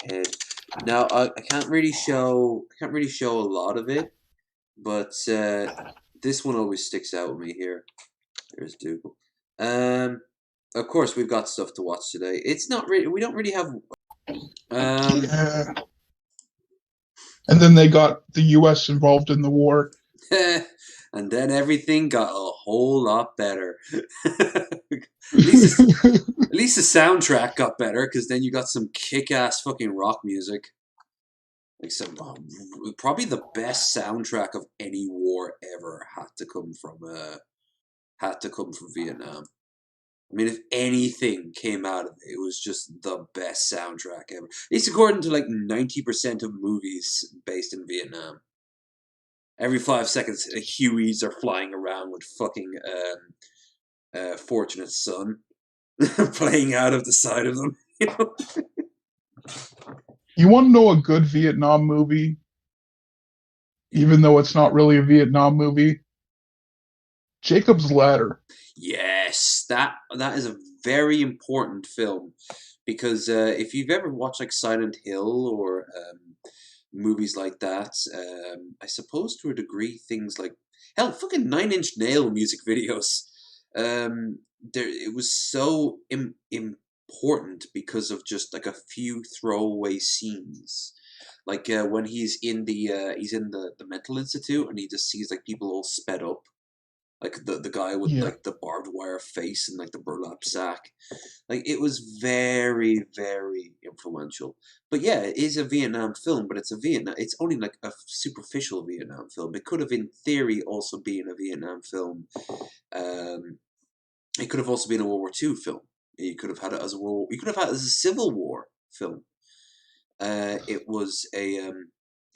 head. Now I can't really show a lot of it, but this one always sticks out with me here. There's Dougal. Um, of course we've got stuff to watch today. It's not really we don't really have um Yeah. And then they got the U.S. involved in the war. and then everything got a whole lot better. At least at least the soundtrack got better because then you got some kick-ass fucking rock music. Like some probably the best soundtrack of any war ever had to come from Vietnam. I mean, if anything came out of it, it was just the best soundtrack ever. At least according to like 90% of movies based in Vietnam. Every 5 seconds, Hueys are flying around with fucking Fortunate Son playing out of the side of them. You know? You want to know a good Vietnam movie, even though it's not really a Vietnam movie? Jacob's Ladder. Yes, that is a very important film because if you've ever watched like Silent Hill or movies like that, I suppose to a degree things like hell, fucking Nine Inch Nail music videos. There it was so important because of just like a few throwaway scenes. Like when he's in the mental institute and he just sees like people all sped up like the guy with Yeah. like the barbed wire face and like the burlap sack. Like it was very very influential. But yeah, it is a Vietnam film, but it's only like a superficial Vietnam film. It could have in theory also been a Vietnam film. Um it could have also been a World War II film. You could have had it as a you could have had it as a Civil War film. It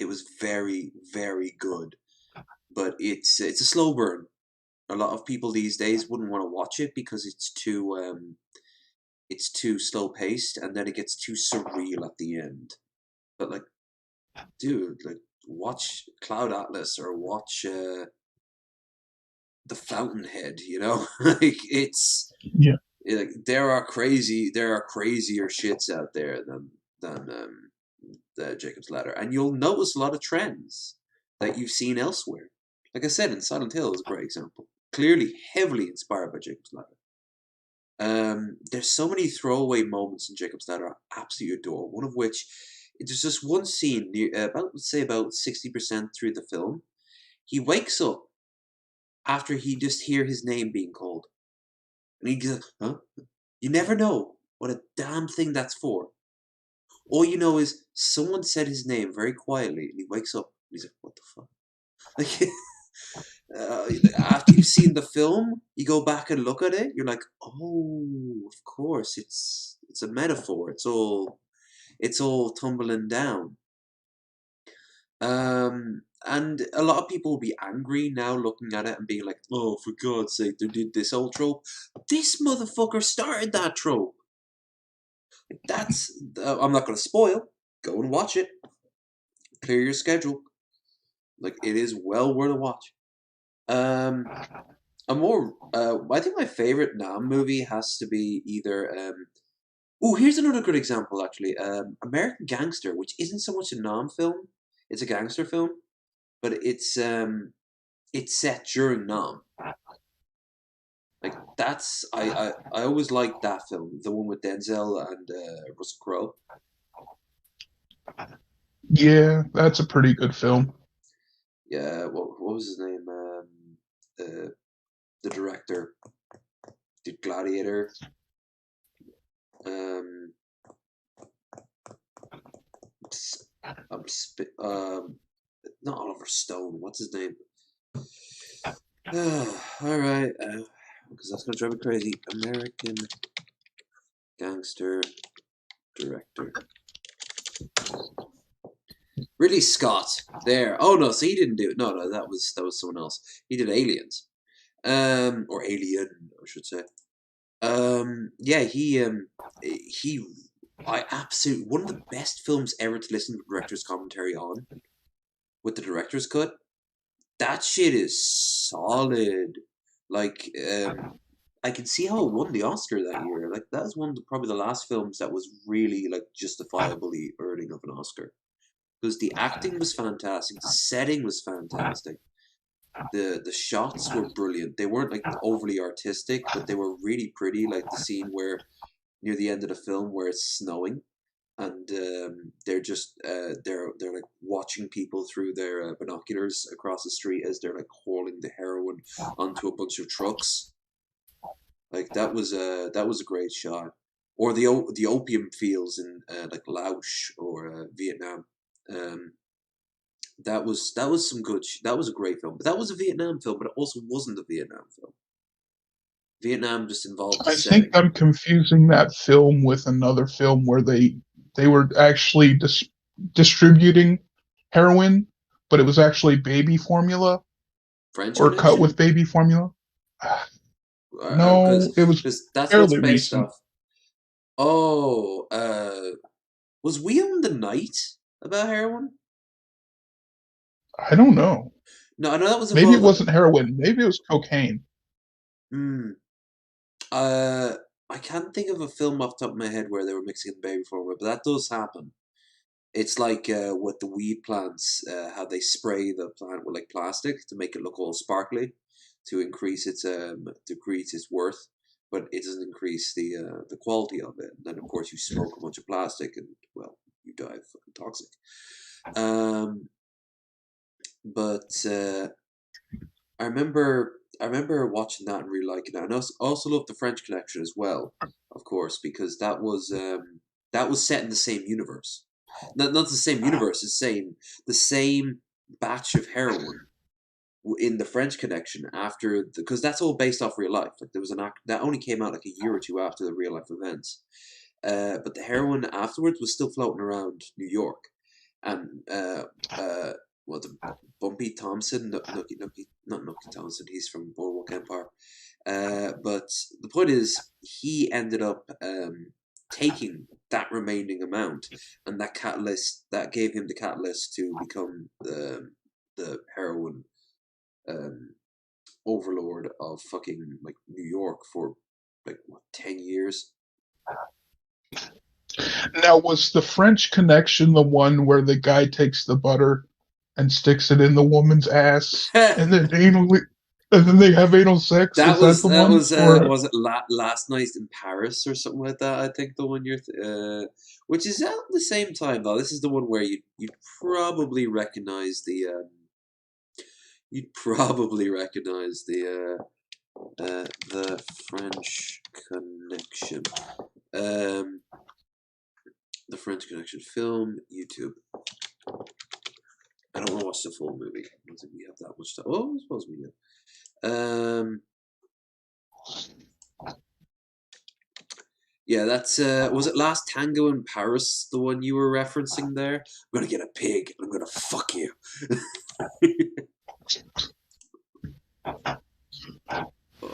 was very very good, but it's a slow burn. A lot of people these days wouldn't want to watch it because it's too slow paced and then it gets too surreal at the end. But like, dude, like watch Cloud Atlas or watch The Fountainhead. You know, like Yeah. like there are crazier shits out there than the Jacob's Ladder, and you'll notice a lot of trends that you've seen elsewhere. Like I said, in Silent Hill is a great example. Clearly, heavily inspired by Jacob's Ladder. There's so many throwaway moments in Jacob's Ladder I absolutely adore. One of which, there's just one scene near about let's say about 60% through the film. He wakes up after he just hear his name being called, and he goes, "Huh?" You never know what a damn thing that's for. All you know is someone said his name very quietly, and he wakes up. And he's like, "What the fuck?" Like, uh, after you've seen the film, you go back and look at it. You're like, "Oh, of course, it's a metaphor. It's all tumbling down." And a lot of people will be angry now looking at it and being like, "Oh, for God's sake, they did this old trope." This motherfucker started that trope. That's I'm not going to spoil. Go and watch it. Clear your schedule. Like it is well worth a watch. Um, I think my favorite Nam movie has to be either. Oh, here's another good example actually. American Gangster, which isn't so much a Nam film. It's a gangster film, but it's set during Nam. Like that's I always liked that film, the one with Denzel and Russell Crowe. Yeah, that's a pretty good film. Yeah, what was his name? Uh, the director did Gladiator. Um, I'm not Oliver Stone. What's his name? All right, because that's gonna drive me crazy. American Gangster director. Ridley Scott. There. Oh no, so he didn't do it. No, no, that was someone else. He did Aliens. Or Alien, I should say. Yeah, he I absolutely one of the best films ever to listen to director's commentary on with the director's cut. That shit is solid. Like I can see how it won the Oscar that year. Like that was one of probably the last films that was really like justifiably earning of an Oscar because the acting was fantastic, the setting was fantastic, the shots were brilliant. They weren't like overly artistic, but they were really pretty. Like the scene where near the end of the film where it's snowing and they're just they're like watching people through their binoculars across the street as they're like hauling the heroin onto a bunch of trucks. Like that was a great shot. Or the opium fields in like Laos or Vietnam. Um, that was some good. That was a great film, but that was a Vietnam film, but it also wasn't a Vietnam film. Vietnam just involved the I think setting. I'm confusing that film with another film where they were actually distributing heroin, but it was actually baby formula French or cut with Connection, baby formula. No, it was because that's what's fairly based recent. off. Oh, was We Own the Night about heroin? I don't know. No, I know that was Maybe it involved. wasn't heroin. Maybe it was cocaine. Hmm. Uh, I can't think of a film off the top of my head where they were mixing in baby formula, but that does happen. It's like with the weed plants, how they spray the plant with like plastic to make it look all sparkly, to increase its worth, but it doesn't increase the quality of it. And then of course you smoke a bunch of plastic, and well, you die of fucking toxic. Um, but I remember watching that and really liking that, and also loved the French Connection as well, of course, because that was set in the same universe. Not the same universe, the same batch of heroin in the French Connection after because that's all based off real life. Like there was an act that only came out like a year or two after the real life events. But the heroin afterwards was still floating around New York, and uh, what the Bumpy Thompson, not Nookie Thompson. He's from Boardwalk Empire. But the point is, he ended up taking that remaining amount, and that catalyst that gave him the catalyst to become the heroin um, overlord of fucking like New York for like what 10 years. Now, was the French Connection the one where the guy takes the butter and sticks it in the woman's ass, and then and then they have anal sex? Is that the one? Or was it last night in Paris or something like that? I think the one which is out at the same time though. This is the one where you probably recognize you'd probably recognize the French Connection. Um, the French Connection film YouTube. I don't want to watch the full movie. I don't think we have that much time. Oh, I suppose we do. Um, yeah, that's was it Last Tango in Paris, the one you were referencing there? I'm gonna get a pig and I'm gonna fuck you. Oh.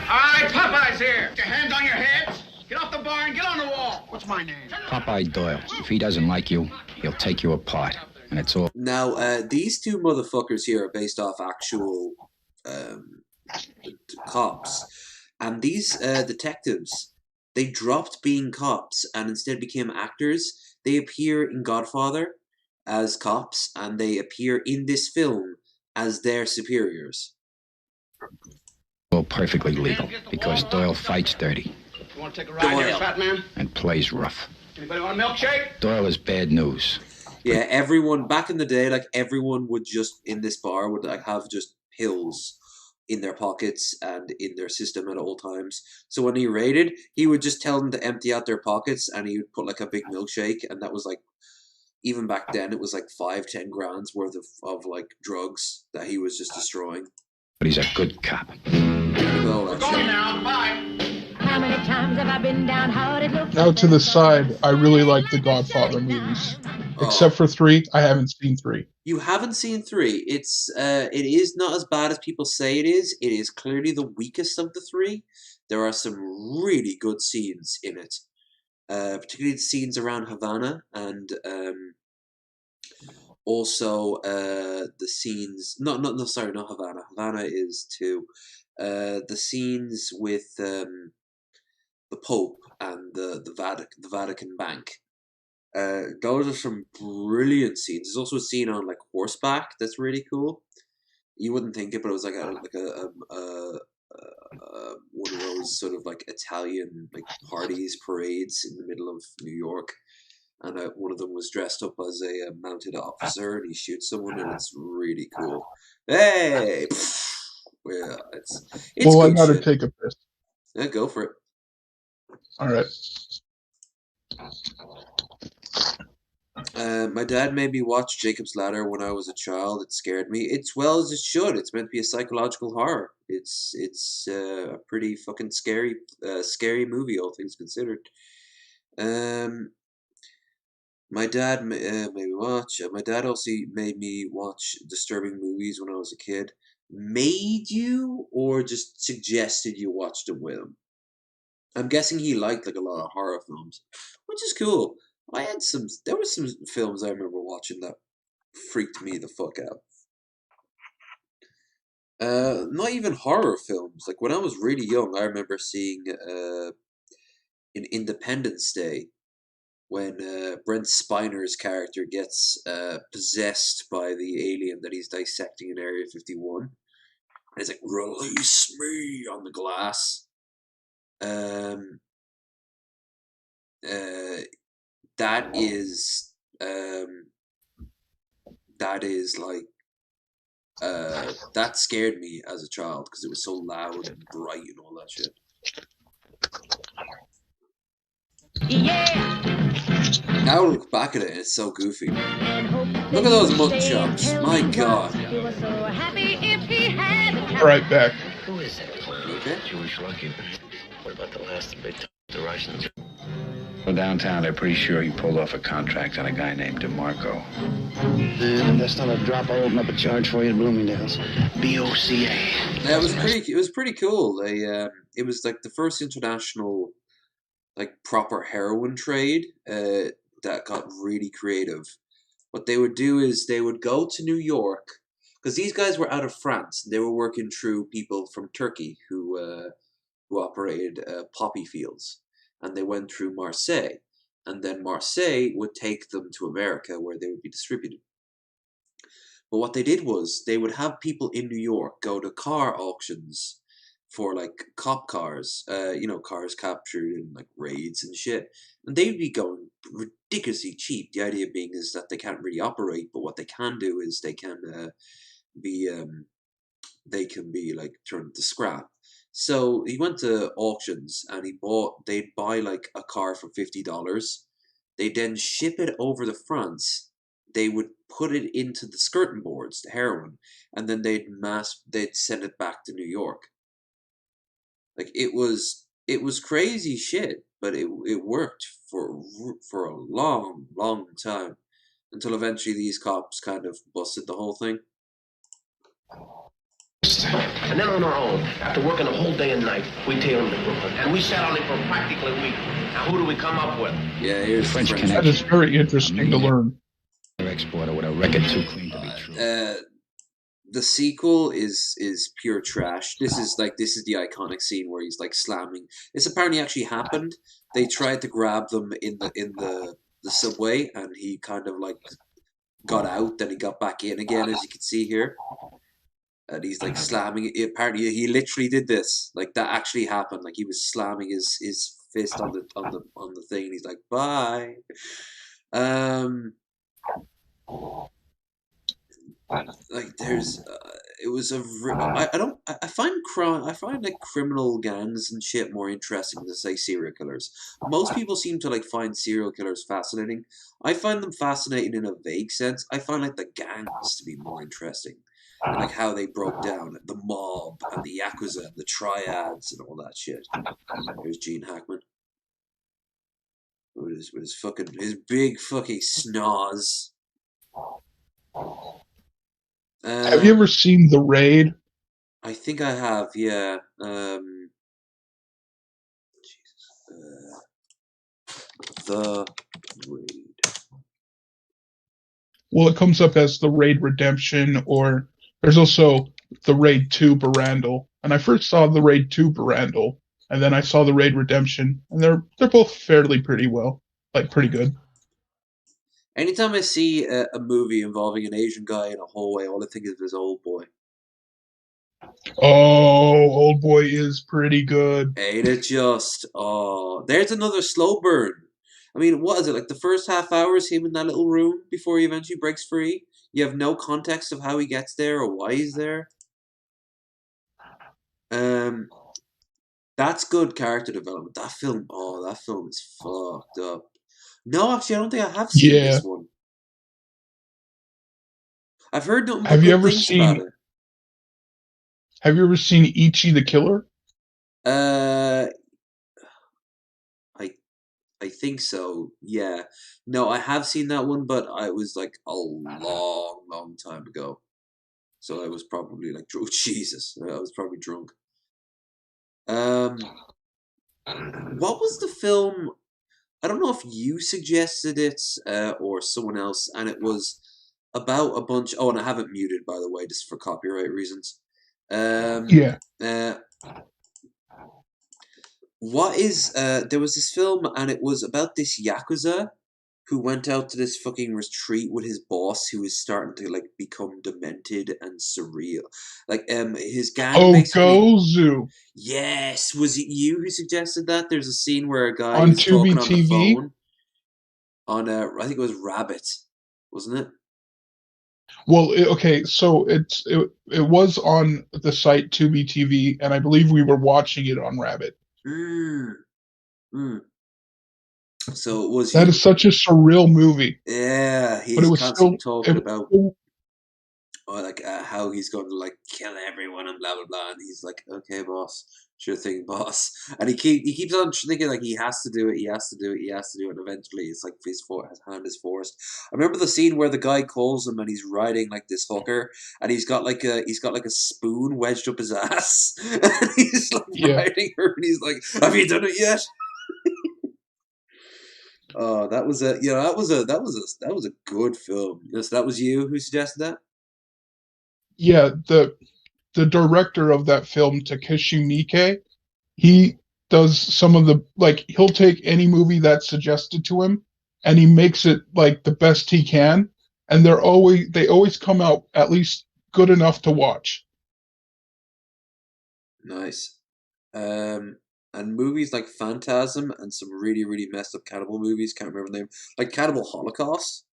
Alright, Popeye's here. Get your hands on your heads. Get off the bar and get on the wall. What's my name? Popeye Doyle. If he doesn't like you, he'll take you apart. And it's all. Now, these two motherfuckers here are based off actual um, cops, and these detectives, they dropped being cops and instead became actors. They appear in Godfather as cops, and they appear in this film as their superiors. All perfectly legal because Doyle fights dirty You want to take a ride there, Doyle. fat man? and plays rough. Anybody want a milkshake? Doyle is bad news. Yeah, everyone back in the day, like everyone would just in this bar would like have just pills in their pockets and in their system at all times. So when he raided, he would just tell them to empty out their pockets, and he would put like a big milkshake, and that was like even back then it was like 5-10 grams worth of like drugs that he was just destroying. But he's a good cop. Well, We're going now. Bye. How many times have I been down? How it looks. now to the side, I really like the Godfather movies, oh, except for three. I haven't seen three. you haven't seen three. It is not as bad as people say it is. It is clearly the weakest of the three. There are some really good scenes in it, particularly the scenes around Havana and also the scenes. No, sorry, not Havana. Havana is two. the scenes with the Pope and the Vatican Bank. Those are some brilliant scenes. There's also a scene on like horseback that's really cool. You wouldn't think it, but it was like one of those sort of like Italian like parties, parades in the middle of New York, and one of them was dressed up as a mounted officer, and he shoots someone, and it's really cool. Hey, well, it's well, I good gotta shit. take a piss. Yeah, go for it. All right. My dad made me watch Jacob's Ladder when I was a child. It scared me. It's well as it should. It's meant to be a psychological horror. It's a pretty fucking scary movie, all things considered. Um, my dad made me watch. My dad also made me watch disturbing movies when I was a kid. Made you, or just suggested you watched them with him? I'm guessing he liked like a lot of horror films, which is cool. There were some films I remember watching that freaked me the fuck out. Not even horror films. Like when I was really young, I remember seeing in Independence Day when Brent Spiner's character gets possessed by the alien that he's dissecting in Area 51. And it's like, release me on the glass. That is like that scared me as a child because it was so loud and bright and all that shit. Yeah. Now I look back at it, it's so goofy. Look at those mutton chops, my god. He was so happy if he had. All right, back. Who is that? Okay. Jewish lucky. What about the last of the Russians? Well, downtown, they're pretty sure he pulled off a contract on a guy named DeMarco. That's not a drop. I'll open up a charge for you at Bloomingdale's. BOCA. Yeah, it was pretty cool. It was like the first international, like proper heroin trade that got really creative. What they would do is they would go to New York because these guys were out of France. They were working through people from Turkey who operated poppy fields, and they went through Marseille, and then Marseille would take them to America where they would be distributed. But what they did was they would have people in New York go to car auctions for like cop cars, cars captured in like raids and shit, and they'd be going ridiculously cheap. The idea being is that they can't really operate, but what they can do is they can be like turned to scrap. So he went to auctions and they'd buy like a car for $50. They'd then ship it over to France. They would put it into the skirting boards, the heroin, and then they'd send it back to New York. Like it was crazy shit, but it worked for a long, long time until eventually these cops kind of busted the whole thing. And then on our own, after working a whole day and night, we tailed him to Brooklyn. And we sat on him for practically a week. Now who do we come up with? Yeah, here's French the connection. That is very interesting to learn. Exporter with a record too clean to be true. The sequel is pure trash. This is the iconic scene where he's like slamming. This apparently actually happened. They tried to grab them in the subway, and he kind of like got out, then he got back in again, as you can see here. And he's like slamming it. Apparently, he literally did this. Like that actually happened. Like he was slamming his fist on the thing, and he's like, "Bye." Like there's, it was I find like criminal gangs and shit more interesting than say serial killers. Most people seem to like find serial killers fascinating. I find them fascinating in a vague sense. I find like the gangs to be more interesting. And like how they broke down the mob and the Yakuza and the triads and all that shit. There's Gene Hackman. With his big fucking schnoz. Have you ever seen The Raid? I think I have, yeah. The Raid. Well, it comes up as The Raid Redemption, or there's also the Raid 2 Barandal. And I first saw the Raid 2 Barandal, and then I saw the Raid Redemption, and they're both fairly pretty well, like pretty good. Anytime I see a movie involving an Asian guy in a hallway, all I think is Old Boy. Oh, Old Boy is pretty good. Ain't it just? Oh, there's another slow burn. I mean, what is it, like the first half hour is him in that little room before he eventually breaks free? You have no context of how he gets there or why he's there. Um, that's good character development. That film is fucked up. No, actually, I don't think I have seen Yeah. this one. I've heard nothing but Have you good ever things about seen it. Have you ever seen Ichi the Killer? Uh, I I think so. Yeah. No, I have seen that one, but I was like a long, long time ago. So I was probably like, oh Jesus, I was probably drunk. Um, what was the film? I don't know if you suggested it or someone else, and it was about a bunch. Oh, and I have it muted by the way, just for copyright reasons. Um, Yeah. uh, what is? There was this film, and it was about this yakuza who went out to this fucking retreat with his boss, who was starting to like become demented and surreal. Like, his gang Oh, basically. Gozu Yes, was it you who suggested that? There's a scene where a guy on is talking Tubi on the TV. phone on I think it was Rabbit, wasn't it? Well, okay, so it was on the site Tubi TV, and I believe we were watching it on Rabbit. Mm, mm. So it was That is you. such a surreal movie, Yeah, but it he's was constantly still talking it, about like how he's going to like kill everyone and blah blah blah, and he's like, okay, boss, sure thing, boss, and he keeps on thinking like he has to do it, he has to do it, he has to do it, and eventually it's like his hand is forced. I remember the scene where the guy calls him and he's riding like this hooker, and he's got like a spoon wedged up his ass, and he's like yeah. riding her, and he's like, have you done it yet? Oh, that was a that was a good film. Yes, that was you who suggested that. Yeah, the director of that film, Takeshi Miike, he does some of the like he'll take any movie that's suggested to him and he makes it like the best he can, and they always come out at least good enough to watch. Nice. And movies like Phantasm and some really, really messed up cannibal movies, can't remember the name, like Cannibal Holocaust,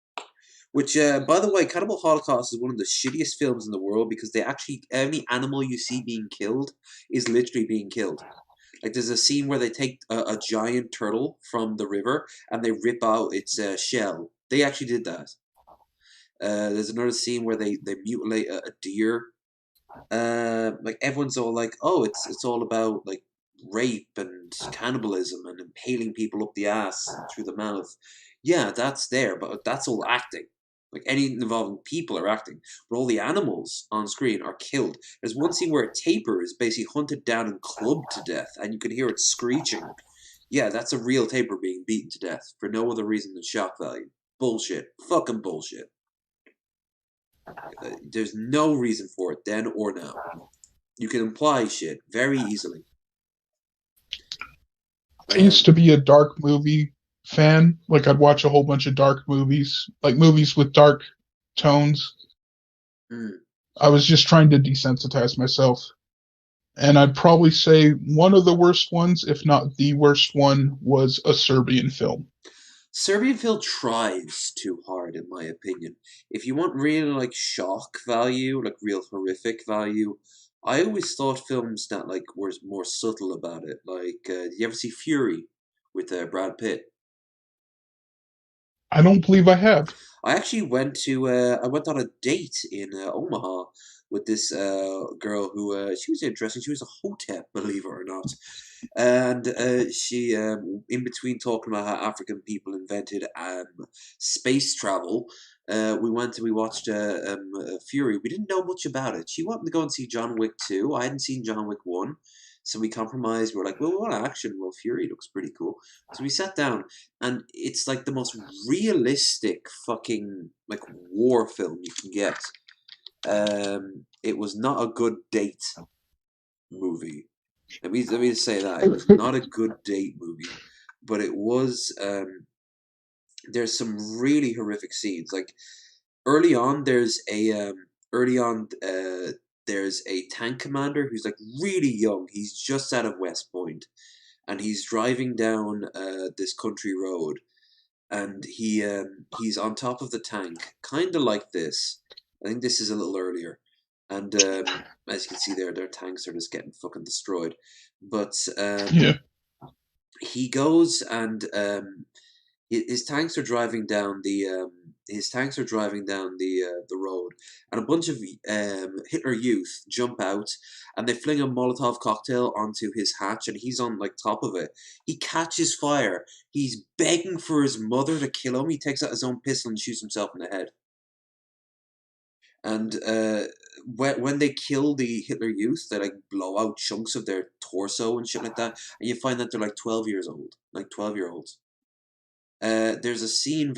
which, by the way, Cannibal Holocaust is one of the shittiest films in the world because they actually, any animal you see being killed is literally being killed. Like, there's a scene where they take a giant turtle from the river and they rip out its shell. They actually did that. There's another scene where they mutilate a deer. Like everyone's all like, oh, it's all about like rape and cannibalism and impaling people up the ass and through the mouth. Yeah, that's there, but that's all acting. Like anything involving people are acting, but all the animals on screen are killed. There's one scene where a tapir is basically hunted down and clubbed to death, and you can hear it screeching. Yeah, that's a real tapir being beaten to death for no other reason than shock value. Bullshit. Fucking bullshit. There's no reason for it then or now. You can imply shit very easily. I used to be a dark movie fan. Like I'd watch a whole bunch of dark movies, like movies with dark tones. Mm. I was just trying to desensitize myself. And I'd probably say one of the worst ones, if not the worst one, was a Serbian film. Serbian film tries too hard, in my opinion. If you want real like shock value, like real horrific value, I always thought films that like were more subtle about it. Like, did you ever see Fury with Brad Pitt? I don't believe I have. I actually I went on a date in Omaha with this girl who she was interesting. She was a hotep, believe it or not. And she, in between talking about how African people invented space travel, we watched Fury. We didn't know much about it. She wanted to go and see John Wick 2. I hadn't seen John Wick 1. So we compromised. We're like, well, we want action. Well, Fury looks pretty cool. So we sat down, and it's like the most realistic fucking like war film you can get. it was not a good date movie. Let me just say that it was not a good date movie, but it was. There's some really horrific scenes. Like early on, early on there's a tank commander who's like really young. He's just out of West Point, and he's driving down this country road, and he's on top of the tank, kind of like this. I think this is a little earlier, and as you can see there, their tanks are just getting fucking destroyed. But Yeah. he goes and his tanks are driving down the road, and a bunch of Hitler Youth jump out, and they fling a Molotov cocktail onto his hatch, and he's on like top of it. He catches fire. He's begging for his mother to kill him. He takes out his own pistol and shoots himself in the head. And when they kill the Hitler Youth, they like blow out chunks of their torso and shit like that, and you find that they're like 12 years old, like 12-year-olds. There's a scene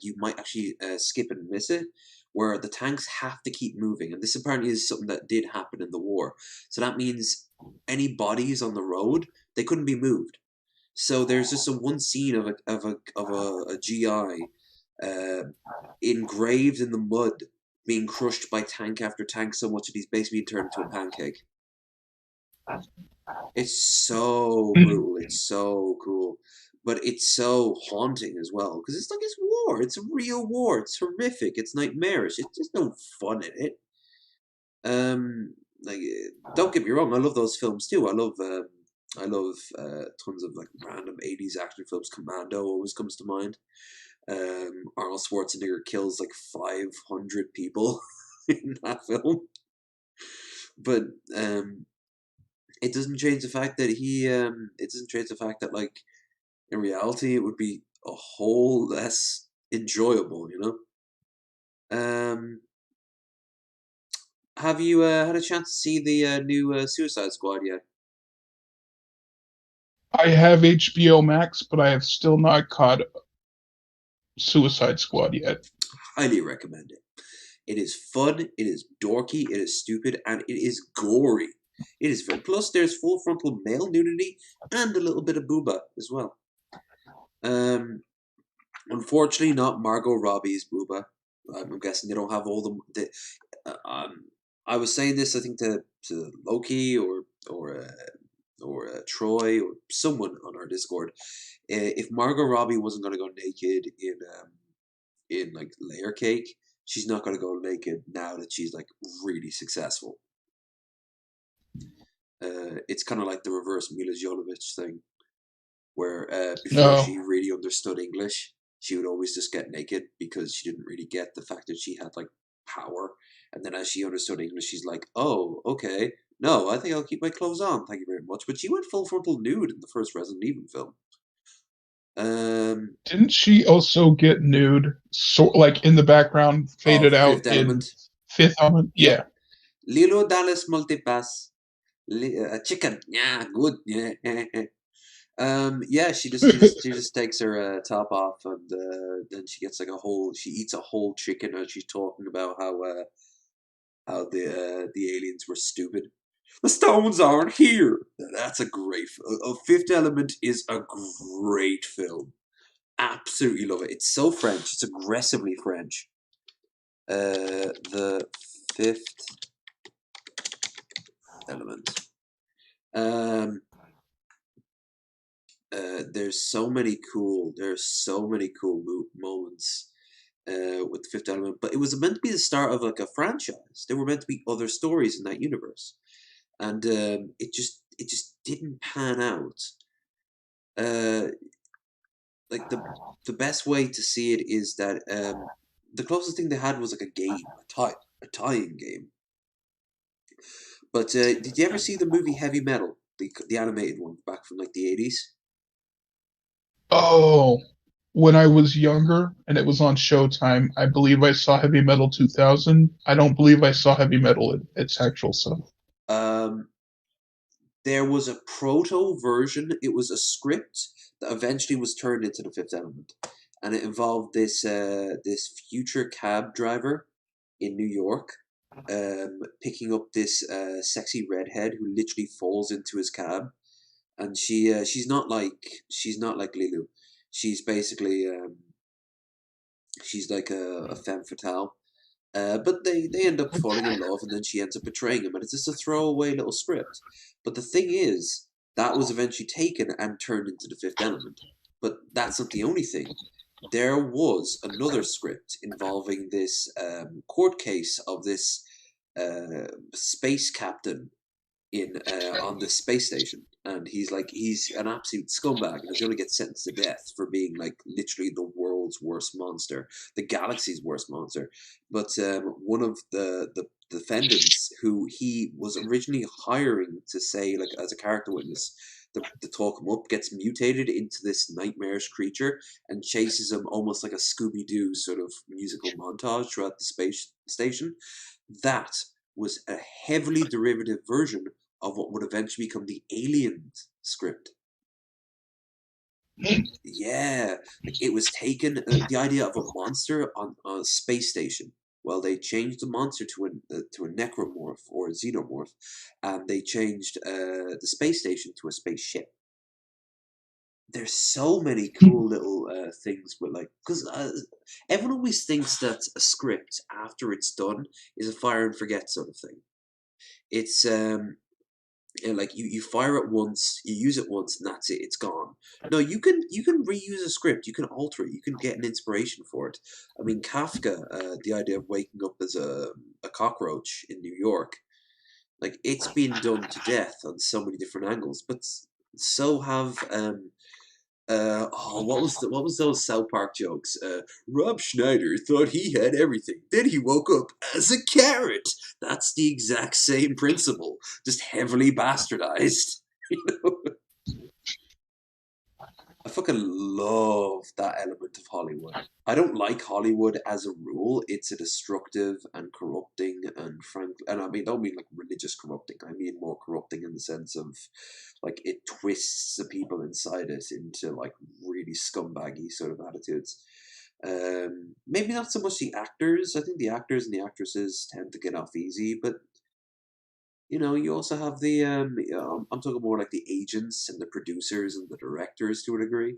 you might actually skip and miss it, where the tanks have to keep moving, and this apparently is something that did happen in the war. So that means any bodies on the road, they couldn't be moved. So there's just one scene of a GI engraved in the mud, being crushed by tank after tank so much that he's basically turned into a pancake. It's so brutal. It's so cool. But it's so haunting as well, because it's like it's war. It's a real war. It's horrific. It's nightmarish. It's just no fun in it. Like, don't get me wrong. I love those films too. I love tons of like random '80s action films. Commando always comes to mind. Arnold Schwarzenegger kills like 500 people in that film, but it doesn't change the fact that it doesn't change the fact that like in reality it would be a whole less enjoyable, you know. Have you had a chance to see the new Suicide Squad yet? I have HBO Max, but I have still not caught Suicide Squad yet. Highly recommend it. It is fun, it is dorky, it is stupid, and it is gory. It is very. Plus, there's full frontal male nudity and a little bit of booba as well. Unfortunately, not Margot Robbie's booba. I'm guessing they don't have all I was saying this, I think, to Loki or Troy or someone on our Discord. If Margot Robbie wasn't going to go naked in like Layer Cake, she's not going to go naked now that she's like really successful. It's kind of like the reverse Mila Jovovich thing, where before she really understood English, she would always just get naked because she didn't really get the fact that she had like power. And then as she understood English, she's like, oh, okay, no, I think I'll keep my clothes on, thank you very much. But she went full frontal nude in the first Resident Evil film. Didn't she also get nude, like in the background, faded out Fifth Element. Fifth Element? Yeah. Lilo Dallas Multipass. Chicken. Yeah, good. Yeah. Yeah, she just takes her top off, and then she gets like she eats a whole chicken as she's talking about how the aliens were stupid. The stones aren't here. That's a great. Fifth Element is a great film. Absolutely love it. It's so French. It's aggressively French. The Fifth Element. There's so many cool moments with the Fifth Element, but it was meant to be the start of like a franchise. There were meant to be other stories in that universe, and it just didn't pan out. Like the best way to see it is that the closest thing they had was like a game, a tie-in game. But did you ever see the movie Heavy Metal, the animated one back from like the 80s? Oh, when I was younger and it was on Showtime, I believe I saw Heavy Metal 2000. I don't believe I saw Heavy Metal its actual self. There was a proto version. It was a script that eventually was turned into the Fifth Element, and it involved this future cab driver in New York, picking up this sexy redhead who literally falls into his cab, and she's not like Lilu. She's basically she's like a femme fatale. But they end up falling in love, and then she ends up betraying him, and it's just a throwaway little script. But the thing is, that was eventually taken and turned into The Fifth Element. But that's not the only thing. There was another script involving this court case of this space captain in on the space station, and he's an absolute scumbag, and he's going to get sentenced to death for being like literally the world's worst monster, the galaxy's worst monster. But one of the defendants, who he was originally hiring to say like as a character witness to talk him up, gets mutated into this nightmarish creature and chases him almost like a Scooby-Doo sort of musical montage throughout the space station. That was a heavily derivative version of what would eventually become the Alien script. Yeah, like it was taken, the idea of a monster on a space station. Well, they changed the monster to a necromorph or a xenomorph, and they changed the space station to a spaceship. There's so many cool little things with like, because everyone always thinks that a script after it's done is a fire and forget sort of thing. It's like you fire it once, you use it once, and that's it. It's gone. No, you can reuse a script. You can alter it. You can get an inspiration for it. I mean, Kafka, the idea of waking up as a cockroach in New York, like it's been done to death on so many different angles. But so have what was those South Park jokes? Rob Schneider thought he had everything. Then he woke up as a carrot. That's the exact same principle, just heavily bastardized. You know? I fucking love that element of Hollywood. I don't like Hollywood as a rule. It's a destructive and corrupting and and I mean, don't mean like religious corrupting. I mean more corrupting in the sense of like it twists the people inside it into like really scumbaggy sort of attitudes. Maybe not so much the actors. I think the actors and the actresses tend to get off easy, but you also have the I'm talking more like the agents and the producers and the directors to a degree.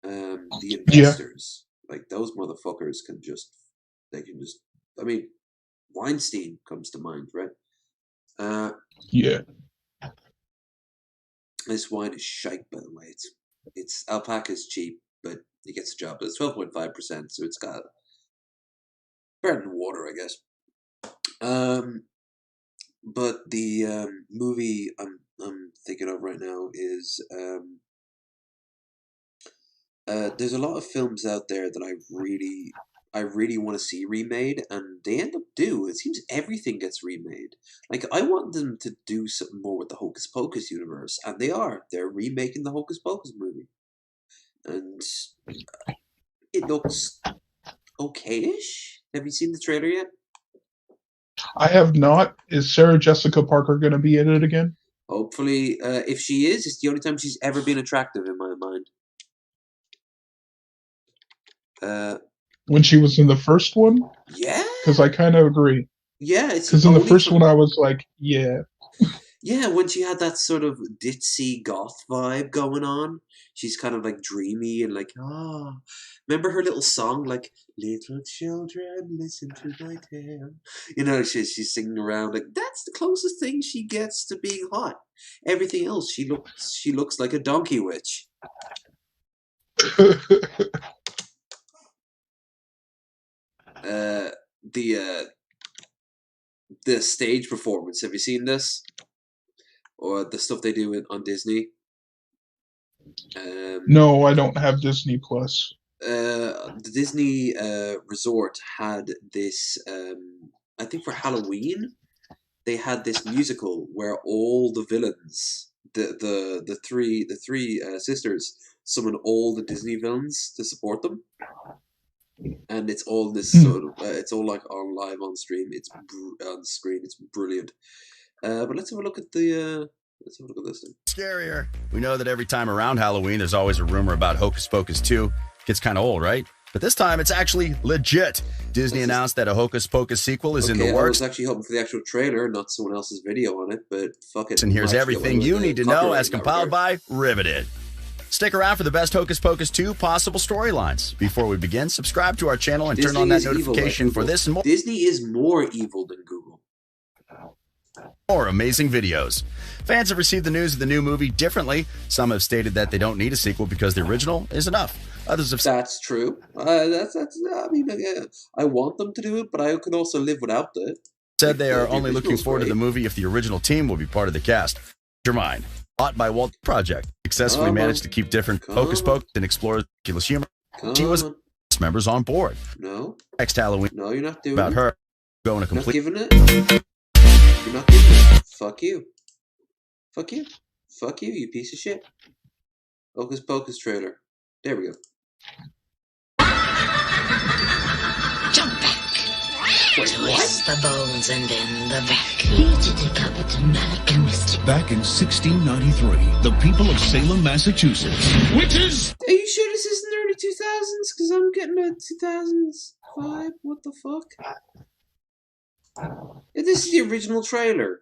The investors, like those motherfuckers they can just. I mean, Weinstein comes to mind, right? Yeah. This wine is shite, by the way. It's alpaca's cheap, but it gets the job. It's 12.5%, so it's got bread and water, I guess. But the movie I'm thinking of right now is there's a lot of films out there that I really want to see remade, and they end up It seems everything gets remade. Like I want them to do something more with the Hocus Pocus universe, and they are. They're remaking the Hocus Pocus movie, and it looks okay-ish. Have you seen the trailer yet? I have not. Is Sarah Jessica Parker going to be in it again? Hopefully, if she is, it's the only time she's ever been attractive in my mind. When she was in the first one? Yeah. Because I kind of agree. Yeah, it's because in the first one I was like, yeah. Yeah, when she had that sort of ditzy goth vibe going on, she's kind of like dreamy and like, remember her little song like "Little children, listen to my tale." She's singing around like that's the closest thing she gets to being hot. Everything else, she looks like a donkey witch. The stage performance. Have you seen this? Or the stuff they do on Disney? No, I don't have Disney Plus. The Disney resort had this. I think for Halloween, they had this musical where all the villains, the three sisters, summon all the Disney villains to support them, and it's all this sort of. It's all like on live on stream. It's on screen. It's brilliant. But let's have a look at the. Let's have a look at this thing. Scarier. We know that every time around Halloween, there's always a rumor about Hocus Pocus 2. Gets kind of old, right? But this time, it's actually legit. Disney announced that a Hocus Pocus sequel is in the works. I was actually hoping for the actual trailer, not someone else's video on it, but fuck it. And here's everything you need to know as compiled by Riveted. Stick around for the best Hocus Pocus 2 possible storylines. Before we begin, subscribe to our channel and turn on that notification for this and more. Disney is more evil than Google. More amazing videos. Fans have received the news of the new movie differently. Some have stated that they don't need a sequel because the original is enough. Others have said that's true. I mean, I want them to do it, but I could also live without it. Said they are only looking forward to the movie if the original team will be part of the cast. Your mind. Bought by Walt Project. Successfully managed to keep different Hocus Pocus and explore ridiculous humor. She was members on board. No. Next Halloween. No, you're not doing about her going to complete. You're not giving it. You're not giving it. Fuck you. Fuck you. Fuck you, you piece of shit. Hocus Pocus trailer. There we go. Jump back. Twist the bones and then the back. Back in 1693, the people of Salem, Massachusetts. Witches! Are you sure this isn't early 2000s? Because I'm getting a 2000s vibe. What the fuck? Yeah, this is the original trailer.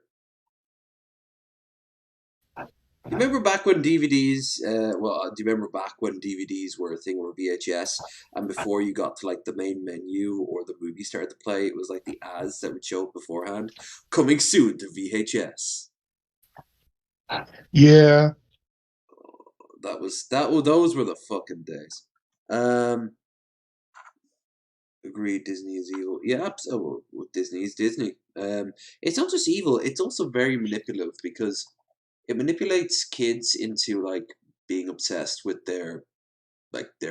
Do you remember back when DVDs, do you remember back when DVDs were a thing, or VHS, and before you got to like the main menu or the movie started to play, it was like the ads that would show up beforehand? Coming soon to VHS. Yeah. Those were the fucking days. Agreed, Disney is evil. Yeah, well, Disney is Disney. It's not just evil, it's also very manipulative, because it manipulates kids into like being obsessed with their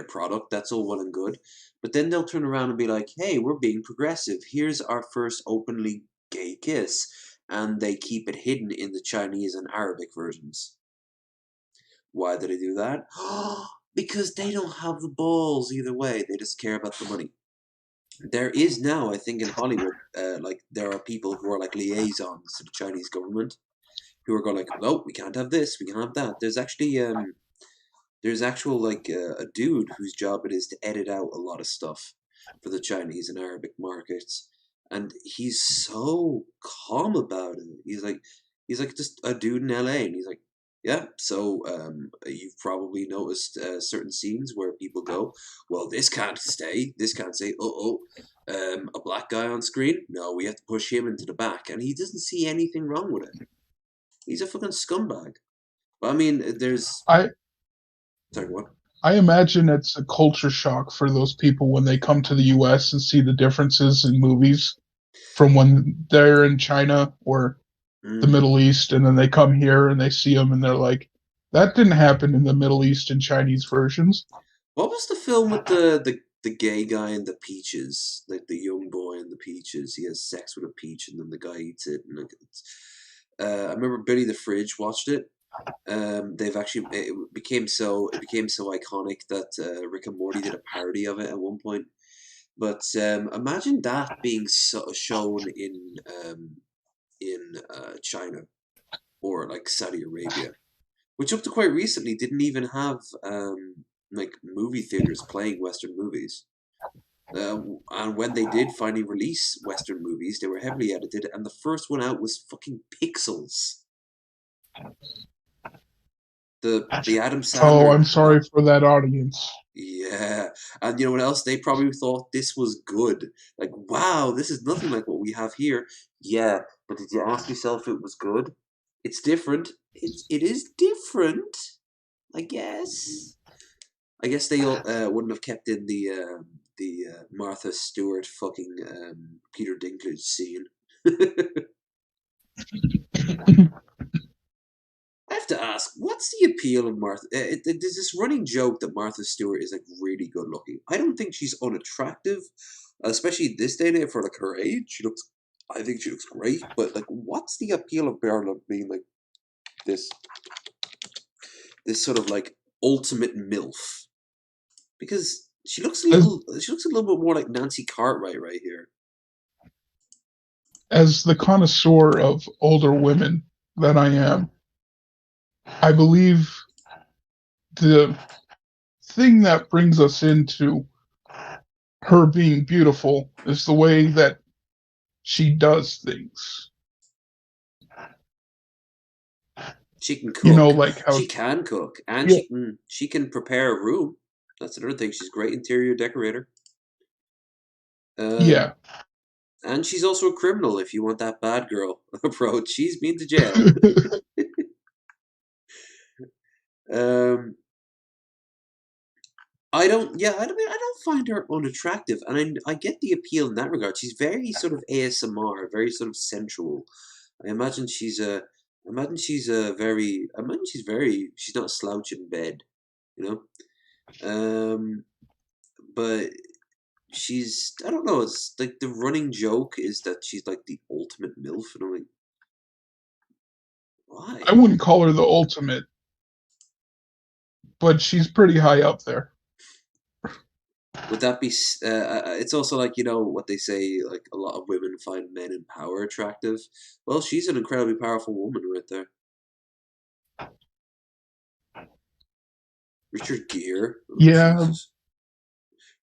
product. That's all well and good, but then they'll turn around and be like, "Hey, we're being progressive. Here's our first openly gay kiss," and they keep it hidden in the Chinese and Arabic versions. Why do they do that? Because they don't have the balls either way. They just care about the money. There is now, I think, in Hollywood, there are people who are like liaisons to the Chinese government, who are going like, no, we can't have this, we can't have that. There's actually, a dude whose job it is to edit out a lot of stuff for the Chinese and Arabic markets, and he's so calm about it. He's like just a dude in LA, and he's like, yeah, so you've probably noticed certain scenes where people go, well, this can't stay, a black guy on screen? No, we have to push him into the back, and he doesn't see anything wrong with it. He's a fucking scumbag. But I mean, Sorry, what? I imagine it's a culture shock for those people when they come to the U.S. and see the differences in movies from when they're in China or the Middle East, and then they come here and they see them and they're like, that didn't happen in the Middle East and Chinese versions. What was the film with the gay guy and the peaches? Like the young boy and the peaches. He has sex with a peach and then the guy eats it. And I remember Billy the Fridge watched it. It became so iconic that Rick and Morty did a parody of it at one point. But imagine that being shown in China or like Saudi Arabia, which up to quite recently didn't even have like movie theaters playing Western movies. And when they did finally release Western movies, they were heavily edited, and the first one out was fucking Pixels. The Adam Sandler. Oh, I'm sorry for that audience. Yeah, and you know what else? They probably thought this was good. Like, wow, this is nothing like what we have here. Yeah, but did you ask yourself if it was good? It's different. It is different, I guess. I guess they wouldn't have kept in the Martha Stewart fucking Peter Dinklage scene. I have to ask, what's the appeal of Martha? There's this running joke that Martha Stewart is like really good looking. I don't think she's unattractive, especially this day and age for like her age. I think she looks great, but like, what's the appeal of Berla being like this sort of like ultimate MILF? Because she looks a little bit more like Nancy Cartwright right here. As the connoisseur of older women that I am, I believe the thing that brings us into her being beautiful is the way that she does things. She can cook. You know, like how She can cook, and yeah, she can prepare a room. That's another thing. She's a great interior decorator. yeah. And she's also a criminal. If you want that bad girl approach, she's been to jail. um, I don't. Yeah, I don't find her unattractive, and I get the appeal in that regard. She's very sort of ASMR, very sort of sensual. I imagine she's a. I imagine she's a very. I imagine she's very. She's not a slouch in bed, you know. But she's. I don't know. It's like the running joke is that she's like the ultimate milf, and I'm like, why? I wouldn't call her the ultimate, but she's pretty high up there. Would that be? It's also like what they say. Like a lot of women find men in power attractive. Well, she's an incredibly powerful woman right there. Richard Gere. Oh, Yeah, Jesus.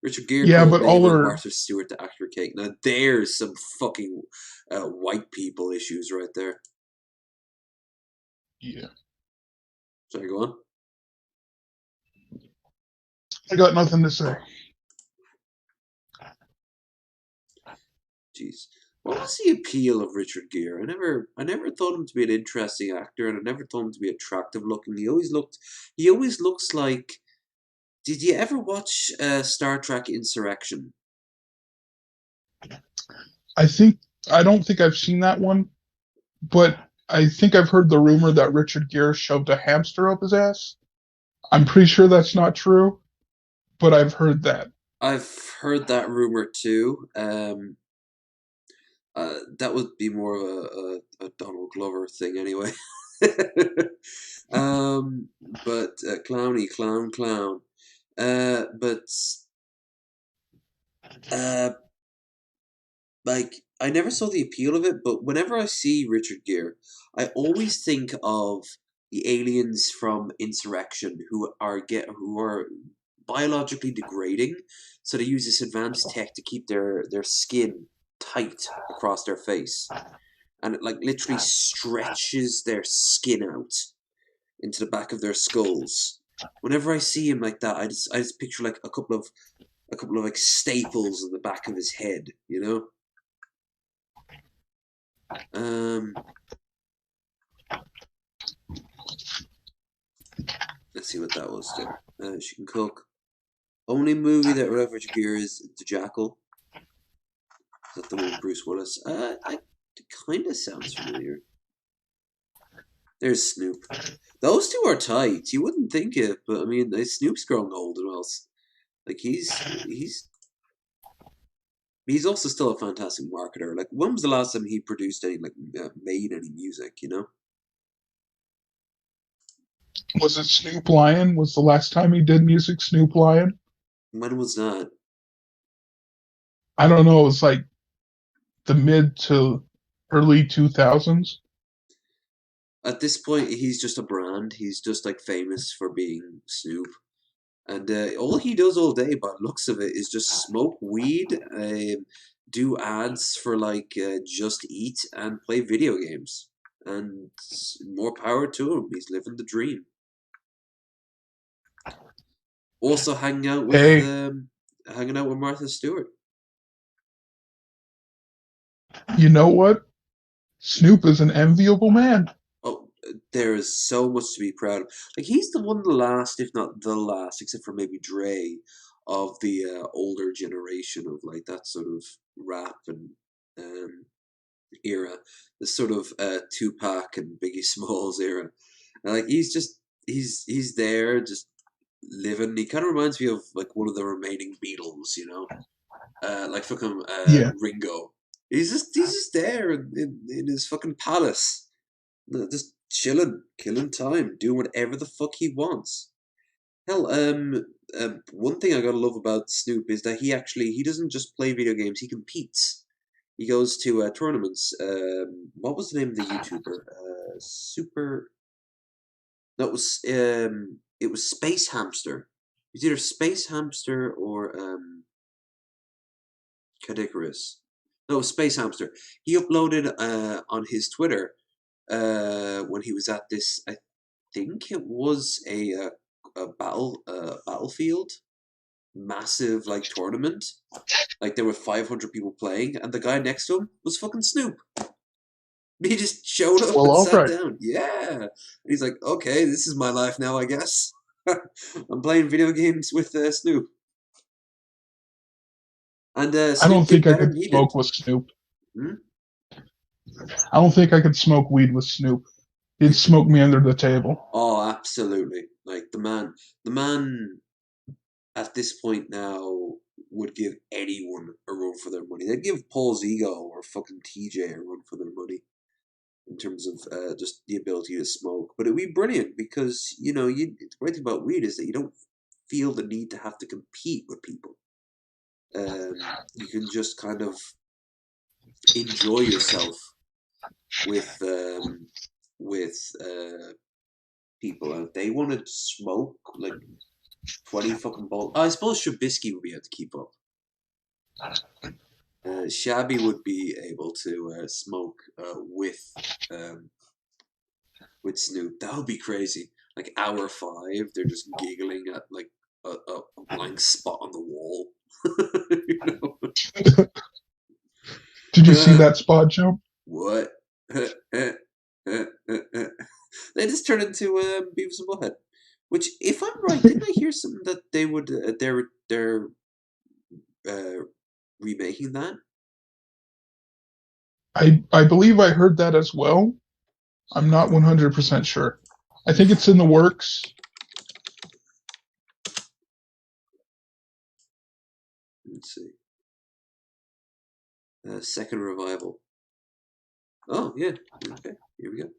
Richard Gere yeah, called but all Mabel and her Martha Stewart the actor cake. Now there's some fucking white people issues right there. yeah. Sorry, go on. I got nothing to say. Jeez. What was the appeal of Richard Gere? I never thought him to be an interesting actor, and I never thought him to be attractive looking. He always looks like. Did you ever watch Star Trek Insurrection? I don't think I've seen that one, but I think I've heard the rumor that Richard Gere shoved a hamster up his ass. I'm pretty sure that's not true, but I've heard that. I've heard that rumor too. That would be more of a Donald Glover thing anyway. But clowny, clown. But uh, like I never saw the appeal of it. But whenever I see Richard Gere, I always think of the aliens from Insurrection who are biologically degrading, so they use this advanced tech to keep their skin tight across their face, and it like literally stretches their skin out into the back of their skulls. Whenever I see him like that, I just picture like a couple of like staples in the back of his head, you know. Um, let's see what that was there. She can cook. Only movie that Richard Gere is The Jackal. Is that the one with Bruce Willis? It kind of sounds familiar. There's Snoop. Those two are tight. You wouldn't think it, but I mean, Snoop's growing old and else. Like he's also still a fantastic marketer. Like, when was the last time he produced any made any music? You know? Was it Snoop Lion? Was the last time he did music Snoop Lion? When was that? I don't know. It was like the mid to early 2000s. At this point, he's just a brand. He's just like famous for being Snoop. And all he does all day, by the looks of it, is just smoke weed, do ads for like Just Eat, and play video games. And more power to him. He's living the dream. Also Hey, hanging out with Martha Stewart. you know what? Snoop is an enviable man. Oh, there is so much to be proud of. Like, he's the one of the last, if not the last, except for maybe Dre, of the older generation of like that sort of rap and um, era, the sort of Tupac and Biggie Smalls era. And, like, he's there just living. He kind of reminds me of like one of the remaining Beatles, you know, like fucking Yeah. Ringo. He's just there in his fucking palace, just chilling, killing time, doing whatever the fuck he wants. Hell, one thing I gotta love about Snoop is that he doesn't just play video games; he competes. He goes to tournaments. What was the name of the YouTuber? Super. No, it was Space Hamster. It's either Space Hamster or Cadicarus. No, Space Hamster. He uploaded on his Twitter when he was at this. I think it was a battlefield, massive like tournament. Like there were 500 people playing, and the guy next to him was fucking Snoop. He just showed up and sat down. Yeah, and he's like, "Okay, this is my life now, I guess. I'm playing video games with Snoop." And Snoop I don't think I could smoke with Snoop. I don't think I could smoke weed with Snoop. He'd smoke me under the table. Oh, absolutely! Like the man at this point now would give anyone a run for their money. They'd give Paul Zigo or fucking TJ a run for their money in terms of just the ability to smoke. But it'd be brilliant because the great thing about weed is that you don't feel the need to have to compete with people. You can just kind of enjoy yourself with people, and if they want to smoke like 20 fucking balls, I suppose Trubisky would be able to keep up. Shabby would be able to smoke with Snoop. That would be crazy. Like hour 5, they're just giggling at like a blank spot on the wall. Did you see that spot jump? What? They just turned into Beavis and Butthead. Which, if I'm right, didn't I hear something that they would they're remaking that? I believe I heard that as well. I'm not 100% sure. I think it's in the works. Let's see. Second revival. Oh, yeah. Okay, here we go.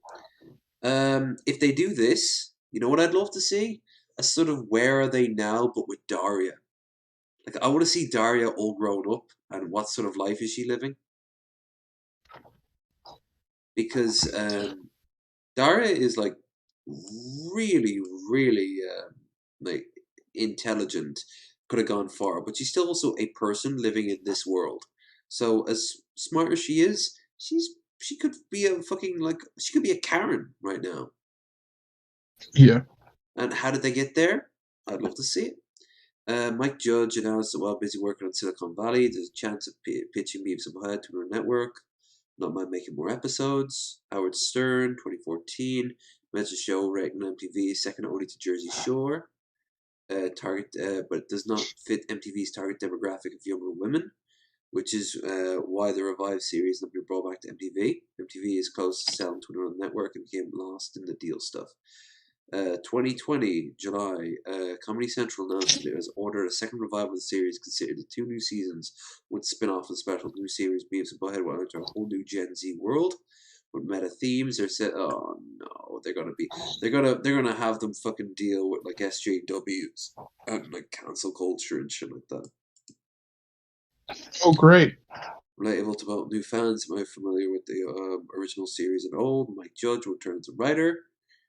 If they do this, you know what I'd love to see? A sort of Where Are They Now, but with Daria. Like, I want to see Daria all grown up, and what sort of life is she living? Because Daria is, like, really, really, like, intelligent, could have gone far, but she's still also a person living in this world. So, as smart as she is, she could be a fucking, like, she could be a Karen right now. Yeah. And how did they get there? I'd love to see it. Mike Judge announced that while busy working on Silicon Valley, there's a chance of pitching Beavis and Butthead to a network. Not mind making more episodes. Howard Stern, 2014, mentioned show rating on MTV, second only to Jersey Shore. But it does not fit MTV's target demographic of younger women, which is why the revived series will be brought back to MTV. MTV is close to selling to another network and became lost in the deal stuff. 2020, July, Comedy Central announced that it has ordered a second revival of the series, consisting of 2 new seasons with spin-off and special. New series Beavis and Butthead will enter a whole new Gen Z world with meta themes. They're said, oh no, they're gonna have them fucking deal with like SJWs and like cancel culture and shit like that. Oh, great. Relatable to both new fans. Am I familiar with the original series and old? Mike Judge will turn as a writer.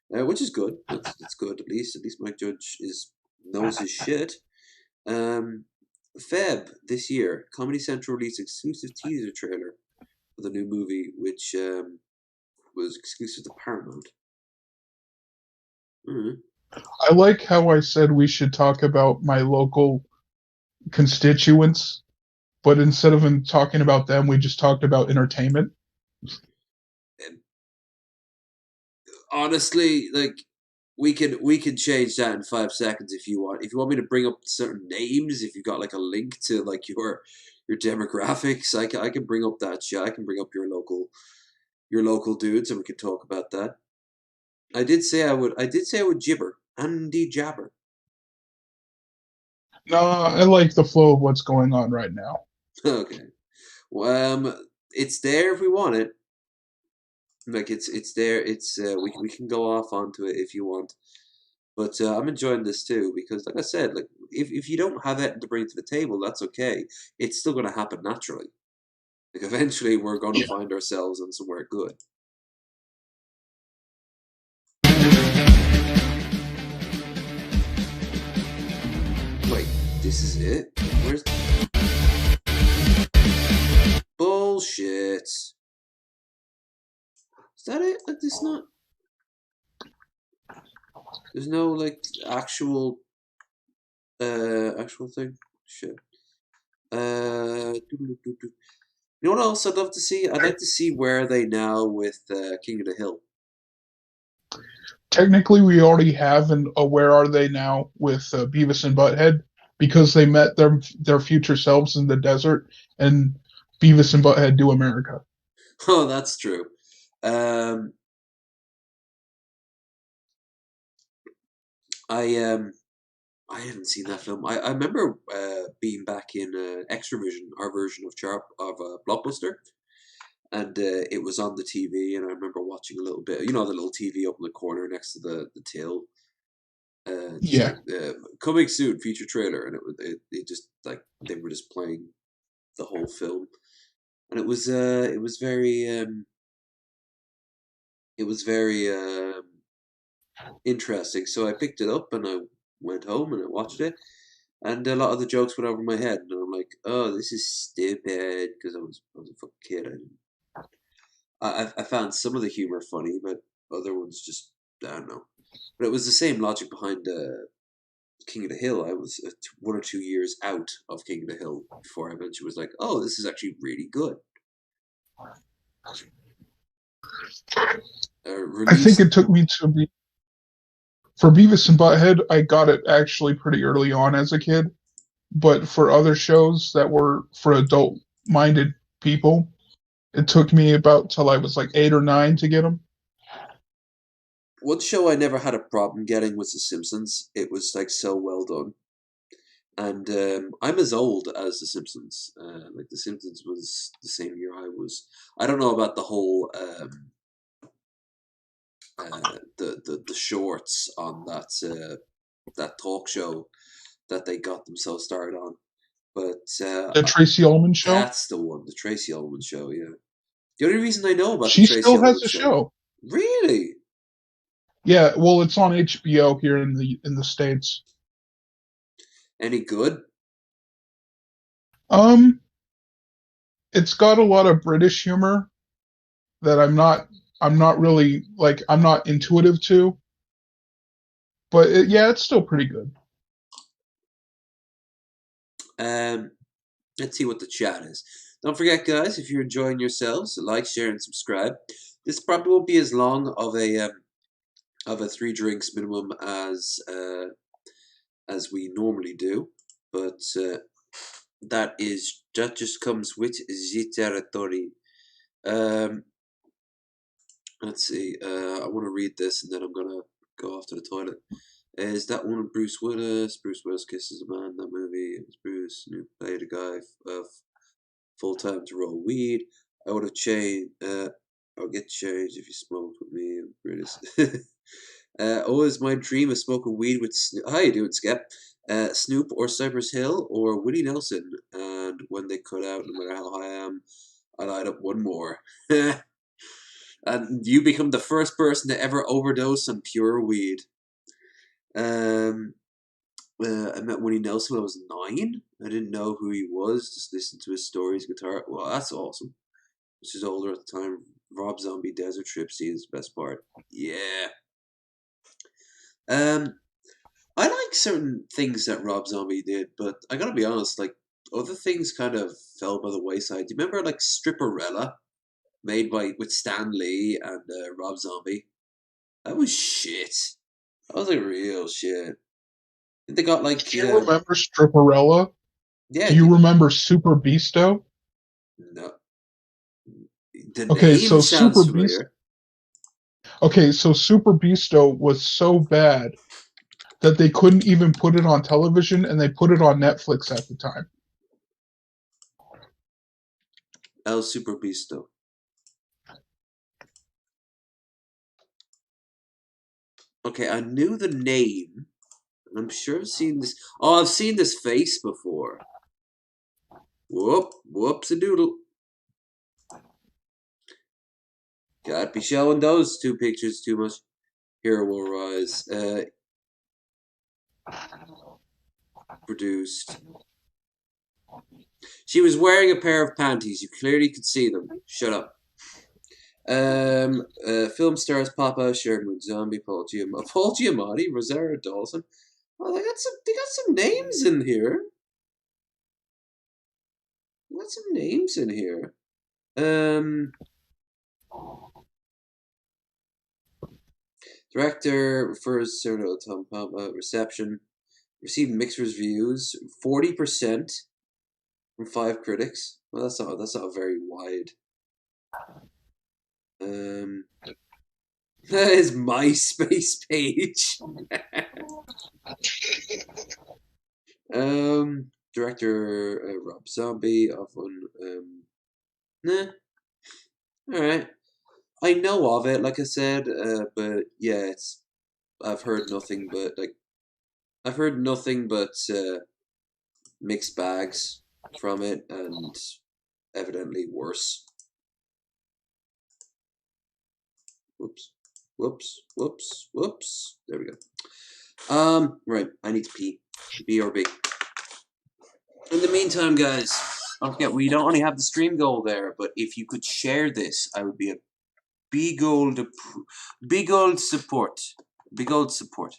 Which is good. That's good. At least Mike Judge knows his shit. Feb this year, Comedy Central released an exclusive teaser trailer for the new movie, which was exclusive to Paramount. I like how I said we should talk about my local constituents, but instead of talking about them, we just talked about entertainment. Honestly, like we could change that in 5 seconds if you want. If you want me to bring up certain names, if you've got like a link to like your demographics, I can bring up that shit. I can bring up your local dudes, and we can talk about that. I did say I would gibber and indeed jabber. No, I like the flow of what's going on right now. Okay, well, it's there if we want it. Like it's there. It's we can go off onto it if you want, but I'm enjoying this too because, like I said, like if you don't have it to bring to the table, that's okay. It's still going to happen naturally. Like eventually, we're going to find ourselves in somewhere good. Wait, this is it? Where's? shit. Is that it? Like, there's no like actual actual thing. Shit. You know what else I'd love to see? I'd like to see where are they now with King of the Hill. Technically, we already have a Where Are They Now with Beavis and Butthead because they met their future selves in the desert, and Beavis and Butthead do America. Oh, that's true. I haven't seen that film. I remember being back in Extravision, our version of Blockbuster, and it was on the TV, and I remember watching a little bit. You know, the little TV up in the corner next to the till. Just Yeah. like coming soon feature trailer, and it just like they were just playing the whole film, and it was very interesting. So I picked it up and I went home and I watched it, and a lot of the jokes went over my head, and I'm like, oh, this is stupid because I was a fucking kid. I found some of the humor funny, but other ones just I don't know. But it was the same logic behind King of the Hill. I was 1 or 2 years out of King of the Hill before I eventually was like, oh, this is actually really good. I think it took me to be for Beavis and Butthead. I got it actually pretty early on as a kid, but for other shows that were for adult-minded people, it took me about till I was like 8 or 9 to get them. One show I never had a problem getting was The Simpsons. It was like so well done. And I'm as old as The Simpsons. Like The Simpsons was the same year I was. I don't know about the whole the shorts on that talk show that they got themselves started on, but The Tracy Ullman Show. that's the one, the Tracy Ullman Show. Yeah, the only reason I know about the She Tracy still has Ullman a Show. show. Really? Yeah, well, it's on HBO here in the States. Any good? It's got a lot of British humor that I'm not really like I'm not intuitive to, but yeah, it's still pretty good. Let's see what the chat is. Don't forget, guys, if you're enjoying yourselves, like, share, and subscribe. This probably won't be as long of a 3 drinks minimum as we normally do, but that just comes with the territory. Let's see. I want to read this, and then I'm gonna go off to the toilet. Is that one of Bruce Willis? Bruce Willis kisses a man. That movie. It was Bruce who played a guy full time to roll weed. I would have changed. I'll get changed if you smoked with me. Brutus. Always my dream of smoking weed with Snoop. How you doing, Skep? Snoop or Cypress Hill or Willie Nelson. And when they cut out, no matter how high I am, I light up one more. And you become the first person to ever overdose on pure weed. I met Willie Nelson when I was 9. I didn't know who he was, just listened to his stories, guitar. Well, that's awesome. This is older at the time. Rob Zombie Desert Trip scene is the best part. Yeah. I like certain things that Rob Zombie did, but I gotta be honest, like, other things kind of fell by the wayside. Do you remember, like, Stripperella? Made with Stan Lee and Rob Zombie? That was shit. That was like real shit. They got like. Do you remember Stripperella? Yeah. Do you remember Super Beasto? No. The name sounds familiar. Okay, so Super Beasto was so bad that they couldn't even put it on television, and they put it on Netflix at the time. El Super Beasto. Okay, I knew the name. I'm sure I've seen this. Oh, I've seen this face before. Whoops-a-doodle. Can't be showing those 2 pictures too much. Hero Will Rise. Produced. She was wearing a pair of panties. You clearly could see them. Shut up. Film stars Papa shared with Zombie, Paul Giamatti, Rosario Dawson. Oh, they got some names in here. Got some names in here. Director refers to Tom Papa. Reception received mixed reviews. 40% from 5 critics. Well, that's not very wide. That is MySpace page. Director Rob Zombie often nah. Alright. I know of it, like I said, but yeah, I've heard nothing but mixed bags from it, and evidently worse. Whoops. There we go. Right, I need to pee. BRB. In the meantime, guys, don't forget, we don't only have the stream goal there, but if you could share this, I would be a big old support. Big old support.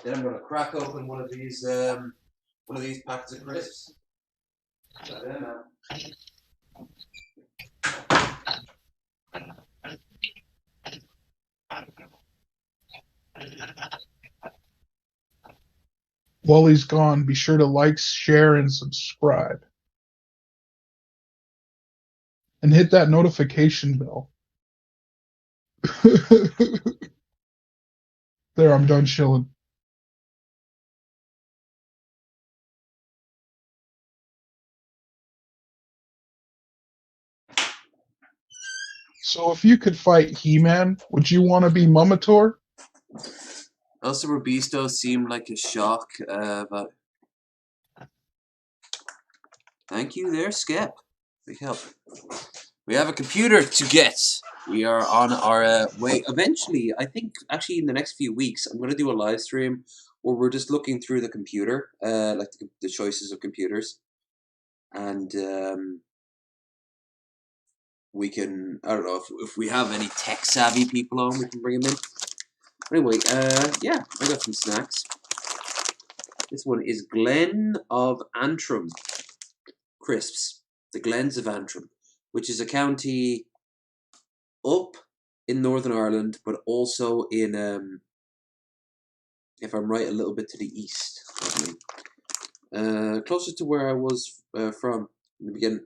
Then I'm gonna crack open one of these packets of crisps. While he's gone, be sure to like, share, and subscribe. And hit that notification bell. There, I'm done chilling. So if you could fight He-Man, would you want to be Mumator? Also, Robisto seemed like a shock, but thank you there, Skep. Big help. We have a computer to get. We are on our way. Eventually, I think, actually in the next few weeks, I'm going to do a live stream where we're just looking through the computer, like the choices of computers. And we can, I don't know, if we have any tech-savvy people on, we can bring them in. Anyway, yeah, I got some snacks. This one is Glen of Antrim crisps. The Glens of Antrim, which is a county up in Northern Ireland, but also in, if I'm right, a little bit to the east. Closer to where I was from in the beginning.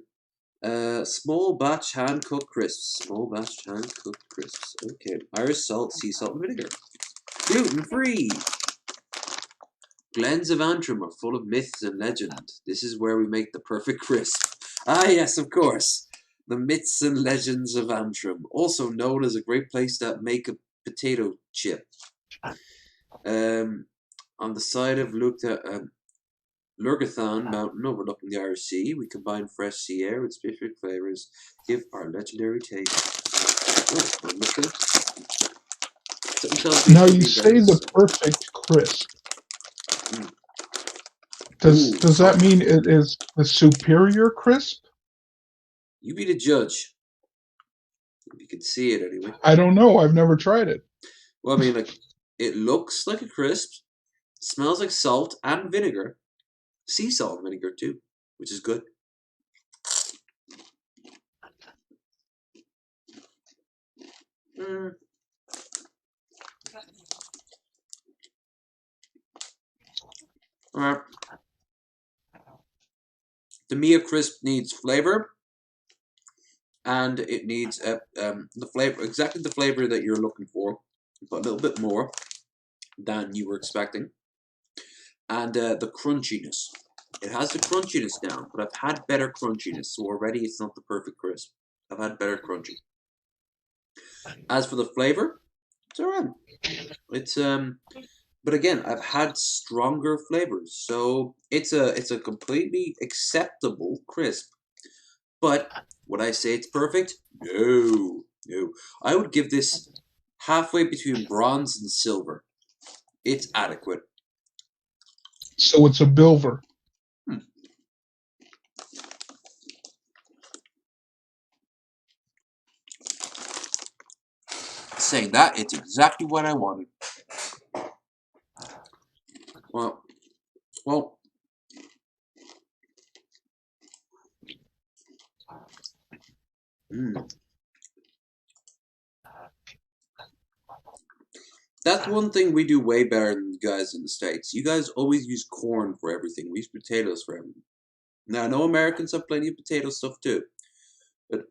Small batch hand cooked crisps. Small batch hand cooked crisps. Okay. Irish salt, sea salt, and vinegar. Gluten free. Glens of Antrim are full of myths and legend. This is where we make the perfect crisp. Ah, yes, of course. The myths and legends of Antrim, also known as a great place to make a potato chip. On the side of Lurgathon Mountain overlooking the Irish Sea, we combine fresh sea air with specific flavours, give our legendary taste. Oh, I'm looking. Now you say the perfect crisp. Does that mean it is the superior crisp? You be the judge. You can see it anyway. I don't know. I've never tried it. Well, I mean, like, it looks like a crisp, smells like salt and vinegar, sea salt and vinegar too, which is good. Alright. The Mia crisp needs flavor, and it needs the flavor, exactly the flavor that you're looking for, but a little bit more than you were expecting. And the crunchiness. It has the crunchiness down, but I've had better crunchiness, so already it's not the perfect crisp. I've had better crunchy. As for the flavor, it's alright. It's but again, I've had stronger flavors, so it's a completely acceptable crisp. But would I say it's perfect? No. I would give this halfway between bronze and silver. It's adequate. So it's a bilver. Saying that, it's exactly what I wanted. Well. That's one thing we do way better than you guys in the States. You guys always use corn for everything. We use potatoes for everything. Now, I know Americans have plenty of potato stuff too, but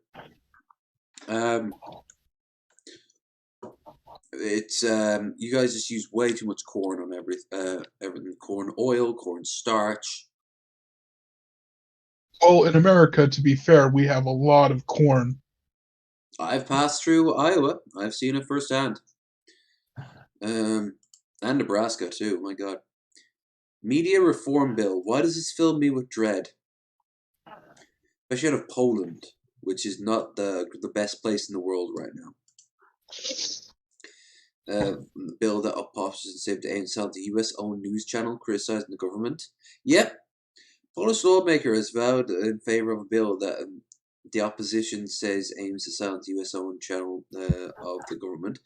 it's you guys just use way too much corn on everything. Corn oil, corn starch. Well, in America, to be fair, we have a lot of corn. I've passed through Iowa. I've seen it firsthand. And Nebraska too. My God. Media reform bill. Why does this fill me with dread? Especially out of Poland, which is not the best place in the world right now. The bill that opposes and saved the AIM the US-owned news channel criticizing the government. Yep. Polish lawmaker has vowed in favor of a bill that the opposition says aims to silence the US-owned channel of the government,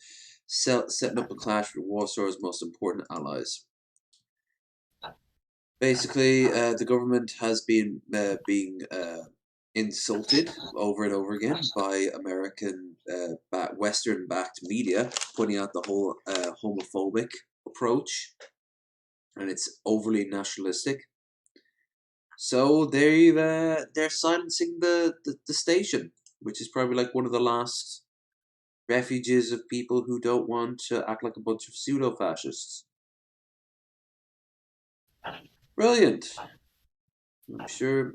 setting up a clash with Warsaw's most important allies. Basically, the government has been being insulted over and over again by American Western-backed media, putting out the whole homophobic approach, and it's overly nationalistic. So they're silencing the station, which is probably like one of the last refuges of people who don't want to act like a bunch of pseudo-fascists. Brilliant. I'm sure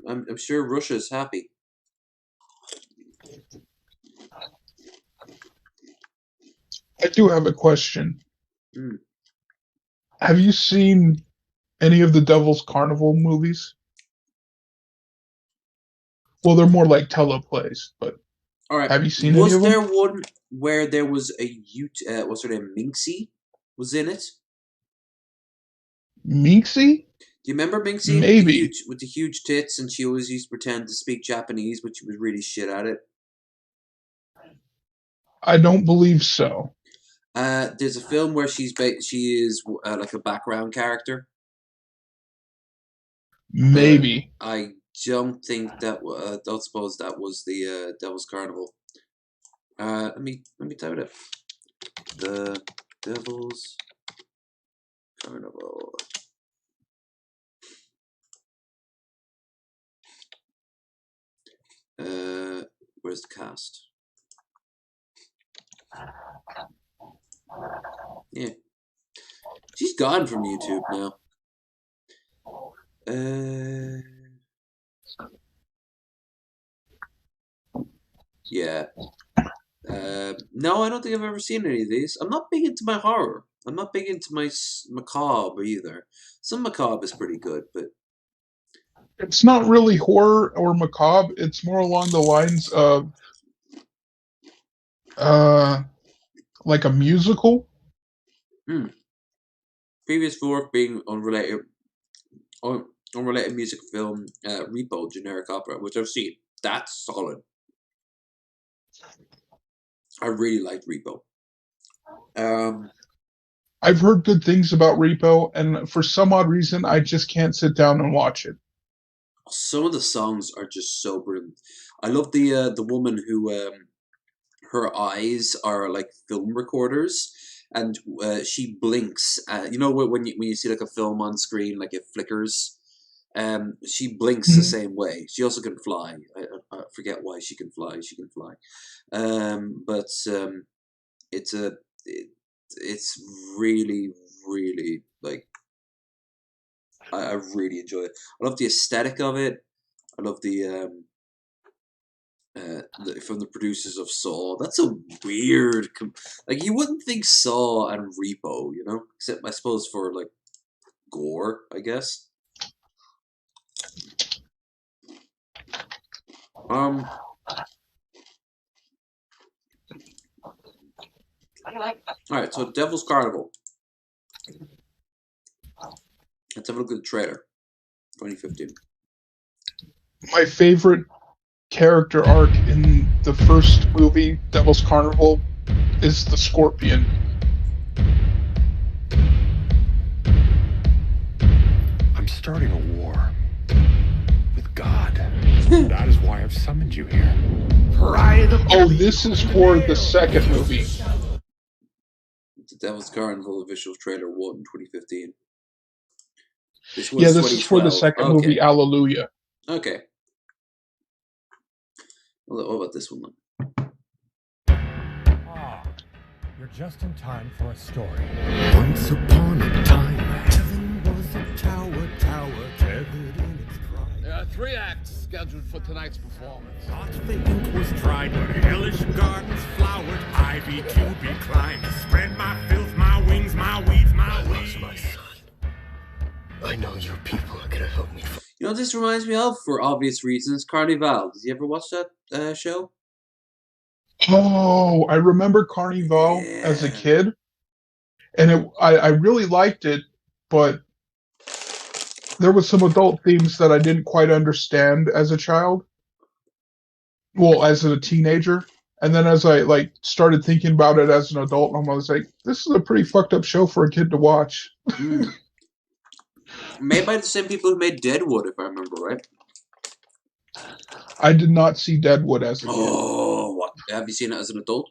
Russia's happy. I do have a question. Have you seen any of the Devil's Carnival movies? Well, they're more like teleplays, but all right. Have you seen any of them? Was there one where there was a what's her name, Minxie was in it? Minxie? Do you remember Minxie? Maybe. With the huge tits, and she always used to pretend to speak Japanese, but she was really shit at it. I don't believe so. There's a film where she is like a background character. Maybe. I don't think that. Don't suppose that was the Devil's Carnival. Let me type it up. The Devil's Carnival. Where's the cast? Yeah, she's gone from YouTube now. Yeah. No, I don't think I've ever seen any of these. I'm not big into my horror. I'm not big into my macabre either. Some macabre is pretty good, but it's not really horror or macabre. It's more along the lines of like a musical. Previous work being unrelated music film, Repo, generic opera, which I've seen. That's solid. I really liked Repo. I've heard good things about Repo, and for some odd reason, I just can't sit down and watch it. Some of the songs are just so brilliant. I love the woman who her eyes are like film recorders, and she blinks. You know when you see like a film on screen, like it flickers. She blinks the same way. She also can fly. I forget why she can fly. She can fly, but it's really really like I really enjoy it. I love the aesthetic of it. I love from the producers of Saw. That's a weird, like you wouldn't think Saw and Repo, you know, except I suppose for like gore, I guess. All right, so Devil's Carnival. Let's have a look at the trailer. 2015. My favorite character arc in the first movie, Devil's Carnival, is the Scorpion. I'm starting a war with God. That is why I've summoned you here. Oh, this is for the second movie. The Devil's Carnival official trailer 1, 2015. This was Yeah, this 2012. is for the second okay. movie, Alleluia. Okay. Well, what about this one then? Ah, you're just in time for a story. Once upon a time, heaven was a tower tethered in its pride. There are 3 acts scheduled for tonight's performance. Not the ink was dried, but hellish gardens flowered. Ivy to be climbed. Spread my filth, my wings, my weeds, my weeds. My son. I know your people are gonna help me. You know what this reminds me of, for obvious reasons? Carnival. Did you ever watch that show? Oh, I remember Carnival as a kid, and I really liked it, but there was some adult themes that I didn't quite understand as a child. Well, as a teenager, and then as I started thinking about it as an adult, I was like, "This is a pretty fucked up show for a kid to watch." Made by the same people who made Deadwood, if I remember right. I did not see Deadwood as a kid. Oh, what? Have you seen it as an adult?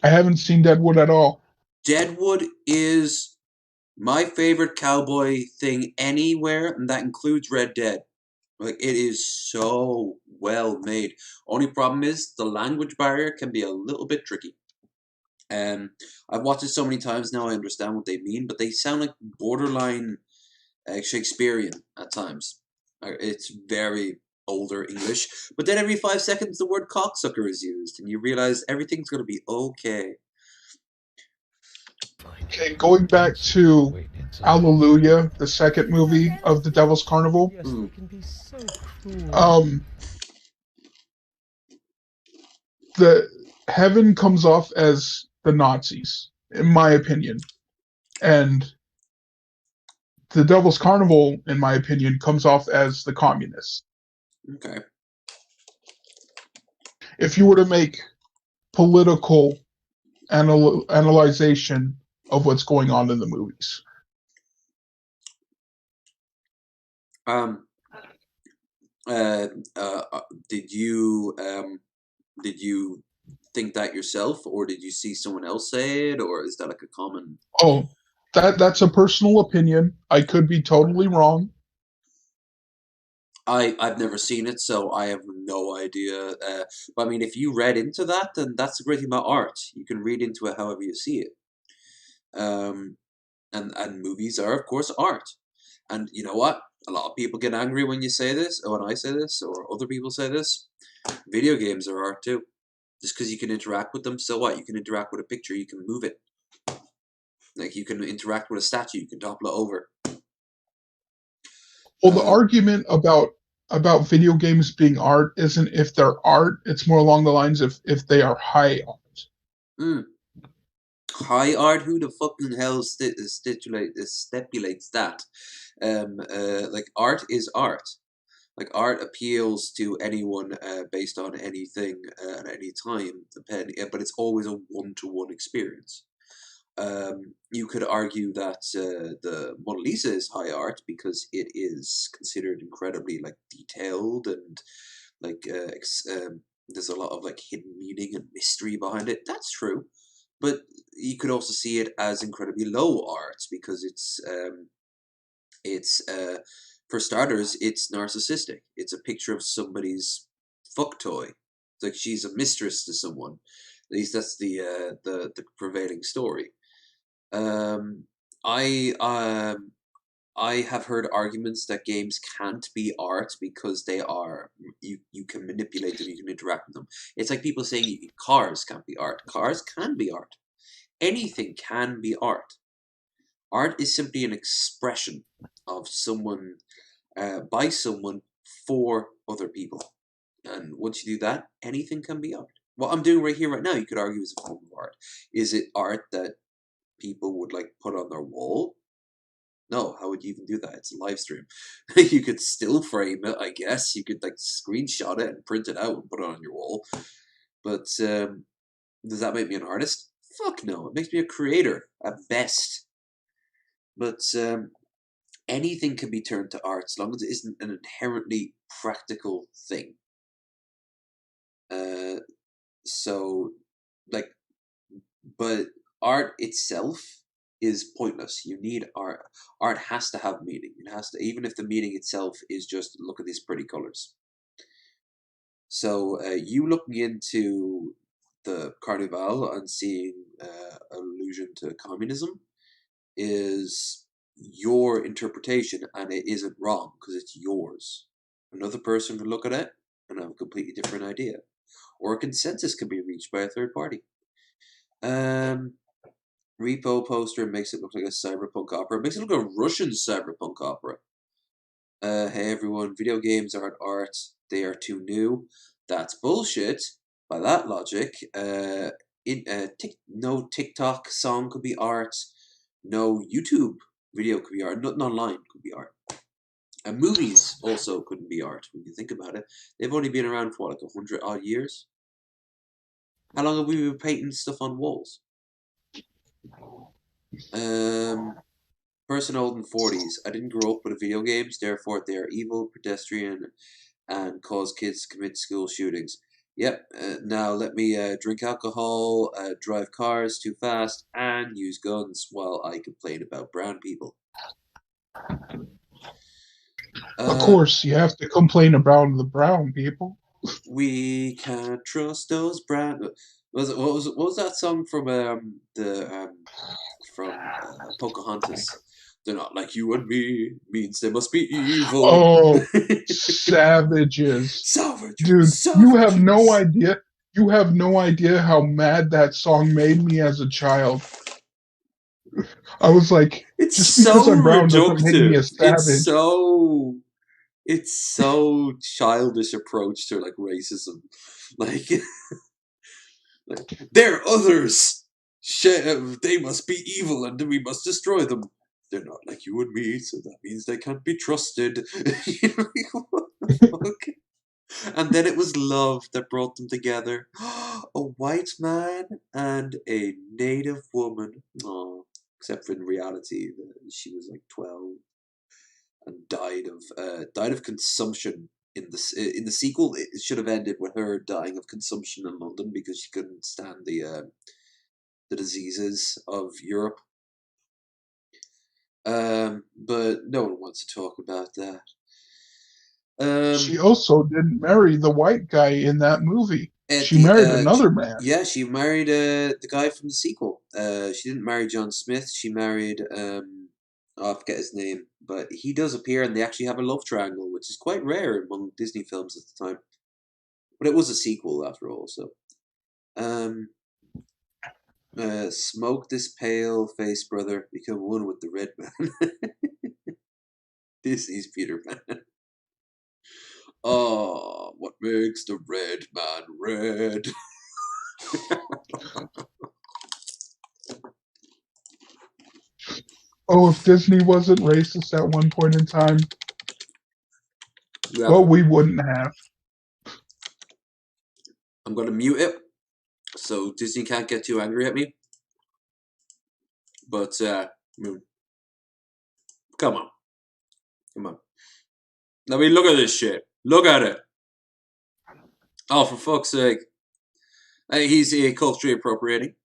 I haven't seen Deadwood at all. Deadwood is my favorite cowboy thing anywhere, and that includes Red Dead. Like, it is so well made. Only problem is the language barrier can be a little bit tricky. I've watched it so many times now I understand what they mean, but they sound like borderline Shakespearean at times. It's very older English, but then every 5 seconds the word cocksucker is used, and you realize everything's going to be okay. Okay, going back to Alleluia, the second movie of the Devil's Carnival. The heaven comes off as the Nazis, in my opinion, and the Devil's Carnival, in my opinion, comes off as the communists. Okay. If you were to make political analyzation of what's going on in the movies. Did you think that yourself, or did you see someone else say it, or is that like a common? Oh, that's a personal opinion. I could be totally wrong. I've never seen it, so I have no idea. But I mean, if you read into that, then that's the great thing about art. You can read into it however you see it. And movies are, of course, art. And you know what? A lot of people get angry when you say this, or when I say this, or other people say this. Video games are art too. Just because you can interact with them, so what? You can interact with a picture, you can move it. Like, you can interact with a statue, you can topple it over. Well, the argument about video games being art isn't if they're art, it's more along the lines of if they are high art. High art? Who the fucking hell stipulates that? Like, art is art. Like, art appeals to anyone based on anything at any time, but it's always a one-to-one experience. You could argue that the Mona Lisa is high art because it is considered incredibly detailed, and there's a lot of hidden meaning and mystery behind it. That's true, but you could also see it as incredibly low art because it's for starters, it's narcissistic. It's a picture of somebody's fuck toy. It's like she's a mistress to someone. At least that's the prevailing story. I have heard arguments that games can't be art because they are you can manipulate them, you can interact with them. It's like people saying cars can't be art. Cars can be art. Anything can be art. Art is simply an expression of someone by someone for other people, and once you do that, anything can be art. What I'm doing right here, right now, you could argue is a form of art. Is it art that people would put on their wall? No, how would you even do that? It's a live stream. You could still frame it, I guess. You could like screenshot it and print it out and put it on your wall. But does that make me an artist? Fuck no. It makes me a creator at best. But anything can be turned to art as long as it isn't an inherently practical thing. So, like, but art itself is pointless. You need art. Art has to have meaning. It has to, even if the meaning itself is just look at these pretty colors. So, you looking into the Carnival and seeing allusion to communism is your interpretation, and it isn't wrong because it's yours. Another person can look at it and have a completely different idea, or a consensus can be reached by a third party. Repo poster makes it look like a cyberpunk opera. It makes it look like a Russian cyberpunk opera. Hey everyone, video games aren't art. They are too new. That's bullshit. By that logic, no TikTok song could be art. No YouTube video could be art. Nothing online could be art. And movies also couldn't be art when you think about it. They've only been around for like 100 odd years. How long have we been painting stuff on walls? Person old in 40s. I didn't grow up with video games, therefore they are evil, pedestrian, and cause kids to commit school shootings. Yep, now let me drink alcohol, drive cars too fast, and use guns while I complain about brown people. Of course, you have to complain about the brown people. We can't trust those brown. What was that song from Pocahontas? They're not like you and me. Means they must be evil. Oh, savages! Savages, dude! savages. You have no idea. You have no idea how mad that song made me as a child. I was like, it's just so because I'm brown reductive. doesn't make me a savage. It's so childish approach to like racism. Like, they're others. They must be evil and we must destroy them. They're not like you and me, so that means they can't be trusted. What the fuck? And then it was love that brought them together. A white man and a native woman. Oh, except for in reality, she was like 12 and died of consumption. In the sequel, it should have ended with her dying of consumption in London because she couldn't stand the diseases of Europe. But no one wants to talk about that. She also didn't marry the white guy in that movie. She married another man. Yeah, she married the guy from the sequel. She didn't marry John Smith. She married I forget his name, but he does appear, and they actually have a love triangle, which is quite rare among Disney films at the time. But it was a sequel after all, so. Smoke this pale face, brother. Become one with the red man. Disney's Peter Pan. Oh, what makes the red man red? Oh, if Disney wasn't racist at one point in time, well, we wouldn't have. I'm going to mute it so Disney can't get too angry at me. But, come on. Come on. I mean, look at this shit. Look at it. Oh, for fuck's sake. He's culturally appropriating.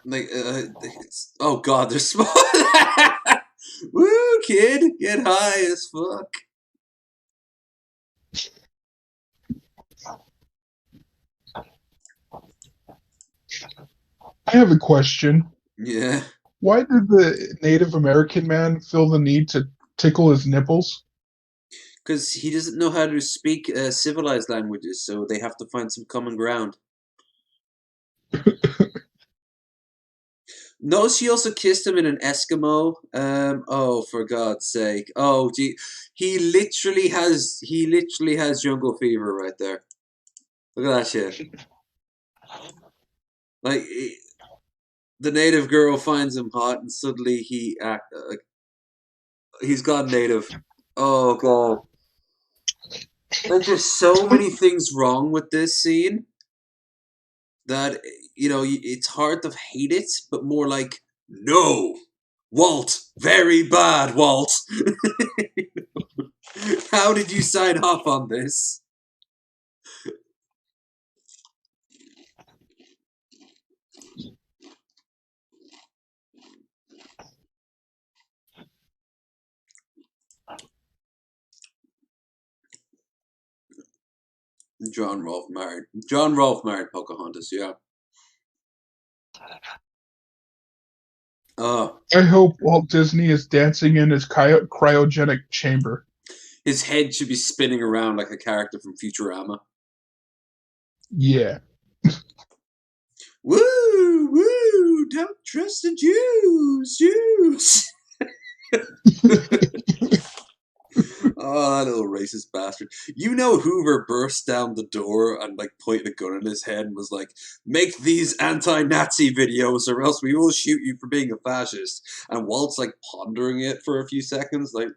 Like, oh god, they're small. Woo, kid, get high as fuck. I have a question. Yeah. Why did the Native American man feel the need to tickle his nipples? Because he doesn't know how to speak civilized languages, so they have to find some common ground. No, she also kissed him in an Eskimo. Oh, for God's sake! Oh, gee, he literally has jungle fever right there. Look at that shit. Like the native girl finds him hot, and suddenly he's gone native. Oh God! Like there's so many things wrong with this scene that it's hard to hate it, but more like no, Walt, very bad, Walt. How did you sign off on this? John Rolfe married Pocahontas, yeah. I hope Walt Disney is dancing in his cryogenic chamber. His head should be spinning around like a character from Futurama. Yeah. Woo, woo, don't trust the Jews. Oh, that little racist bastard. You know Hoover burst down the door and like pointed a gun at his head and was like, make these anti-Nazi videos or else we will shoot you for being a fascist. And Walt's like pondering it for a few seconds, like,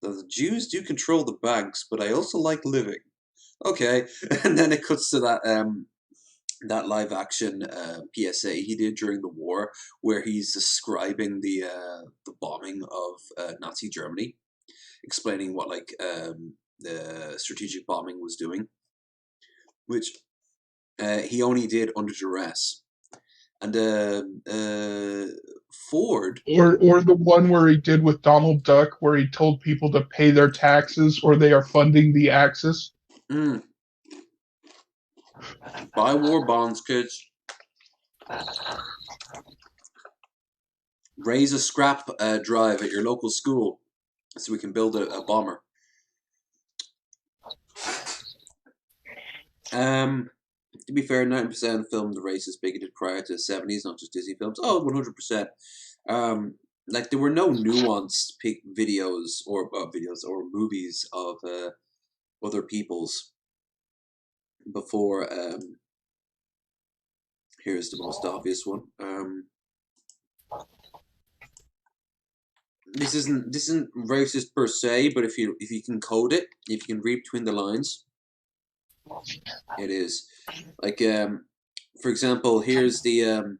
the Jews do control the banks, but I also like living. Okay. And then it cuts to that live action PSA he did during the war, where he's describing the bombing of Nazi Germany, explaining what the strategic bombing was doing, which he only did under duress. And Ford, or the one where he did with Donald Duck, where he told people to pay their taxes or they are funding the Axis. Buy war bonds, kids. Raise a scrap drive at your local school so we can build a bomber. To be fair, 90% filmed racist bigoted prior to the 70s, not just Disney films. Oh, 100%. Like there were no nuanced videos or movies of other peoples before. Here's the most obvious one. This isn't racist per se, but if you can code it, if you can read between the lines, it is. Like for example, here's the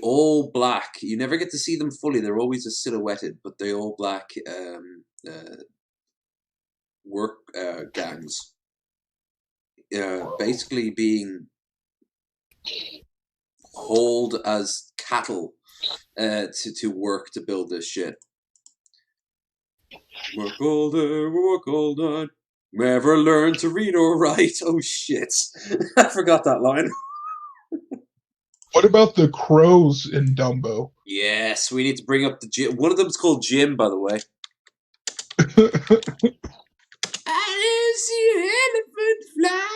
all black. You never get to see them fully. They're always silhouetted, but the all black work gangs, basically being hauled as cattle to work to build this shit. Work all day, work all night. Never learn to read or write. Oh shit! I forgot that line. What about the crows in Dumbo? Yes, we need to bring up the Jim. One of them's called Jim, by the way. I see an elephant fly.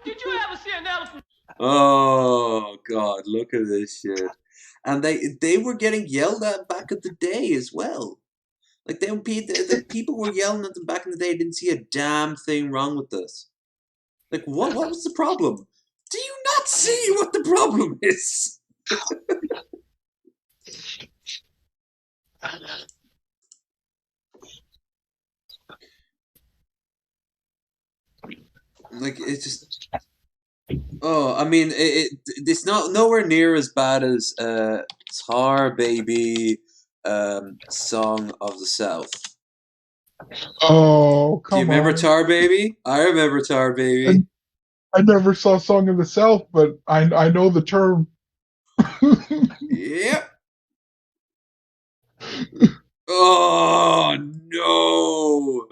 Did you ever see an elephant? Oh God, look at this shit. And they were getting yelled at back in the day as well. Like the people were yelling at them back in the day. Didn't see a damn thing wrong with this. Like what was the problem? Do you not see what the problem is? Like it's just. Oh, I mean, it's not nowhere near as bad as Tar Baby, Song of the South. Oh, come on. Do you remember Tar Baby? I remember Tar Baby. I never saw Song of the South, but I know the term. Yep. Oh no!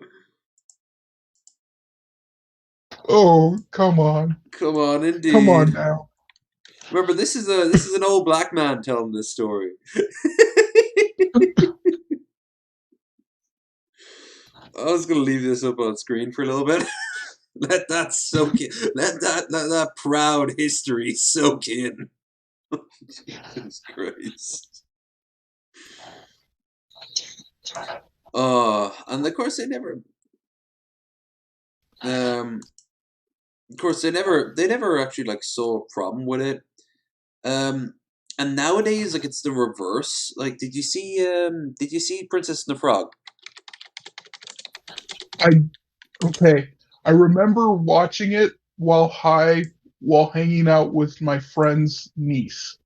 Oh, come on. Come on, indeed. Come on now. Remember, this is an old black man telling this story. I was gonna leave this up on screen for a little bit. Let that soak in. Let that proud history soak in. Jesus Christ. And of course they never. Of course they never actually like saw a problem with it. And nowadays like it's the reverse. Like, did you see Princess and the Frog? Okay. I remember watching it while high, while hanging out with my friend's niece.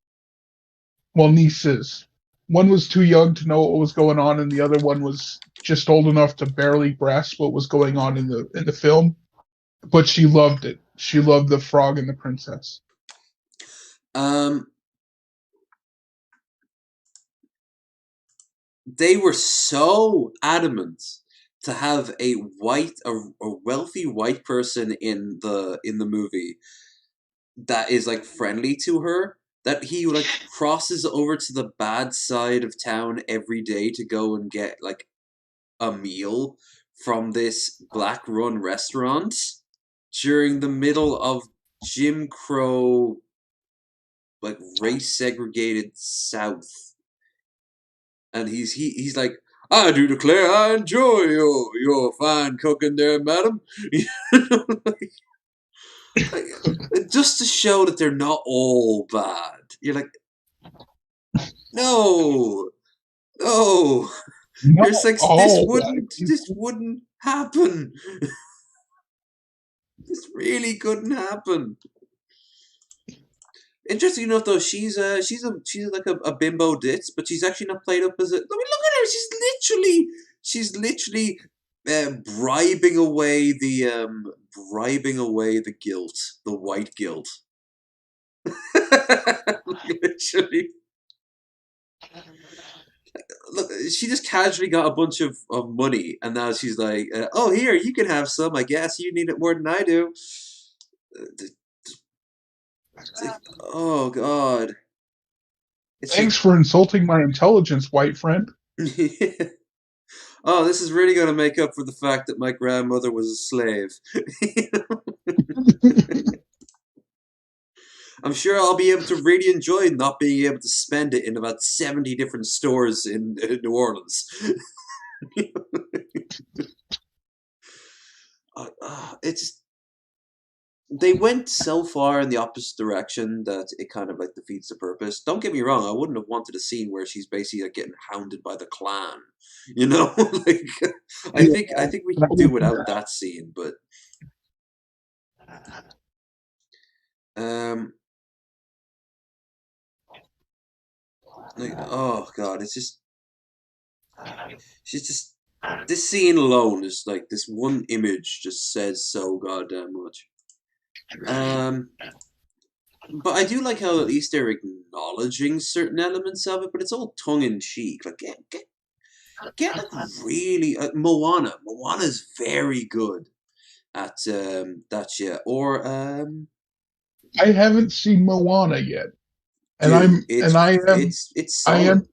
Well, nieces. One was too young to know what was going on, and the other one was just old enough to barely grasp what was going on in the film. But she loved it. She loved the frog and the princess. They were so adamant to have a wealthy white person in the movie that is like friendly to her, that he like crosses over to the bad side of town every day to go and get like a meal from this black run restaurant during the middle of Jim Crow, like race segregated South. And he's like, I do declare I enjoy your fine cooking there, madam. like, just to show that they're not all bad. You're like, no. Not You're like, all black this people. wouldn't happen. This really couldn't happen. Interesting enough, though, she's like a bimbo ditz, but she's actually not played up as a. I mean, look at her. She's literally bribing away the guilt, the white guilt. Literally. Look, she just casually got a bunch of money, and now she's like, "Oh, here, you can have some. I guess you need it more than I do." Oh God. It's Thanks for insulting my intelligence, white friend. Oh, this is really going to make up for the fact that my grandmother was a slave. I'm sure I'll be able to really enjoy not being able to spend it in about 70 different stores in New Orleans. It's they went so far in the opposite direction that it kind of like defeats the purpose. Don't get me wrong, I wouldn't have wanted a scene where she's basically like getting hounded by the clan. You know, like I think we can do without that scene, but like, oh God, she's just this scene alone is like this one image just says so goddamn much. But I do like how at least they're acknowledging certain elements of it, but it's all tongue in cheek. Like get like really Moana. Moana is very good at that shit. Or I haven't seen Moana yet, and dude, I am it's I solid. am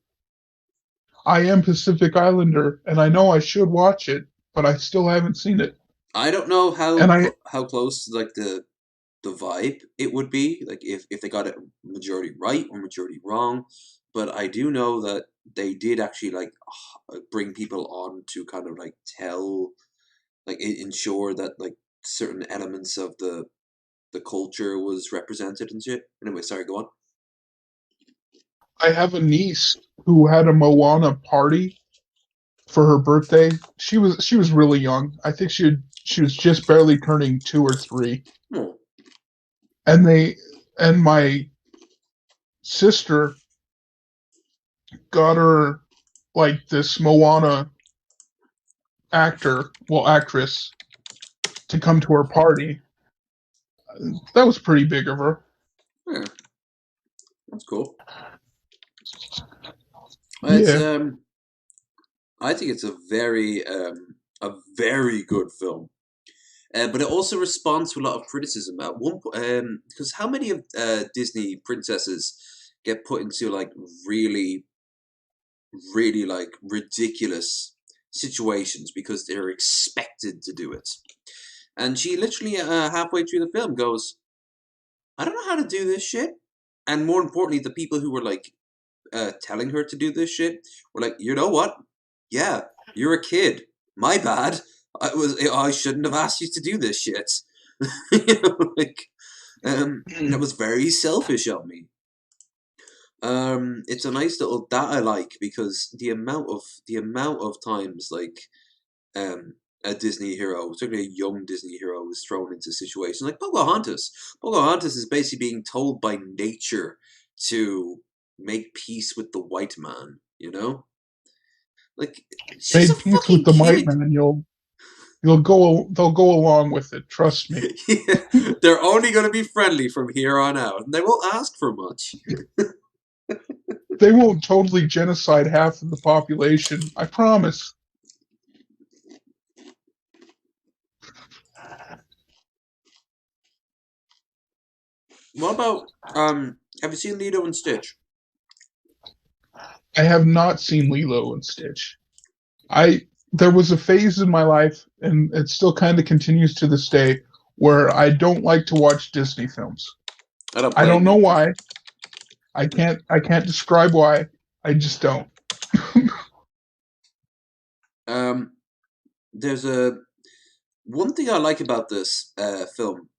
I am Pacific Islander, and I know I should watch it, but I still haven't seen it. I don't know And I how close to like the vibe it would be, like if they got it majority right or majority wrong, but I do know that they did actually like bring people on to kind of like tell, like ensure that like certain elements of the culture was represented and shit. Anyway, sorry, go on. I have a niece who had a Moana party for her birthday. She was really young. I think she was just barely turning 2 or 3. Oh. And my sister got her like this Moana actress to come to her party. That was pretty big of her. Yeah, that's cool. It's Yeah. I think it's a very good film. But it also responds to a lot of criticism at one point. Because how many of Disney princesses get put into like really, really like ridiculous situations because they're expected to do it, And she literally halfway through the film goes, I don't know how to do this shit. And more importantly, the people who were like telling her to do this shit were like, you know what? Yeah, you're a kid. My bad. I shouldn't have asked you to do this shit. You know, like, that was very selfish of me. It's a nice little that I like because the amount of times like a Disney hero, particularly a young Disney hero, is thrown into situations like Pocahontas. Pocahontas is basically being told by nature to make peace with the white man. You know, like she's a Make peace with fucking the white kid. man, they'll go along with it. Trust me. Yeah, they're only going to be friendly from here on out, and they won't ask for much. They won't totally genocide half of the population. I promise. What about have you seen Lilo and Stitch? I have not seen Lilo and Stitch. There was a phase in my life, and it still kind of continues to this day, where I don't like to watch Disney films. I don't know why. I can't describe why. I just don't. There's one thing I like about this film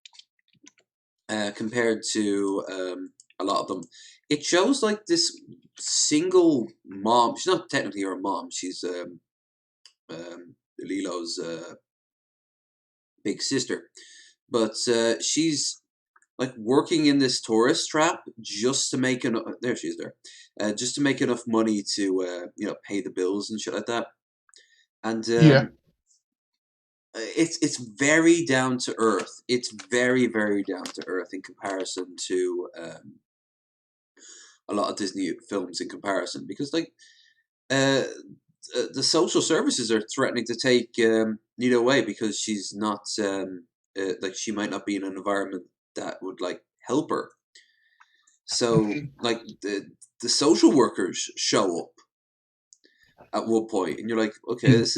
compared to a lot of them. It shows like this single mom. She's not technically her mom. She's Lilo's big sister, but she's like working in this tourist trap just to make enough. There she is. Just to make enough money to pay the bills and shit like that. And it's very down to earth. It's very very down to earth in comparison to a lot of Disney films. In comparison, because like the social services are threatening to take Nita away because she's not like she might not be in an environment that would like help her. So like the social workers show up at one point, and you're like, okay, this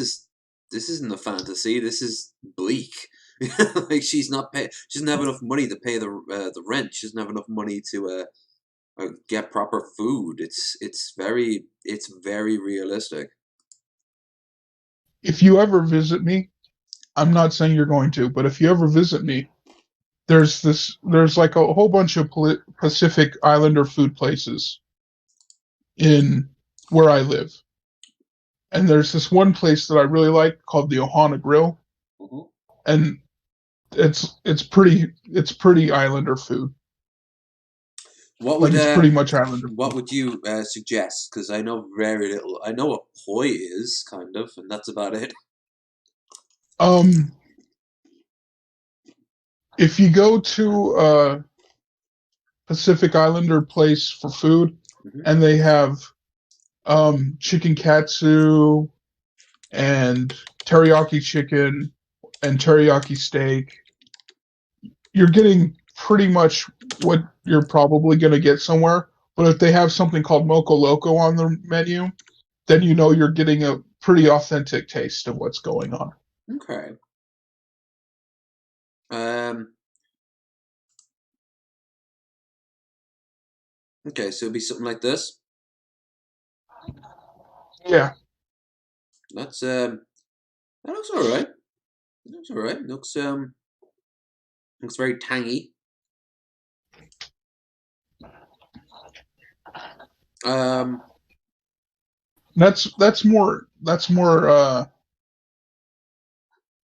isn't a fantasy. This is bleak. Like she doesn't have enough money to pay the rent. She doesn't have enough money to get proper food. It's very realistic. If you ever visit me, I'm not saying you're going to, but if you ever visit me, there's like a whole bunch of Pacific Islander food places in where I live. And there's this one place that I really like called the Ohana Grill. Mm-hmm. And it's pretty Islander food. It's pretty much Islander food. What would you suggest? Because I know very little. I know what poi is, kind of, and that's about it. If you go to a Pacific Islander place for food, and they have chicken katsu and teriyaki chicken and teriyaki steak, you're getting pretty much what you're probably going to get somewhere. But if they have something called Moco Loco on the menu, then you know you're getting a pretty authentic taste of what's going on. Okay. Okay, so it'd be something like this. Yeah. That looks alright. Looks alright. Looks very tangy. That's more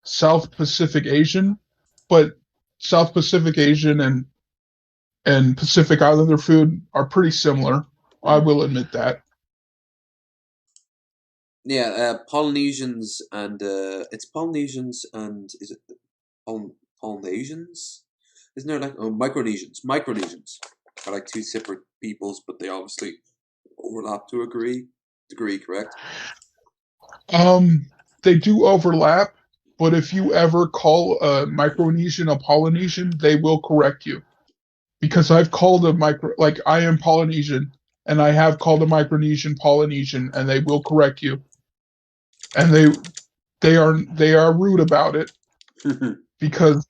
South Pacific Asian, but South Pacific Asian and Pacific Islander food are pretty similar. I will admit that. Yeah, Polynesians and it's Polynesians and is it Polynesians? Isn't there like Micronesians? Micronesians are like two separate peoples, but they obviously overlap to a degree, correct? They do overlap, but if you ever call a Micronesian a Polynesian, they will correct you. Because I've called I am Polynesian, and I have called a Micronesian Polynesian, and they will correct you. And they are rude about it. because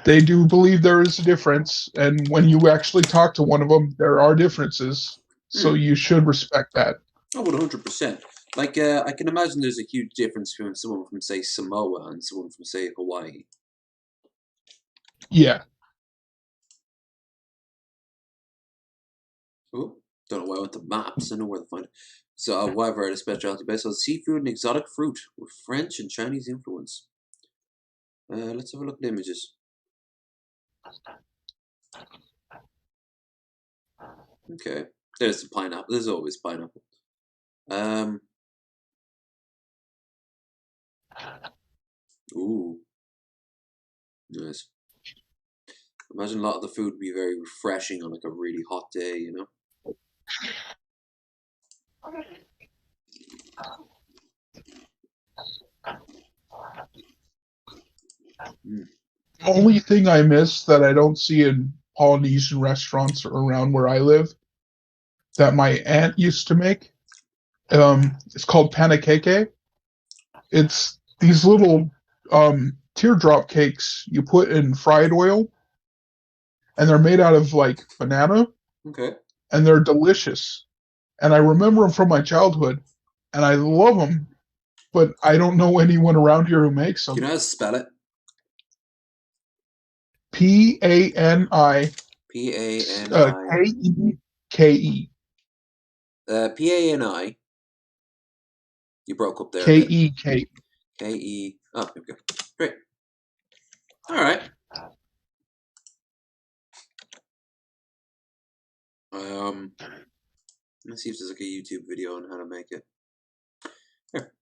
they do believe there is a difference, and when you actually talk to one of them, there are differences. So you should respect that. Oh, 100%. Like, I can imagine there's a huge difference between someone from, say, Samoa and someone from, say, Hawaii. Yeah. Oh, don't know why I went to maps. I know where to find it. So, wide variety of specialty based on seafood and exotic fruit with French and Chinese influence. Let's have a look at the images. Okay, there's the pineapple. There's always pineapple. Ooh, nice. Imagine a lot of the food would be very refreshing on like a really hot day, you know? Only thing I miss that I don't see in Polynesian restaurants around where I live that my aunt used to make. It's called panakeke. It's these little teardrop cakes you put in fried oil, and they're made out of like banana. Okay. And they're delicious. And I remember them from my childhood, and I love them, but I don't know anyone around here who makes them. Can I spell it? P-A-N-I P-A-N-I K-E-K-E. P-A-N-I. You broke up there. K-E-K. K-E. Oh, okay. Great. All right. Let's see if there's like a YouTube video on how to make it. Here.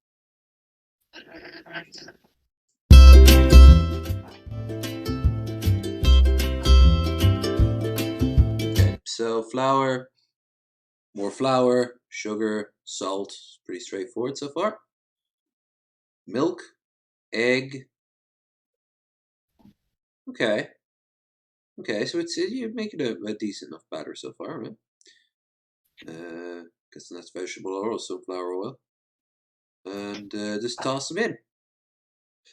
Okay, so flour, more flour, sugar, salt. It's pretty straightforward so far. Milk, egg. Okay. Okay, so you're making a decent enough batter so far, right? Guess that's vegetable oil or sunflower oil. And just toss them in.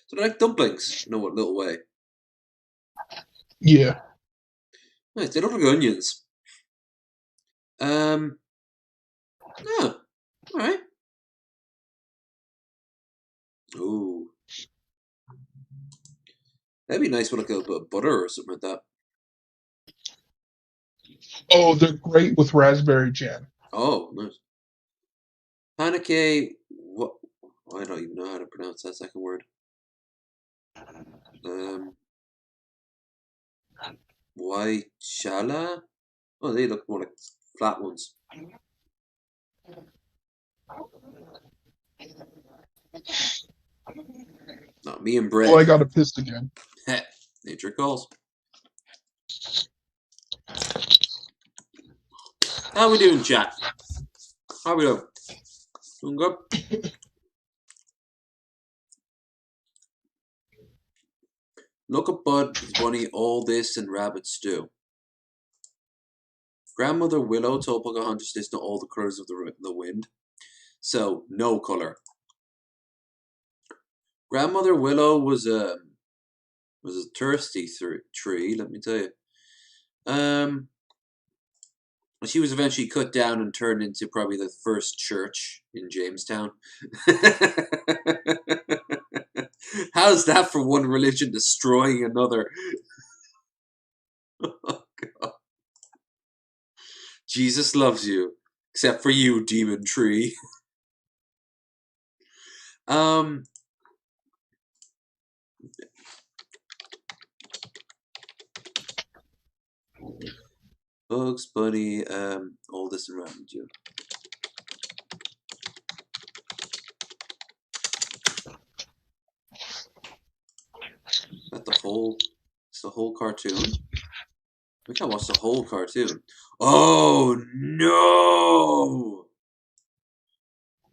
So they're like dumplings in a little way. Yeah. Nice, they look like onions. Oh, alright. Ooh. That'd be nice with like a little bit of butter or something like that. Oh, they're great with raspberry jam. Oh, nice. Panake, what? I don't even know how to pronounce that second word. Waichala? Oh, they look more like flat ones. Not me and bread. Oh, I got a piss again. Nature calls. How we doing, chat? How we doing? Doing good? Look at Bud, Bunny, all this and rabbit stew. Grandmother Willow told Pocahontas to listen to all the colors of the wind. So, no color. Grandmother Willow was a thirsty tree, let me tell you. She was eventually cut down and turned into probably the first church in Jamestown. How's that for one religion destroying another? Oh, God. Jesus loves you, except for you, demon tree. Bugs Bunny, all this around you. That it's the whole cartoon. We can't watch the whole cartoon. Oh no!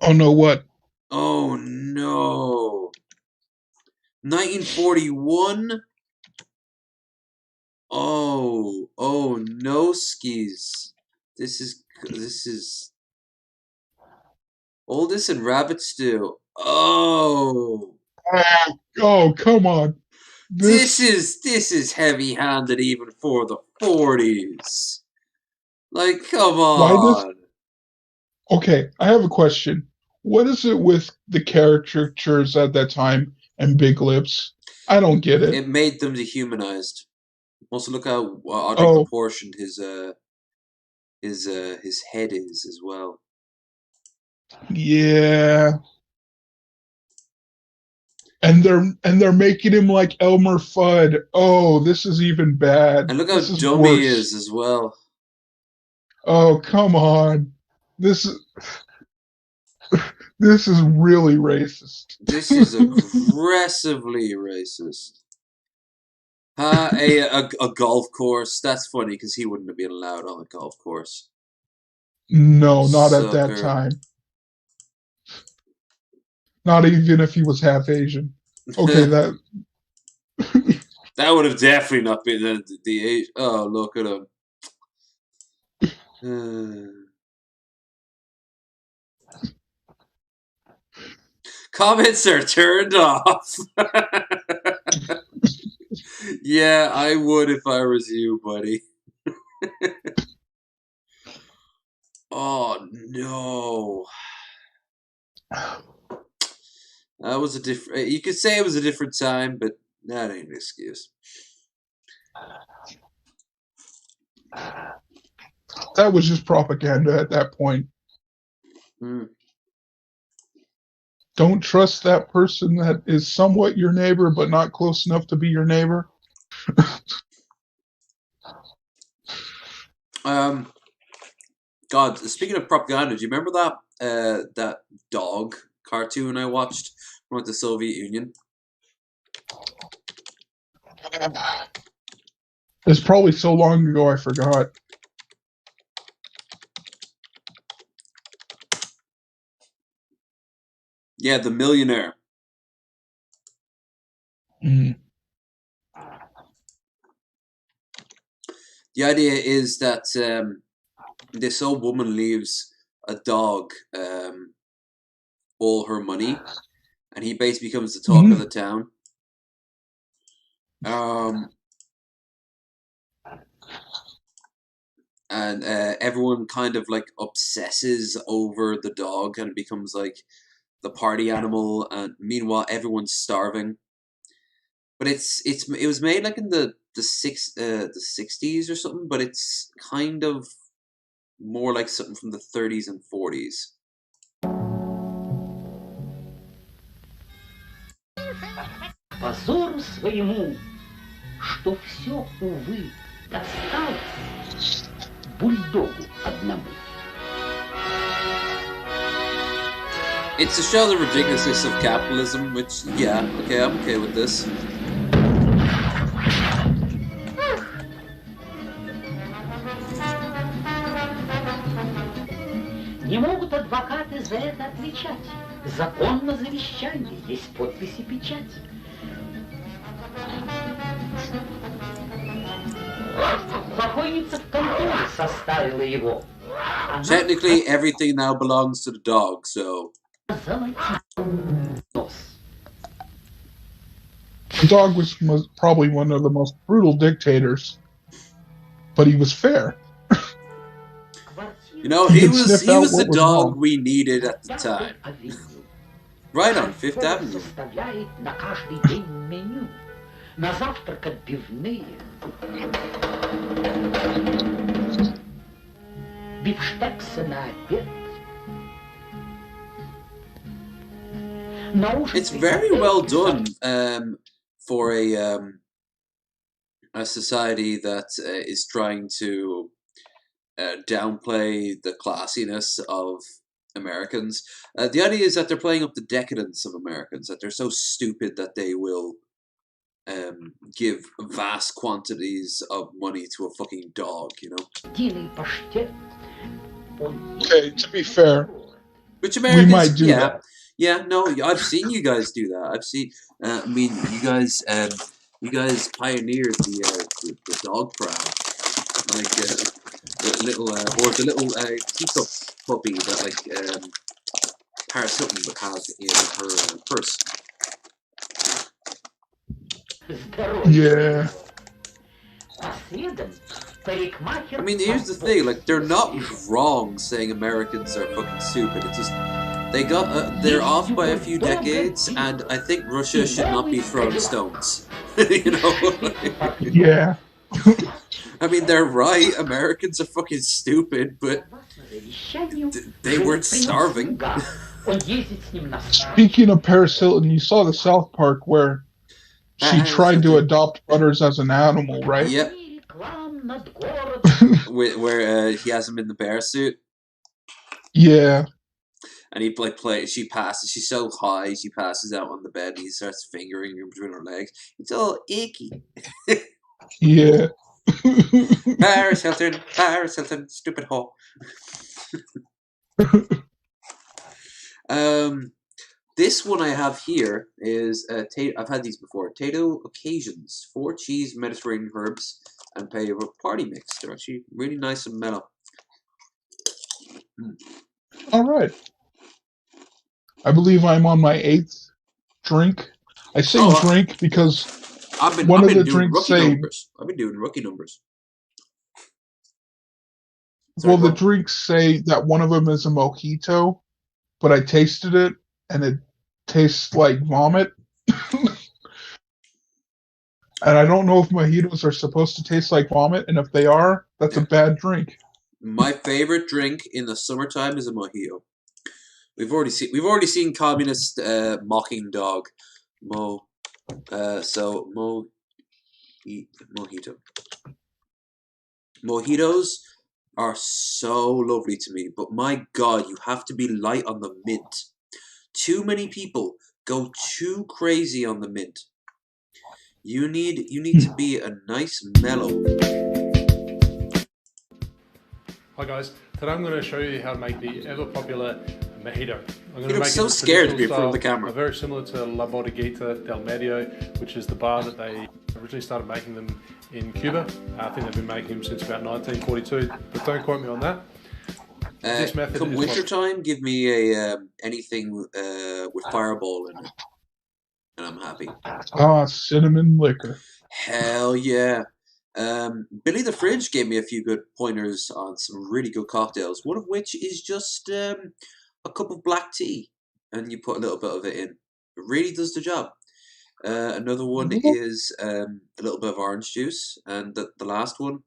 Oh no, what? Oh no! 1941. Oh no skis. This is Oldest and Rabbit Stew. Oh. Oh, come on. This is heavy-handed even for the 40s. Like, come Why does... on. Okay, I have a question. What is it with the caricatures at that time and big lips? I don't get it. It made them dehumanized. Also, look how oddly Oh, proportioned his head is as well. yeah. And they're making him like Elmer Fudd. Oh, this is even bad. And look how This is dumb he worse. is as well. Oh, come on. This is this is really racist. This is aggressively racist. A golf course. That's funny because he wouldn't have been allowed on a golf course. No, not at that Sucker. time. Not even if he was half Asian. Okay, that that would have definitely not been the age. Oh, look at him. Comments are turned off. Yeah, I would if I was you, buddy. Oh, no. That was a different... You could say it was a different time, but that ain't an excuse. that was just propaganda at that point. Don't trust that person that is somewhat your neighbor but not close enough to be your neighbor. God, speaking of propaganda, do you remember that dog cartoon I watched from the Soviet Union? It's probably so long ago I forgot. Yeah, The Millionaire. Mm. The idea is that this old woman leaves a dog all her money, and he basically becomes the talk of the town. And everyone kind of like obsesses over the dog, and it becomes like the party animal. And meanwhile, everyone's starving. But it was made like in the 60s or something. But it's kind of more like something from the 30s and 40s. Позору своему, что все, увы, досталось бульдогу одному. It's to show the ridiculousness of capitalism, which, yeah, okay, I'm okay with this. Не могут адвокаты за это отвечать. Закон на завещании, есть подпись и печать. Покойница в конторе составила его. Technically, everything now belongs to the dog, so... The dog was probably one of the most brutal dictators, but he was fair. You know, he was the dog we needed at the time. Right on 5th Avenue. На каждый день меню. На завтрак отбивные. Бифштексы на обед. It's very well done for a society that is trying to downplay the classiness of Americans. The idea is that they're playing up the decadence of Americans, that they're so stupid that they will give vast quantities of money to a fucking dog, you know? Okay, to be fair, which Americans, we might do that. Yeah, no, I've seen you guys do that. I've seen. I mean, you guys pioneered the dog prowl, like the little teacup puppy that Paris Hilton would have in her purse. Yeah. I mean, here's the thing, like, they're not wrong saying Americans are fucking stupid. It's just, they're off by a few decades, and I think Russia should not be throwing stones. You know? Yeah. I mean, they're right, Americans are fucking stupid, but they weren't starving. Speaking of Paris Hilton, you saw the South Park where she tried to adopt Butters as an animal, right? Yep. where he has him in the bear suit. Yeah. And he she passes, she's so high, she passes out on the bed, and he starts fingering her between her legs. It's all icky. Yeah. Paris Hilton, stupid whore. This one I have here is I've had these before. Tato Occasions, 4 cheese Mediterranean herbs and pay over party mix. They're actually really nice and mellow. All right. I believe I'm on my 8th drink. I say drink because one of the drinks say... I've been doing rookie numbers. Well, the drinks say that one of them is a mojito, but I tasted it, and it tastes like vomit. And I don't know if mojitos are supposed to taste like vomit, and if they are, that's a bad drink. My favorite drink in the summertime is a mojito. We've already seen communist mocking dog mojito. Mojitos are so lovely to me, but my God, you have to be light on the mint. Too many people go too crazy on the mint. You need to be a nice mellow. Hi guys, today I'm going to show you how to make the ever popular mojito. I'm going to make so scared to be in front of the camera. Very similar to La Bodeguita del Medio, which is the bar that they originally started making them in Cuba. I think they've been making them since about 1942, but don't quote me on that. This method come wintertime, give me a anything with Fireball in it, and I'm happy. Cinnamon liquor. Hell yeah. Billy the Fridge gave me a few good pointers on some really good cocktails, one of which is just a cup of black tea, and you put a little bit of it in. It really does the job. Another one is a little bit of orange juice, and the last one,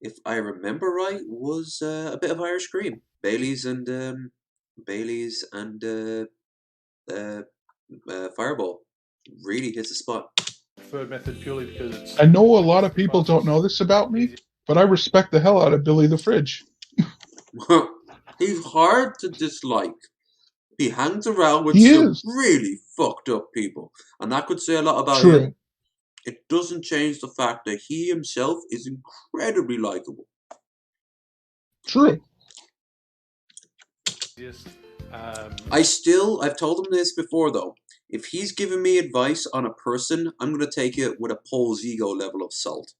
if I remember right, was a bit of Irish cream, Bailey's and Fireball. Really hits the spot. Preferred method purely because it's... I know a lot of people don't know this about me, but I respect the hell out of Billy the Fridge. He's hard to dislike. He hangs around with some really fucked up people, and that could say a lot about him. It doesn't change the fact that he himself is incredibly likable. True. Yes. I've told him this before though. If he's giving me advice on a person, I'm going to take it with a Paul's ego level of salt.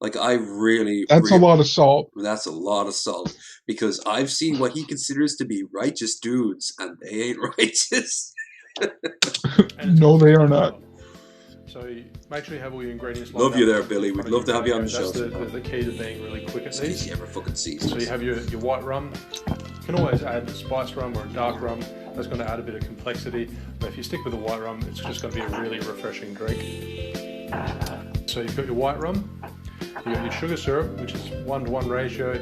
Like, That's a lot of salt. That's a lot of salt. Because I've seen what he considers to be righteous dudes, and they ain't righteous. No, they are not. So make sure you have all your ingredients. Love you there, Billy. We'd love to have you on the show. That's the key to being really quick at these. In case you ever fucking see. So you have your white rum. You can always add a spice rum or a dark rum. That's going to add a bit of complexity. But if you stick with the white rum, it's just going to be a really refreshing drink. So you've got your white rum. You've got your sugar syrup, which is 1-to-1 ratio,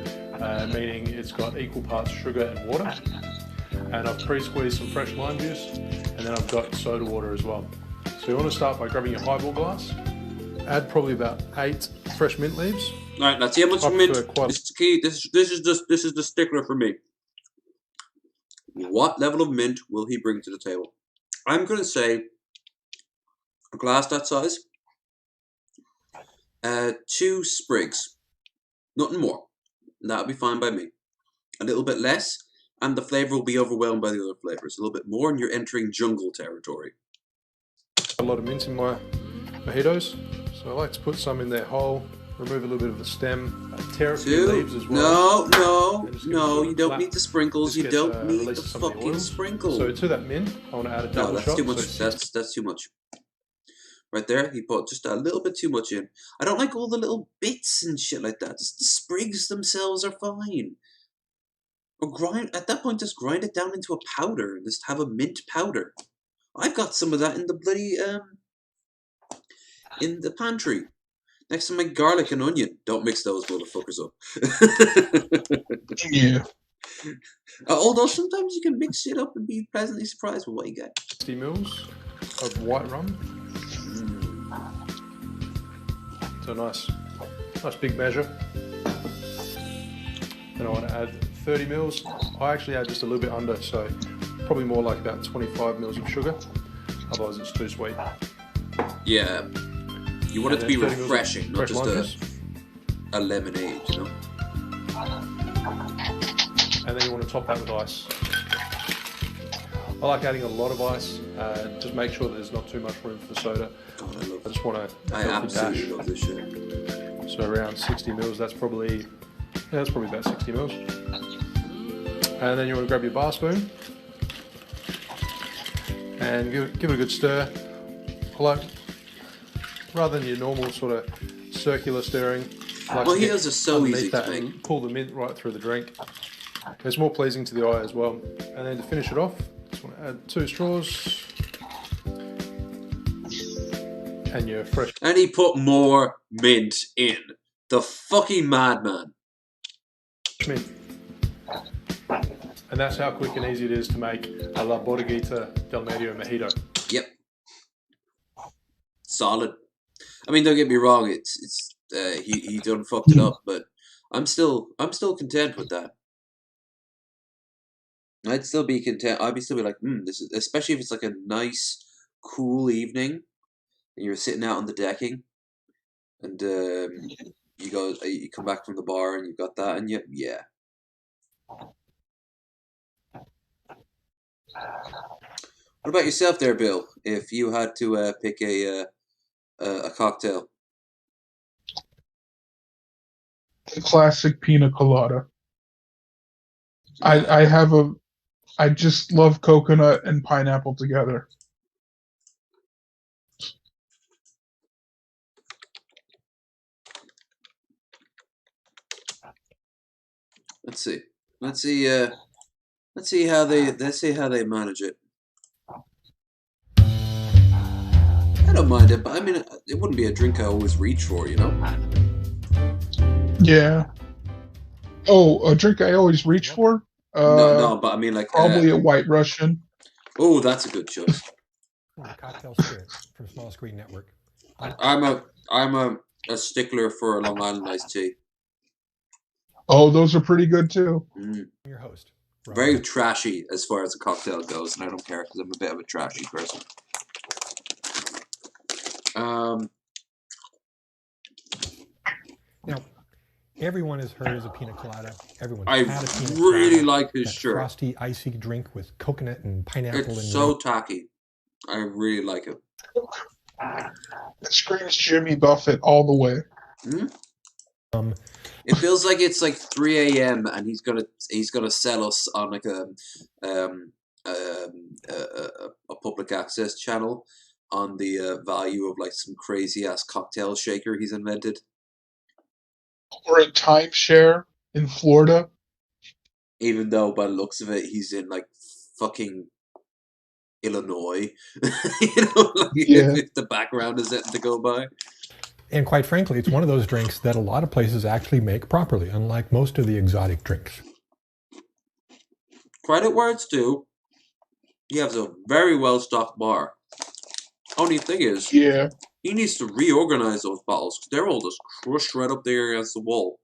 meaning it's got equal parts sugar and water. And I've pre-squeezed some fresh lime juice, and then I've got soda water as well. So you want to start by grabbing your highball glass. Add probably about 8 fresh mint leaves. All right, let's see how much mint. This is the key. This is the stickler for me. What level of mint will he bring to the table? I'm going to say a glass that size. 2 sprigs. Nothing more. That'll be fine by me. A little bit less, and the flavour will be overwhelmed by the other flavours. A little bit more, and you're entering jungle territory. A lot of mint in my mojitos, so I like to put some in there whole. Remove a little bit of the stem, tear a few leaves as well. No, you don't need the sprinkles. You don't need the fucking sprinkles. So to that mint, I want to add a double shot. That's too much. That's too much. Right there, he put just a little bit too much in. I don't like all the little bits and shit like that. Just the sprigs themselves are fine. Or at that point, just grind it down into a powder and just have a mint powder. I've got some of that in the bloody in the pantry next to my garlic and onion. Don't mix those motherfuckers up. Yeah. Although sometimes you can mix shit up and be pleasantly surprised with what you get. 60 mils of white rum. So nice big measure. Then I want to add 30 mils. I actually add just a little bit under, so probably more like about 25 mils of sugar. Otherwise it's too sweet. Yeah. You want it to be refreshing, not just a lemonade, you know? And then you want to top that with ice. I like adding a lot of ice. Just make sure that there's not too much room for the soda. God, I just want I absolutely love this shit. So around 60 mils, that's probably about 60 mils. And then you want to grab your bar spoon and give it a good stir. Rather than your normal sort of circular stirring. Well, heels are so easy to make. And pull the mint right through the drink. It's more pleasing to the eye as well. And then to finish it off, just want to add 2 straws. And your fresh... And he put more mint in. The fucking madman. Mint. And that's how quick and easy it is to make a La Borghita del Medio mojito. Yep. Solid. I mean, don't get me wrong. He done fucked it up, but I'm still content with that. I'd still be content. I'd still be like, this is, especially if it's like a nice, cool evening, and you're sitting out on the decking, and you come back from the bar and you've got that, and yeah. What about yourself, there, Bill? If you had to pick a cocktail, the classic pina colada. I just love coconut and pineapple together. Let's see how they manage it. I don't mind it, but I mean, it wouldn't be a drink I always reach for, you know? Yeah. Oh, a drink I always reach for? No, but I mean, like probably a White Russian. Oh, that's a good choice. Cocktail Spirit from Small Screen Network. I'm a stickler for a Long Island iced tea. Oh, those are pretty good too. Your host. Very trashy as far as a cocktail goes, and I don't care because I'm a bit of a trashy person. Now, everyone has heard of a pina colada. Everyone's I had a pina colada. really like his shirt. Frosty, icy drink with coconut and pineapple. It's so tacky. I really like it. It screams Jimmy Buffett all the way. It feels like it's like 3 a.m. and he's gonna sell us on like a public access channel on the value of like some crazy ass cocktail shaker he's invented. Or a timeshare in Florida. Even though by the looks of it, he's in like fucking Illinois. You know, like if the background is it to go by. And quite frankly, it's one of those drinks that a lot of places actually make properly, unlike most of the exotic drinks. Credit where it's due. He has a very well-stocked bar. Only thing is, he needs to reorganize those bottles because they're all just crushed right up there against the wall.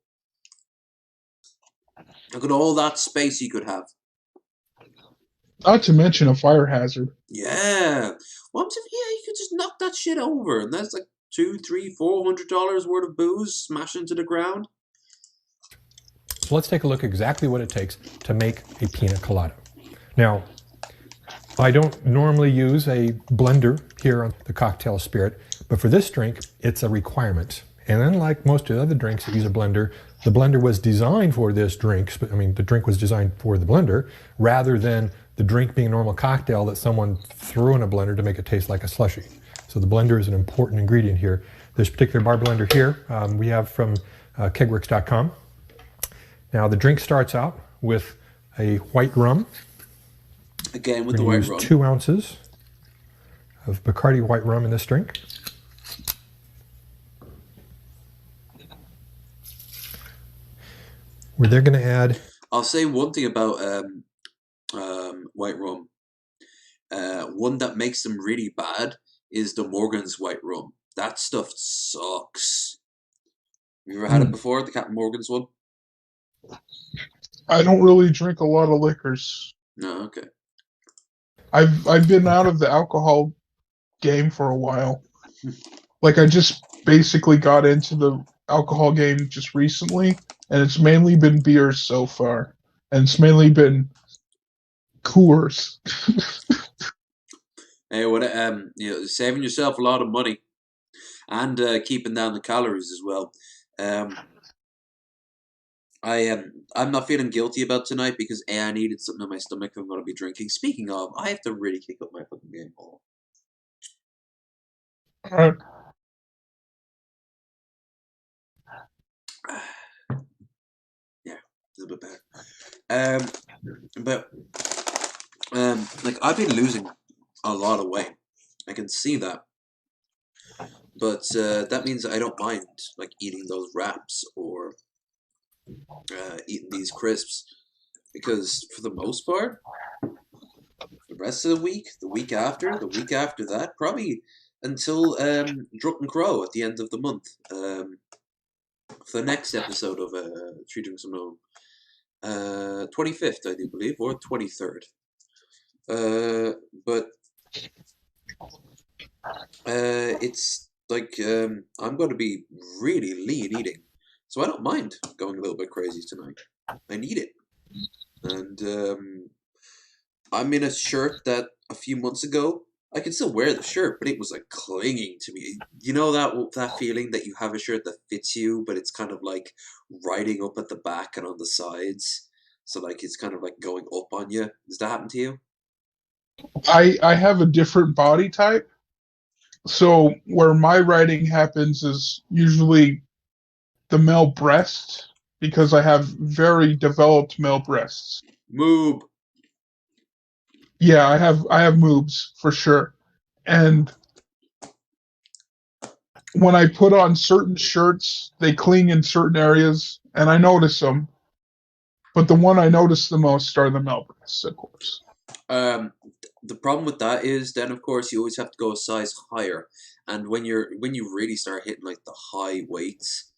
Look at all that space he could have. Not to mention a fire hazard. Yeah. Well, you could just knock that shit over, and that's like $200, $300, $400 worth of booze smashed into the ground. So let's take a look exactly what it takes to make a pina colada. Now, I don't normally use a blender here on the Cocktail Spirit, but for this drink, it's a requirement. And unlike most of the other drinks that use a blender, the blender was designed for this drink. I mean, the drink was designed for the blender rather than the drink being a normal cocktail that someone threw in a blender to make it taste like a slushie. So the blender is an important ingredient here. This particular bar blender here we have from kegworks.com. Now the drink starts out with a white rum. Again with the white rum. 2 ounces of Bacardi white rum in this drink. We're then going to add... I'll say one thing about white rum. One that makes them really bad is the Morgan's white rum. That stuff sucks. Have you ever had it before, the Captain Morgan's one? I don't really drink a lot of liquors. No, okay. I've been out of the alcohol game for a while. Like, I just basically got into the alcohol game just recently, and it's mainly been beers so far. And it's mainly been Coors. Hey, what saving yourself a lot of money and keeping down the calories as well. I'm not feeling guilty about tonight because I needed something in my stomach I'm going to be drinking. Speaking of, I have to really kick up my fucking game. Alright. Yeah, it's a bit better. Like, I've been losing a lot of weight. I can see that. But that means I don't mind like eating those wraps or eating these crisps, because for the most part, the rest of the week after that, probably until Drunken Crow at the end of the month, for the next episode of Three Drinks Alone, 25th, I do believe, or 23rd. But it's like I'm going to be really lean eating, so I don't mind going a little bit crazy tonight. I need it. And I'm in a shirt that a few months ago, I can still wear the shirt, but it was like clinging to me. You know that feeling that you have a shirt that fits you, but it's kind of like riding up at the back and on the sides, so like it's kind of like going up on you. Does that happen to you? I have a different body type, so where my riding happens is usually the male breast, because I have very developed male breasts. Moob. Yeah, I have moobs for sure. And when I put on certain shirts, they cling in certain areas, and I notice them. But the one I notice the most are the male breasts, of course. The problem with that is then, of course, you always have to go a size higher, and when you really start hitting like the high weights,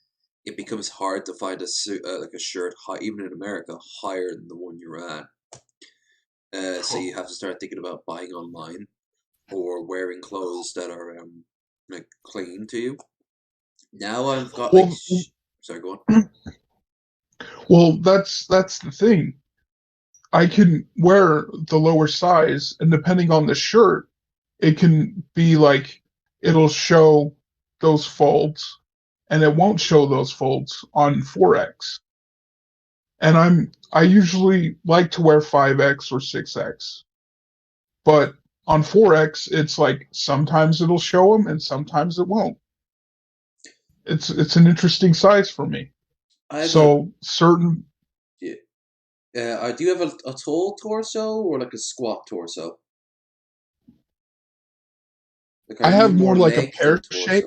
it becomes hard to find like a shirt high, even in America, higher than the one you're at. So you have to start thinking about buying online or wearing clothes that are like clinging to you. Now I've got like sorry, go on. Well, that's the thing. I can wear the lower size, and depending on the shirt, it can be like it'll show those folds, and it won't show those folds on 4X. And I usually like to wear 5X or 6X. But on 4X, it's like sometimes it'll show them and sometimes it won't. It's an interesting size for me. Certain. Yeah. Do you have a tall torso or like a squat torso? Like, I have more like a pear shape.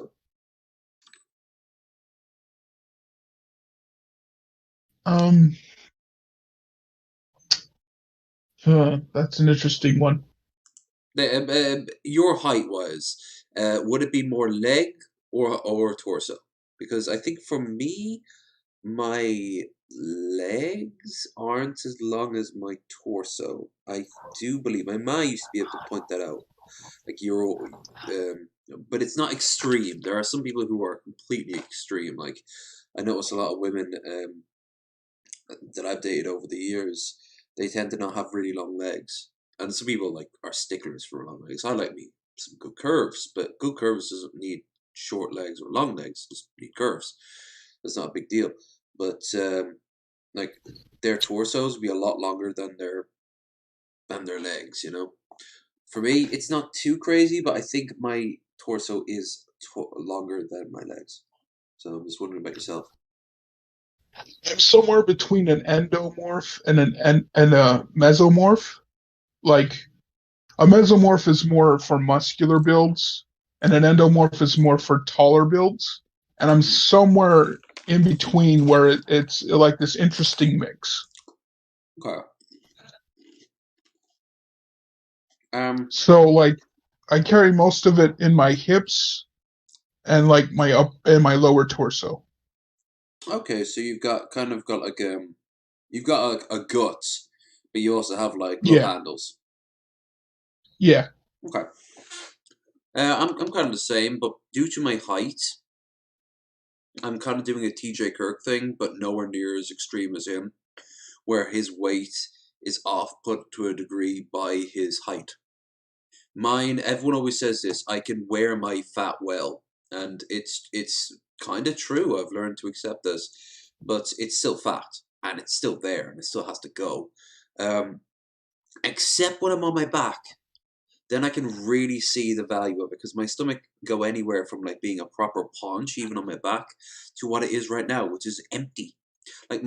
That's an interesting one. Your height wise, would it be more leg or torso? Because I think for me, my legs aren't as long as my torso. I do believe my mom used to be able to point that out. Like but it's not extreme. There are some people who are completely extreme. Like I notice a lot of women that I've dated over the years, they tend to not have really long legs. And some people like are sticklers for long legs. I like me some good curves, but good curves doesn't need short legs or long legs. Just need curves. That's not a big deal. But like their torsos would be a lot longer than their legs. You know, for me, it's not too crazy, but I think my torso is longer than my legs. So I'm just wondering about yourself. I'm somewhere between an endomorph and a mesomorph. Like, a mesomorph is more for muscular builds, and an endomorph is more for taller builds. And I'm somewhere in between where it's like this interesting mix. Okay. So like, I carry most of it in my hips and like my lower torso. Okay, so you've got like you've got like a gut, but you also have like love handles. Yeah. Okay. I'm kind of the same, but due to my height, I'm kind of doing a TJ Kirk thing, but nowhere near as extreme as him, where his weight is off put to a degree by his height. Mine, everyone always says this, I can wear my fat well, and it's kind of true. I've learned to accept this, but it's still fat, and it's still there, and it still has to go. Except when I'm on my back, then I can really see the value of it, because my stomach go anywhere from like being a proper paunch, even on my back, to what it is right now, which is empty. Like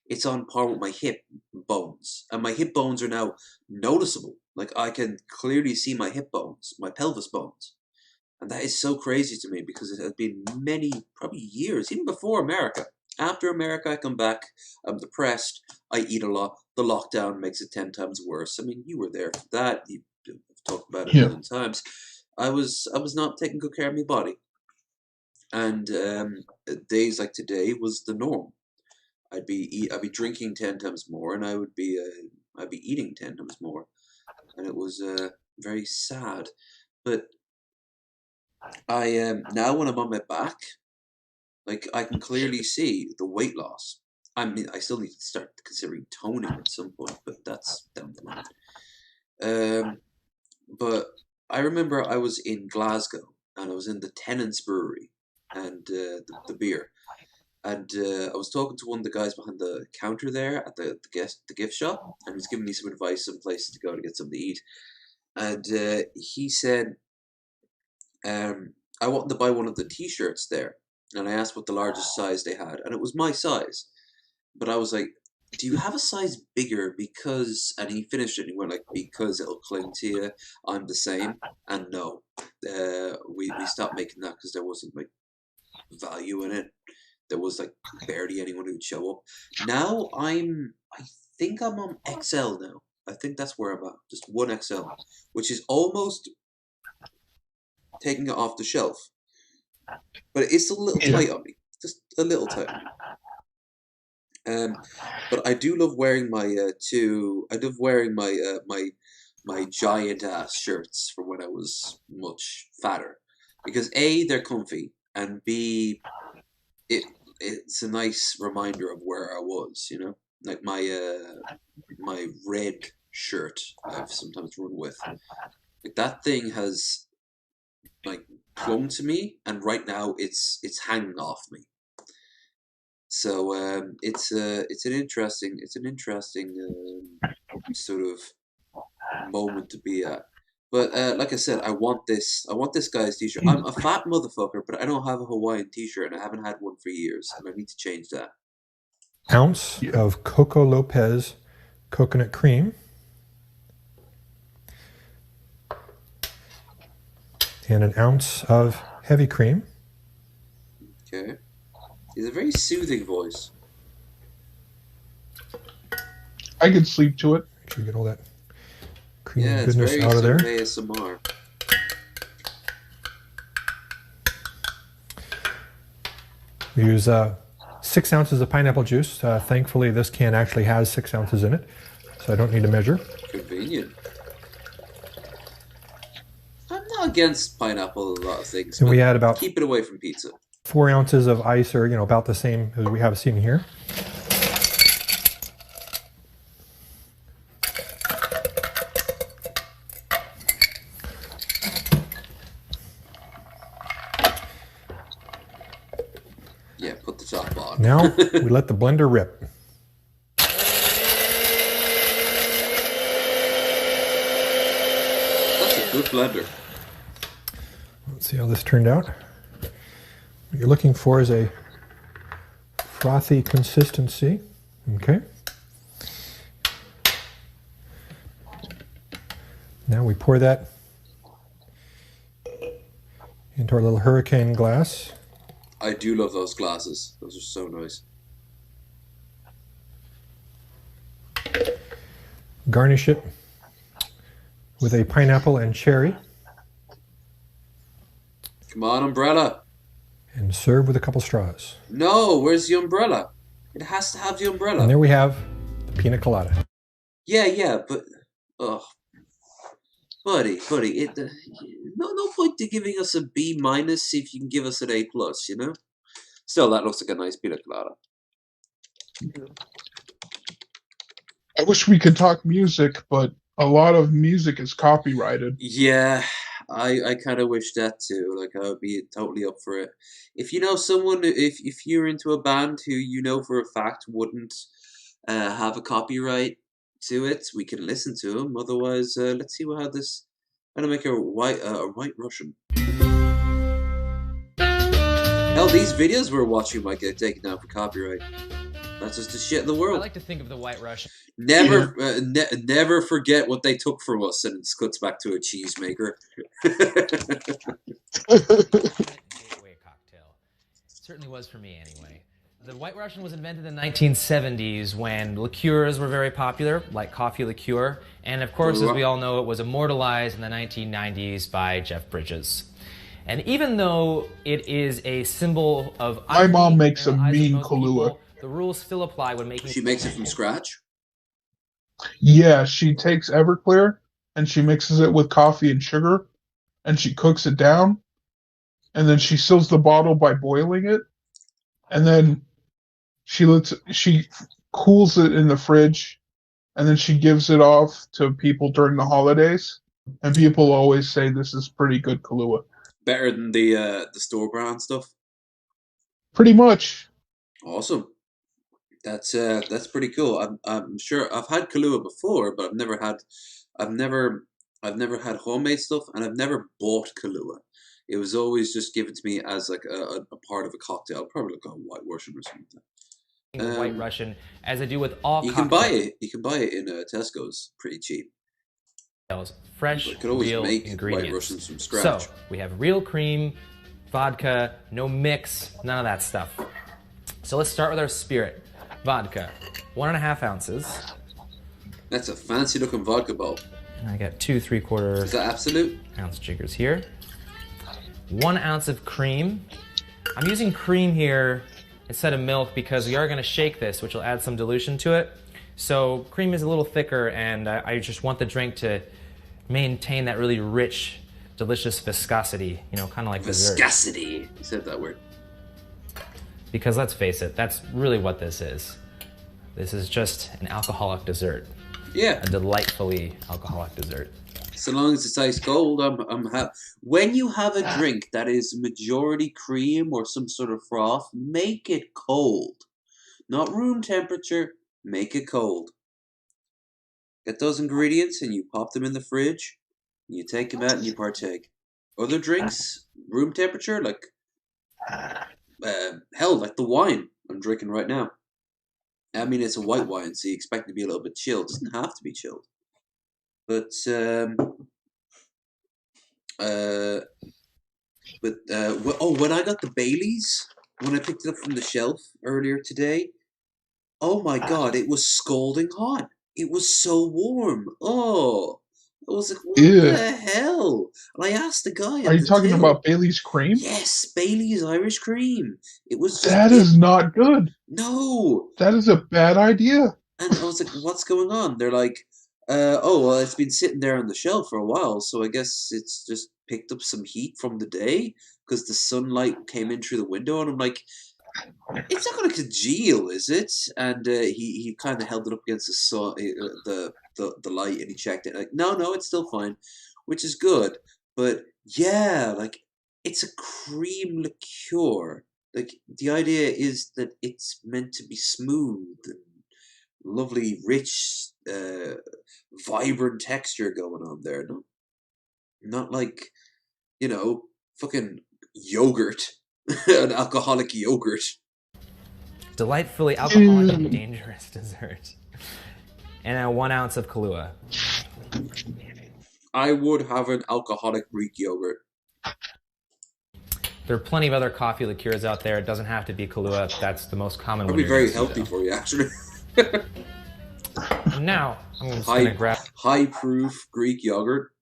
it's on par with my hip bones, and my hip bones are now noticeable. Like I can clearly see my hip bones, my pelvis bones, and that is so crazy to me because it has been many, probably years, even before America. After America, I come back, I'm depressed, I eat a lot, the lockdown makes it 10 times worse. I mean, you were there for that, you've talked about it a million times. I was not taking good care of my body. And days like today was the norm. I'd be drinking 10 times more, and I'd be eating 10 times more, and it was very sad. But I now when I'm on my back, like I can clearly see the weight loss. I mean, I still need to start considering toning at some point, but that's down the line. But I remember I was in Glasgow, and I was in the Tennant's Brewery, and the beer. And I was talking to one of the guys behind the counter there at the gift shop, and he was giving me some advice, some places to go to get something to eat. And he said, I wanted to buy one of the T-shirts there, and I asked what the largest size they had, and it was my size. But I was like, do you have a size bigger? Because, and he finished it, and he went like, because it'll cling to you, I'm the same. And no, we stopped making that because there wasn't like value in it. There was like barely anyone who'd show up. Now I think I'm on XL now. I think that's where I'm at. Just 1XL, which is almost taking it off the shelf. But it's a little tight on me. Just a little tight on me. But I do love wearing my my giant ass shirts from when I was much fatter. Because A, they're comfy, and B, it's a nice reminder of where I was, you know? Like my red shirt I've sometimes run with. Like that thing has like clung to me, and right now it's hanging off me. So it's an interesting sort of moment to be at. But like I said, I want this guy's t-shirt. I'm a fat motherfucker, but I don't have a Hawaiian t-shirt, and I haven't had one for years, and I need to change that. Ounce of Coco Lopez coconut cream. And an ounce of heavy cream. Okay. He's a very soothing voice. I can sleep to it. Make sure you get all that cream it's goodness very out of there. ASMR. We use 6 ounces of pineapple juice. Thankfully, this can actually has 6 ounces in it, so I don't need to measure. Convenient. I'm not against pineapple in a lot of things. And we add about keep it away from pizza. 4 ounces of ice, or about the same as we have seen here. Yeah, put the top on. Now we let the blender rip. That's a Good blender. Let's see how this turned out. What you're looking for is a frothy consistency. Okay. Now we pour that into our little hurricane glass. I do love those glasses. Those are so nice. Garnish it with a pineapple and cherry. Come on, umbrella. And serve with a couple straws. No, where's the umbrella? It has to have the umbrella. And there we have the pina colada. Yeah, but... Oh. Buddy, no point to giving us a B- if you can give us an A+, you know? Still, that looks like a nice pina colada. I wish we could talk music, but a lot of music is copyrighted. Yeah, I kind of wish that too. Like, I would be totally up for it. If you know someone, if you're into a band who you know for a fact wouldn't have a copyright to it, we can listen to them. Otherwise, let's see how this... How to make a white Russian. Hell, these videos we're watching might get taken down for copyright. That's just the shit in the world. I like to think of the White Russian. Never, never forget what they took from us, and it cuts back to a cheesemaker. Gateway cocktail. Certainly was for me, anyway. The White Russian was invented in the 1970s when liqueurs were very popular, like coffee liqueur. And of course, as we all know, it was immortalized in the 1990s by Jeff Bridges. And even though it is a symbol of... My mom makes a mean Kahlua. The rules still apply when making... She makes it from scratch? Yeah, she takes Everclear and she mixes it with coffee and sugar and she cooks it down. And then she seals the bottle by boiling it. And then she cools it in the fridge, and then she gives it off to people during the holidays. And people always say this is pretty good Kahlua. Better than the store brand stuff. Pretty much. Awesome. That's pretty cool. I'm sure I've had Kahlua before, but I've never had homemade stuff, and I've never bought Kahlua. It was always just given to me as like a part of a cocktail, probably like a White Russian or something. White Russian, as I do with all you cocktails. You can buy it in Tesco's, pretty cheap. Fresh, you could always real make ingredients. White Russians from scratch. So we have real cream, vodka, no mix, none of that stuff. So let's start with our spirit. Vodka, 1.5 ounces. That's a fancy looking vodka bowl. And I got 2 3/4. Is that absolute? Ounce jiggers here. 1 ounce of cream. I'm using cream here instead of milk because we are going to shake this, which will add some dilution to it. So cream is a little thicker, and I just want the drink to maintain that really rich, delicious viscosity, you know, kind of like dessert. Viscosity. You said that word. Because let's face it, that's really what this is. This is just an alcoholic dessert. Yeah. A delightfully alcoholic dessert. So long as it's ice cold, I'm happy. When you have a drink that is majority cream or some sort of froth, make it cold. Not room temperature, make it cold. Get those ingredients and you pop them in the fridge, and you take them out and you partake. Other drinks, room temperature, like hell, like the wine I'm drinking right now. I mean, it's a white wine, so you expect it to be a little bit chilled. It doesn't have to be chilled. But when I got the Baileys, when I picked it up from the shelf earlier today, oh my god, it was scalding hot. It was so warm. Oh, I was like, what the hell? And I asked the guy. Are you talking about Bailey's cream? Yes, Bailey's Irish cream. It was. That is not good. No. That is a bad idea. And I was like, what's going on? They're like, oh, well, it's been sitting there on the shelf for a while, so I guess it's just picked up some heat from the day because the sunlight came in through the window. And I'm like, it's not going to congeal, is it? And he kind of held it up against the sun, the light, and he checked it. Like, no, it's still fine, which is good. But yeah, like, it's a cream liqueur. Like, the idea is that it's meant to be smooth and lovely, rich, vibrant texture going on there, no? Not like, fucking yogurt, an alcoholic yogurt. Delightfully alcoholic and dangerous dessert. And now 1 ounce of Kahlua. I would have an alcoholic Greek yogurt. There are plenty of other coffee liqueurs out there. It doesn't have to be Kahlua. That's the most common one. That'd be very healthy for you, actually. And now, I'm just going to grab... High-proof Greek yogurt.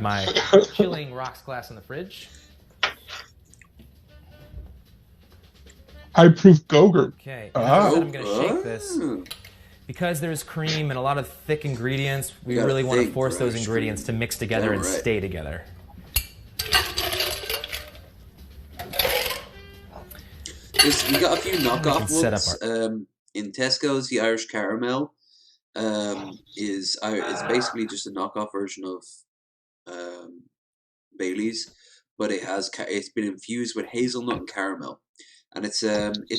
My chilling rocks glass in the fridge. High-proof Go-Gurt. Okay, I'm going to shake this. Because there's cream and a lot of thick ingredients, we really want to force those ingredients to mix together and stay together. We got a few knockoff ones. In Tesco's, the Irish Caramel is basically just a knockoff version of Bailey's, but it's been infused with hazelnut and caramel, and it's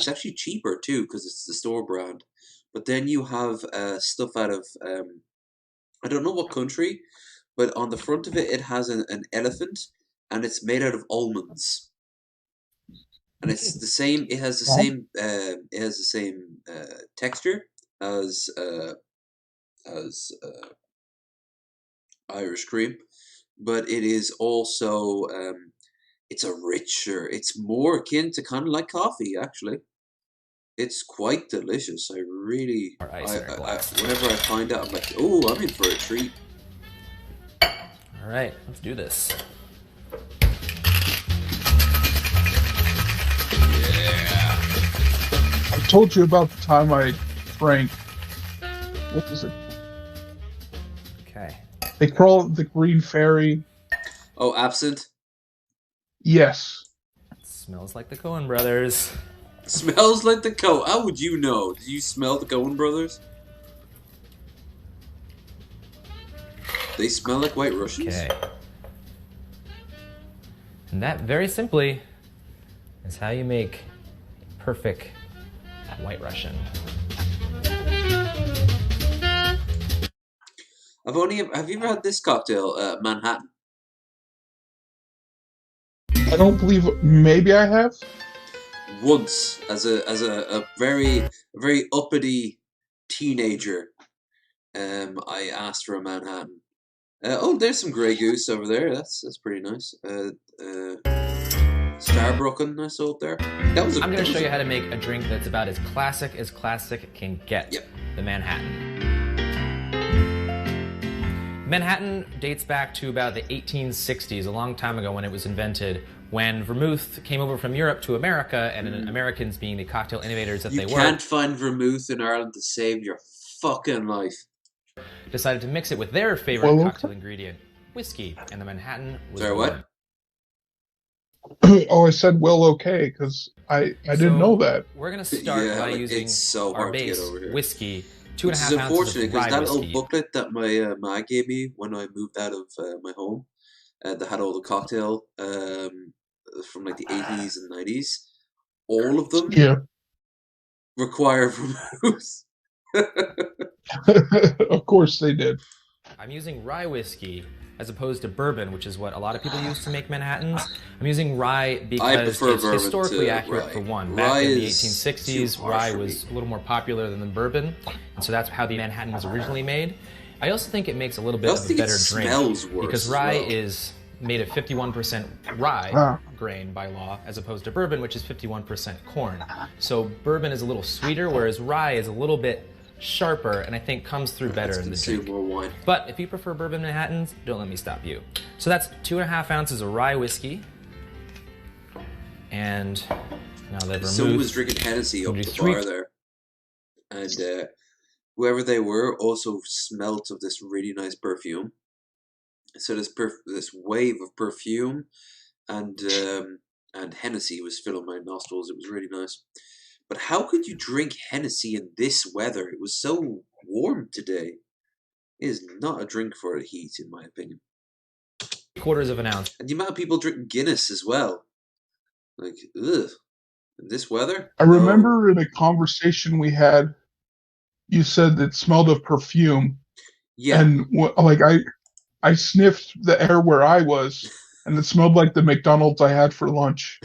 actually cheaper too because it's the store brand. But then you have stuff out of I don't know what country, but on the front of it, it has an elephant, and it's made out of almonds. And it's the same. It has the same. It has the same texture as Irish cream, but it is also it's a richer. It's more akin to kind of like coffee, actually. It's quite delicious. I really. Whenever I find out, I'm like, oh, I'm in for a treat. All right, let's do this. I told you about the time I drank. What is it? Okay. They call it the Green Fairy. Oh, absinthe? Yes. It smells like the Coen brothers. Smells like the Coen. How would you know? Did you smell the Coen brothers? They smell like White Russians. Okay. And that, very simply, is how you make perfect White Russian. Have you ever had this cocktail, Manhattan? I don't believe. Maybe I have. Once, as a very uppity teenager, I asked for a Manhattan. Oh, there's some Grey Goose over there. That's pretty nice. Starbroken, I saw it there. I'm going to show you how to make a drink that's about as classic can get. Yep. The Manhattan. Manhattan dates back to about the 1860s, a long time ago when it was invented, when vermouth came over from Europe to America, and Americans, being the cocktail innovators that they were... You can't find vermouth in Ireland to save your fucking life. Decided to mix it with their favorite cocktail ingredient, whiskey, and the Manhattan was Sorry, what? Oh, I said well, okay, because I didn't know that. We're gonna start by using our base whiskey, 2.5 ounces of rye whiskey. It's unfortunate because that little booklet that my ma gave me when I moved out of my home, that had all the cocktail from like the 80s and 90s, all of them require vermouth. Of course they did. I'm using rye whiskey as opposed to bourbon, which is what a lot of people use to make Manhattans. I'm using rye because it's historically accurate for one. Back in the 1860s, rye was a little more popular than the bourbon, and so that's how the Manhattan was originally made. I also think it makes a little bit of a better drink because rye is made of 51% rye grain by law, as opposed to bourbon, which is 51% corn. So bourbon is a little sweeter, whereas rye is a little bit sharper, and I think comes through better in the drink. More wine. But if you prefer bourbon Manhattans, don't let me stop you. So that's 2.5 ounces of rye whiskey, and now the vermouth. Someone was drinking Hennessy up the bar there, and whoever they were also smelt of this really nice perfume. So this wave of perfume and Hennessy was filling my nostrils. It was really nice. But how could you drink Hennessy in this weather? It was so warm today. It is not a drink for the heat, in my opinion. 1/4 ounce. And the amount of people drink Guinness as well. Like, ugh. In this weather? I remember in a conversation we had, you said it smelled of perfume. Yeah. And I sniffed the air where I was, and it smelled like the McDonald's I had for lunch.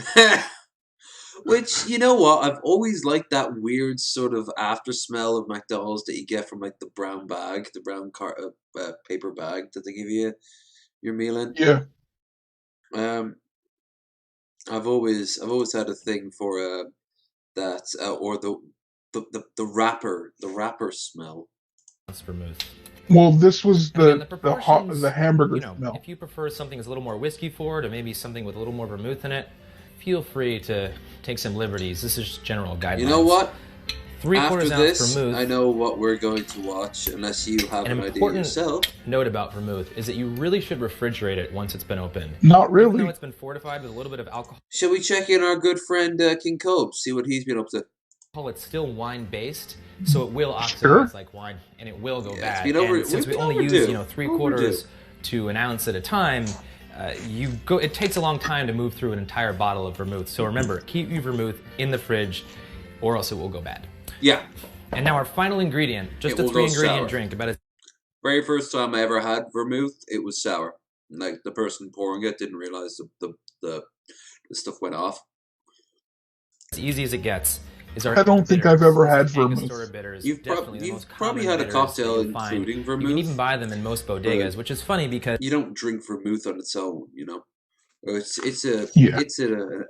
Which, you know what? I've always liked that weird sort of after smell of McDonald's that you get from like the brown bag, the brown paper bag that they give you your meal in. Yeah. I've always had a thing for that or the wrapper smell. That's vermouth. Well, this was Again, the hamburger you know, smell. if you prefer something that's a little more whiskey forward, or maybe something with a little more vermouth in it, feel free to take some liberties. This is just general guidelines. You know what? 3/4 After ounce this, vermouth. I know what we're going to watch, unless you have an idea yourself. Note about vermouth is that you really should refrigerate it once it's been opened. Not really. Even though it's been fortified with a little bit of alcohol. Shall we check in our good friend King Cobe, see what he's been up to? It's still wine-based, so it will oxidize like wine, and it will go bad. And since we only use 3/4 to an ounce at a time, it takes a long time to move through an entire bottle of vermouth. So remember, keep your vermouth in the fridge, or else it will go bad. Yeah. And now our final ingredient, just a 3-ingredient drink. Very first time I ever had vermouth, it was sour. Like the person pouring it didn't realize the stuff went off. As easy as it gets. I don't think I've ever had vermouth. You've probably had a cocktail including vermouth. You can even buy them in most bodegas, which is funny because you don't drink vermouth on its own, you know. It's an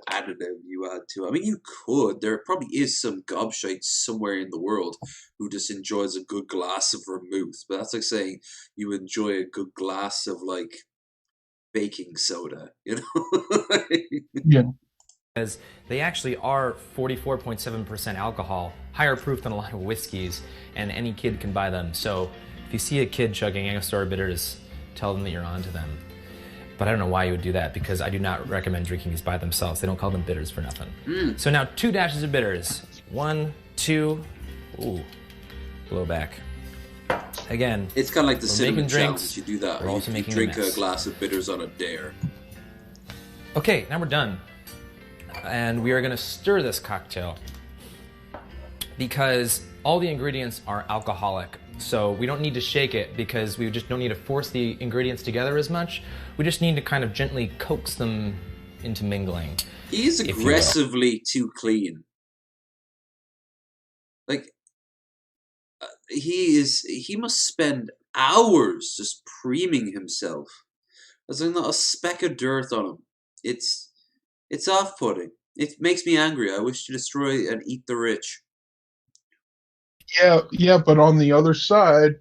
additive you add to. I mean, you could. There probably is some gobshite somewhere in the world who just enjoys a good glass of vermouth, but that's like saying you enjoy a good glass of like baking soda, you know. Yeah. Because they actually are 44.7% alcohol, higher proof than a lot of whiskeys, and any kid can buy them. So if you see a kid chugging Angostura bitters, tell them that you're onto them. But I don't know why you would do that, because I do not recommend drinking these by themselves. They don't call them bitters for nothing. So now 2 dashes of bitters. 1, 2, ooh, blow back. Again, it's kind of like the cinnamon drinks. challenge. You do that. We're also you making drink a glass of bitters on a dare. Okay, now we're done. And we are going to stir this cocktail because all the ingredients are alcoholic. So we don't need to shake it because we just don't need to force the ingredients together as much. We just need to kind of gently coax them into mingling. He is aggressively too clean. Like, he must spend hours just preening himself. There's not a speck of dirt on him. It's off-putting. It makes me angry. I wish to destroy and eat the rich. Yeah, but on the other side,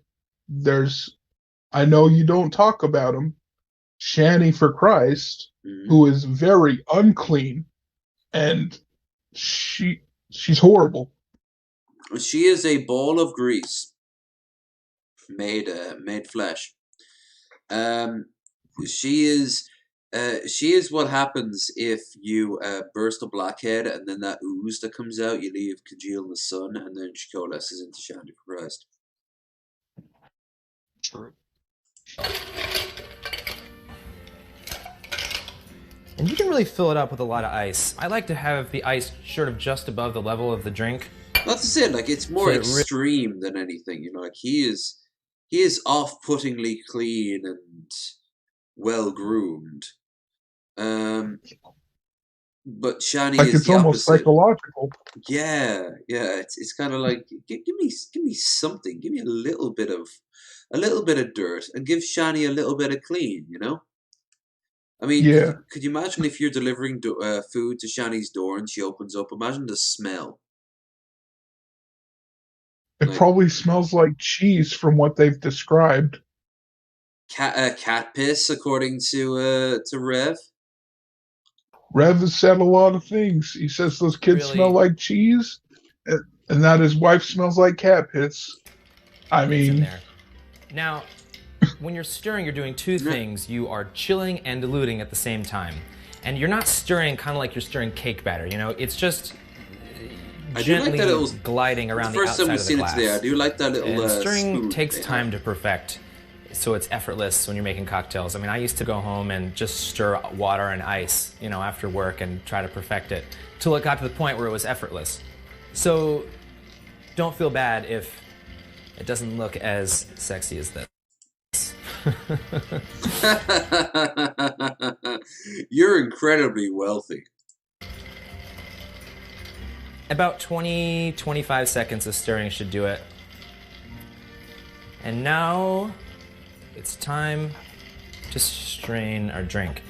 I know you don't talk about him, Shani for Christ, who is very unclean, and she's horrible. She is a ball of grease, made flesh. She is what happens if you burst a blackhead and then that ooze that comes out, you leave congeal in the sun, and then she coalesces into Shandy for Christ. True. And you can really fill it up with a lot of ice. I like to have the ice sort of just above the level of the drink. That's it. Like, it's more extreme than anything. You know, like he is off-puttingly clean and well groomed. But Shani like is it's the almost opposite. psychological. Yeah. It's kind of like give me something. Give me a little bit of dirt, and give Shani a little bit of clean. You know. I mean, yeah. Could you imagine if you're delivering food to Shani's door and she opens up? Imagine the smell. It probably smells like cheese from what they've described. Cat piss, according to Rev. Rev has said a lot of things. He says those kids smell like cheese, and that his wife smells like cat piss. I mean... Now, when you're stirring, you're doing two things. You are chilling and diluting at the same time. And you're not stirring kind of like you're stirring cake batter, you know? It's just gently gliding around the outside of the glass. Today, I do like that little and stirring spoon takes time to perfect, so it's effortless when you're making cocktails. I mean, I used to go home and just stir water and ice, you know, after work and try to perfect it till it got to the point where it was effortless. So don't feel bad if it doesn't look as sexy as this. You're incredibly wealthy. About 20-25 seconds of stirring should do it. And now it's time to strain our drink.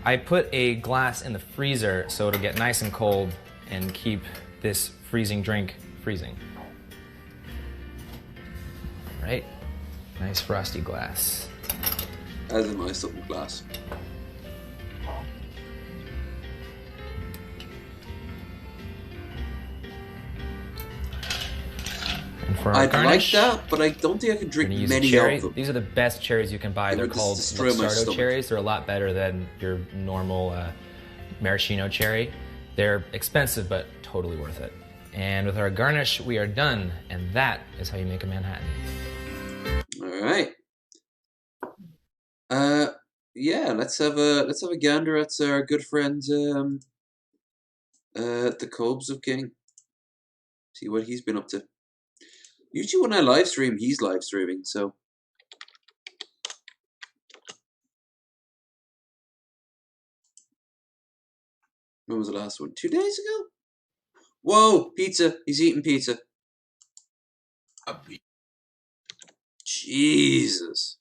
I put a glass in the freezer so it'll get nice and cold and keep this freezing drink freezing. Right? Nice frosty glass. That's a nice looking glass. And for our I'd garnish, like that, but I don't think I can drink use many cherry. of them. These are the best cherries you can buy. They're called Luxardo cherries. They're a lot better than your normal maraschino cherry. They're expensive, but totally worth it. And with our garnish, we are done. And that is how you make a Manhattan. All right. Yeah. Let's have a gander at our good friend, the Cobes of King. See what he's been up to. Usually when I live stream, he's live streaming, so. When was the last one? 2 days ago? Whoa, pizza. He's eating pizza. Jesus.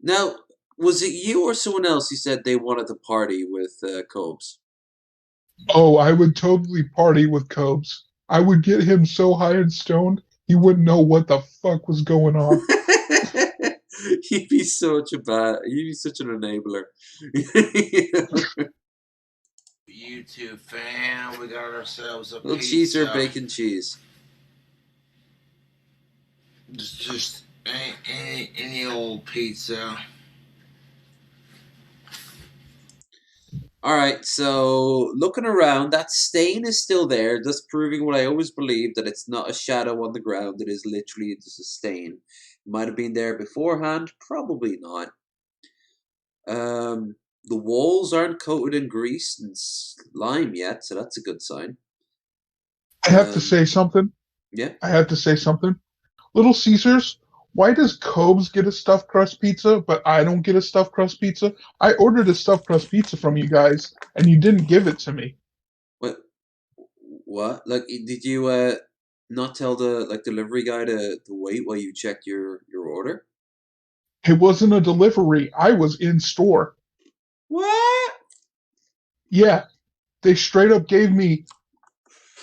Now, was it you or someone else who said they wanted to party with Cobes? Oh, I would totally party with Cobes. I would get him so high and stoned, he wouldn't know what the fuck was going on. You'd be such an enabler. YouTube fam, we got ourselves a Little pizza. cheese or bacon cheese? Just any old pizza. Alright, so looking around, that stain is still there, just proving what I always believed, that it's not a shadow on the ground, it is literally just a stain. It might have been there beforehand, probably not. The walls aren't coated in grease and slime yet, so that's a good sign. I have to say something. Yeah? I have to say something. Little Caesars, why does Cobes get a stuffed crust pizza, but I don't get a stuffed crust pizza? I ordered a stuffed crust pizza from you guys, and you didn't give it to me. What? Like, did you not tell the delivery guy to wait while you checked your order? It wasn't a delivery. I was in store. What? Yeah, they straight up gave me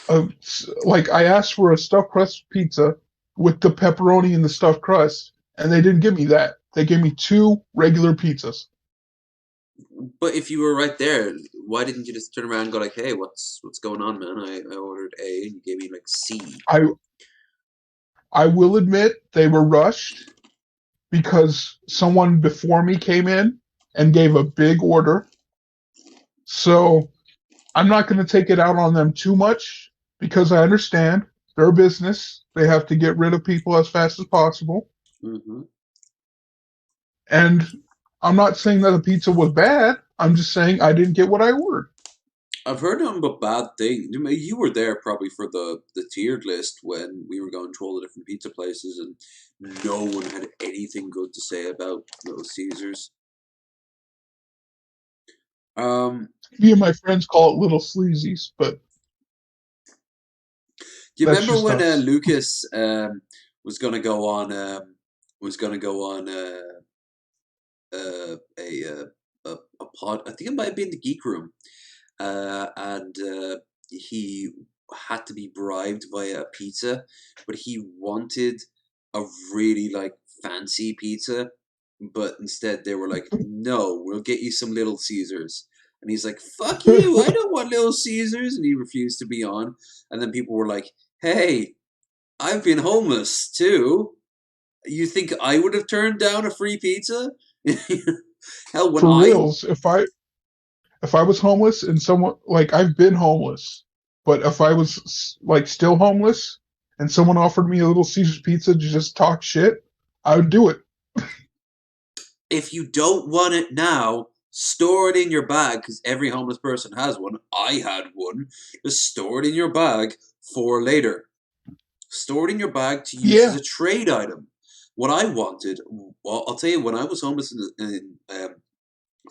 I asked for a stuffed crust pizza with the pepperoni and the stuffed crust, and they didn't give me that. They gave me 2 regular pizzas. But if you were right there, why didn't you just turn around and go like, "Hey, what's going on, man? I ordered A, and you gave me like C." I will admit they were rushed because someone before me came in and gave a big order. So I'm not going to take it out on them too much because I understand they're a business. They have to get rid of people as fast as possible. Mm-hmm. And I'm not saying that the pizza was bad. I'm just saying I didn't get what I ordered. I've heard nothing but bad things. You were there probably for the tiered list when we were going through all the different pizza places, and no one had anything good to say about Little Caesars. Me and my friends call it Little Sleazies, but do you remember when Lucas was going to go on a pod? I think it might have been the Geek Room, and he had to be bribed via a pizza, but he wanted a really fancy pizza, but instead they were like, "No, we'll get you some Little Caesars." And he's like, "Fuck you, I don't want Little Caesars," and he refused to be on. And then people were like, "Hey, I've been homeless too. You think I would have turned down a free pizza?" Hell, when for reals, if I was homeless and someone I've been homeless, but if I was still homeless and someone offered me a Little Caesars pizza to just talk shit, I would do it. If you don't want it now, store it in your bag, because every homeless person has one. I had one. Just store it in your bag for later. Store it in your bag to use as a trade item. What I wanted, well, I'll tell you, when I was homeless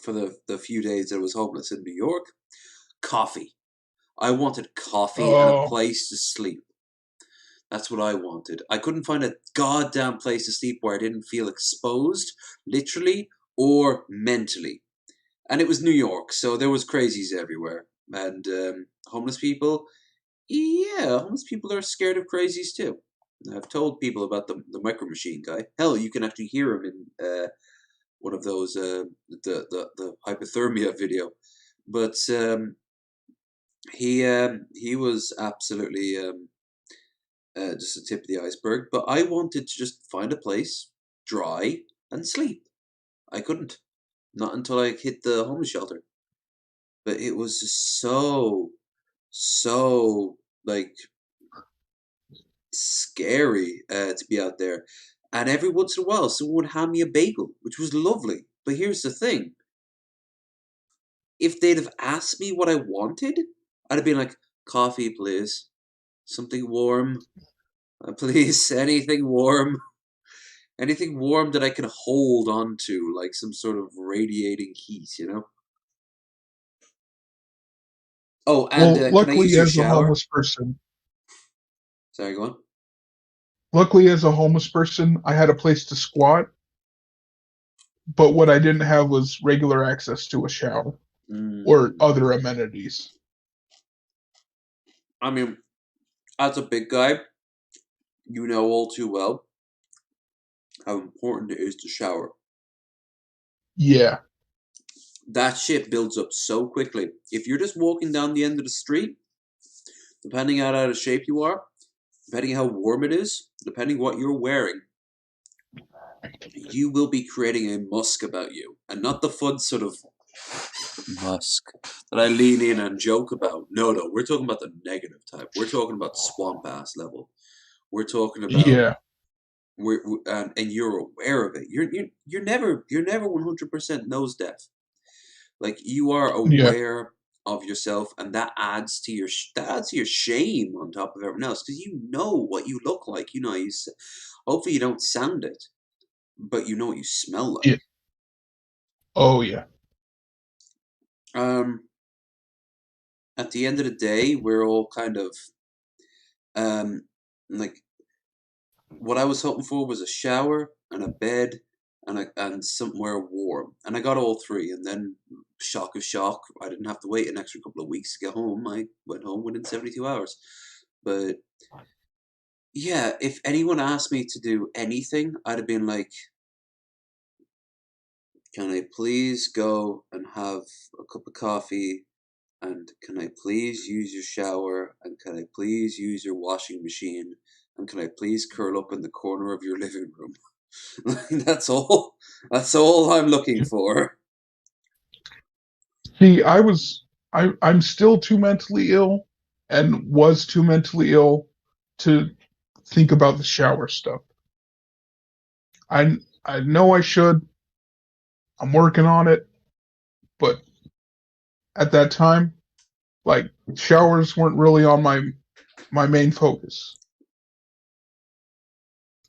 for the few days that I was homeless in New York, coffee. I wanted coffee and a place to sleep. That's what I wanted. I couldn't find a goddamn place to sleep where I didn't feel exposed, literally or mentally. And it was New York, so there was crazies everywhere. And homeless people, yeah, homeless people are scared of crazies too. I've told people about the Micro Machine guy. Hell, you can actually hear him in one of those the hypothermia video. But he was absolutely just the tip of the iceberg. But I wanted to just find a place, dry, and sleep. I couldn't. Not until I hit the homeless shelter. But it was just so like scary to be out there. And every once in a while, someone would hand me a bagel, which was lovely. But here's the thing: if they'd have asked me what I wanted, I'd have been like, "Coffee, please, something warm, please, anything warm." Anything warm that I can hold on to, like some sort of radiating heat, you know? Oh, and Well, can I use luckily, your as a shower? homeless person, Sorry, go on. I had a place to squat, but what I didn't have was regular access to a shower or other amenities. I mean, as a big guy, you know all too well how important it is to shower. Yeah. That shit builds up so quickly. If you're just walking down the end of the street, depending on how out of shape you are, depending how warm it is, depending what you're wearing, you will be creating a musk about you. And not the fun sort of musk that I lean in and joke about. No, we're talking about the negative type. We're talking about swamp ass level. We're talking about Yeah. and you're aware of it. You're never 100% nose deaf. Like you are Yeah. aware of yourself, and that adds to your shame on top of everyone else because you know what you look like. You know hopefully you don't sound it, but you know what you smell like. Yeah. Oh yeah. At the end of the day, we're all kind of like what I was hoping for was a shower and a bed and somewhere warm, and I got all three. And then, shock of shock, I didn't have to wait an extra couple of weeks to get home. I went home within 72 hours. But yeah, if anyone asked me to do anything, I'd have been like, "Can I please go and have a cup of coffee? And can I please use your shower? And can I please use your washing machine? And can I please curl up in the corner of your living room?" That's all. That's all I'm looking for. See, I'm still too mentally ill and was too mentally ill to think about the shower stuff. I know I should. I'm working on it, but at that time, like showers weren't really on my main focus.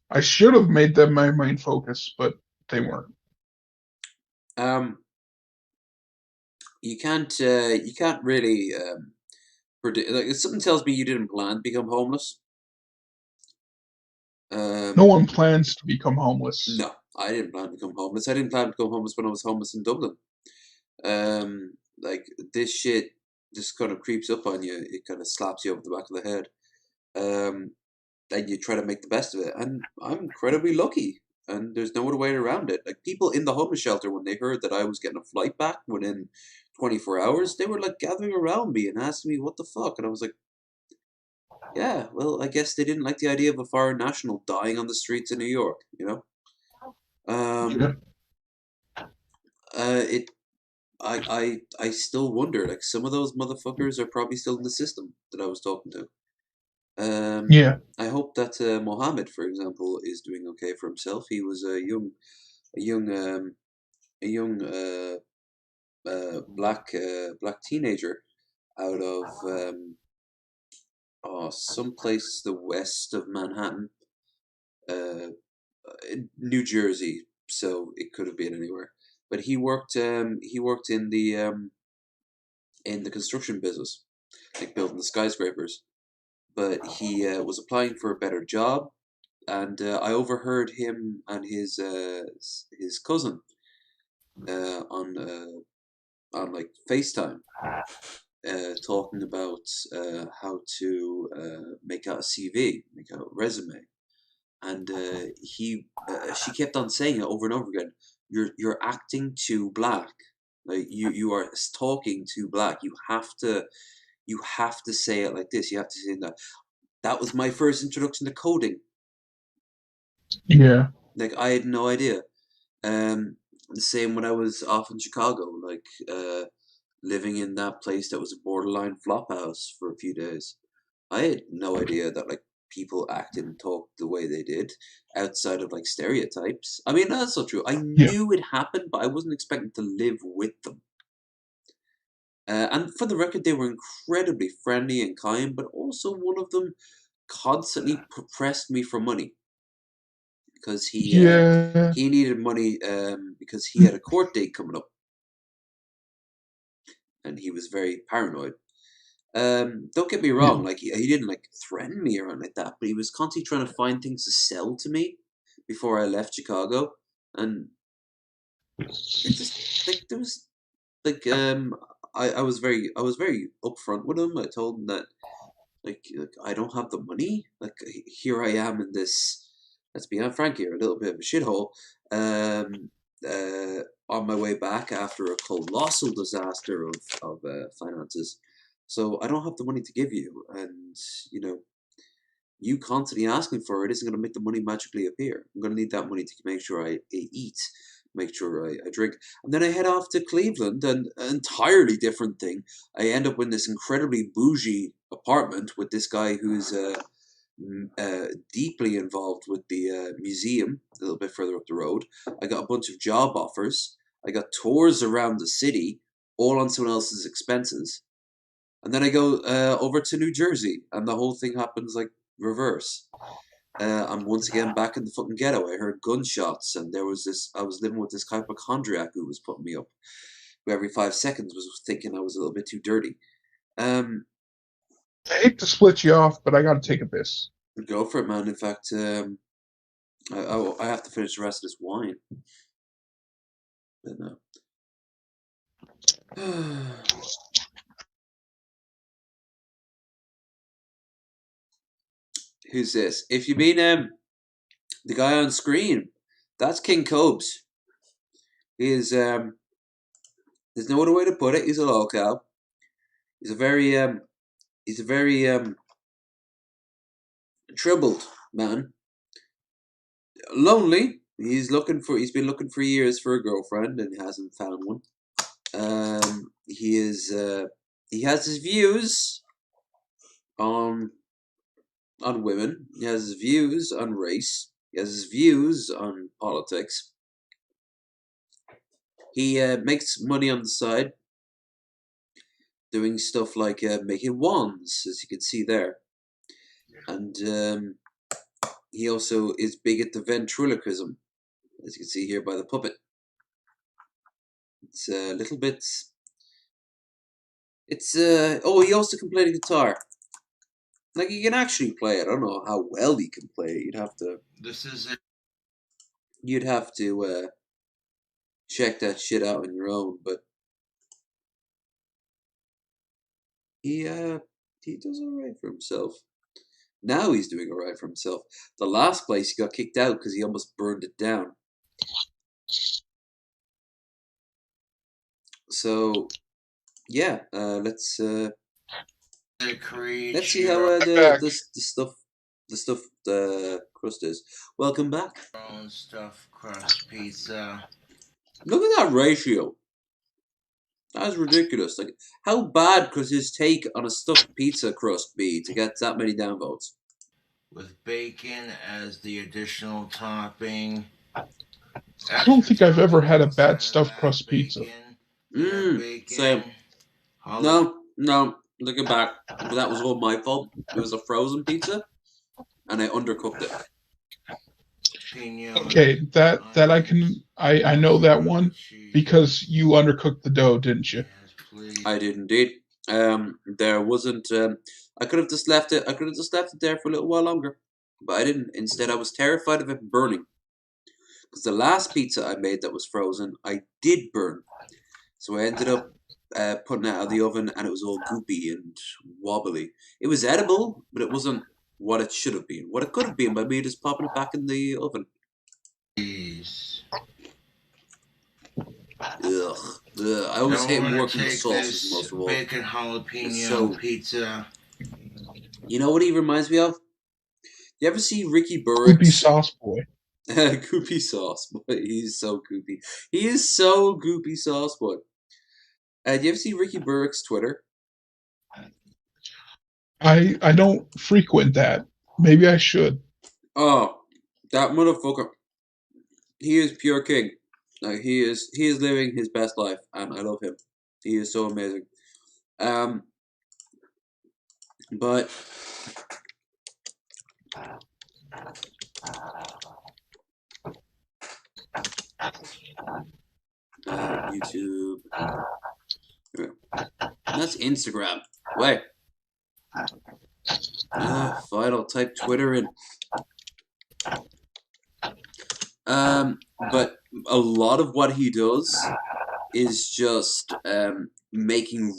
I should have made them my main focus, but they weren't. You can't really predict. Like if something tells me you didn't plan to become homeless. No one plans to become homeless. No, I didn't plan to become homeless. I didn't plan to become homeless when I was homeless in Dublin. Like this shit just kind of creeps up on you. It kind of slaps you over the back of the head. And you try to make the best of it. And I'm incredibly lucky. And there's no other way around it. Like people in the homeless shelter, when they heard that I was getting a flight back within 24 hours, they were like gathering around me and asking me what the fuck. And I was like, yeah, well, I guess they didn't like the idea of a foreign national dying on the streets of New York, you know? Yeah. It I still wonder, like some of those motherfuckers are probably still in the system that I was talking to. Yeah. I hope that Mohammed, for example, is doing okay for himself. He was a young, a young black teenager out of some place the west of Manhattan. New Jersey, so it could have been anywhere. But he worked in the construction business, like building the skyscrapers. But he was applying for a better job, and I overheard him and his cousin on like FaceTime talking about how to make out a CV, make out a resume, and she kept on saying it over and over again. You're acting too black. Like you are talking too black. You have to say it like this. You have to say that. That was my first introduction to coding. Yeah. Like I had no idea. The same when I was off in Chicago, like living in that place that was a borderline flop house for a few days. I had no idea that like people acted and talked the way they did outside of like stereotypes. I mean, that's not true. I knew it happened, but I wasn't expecting to live with them. And for the record, they were incredibly friendly and kind, but also one of them constantly pressed me for money because he needed money because he had a court date coming up, and he was very paranoid. Don't get me wrong, like he didn't like threaten me or anything like that, but he was constantly trying to find things to sell to me before I left Chicago, and it just like there was like I was very upfront with him. I told him that like I don't have the money. Like here I am in this. Let's be frank here, a little bit of a shithole. On my way back after a colossal disaster of finances, so I don't have the money to give you, and you know, you constantly asking for it isn't going to make the money magically appear. I'm going to need that money to make sure I eat, make sure I drink. And then I head off to Cleveland, and an entirely different thing. I end up in this incredibly bougie apartment with this guy who's deeply involved with the museum a little bit further up the road. I got a bunch of job offers. I got tours around the city, all on someone else's expenses. And then I go over to New Jersey, and the whole thing happens like reverse. I'm once again back in the fucking ghetto. I heard gunshots, and there was this. I was living with this hypochondriac who was putting me up, who every 5 seconds was thinking I was a little bit too dirty. I hate to split you off, but I got to take a piss. Go for it, man. In fact, I have to finish the rest of this wine. But no. Who's this? If you mean the guy on screen, that's King Cobes. He is there's no other way to put it. He's a lolcow. He's a very troubled man. Lonely. He's been looking for years for a girlfriend and hasn't found one. He has his views on women. He has his views on race. He has his views on politics. He makes money on the side, doing stuff like making wands, as you can see there. And he also is big at the ventriloquism, as you can see here by the puppet. It's a little bit... he also can play the guitar. Like, he can actually play it. I don't know how well he can play it. You'd have to... This is it. You'd have to check that shit out on your own, but... He does alright for himself. Now he's doing alright for himself. The last place he got kicked out because he almost burned it down. So, yeah, let's see how the crust is. Welcome back. Stuffed crust pizza. Look at that ratio. That is ridiculous. Like, how bad could his take on a stuffed pizza crust be to get that many downvotes? With bacon as the additional topping. I don't think I've ever had a bad stuffed crust pizza. Same. No, looking back, that was all my fault. It was a frozen pizza, and I undercooked it. Okay, that I know that one because you undercooked the dough, didn't you? I did indeed. There wasn't. I could have just left it. I could have just left it there for a little while longer, but I didn't. Instead, I was terrified of it burning. Because the last pizza I made that was frozen, I did burn. So I ended up putting it out of the oven, and it was all goopy and wobbly. It was edible, but it wasn't what it should have been. What it could have been by me just popping it back in the oven. Ugh. I always hate working with sauces most of all. Bacon jalapeno pizza. You know what he reminds me of? You ever see Ricky Burrick's? Goopy sauce boy. Goopy sauce boy. He's so goopy. He is so goopy sauce boy. Do you ever see Ricky Burrick's Twitter? I don't frequent that. Maybe I should. Oh, that motherfucker. He is pure king. Like he is living his best life, and I love him. He is so amazing. But YouTube. That's Instagram. Wait. Fine, I'll type Twitter in. But a lot of what he does is just making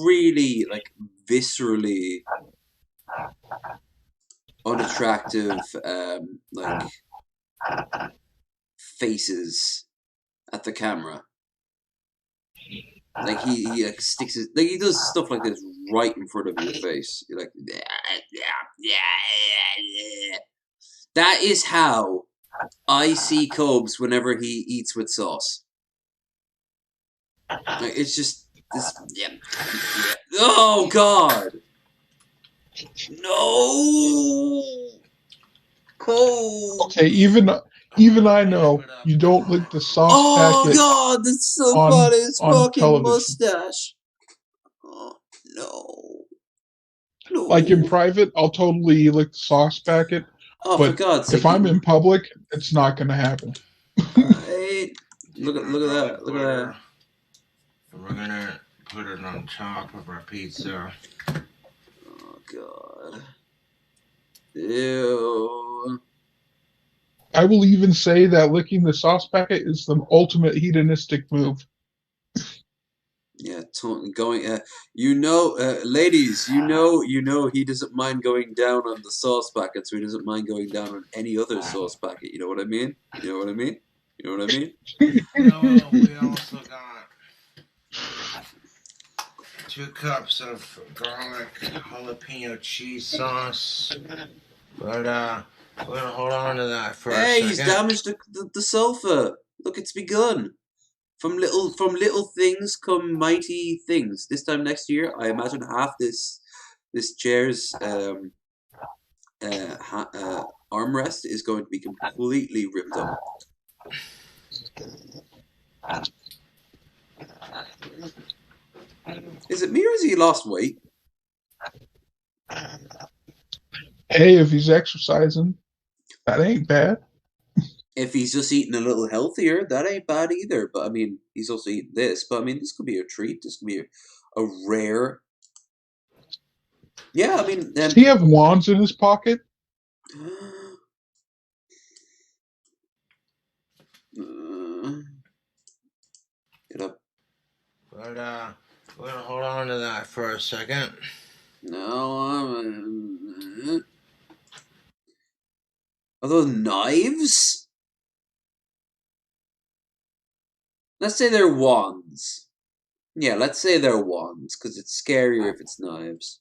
really like viscerally unattractive like faces at the camera. Like he like sticks his, like he does stuff like this right in front of your face. You're like, yeah. That is how I see Cobes whenever he eats with sauce. Like, it's just this. Yeah. Oh God! No, Cobes. Okay, even I know you don't lick the sauce packet. Oh God, that's so funny. His fucking mustache. Oh no. Like in private, I'll totally lick the sauce packet. Oh, but for God's sake! If I'm in public, it's not going to happen. Right. Look at that! Look at that! We're gonna put it on top of our pizza. Oh God! Ew! I will even say that licking the sauce packet is the ultimate hedonistic move. Yeah, going. Ladies, you know, he doesn't mind going down on the sauce packet, so he doesn't mind going down on any other sauce packet. You know what I mean? You know what I mean? You know what I mean? We also got 2 cups of garlic jalapeno cheese sauce. But we're gonna hold on to that for a second. He's damaged the sofa. Look, it's begun. From little things come mighty things. This time next year, I imagine half this chair's armrest is going to be completely ripped up. Is it me or has he lost weight? Hey, if he's exercising, that ain't bad. If he's just eating a little healthier, that ain't bad either. But I mean, he's also eating this. But I mean, this could be a treat. This could be a rare. Yeah, I mean, does he have wands in his pocket? Get up. But we're gonna hold on to that for a second. No, are those knives? Let's say they're wands. Yeah, let's say they're wands, because it's scarier if it's knives.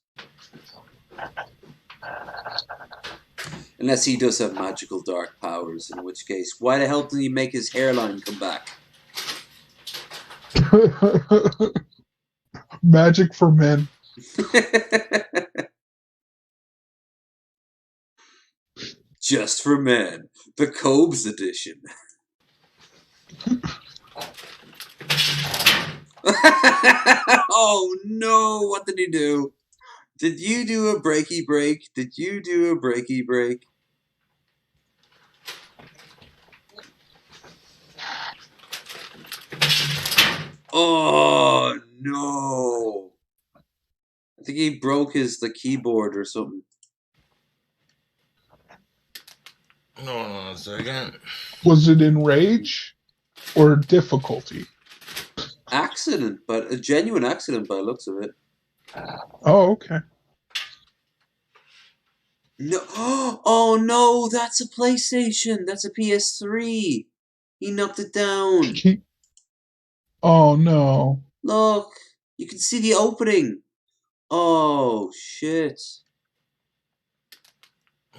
Unless he does have magical dark powers, in which case, why the hell did he make his hairline come back? Magic for men. Just for men. The Cobes edition. Oh no, what did he do? Did you do a breaky break? Did you do a breaky break? Oh no! I think he broke the keyboard or something. Hold on a second. Was it in rage or difficulty? Accident, but a genuine accident by the looks of it. Oh, okay. No! Oh no! That's a PlayStation. That's a PS3. He knocked it down. Oh no! Look, you can see the opening. Oh shit!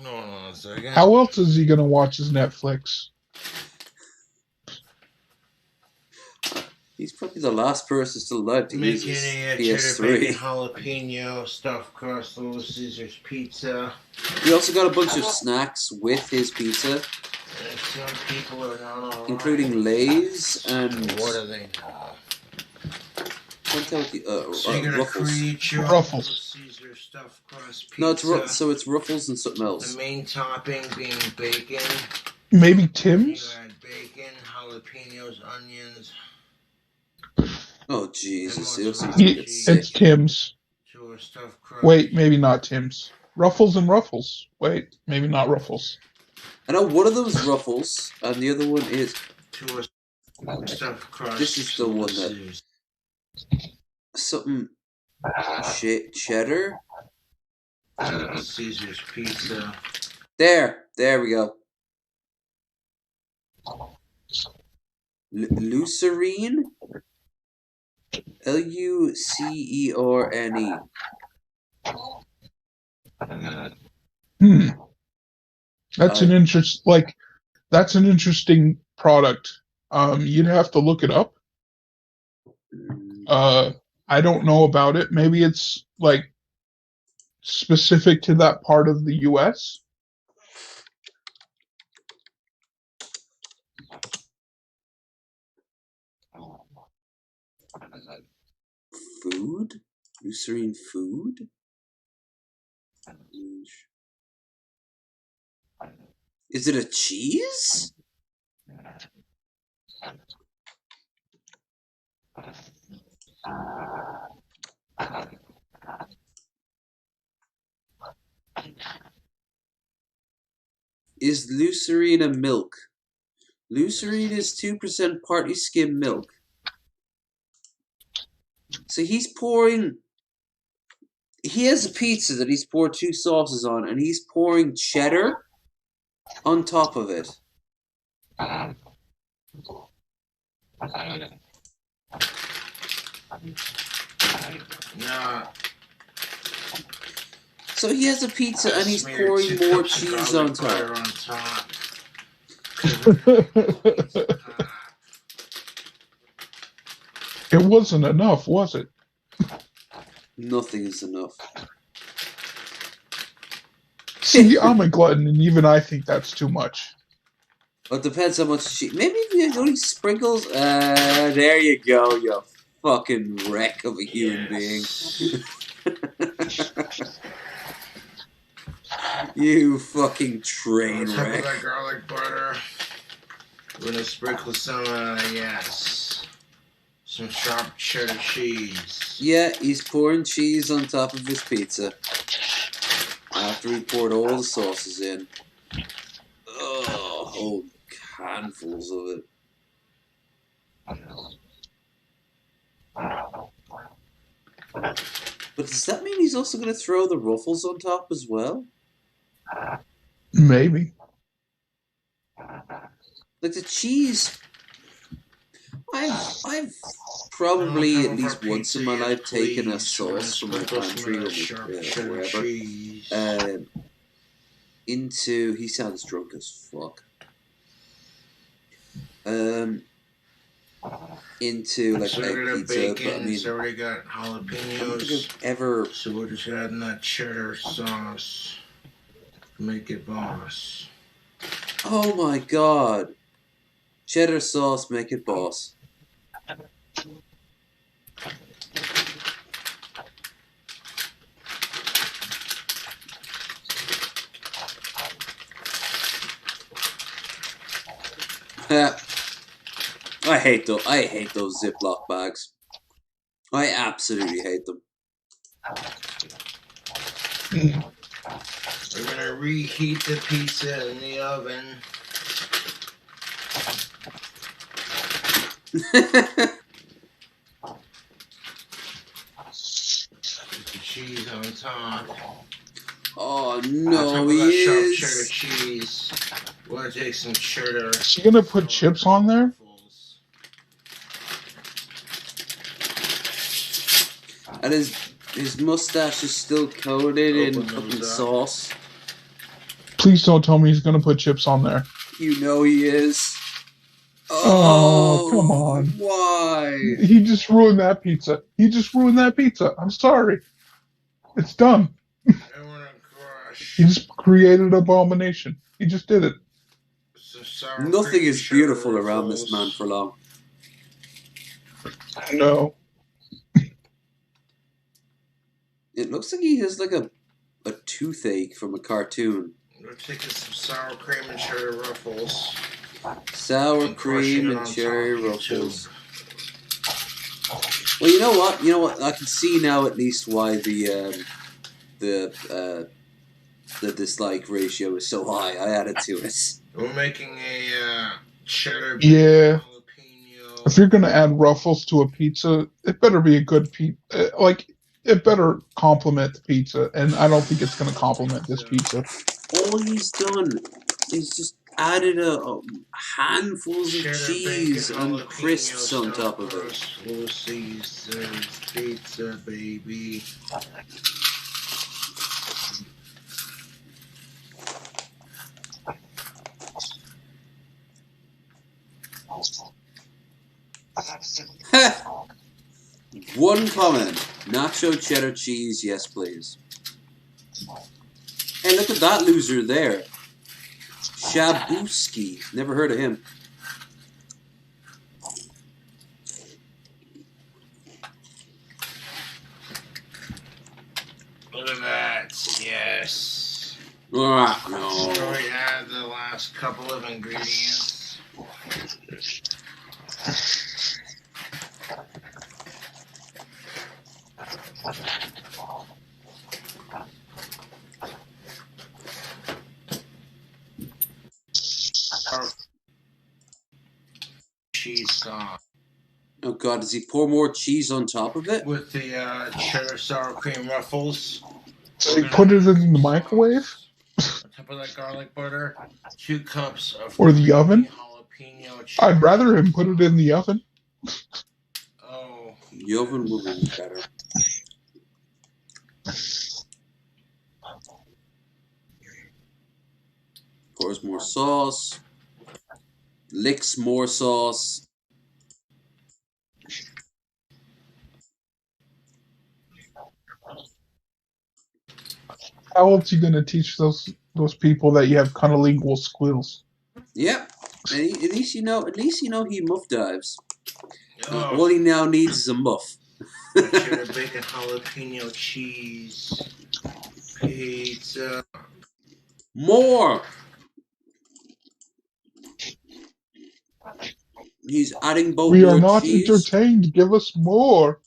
Hold on a second. How else is he gonna watch his Netflix? He's probably the last person still alive to use his Cheddar bacon PS3. jalapeno stuffed crust Little Caesars pizza. He also got a bunch of snacks with his pizza, Some people are not alright. including Lay's and What do they know? can't tell what the So you're gonna Ruffles. create your Ruffles. Little Caesar stuffed crust pizza. No, it's Ruffles and something else. The main topping being bacon. Maybe You Tim's? add bacon, jalapenos, onions. Oh Jesus! It looks like He, he's gonna get sick. it's Tim's. To a stuffed crust. Wait, maybe not Tim's. Ruffles and Ruffles. Wait, maybe not Ruffles. I know one of them is Ruffles, and the other one is. To a stuffed crust. This is the one that something cheddar. Little Caesars pizza. There we go. Lucerine. Lucerene. That's an that's an interesting product. You'd have to look it up. I don't know about it. Maybe it's like specific to that part of the US. Food? Lucerine food? Is it a cheese? Is Lucerine a milk? Lucerine is 2% partly skim milk. So he's pouring. He has a pizza that he's poured 2 sauces on, and he's pouring cheddar on top of it. Nah. So he has a pizza and he's pouring more cheese on top. It wasn't enough, was it? Nothing is enough. See, I'm a glutton, and even I think that's too much. Well, it depends how much cheese. Maybe if you only sprinkles. There you go, you fucking wreck of a human being. You fucking train On top wreck. of that garlic butter, we're gonna sprinkle some, some sharp cheddar cheese. Yeah, he's pouring cheese on top of his pizza. After he poured all the sauces in. Oh, whole handfuls of it. But does that mean he's also going to throw the Ruffles on top as well? Maybe. Like the cheese. I've probably at least once in my life taken a sauce from my pantry or wherever into. He sounds drunk as fuck. Into like So egg we got pizza, bacon, but I mean, it's already got I don't think jalapenos. I've ever. So we're just adding that cheddar sauce. Make it boss. Oh my god! Cheddar sauce, make it boss. I hate those Ziploc bags. I absolutely hate them. We're gonna reheat the pizza in the oven. Put the cheese on top. Oh On no, top of he that sharp is. cheddar cheese, we're gonna take some cheddar. Is she gonna put chips on there? And his mustache is still coated in fucking sauce. Please don't tell me he's gonna put chips on there. You know he is. Oh, come on. Why? He just ruined that pizza. He just ruined that pizza. I'm sorry. It's done. He just created an abomination. He just did it. Nothing is beautiful around this man for long. No. It looks like he has like a toothache from a cartoon. We're taking some sour cream and cheddar ruffles. Sour cream and cherry ruffles. Well, you know what? You know what? I can see now at least why the dislike ratio is so high. I added to it. We're making a cheddar. Yeah. If you're gonna add ruffles to a pizza, it better be a good pizza. Like, it better complement the pizza, and I don't think it's gonna complement this pizza. All he's done is just added handfuls of cheese and crisps on top of it. Little Caesars pizza, baby. One comment. Nacho cheddar cheese, yes please. Hey, look at that loser there. Shabuski. Never heard of him. Look at that. Yes. Ah, no. So we add the last couple of ingredients. Cheese sauce. Oh god, does he pour more cheese on top of it? With the cheddar sour cream ruffles. So he put it in the microwave? On top of that garlic butter. 2 cups of Or the oven? jalapeno cheese. I'd rather him put it in the oven. Oh. The oven will be better. Pours more sauce. Licks more sauce. How else are you going to teach those people that you have cunnilingual squills? Yep. At least you know he muff dives. All he now needs is a muff. Cheddar bacon jalapeno cheese pizza. More. He's adding both. We are not entertained. Give us more.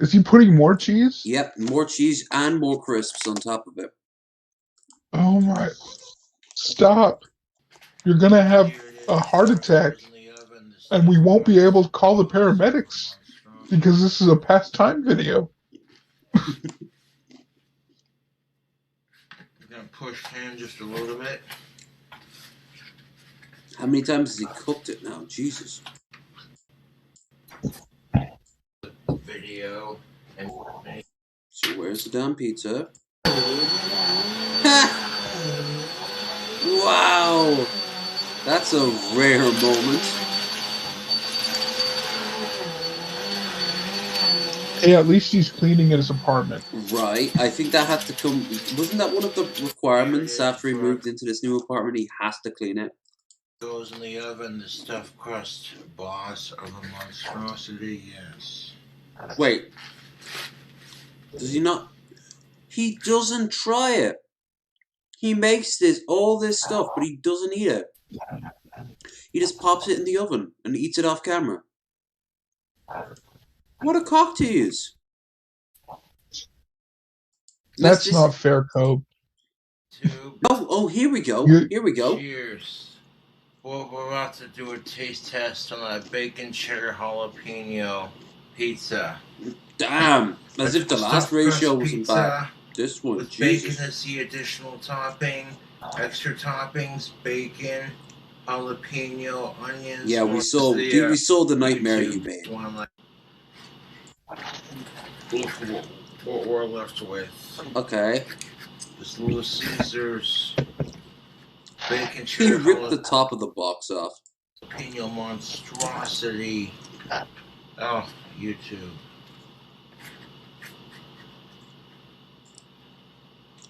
Is he putting more cheese? Yep, more cheese and more crisps on top of it. Oh my. Stop. You're going to have a heart attack. And we won't be able to call the paramedics. Because this is a pastime video. I'm going to push pan just a little bit. How many times has he cooked it now? Jesus. Video. And so where's the damn pizza? Wow! That's a rare moment. Hey, at least he's cleaning his apartment. Right. I think that had to come... Wasn't that one of the requirements after he moved into this new apartment? He has to clean it. Goes in the oven, the stuffed crust boss of a monstrosity, yes. Wait. Does he not... He doesn't try it. He makes all this stuff, but he doesn't eat it. He just pops it in the oven and eats it off camera. What a cock to use. That's not fair, Cope. Oh, here we go. Here we go. Cheers. Well, we're about to do a taste test on a bacon cheddar jalapeno pizza. Damn, as if the last ratio wasn't bad. This one, with Jesus. bacon as the additional topping, extra toppings, bacon, jalapeno, onions. Yeah, we saw the nightmare you made. What we're left with. Okay. This Little Caesars bacon He cheddar ripped the top of the box off. jalapeno monstrosity. Oh, YouTube.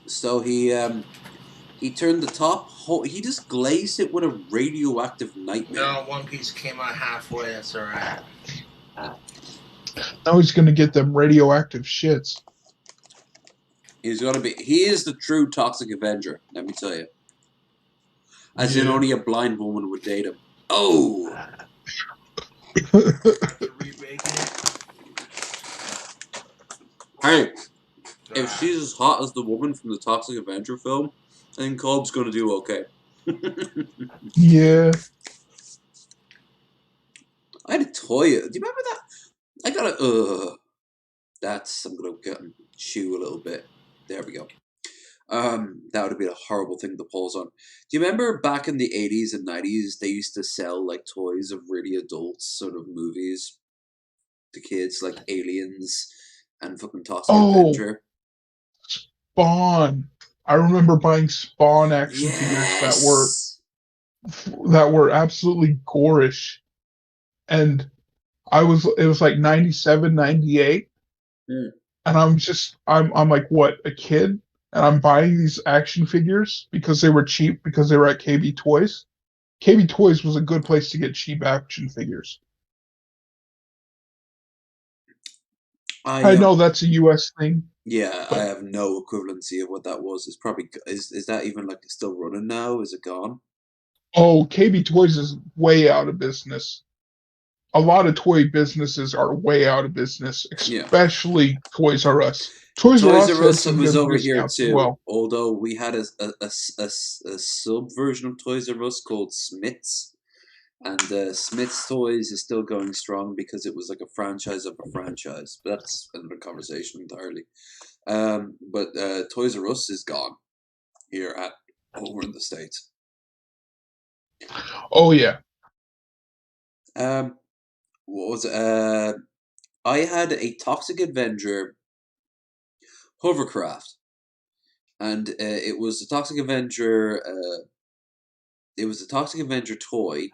So he turned the top. He just glazed it with a radioactive nightmare. No, one piece came out halfway. That's all right. Now he's gonna get them radioactive shits. He's gonna be. He is the true toxic Avenger. Let me tell you. As in, Yeah. only a blind woman would date him. Oh. Hey, if she's as hot as the woman from the Toxic Avenger film, I think Cobb's gonna do okay. Yeah. I had a toy. Do you remember that? I got a. I'm gonna get and chew a little bit. There we go. That would have been a horrible thing to pause on. Do you remember back in the 80s and 90s, they used to sell like toys of really adult sort of movies to kids, like Aliens and fucking Toxic Avenger? Spawn. I remember buying Spawn action figures that were absolutely gorish. And it was like 97, 98. And I'm like, what, a kid? And I'm buying these action figures because they were cheap, because they were at KB Toys. KB Toys was a good place to get cheap action figures. I know that's a US thing. Yeah, I have no equivalency of what that was. It's probably is that even like still running now? Is it gone? Oh, KB Toys is way out of business. A lot of toy businesses are way out of business, especially Toys R Us. Toys R Us was over here too. Although we had a sub version of Toys R Us called Smiths, and Smiths Toys is still going strong because it was like a franchise of a franchise. But that's another conversation entirely. But Toys R Us is gone here over in the States. Oh yeah. What was it? I had a Toxic Avenger hovercraft, and it was a Toxic Avenger. It was a Toxic Avenger toy.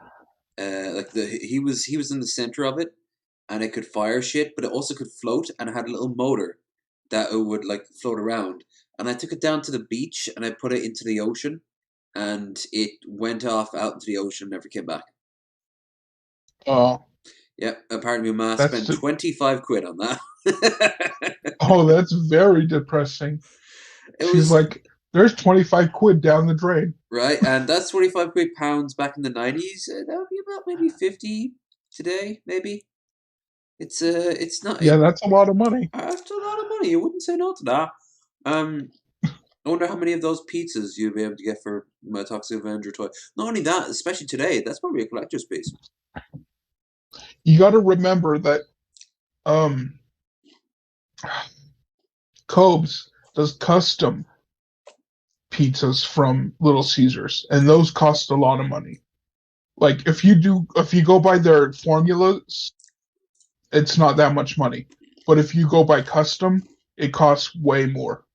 He was in the center of it, and it could fire shit, but it also could float, and it had a little motor that it would like float around. And I took it down to the beach, and I put it into the ocean, and it went off out into the ocean, and never came back. Oh. Yeah, apparently my ma spent 25 quid on that. Oh, that's very depressing. She's like, there's 25 quid down the drain. Right, and that's 25 quid pounds back in the 90s. That would be about maybe 50 today, maybe. It's not. Yeah, that's a lot of money. That's a lot of money. You wouldn't say no to that. I wonder how many of those pizzas you'd be able to get for my Toxic Avenger toy. Not only that, especially today, that's probably a collector's piece. You got to remember that Cobes does custom pizzas from Little Caesars, and those cost a lot of money. Like if you go by their formulas, it's not that much money. But if you go by custom, it costs way more.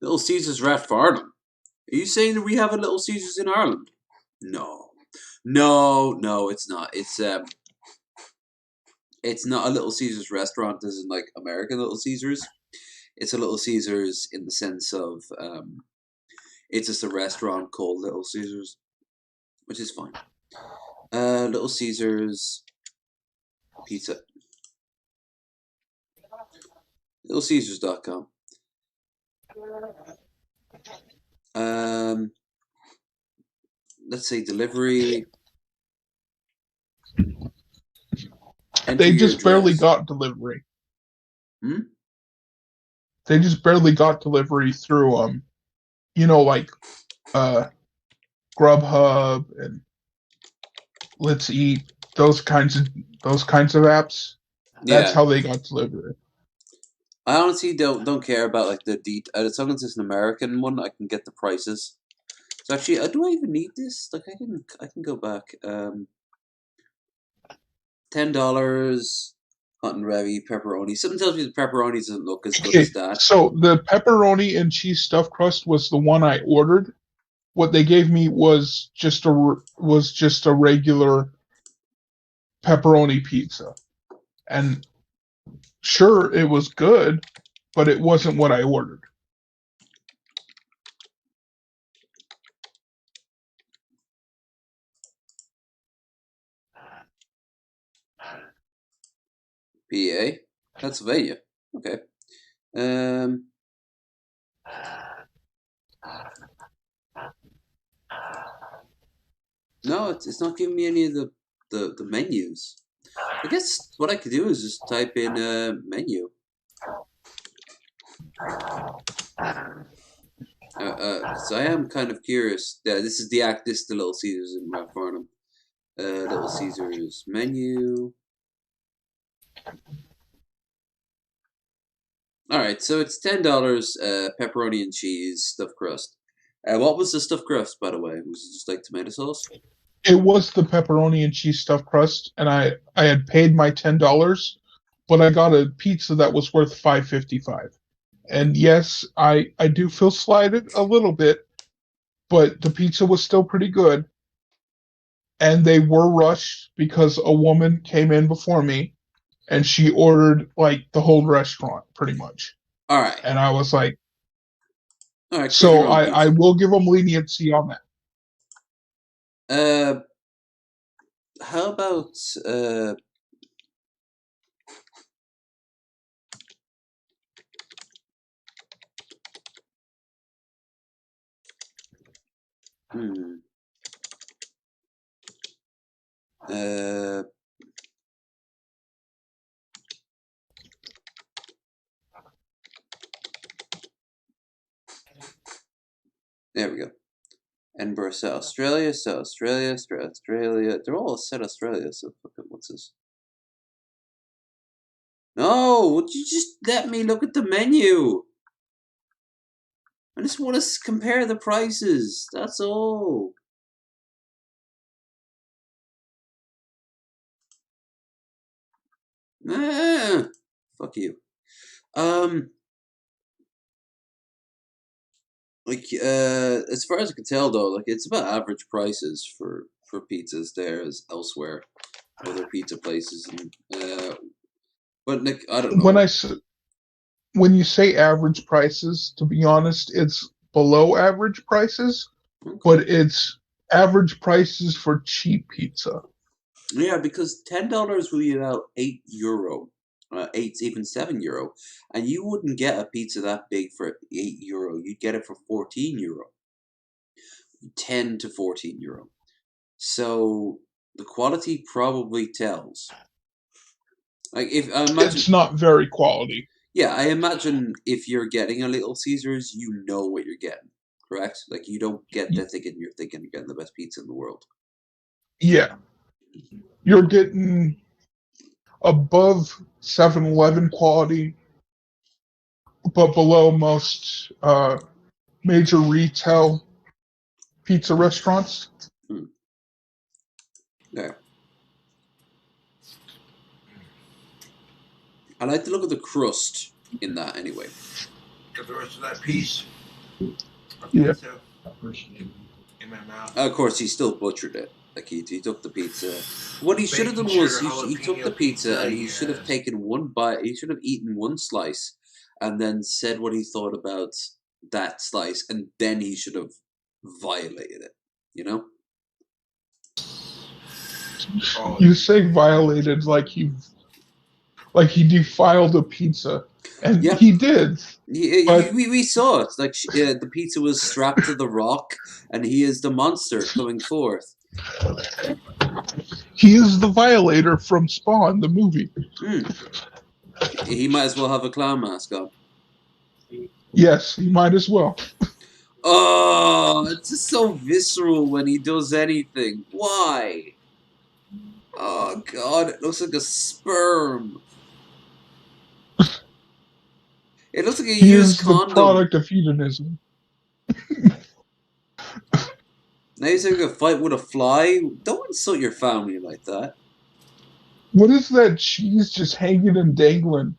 Little Caesars Rathfarnham. Are you saying that we have a Little Caesars in Ireland? No, it's not. It's not a Little Caesars restaurant as in like American Little Caesars. It's a Little Caesars in the sense of it's just a restaurant called Little Caesars, which is fine. Little Caesars pizza. LittleCaesars.com. Let's say delivery. They just barely got delivery. They just barely got delivery through like Grubhub and Let's Eat, those kinds of apps. That's how they got delivery. I honestly don't care about like the as long as it's an American one, I can get the prices. So actually, do I even need this? Like, I can go back. $10. Hot and Revy pepperoni. Something tells me the pepperoni doesn't look as good as that. So the pepperoni and cheese stuffed crust was the one I ordered. What they gave me was just a regular pepperoni pizza, and sure, it was good, but it wasn't what I ordered. PA, Pennsylvania. Okay. No, it's not giving me any of the menus. I guess what I could do is just type in menu. So I am kind of curious. This is the Little Caesars in Mount Farnham. Little Caesars menu. All right, so it's $10. Pepperoni and cheese stuffed crust. What was the stuffed crust, by the way? Was it just like tomato sauce? It was the pepperoni and cheese stuffed crust, and I had paid my $10, but I got a pizza that was worth $5.55. And yes, I do feel slighted a little bit, but the pizza was still pretty good. And they were rushed because a woman came in before me, and she ordered like the whole restaurant pretty much. All right. And I was like, all right. So I will give them leniency on that. How about there we go. Edinburgh, South Australia, South Australia, Australia. They're all set Australia, so what's this? No, would you just let me look at the menu? I just want to compare the prices. That's all. Fuck you. As far as I can tell, though, like it's about average prices for pizzas there as elsewhere, other pizza places, and but Nick, I don't know. When you say average prices, to be honest, it's below average prices, but it's average prices for cheap pizza. Yeah, because $10 will be about €8, even €7, and you wouldn't get a pizza that big for €8. You'd get it for €14, 10 to €14. So the quality probably tells. Like if I imagine, it's not very quality. Yeah, I imagine if you're getting a Little Caesars, you know what you're getting, correct? Like you don't get there thinking you're getting the best pizza in the world. Yeah, you're getting above 7-Eleven quality, but below most major retail pizza restaurants. Yeah. I like to look at the crust in that anyway. Got the rest of that piece. Yeah. In my mouth. Of course, he still butchered it. Like he took the pizza. What he should have done was he took the pizza and he should have taken one bite. He should have eaten one slice, and then said what he thought about that slice, and then he should have violated it. You know. You say violated like like he defiled a pizza, and Yeah. he did. But We saw it. Like the pizza was strapped to the rock, and he is the monster coming forth. he is the violator from Spawn, the movie. He might as well have a clown mask on. Yes, he might as well. Oh, it's just so visceral when he does anything. Why? Oh God, it looks like a sperm. It looks like a He used is the condom. product of hedonism. Now he's having a fight with a fly. Don't insult your family like that. What is that cheese just hanging and dangling?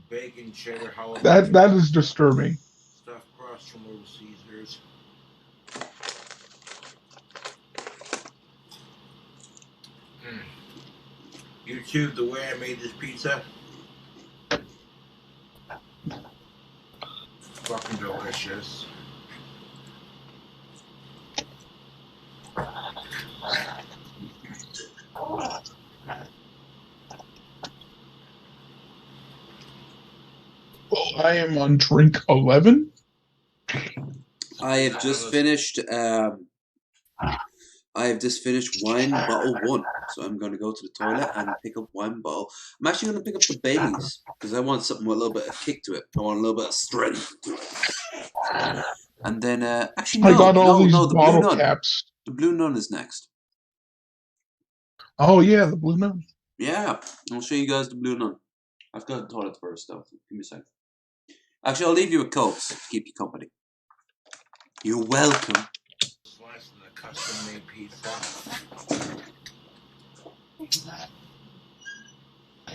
Bacon, cheddar, jalapeno. That is disturbing. Stuffed crust from Little Caesars. YouTube, the way I made this pizza. Fucking delicious. Well, I am on drink 11. I have just finished. I have just finished wine bottle 1, so I'm going to go to the toilet and pick up wine bottle. I'm actually going to pick up the Baileys because I want something with a little bit of kick to it. I want a little bit of strength to it. And then, actually, no, I got all these the bottle Blue Nun. caps. The Blue Nun is next. Oh yeah, the Blue Nun. Yeah, I'll show you guys the Blue Nun. I've got the toilet first, though. Give me a second. Actually, I'll leave you with Cokes to keep you company. You're welcome. Slicing the custom-made pizza.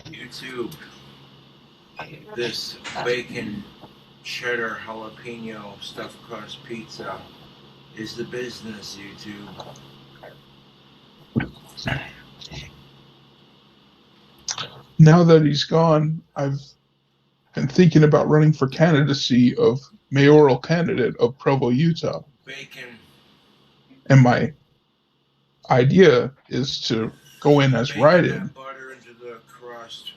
YouTube, this bacon, cheddar, jalapeno, stuffed crust pizza is the business, YouTube. Now that he's gone, I've been thinking about running for candidacy of mayoral candidate of Provo, Utah. Bacon. And my idea is to go in as write-in Butter into the crust.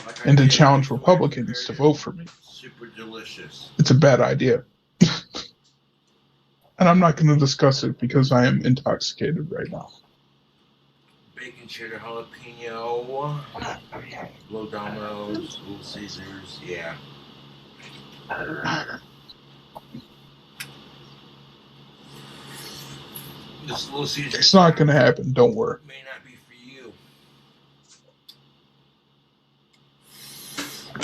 Like and to challenge Republicans to vote for me. Super delicious. It's a bad idea. And I'm not going to discuss it because I am intoxicated right now. Bacon, cheddar, jalapeno. Low Domino's, Little Caesars, yeah. This Little Caesars. It's not going to happen. Don't worry. May not be for you.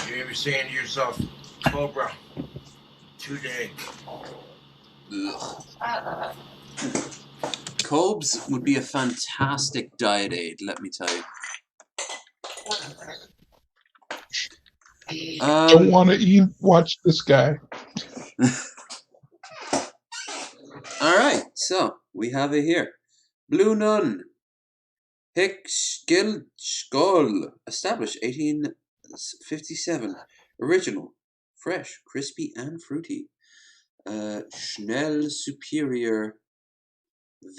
You're ever saying to yourself, Cobra, today. Cobes would be a fantastic diet aid, let me tell you. Don't want to watch this guy. Alright, so we have it here. Blue Nun. Hickskill Skoll. Established 1857. Original. Fresh, crispy, and fruity. Schnell Superior.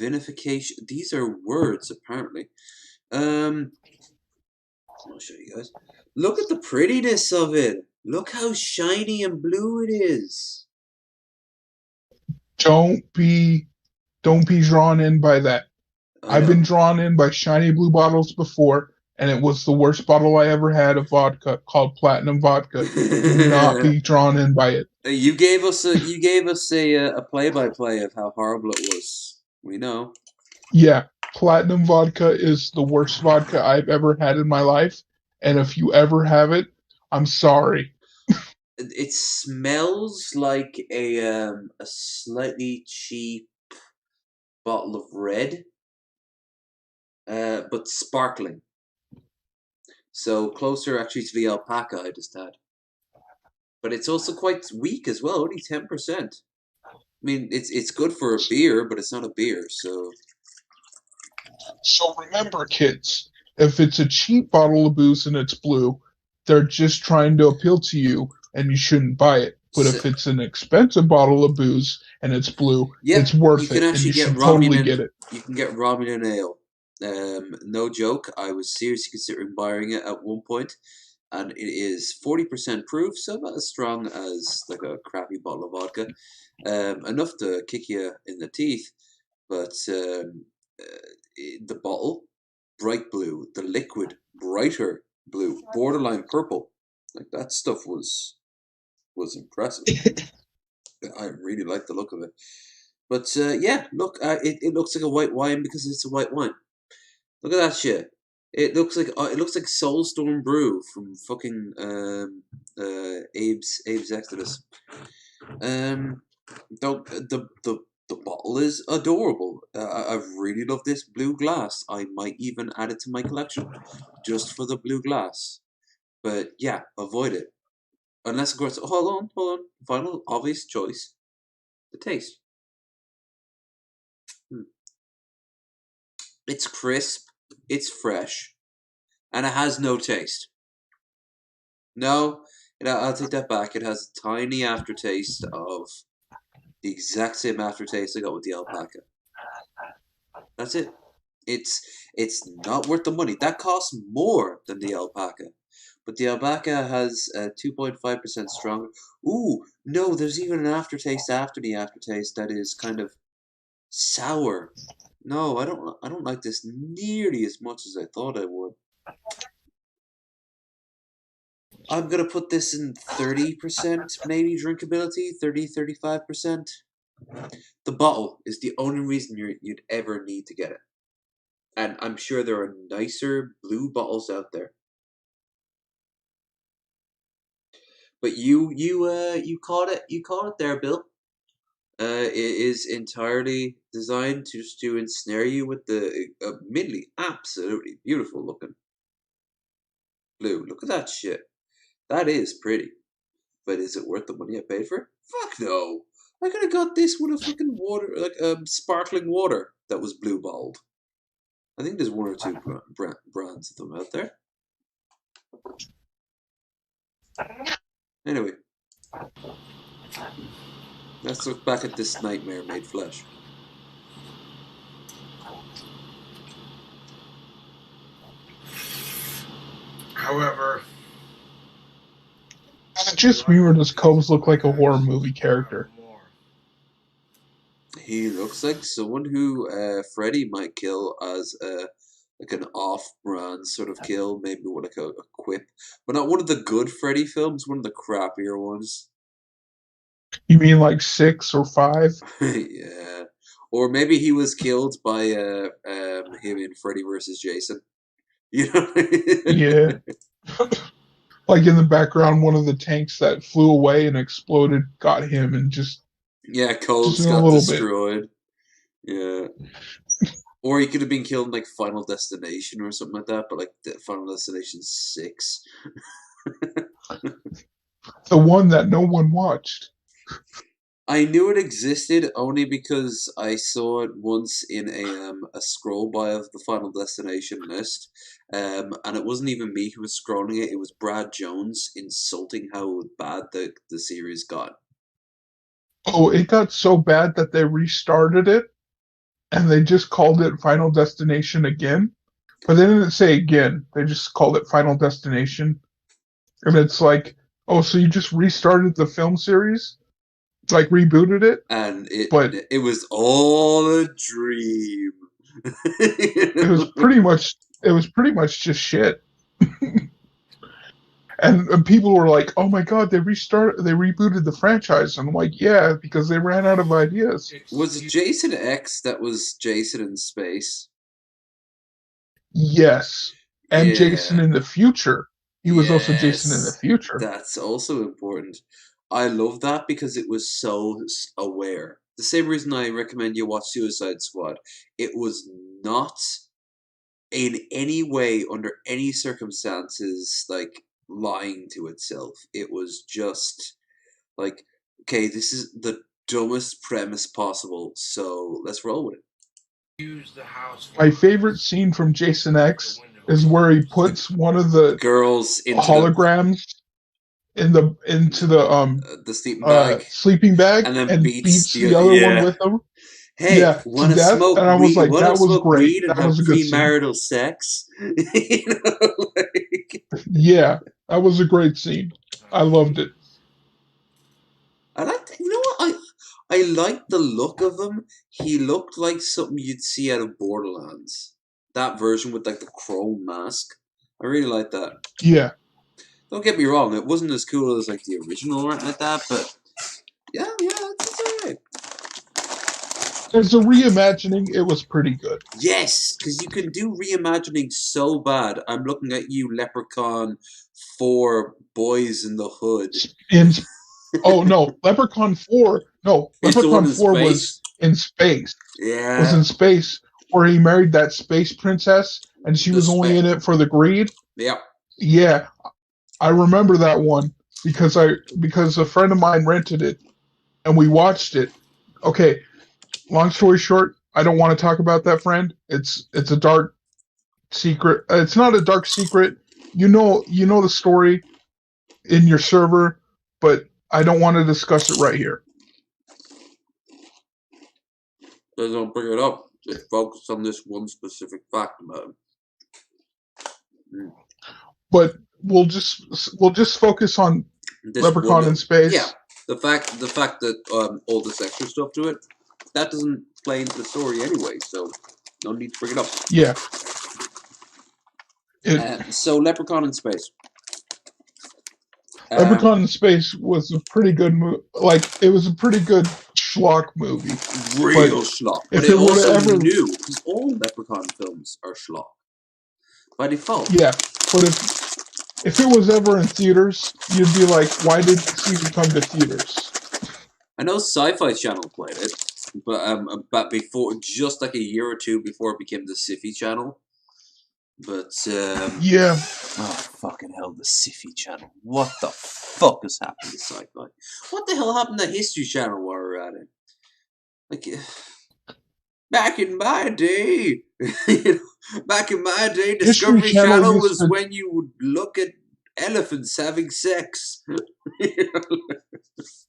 Vinification. These are words, apparently. I'll show you guys. Look at the prettiness of it. Look how shiny and blue it is. Don't be drawn in by that. I've been drawn in by shiny blue bottles before, and it was the worst bottle I ever had of vodka called Platinum Vodka. Do not be drawn in by it. You gave us a play-by-play of how horrible it was. We know. Yeah, Platinum Vodka is the worst vodka I've ever had in my life, and if you ever have it, I'm sorry. It smells like a slightly cheap bottle of red, but sparkling. So closer actually to the alpaca I just had. But it's also quite weak as well, only 10%. I mean, it's good for a beer, but it's not a beer, so... So remember, kids, if it's a cheap bottle of booze and it's blue, they're just trying to appeal to you, and you shouldn't buy it. But if it's an expensive bottle of booze and it's blue, it's worth it, and you should totally get it. You can get Romulan Ale. No joke, I was seriously considering buying it at one point, and it is 40% proof, so not as strong as like a crappy bottle of vodka. Enough to kick you in the teeth, but the bottle, bright blue, the liquid, brighter blue, borderline purple. Like that stuff was impressive. I really like the look of it. But yeah, look, it looks like a white wine because it's a white wine. Look at that shit. It looks like Soulstorm Brew from fucking Abe's Exodus. The bottle is adorable. I really love this blue glass. I might even add it to my collection just for the blue glass. But yeah, avoid it. Unless, of course, hold on. Final obvious choice: the taste. It's crisp, it's fresh, and it has no taste. No, I'll take that back. It has a tiny aftertaste of the exact same aftertaste I got with the alpaca. That's it. It's not worth the money. That costs more than the alpaca. But the alpaca has 2.5% stronger. Ooh, no, there's even an aftertaste after the aftertaste that is kind of sour. No, I don't like this nearly as much as I thought I would. I'm gonna put this in 30% maybe drinkability, 35%. The bottle is the only reason you'd ever need to get it. And I'm sure there are nicer blue bottles out there. But you caught it there, Bill. It is entirely designed to ensnare you with the admittedly absolutely beautiful looking blue. Look at that shit. That is pretty. But is it worth the money I paid for it? Fuck no. I could have got this with a fucking water, like sparkling water that was blue bottled. I think there's one or two brands of them out there. Anyway, let's look back at this nightmare made flesh. However, is it just me or does Combs look like a horror movie character? He looks like someone who Freddy might kill as like an off-brand sort of kill, maybe with like a quip, but not one of the good Freddy films, one of the crappier ones. You mean like 6 or 5? Yeah, or maybe he was killed by him in Freddy vs. Jason. You know? Yeah. Like in the background, one of the tanks that flew away and exploded got him, and just Combs got destroyed. Yeah. Or he could have been killed in like Final Destination or something like that, but like Final Destination 6. The one that no one watched. I knew it existed only because I saw it once in a scroll by of the Final Destination list, and it wasn't even me who was scrolling it. It was Brad Jones insulting how bad the series got. Oh, it got so bad that they restarted it, and they just called it Final Destination again. But they didn't say again. They just called it Final Destination. And it's like, oh, so you just restarted the film series? Like rebooted it? And it was all a dream. It was pretty much just shit. And people were like, "Oh my god, they rebooted the franchise." And I'm like, "Yeah, because they ran out of ideas." Was it Jason X that was Jason in space? Yes, and Jason in the future. He was also Jason in the future. That's also important. I love that because it was so aware. The same reason I recommend you watch Suicide Squad. It was not in any way, under any circumstances, like lying to itself. It was just like, okay, this is the dumbest premise possible, so let's roll with it. My favorite scene from Jason X is where he puts one of the girls into holograms into the sleeping bag and beats the other one with them. Hey, wanna smoke and I was like, that was great. Weed and that was a good premarital sex? Yeah, That was a great scene. I loved it. I liked. You know what? I liked the look of him. He looked like something you'd see out of Borderlands. That version with like the chrome mask. I really like that. Yeah. Don't get me wrong, it wasn't as cool as like the original or anything like that, but yeah, it's alright. As a reimagining, it was pretty good. Yes, because you can do reimagining so bad. I'm looking at you, Leprechaun 4 Boys in the Hood. Oh no, Leprechaun 4. No, Leprechaun 4 was in space. Yeah. Was in space where he married that space princess and she was only in it for the greed. Yeah. Yeah. I remember that one because a friend of mine rented it and we watched it. Okay, long story short, I don't want to talk about that friend. It's a dark secret. It's not a dark secret. You know the story in your server, but I don't want to discuss it right here. Just don't bring it up. Just focus on this one specific fact about him. But we'll just focus on This Leprechaun in space. Yeah, the fact that all this extra stuff to it, that doesn't play into the story anyway, so no need to bring it up. Yeah. So Leprechaun in space. Leprechaun in Space was a pretty good movie. Like, it was a pretty good schlock movie. Real schlock. But it also knew, because all Leprechaun films are schlock. By default. Yeah, but if it was ever in theaters, you'd be like, why did this even come to theaters? I know Sci-Fi Channel played it, but before, just like a year or two before it became the Sci-Fi Channel. But, yeah. Oh, fucking hell, the Sci-Fi Channel. What the fuck has happened to Sci-Fi? What the hell happened to History Channel while we're at it? Like, back in my day, Discovery Channel was when you would look at elephants having sex.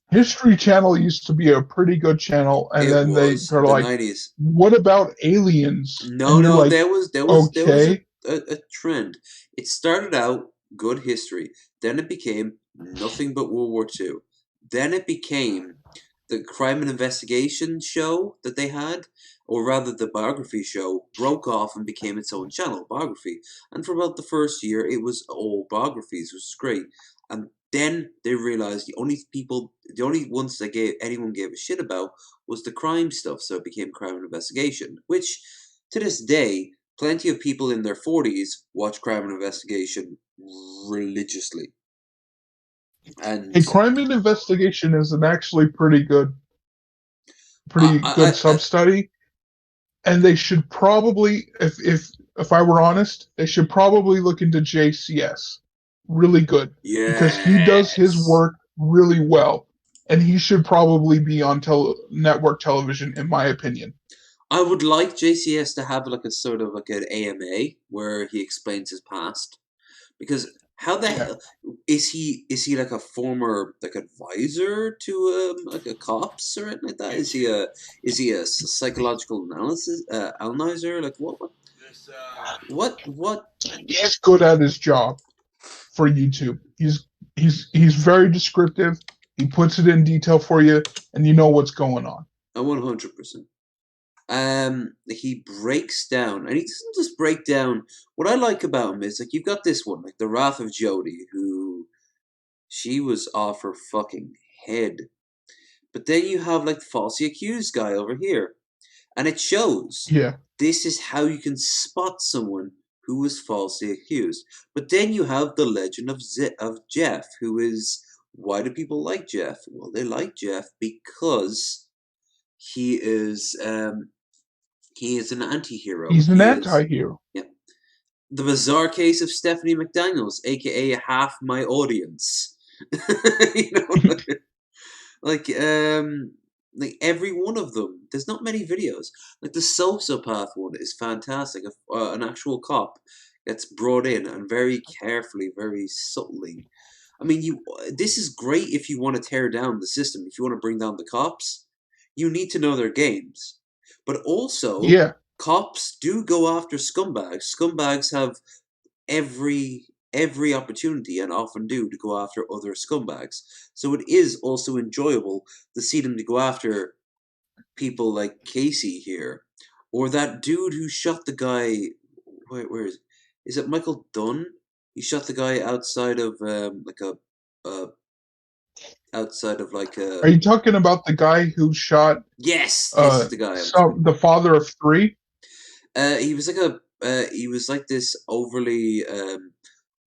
History Channel used to be a pretty good channel, and then they're like, 90s. "What about aliens?" No, like, there was a trend. It started out good history, then it became nothing but World War II. Then it became the crime and investigation show that they had, or rather the biography show, broke off and became its own channel, biography. And for about the first year, it was all biographies, which was great. And then they realized the only ones that anyone gave a shit about was the crime stuff, so it became crime and investigation, which, to this day, plenty of people in their 40s watch crime and investigation religiously. And Crime and investigation is an actually pretty good sub-study, and they should probably, if I were honest, they should probably look into JCS. Really good, because he does his work really well, and he should probably be on network television, in my opinion. I would like JCS to have like a sort of like an AMA where he explains his past, because how the hell is he like a former like advisor to like a cops or anything like that? Is he a psychological analyzer? Like what? He's good at his job for YouTube. He's very descriptive. He puts it in detail for you, and you know what's going on. 100%. He breaks down, and he doesn't just break down. What I like about him is, like, you've got this one, like the Wrath of Jodie, who she was off her fucking head. But then you have like the falsely accused guy over here, and it shows. Yeah. This is how you can spot someone who was falsely accused. But then you have the legend of Jeff, who is, why do people like Jeff? Well, they like Jeff because he is an anti-hero. He's an anti-hero. Yep. The bizarre case of Stephanie McDaniels, aka half my audience. You know, like every one of them. There's not many videos. Like the sociopath one is fantastic. An actual cop gets brought in and very carefully, very subtly. I mean, this is great if you want to tear down the system. If you want to bring down the cops, you need to know their games. But also, cops do go after scumbags. Scumbags have every every opportunity, and often do, to go after other scumbags. So it is also enjoyable to see them to go after people like Casey here, or that dude who shot the guy. Where is it? Michael Dunn? He shot the guy outside of outside of like a. Are you talking about the guy who shot? Yes, this is the guy. The father of three. He was like he was like this overly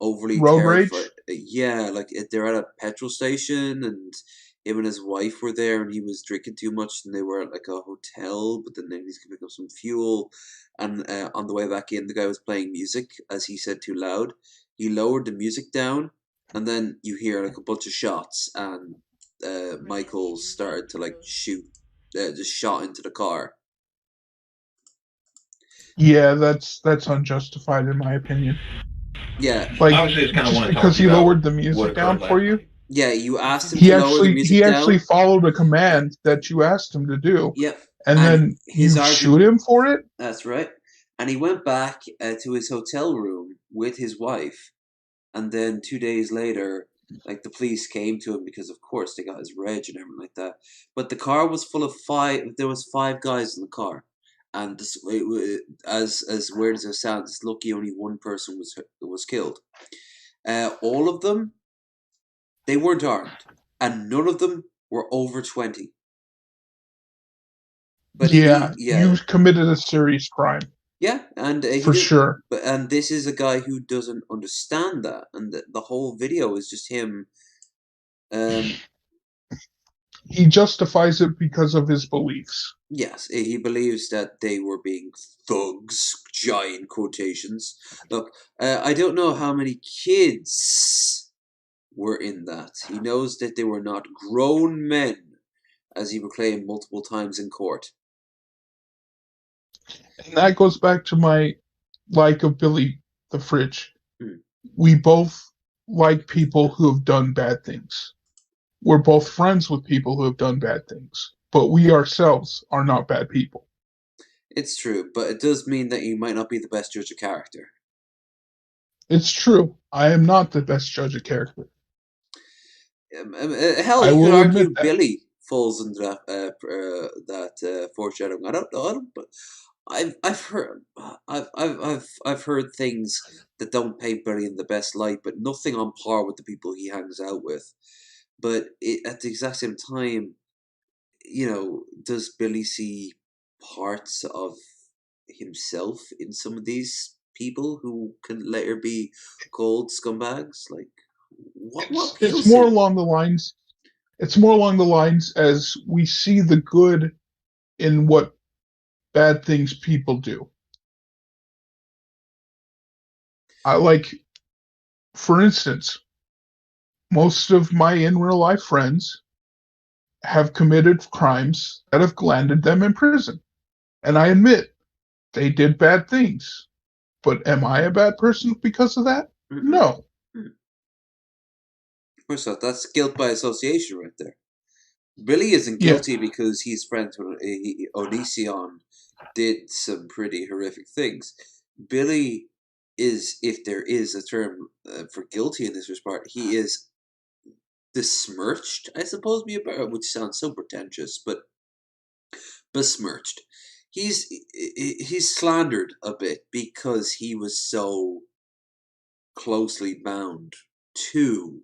Road terrified. rage? Yeah, like they're at a petrol station, and him and his wife were there, and he was drinking too much, and they were at like a hotel. But then he's gonna pick up some fuel, and on the way back in, the guy was playing music, as he said, too loud. He lowered the music down, and then you hear like a bunch of shots, and Michael started to like shoot, just shot into the car. Yeah, that's unjustified in my opinion. Yeah, like Obviously, it's kinda just wanna talk because he about lowered the what music down occurred for last you. Yeah, you asked him He to lower the music actually down. followed a command that you asked him to do. Yep. And then you shoot him for it? That's right. And he went back to his hotel room with his wife, and then 2 days later, like the police came to him because, of course, they got his reg and everything like that. But the car was full of five. There was 5 guys in the car, and this, as weird as it sounds, it's lucky only one person was killed. All of them, they weren't armed, and none of them were over 20. But yeah, you committed a serious crime. Yeah, and for sure. And this is a guy who doesn't understand that, and the whole video is just him. He justifies it because of his beliefs. Yes, he believes that they were being thugs, giant quotations. Look, I don't know how many kids were in that. He knows that they were not grown men, as he proclaimed multiple times in court. And that goes back to my like of Billy the Fridge. Hmm. We both like people who have done bad things. We're both friends with people who have done bad things, but we ourselves are not bad people. It's true, but it does mean that you might not be the best judge of character. It's true. I am not the best judge of character. Hell, you could argue Billy falls into that foreshadowing. I don't know, but I've heard things that don't paint Billy in the best light, but nothing on par with the people he hangs out with. But at the exact same time, does Billy see parts of himself in some of these people who can later be called scumbags? Like, what it's more along the lines. It's more along the lines as we see the good in what bad things people do. For instance, most of my in real life friends have committed crimes that have landed them in prison. And I admit they did bad things. But am I a bad person because of that? Mm-hmm. No. Of course not. That's guilt by association right there. Billy isn't guilty because he's friends with Onision did some pretty horrific things. Billy is, if there is a term for guilty in this respect, he is besmirched, I suppose, which sounds so pretentious, but besmirched. He's slandered a bit because he was so closely bound to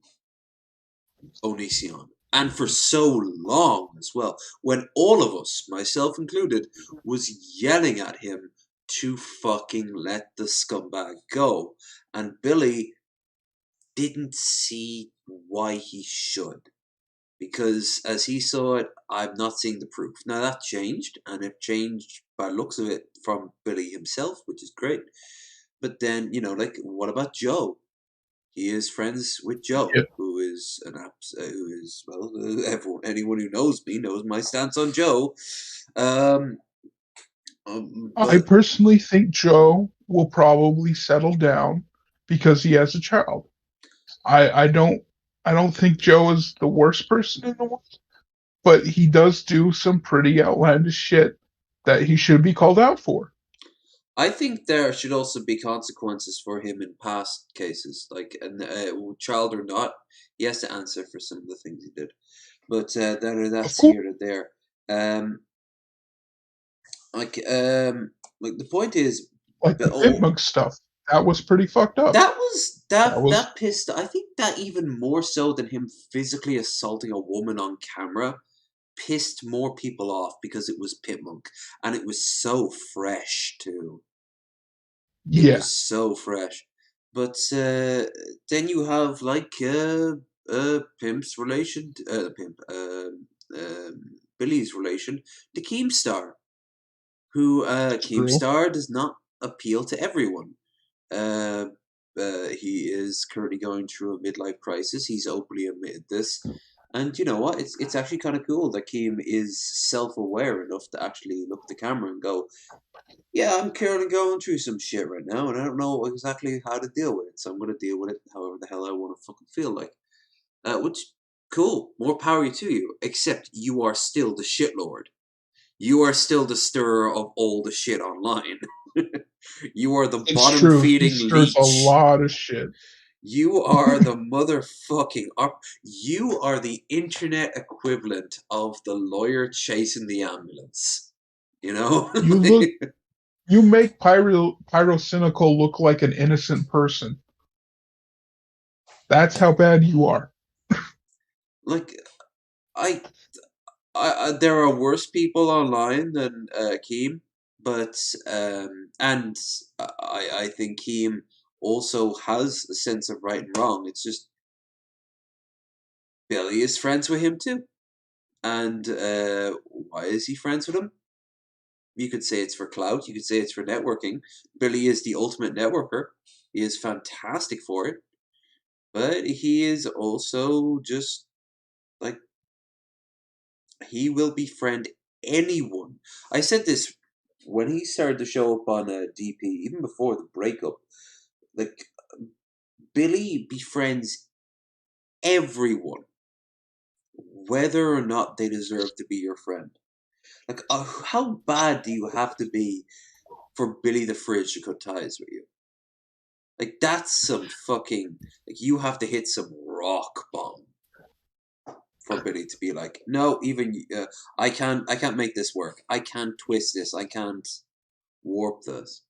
Onision. And for so long as well, when all of us, myself included, was yelling at him to fucking let the scumbag go. And Billy didn't see why he should. Because as he saw it, I'm not seeing the proof. Now that changed, and it changed by looks of it from Billy himself, which is great. But then, what about Joe? He is friends with Joe, who is anyone who knows me knows my stance on Joe. I personally think Joe will probably settle down because he has a child. I don't think Joe is the worst person in the world, but he does do some pretty outlandish shit that he should be called out for. I think there should also be consequences for him in past cases, like child or not. He has to answer for some of the things he did, but that's here or there. Like the point is, like the Pimp stuff. That was pretty fucked up. That pissed. I think that even more so than him physically assaulting a woman on camera, pissed more people off because it was Pitmonk, and it was so fresh too. It was so fresh. But then you have like Pimp's relation, Billy's relation to Keemstar, who Keemstar does not appeal to everyone. He is currently going through a midlife crisis. He's openly admitted this. And you know what? It's actually kind of cool that Keem is self-aware enough to actually look at the camera and go, yeah, I'm currently going through some shit right now, and I don't know exactly how to deal with it, so I'm going to deal with it however the hell I want to fucking feel like. Which, cool, more power to you, except you are still the shitlord. You are still the stirrer of all the shit online. You are the bottom-feeding leech. He stirs a lot of shit. You are the motherfucking... You are the internet equivalent of the lawyer chasing the ambulance. You know? You make Pyrocynical look like an innocent person. That's how bad you are. Like, there are worse people online than Keem, but and I think Keem also has a sense of right and wrong. It's just Billy is friends with him too, and why is he friends with him? You could say it's for clout. You could say it's for networking. Billy is the ultimate networker. He is fantastic for it, but he is also just like, he will befriend anyone. I said this when he started to show up on DP, even before the breakup. Like, Billy befriends everyone, whether or not they deserve to be your friend. Like, how bad do you have to be for Billy the Fridge to cut ties with you? Like, that's some fucking... Like, you have to hit some rock bottom for Billy to be like, no, even I can't make this work. I can't twist this. I can't warp this.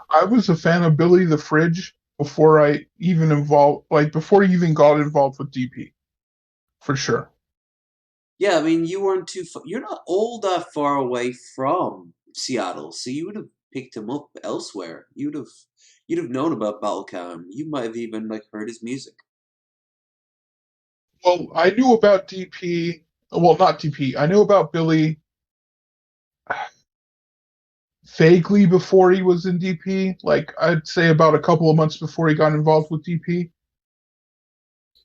I was a fan of Billy the Fridge before I even before he even got involved with DP, for sure. Yeah, I mean, you weren't you're not all that far away from Seattle, so you would have picked him up elsewhere. You'd have known about Balcam. You might have even like heard his music. Well, I knew about DP. Well, not DP. I knew about Billy vaguely before he was in DP. Like, I'd say about a couple of months before he got involved with DP.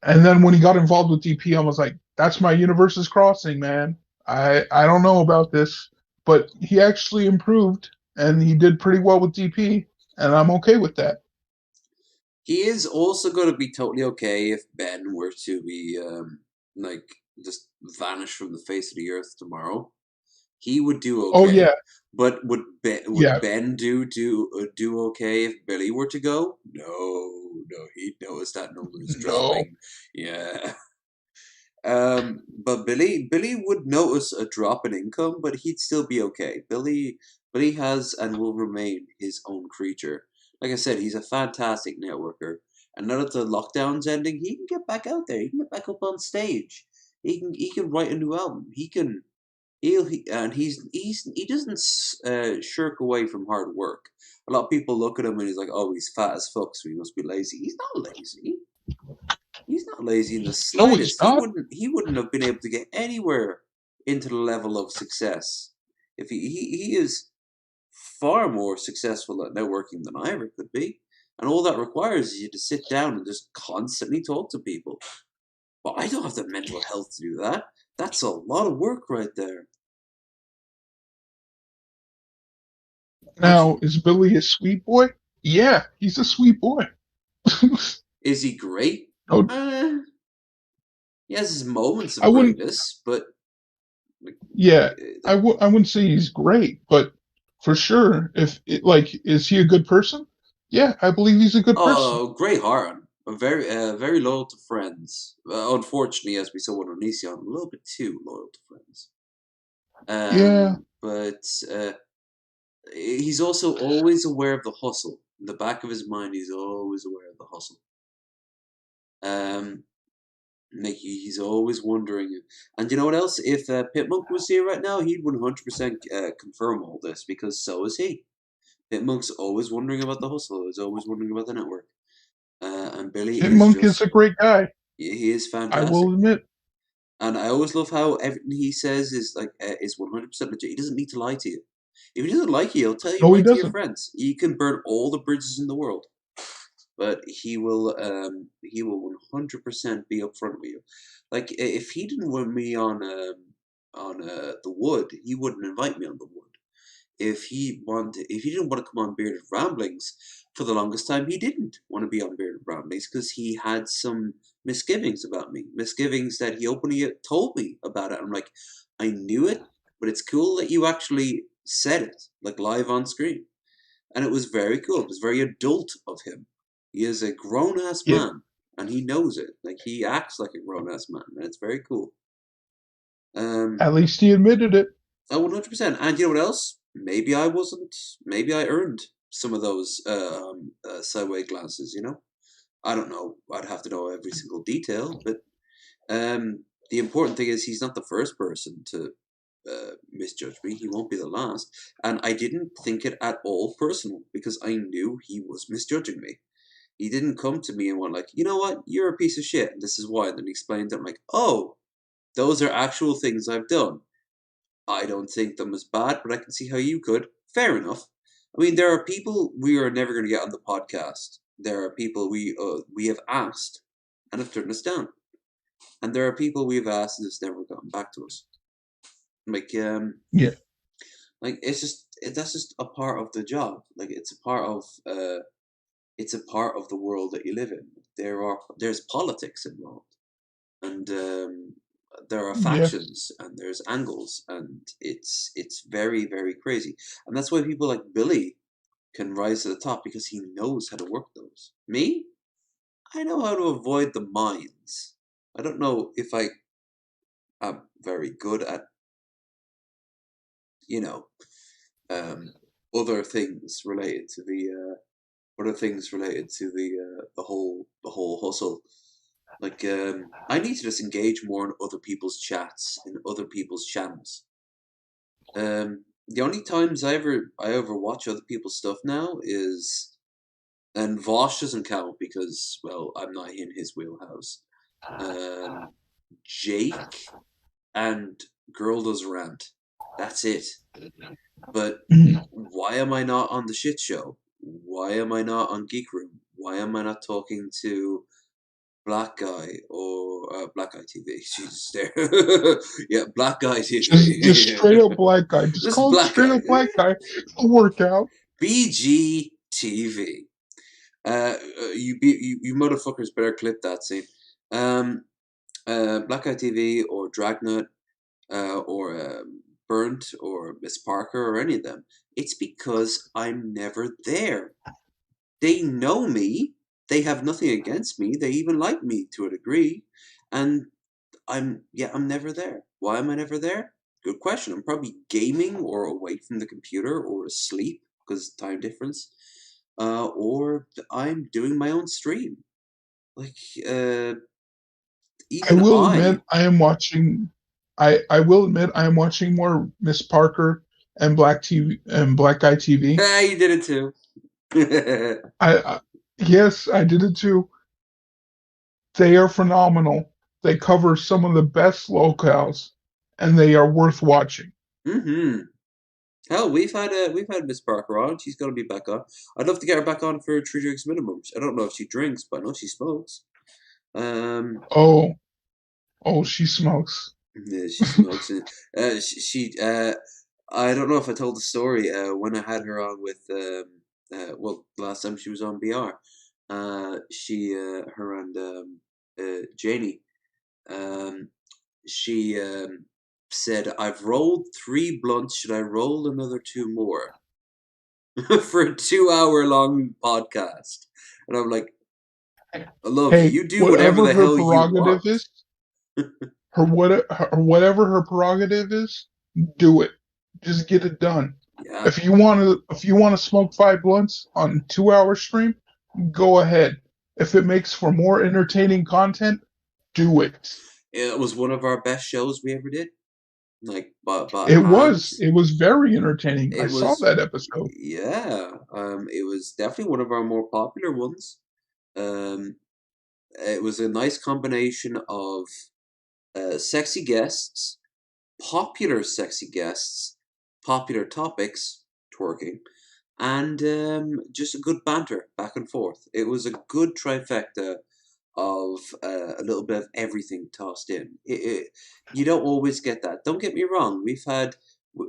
And then when he got involved with DP, I was like, that's my universes crossing, man. I don't know about this, but he actually improved and he did pretty well with DP, and I'm okay with that. He is also going to be totally okay if Ben were to be like just vanish from the face of the earth tomorrow. He would do okay. Oh yeah. But would Ben do okay if Billy were to go? No, he'd notice that number is dropping. Yeah. But Billy would notice a drop in income, but he'd still be okay. Billy has and will remain his own creature. Like I said, he's a fantastic networker. And now that the lockdown's ending, he can get back out there. He can get back up on stage. He can write a new album. He doesn't shirk away from hard work. A lot of people look at him and he's like, oh, he's fat as fuck, so he must be lazy. He's not lazy. He's not lazy in the slightest. He wouldn't have been able to get anywhere into the level of success if he is far more successful at networking than I ever could be. And all that requires is you to sit down and just constantly talk to people. But I don't have the mental health to do that. That's a lot of work right there. Now, is Billy a sweet boy? Yeah, he's a sweet boy. Is he great? Oh. He has his moments of greatness, but... Yeah, I wouldn't say he's great, but For sure. Is he a good person? Yeah, I believe he's a good person. Oh, great heart. Very loyal to friends. Unfortunately, as we saw with Onision, a little bit too loyal to friends. Yeah. But he's also always aware of the hustle. In the back of his mind, he's always aware of the hustle. Like he's always wondering. And you know what else? If Pitmonk was here right now, he'd 100% confirm all this, because so is he. Pitmonk's always wondering about the hustle. He's always wondering about the network. And Billy is Monk is just, a great guy. he is I fantastic. will admit. And I always love how everything he says is like is 100% legit. He doesn't need to lie to you. If he doesn't like you, he'll tell you No, he right to your doesn't. friends. You can burn all the bridges in the world, but he will 100% be upfront with you. Like if he didn't want me on the Wood, he wouldn't invite me on the Wood. If he didn't want to come on Bearded Ramblings, for the longest time he didn't want to be on Bearded Ramblings because he had some misgivings about me, misgivings that he openly told me about it. I'm like, I knew it, but it's cool that you actually said it, like live on screen. And it was very cool. It was very adult of him. He is a grown ass Yeah. man, and he knows it. Like he acts like a grown ass man, and it's very cool. At least he admitted it. Oh, 100%. And you know what else? Maybe I wasn't. Maybe I earned some of those sideway glances. You know, I don't know. I'd have to know every single detail, but the important thing is he's not the first person to misjudge me. He won't be the last. And I didn't think it at all personal because I knew he was misjudging me. He didn't come to me and went like, you know what, you're a piece of shit, and this is why. And then he explained it. I'm like, oh, those are actual things I've done. I don't think them as bad, but I can see how you could. Fair enough. I mean, there are people we are never going to get on the podcast. There are people we have asked and have turned us down, and there are people we've asked and it's never gotten back to us. Like Yeah. Like that's just a part of the job. Like it's a part of the world that you live in. There's politics involved, and there are Yeah. factions, and there's angles, and it's very very crazy. And that's why people like Billy can rise to the top because he knows how to work those. Me, I know how to avoid the mines. I don't know if I am very good at you know other things related to the whole hustle. Like I need to just engage more in other people's chats, in other people's channels. The only times I ever watch other people's stuff now is, and Vosh doesn't count because well I'm not in his wheelhouse. Jake and Girl Does Rant. That's it. But why am I not on the shit show? Why am I not on Geek Room? Why am I not talking to Black Guy or Black Guy TV? Jesus, there. Yeah, Black Guy TV. Just straight up black guy. Just Just call him Black straight Guy. up black guy. It'll work out. BGTV. You motherfuckers better clip that scene. Black Guy TV or Dragnet or Burnt or Miss Parker or any of them. It's because I'm never there. They know me. They have nothing against me. They even like me to a degree, and I'm never there. Why am I never there? Good question. I'm probably gaming or away from the computer or asleep because time difference, or I'm doing my own stream. Like I even will I. admit I am watching. I will admit I am watching more Miss Parker and Black TV and Black Guy TV. Ah, you did it too. Yes, I did it too. They are phenomenal. They cover some of the best locales, and they are worth watching. Mm-hmm. Hell, we've had Miss Parker on. She's gonna be back on. I'd love to get her back on for 3 drinks minimum. I don't know if she drinks, but I know she smokes. Oh, she smokes. Yeah, she smokes. I don't know if I told the story when I had her on with well, last time she was on BR. Her and Janie. She said, "I've rolled 3 blunts. Should I roll another 2 more?" for a 2-hour long podcast. And I'm like, I love you. Hey, You do whatever whatever the her hell you prerogative want. is, whatever her prerogative is, do it. Just get it done. Yeah. If you want to smoke 5 blunts on a 2-hour stream, go ahead. If it makes for more entertaining content, do it. It was one of our best shows we ever did. Like, by It was. hands. It was very entertaining. I It saw was, that episode. yeah. It was definitely one of our more popular ones. Um, it was a nice combination of sexy guests, popular sexy guests, popular topics, twerking, and just a good banter back and forth. It was a good trifecta of a little bit of everything tossed in. You don't always get that. Don't get me wrong. We've had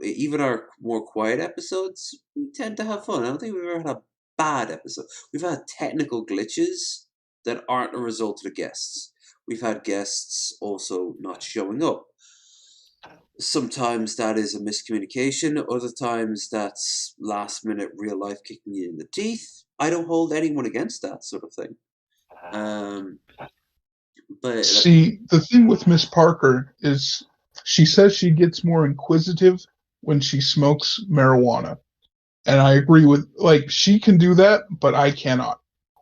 even our more quiet episodes. We tend to have fun. I don't think we've ever had a bad episode. We've had technical glitches that aren't a result of the guests. We've had guests also not showing up. Sometimes that is a miscommunication. Other times that's last minute real life kicking you in the teeth. I don't hold anyone against that sort of thing. But See, the thing with Miss Parker is she says she gets more inquisitive when she smokes marijuana. And I agree with, like, she can do that, but I cannot.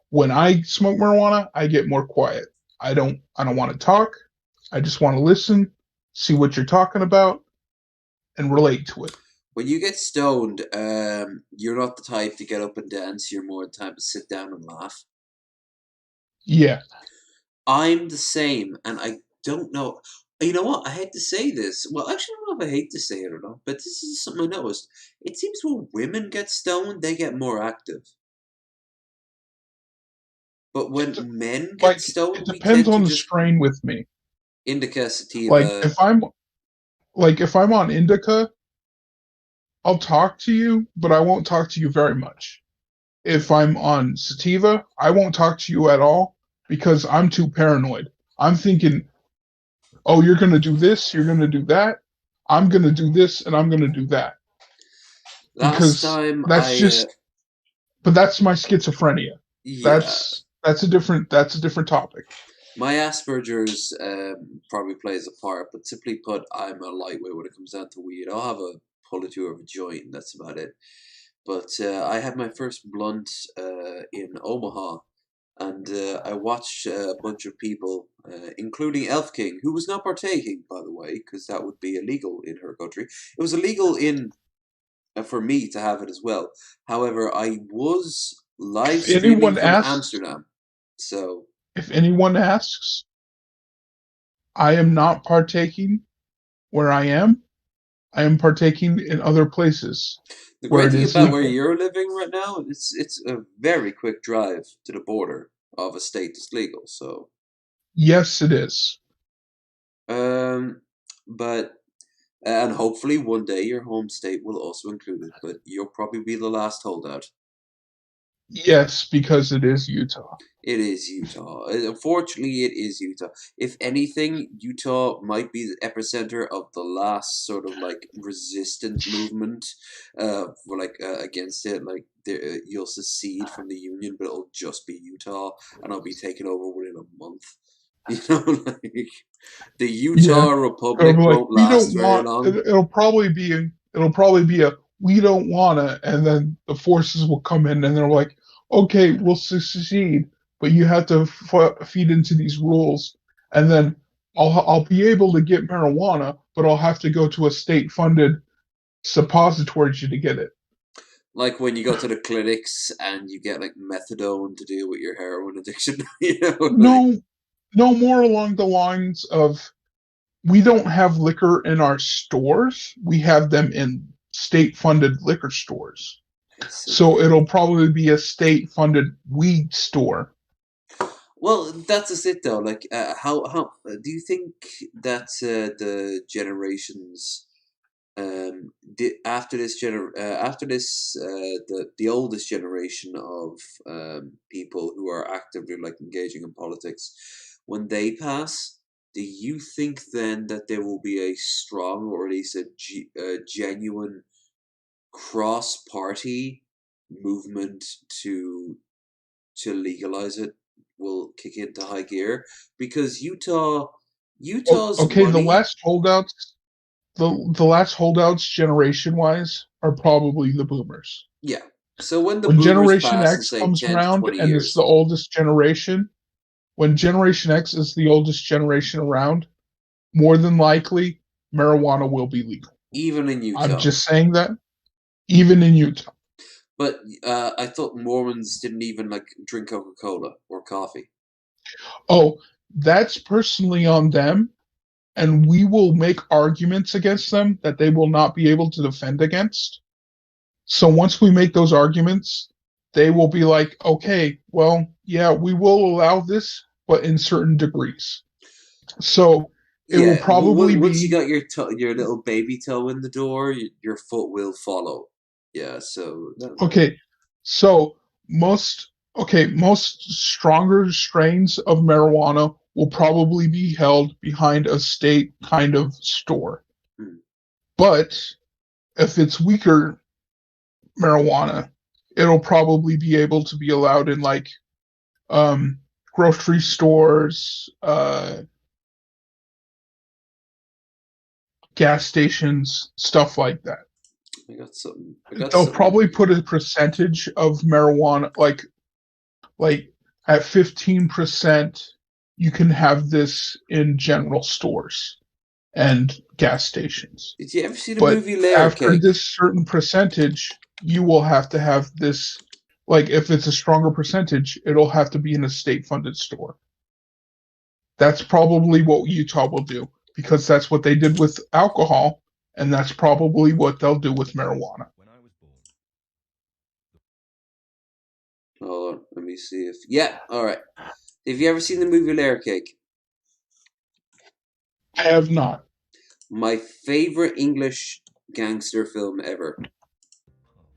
When I smoke marijuana, I get more quiet. I don't want to talk. I just want to listen, see what you're talking about, and relate to it. when you get stoned, you're not the type to get up and dance. You're more the type to sit down and laugh. Yeah. I'm the same, and I don't know. You know what? I hate to say this. Well, actually, I don't know if I hate to say it or not, but this is something I noticed. It seems when women get stoned, they get more active. But when men get Like, it stoned, we depends tend to on the just strain with me. indica, Like, sativa. if I'm on indica, I'll talk to you, but I won't talk to you very much. If I'm on sativa, I won't talk to you at all because I'm too paranoid. I'm thinking, oh, you're going to do this, you're going to do that. I'm going to do this and I'm going to do that. Last Because time that's just, but that's my schizophrenia. yeah, That's a different topic. my Asperger's probably plays a part, but simply put, I'm a lightweight when it comes down to weed. I'll have a pull or two of a joint, and that's about it. But I had my first blunt in Omaha, and I watched a bunch of people, including Elf King, who was not partaking, by the way, because that would be illegal in her country. It was illegal in for me to have it as well. However, I was live If streaming anyone from asks, Amsterdam, so if anyone asks, I am not partaking where I am. I am partaking in other places the where great it thing is about where legal. you're living right now, it's a very quick drive to the border of a state that's legal. So, Yes, it is. um, but and hopefully one day your home state will also include it. But you'll probably be the last holdout. Yes, because it is Utah. It is Utah. Unfortunately, it is Utah. If anything, Utah might be the epicenter of the last sort of like resistant movement, against it. Like you'll secede from the union, but it'll just be Utah, and it'll be taken over within a month. You know, like the Yeah. Utah It'll Republic be like, won't we don't last very want long. it'll probably be a we don't wanna, and then the forces will come in and they're like, okay, we'll secede, but you have to feed into these rules, and then I'll be able to get marijuana, but I'll have to go to a state funded suppository to get it. Like when you go to the clinics and you get like methadone to deal with your heroin addiction. You know, like No, no more along the lines of we don't have liquor in our stores. We have them in state funded liquor stores. So it'll probably be a state funded weed store. well, that's just it though. Like, how do you think that the generations after this the oldest generation of people who are actively like engaging in politics, when they pass, do you think then that there will be a strong or at least a genuine cross party movement to legalize it will kick into high gear, because Utah's okay, money. the last holdouts generation wise are probably the boomers. Yeah. So when the When boomers Generation pass in, X say, comes 10 to around 20 and years. it's the oldest generation, when Generation X is the oldest generation around, more than likely marijuana will be legal. Even in Utah. I'm just saying that. Even in Utah. But I thought Mormons didn't even like drink Coca-Cola or coffee. Oh, that's personally on them, and we will make arguments against them that they will not be able to defend against. So once we make those arguments, they will be like, okay, well, yeah, we will allow this, but in certain degrees. So it will probably once be... you got your little baby toe in the door, your foot will follow. Yeah, so... Okay, so most stronger strains of marijuana will probably be held behind a state kind of store. But if it's weaker marijuana, it'll probably be able to be allowed in like grocery stores, gas stations, stuff like that. I got something. They'll probably put a percentage of marijuana, like at 15%, you can have this in general stores and gas stations. Did you ever see the movie Layer After Cake? this certain percentage, you will have to have this, like if it's a stronger percentage, it'll have to be in a state-funded store. That's probably what Utah will do, because that's what they did with alcohol, and that's probably what they'll do with marijuana. Hold on, let me see if... Yeah, alright. Have you ever seen the movie Layer Cake? I have not. My favorite English gangster film ever.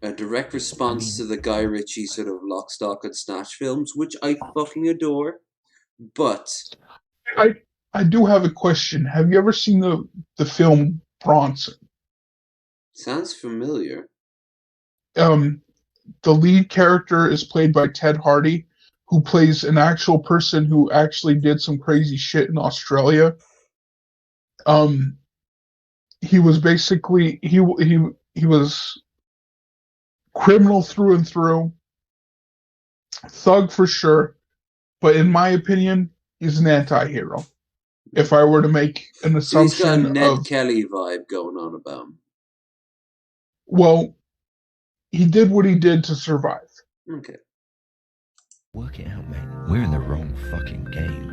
A direct response to the Guy Ritchie sort of Lock, Stock and Snatch films, which I fucking adore. But... I do have a question. Have you ever seen the film Bronson? Sounds familiar. The lead character is played by Ted Hardy, who plays an actual person who actually did some crazy shit in Australia. He was basically he was criminal through and through, thug for sure, but in my opinion, he's an anti-hero. If I were to make an assumption, so he's got a Ned Kelly vibe going on about him. Well, he did what he did to survive. Okay. Work it out, mate. We're in the wrong fucking game.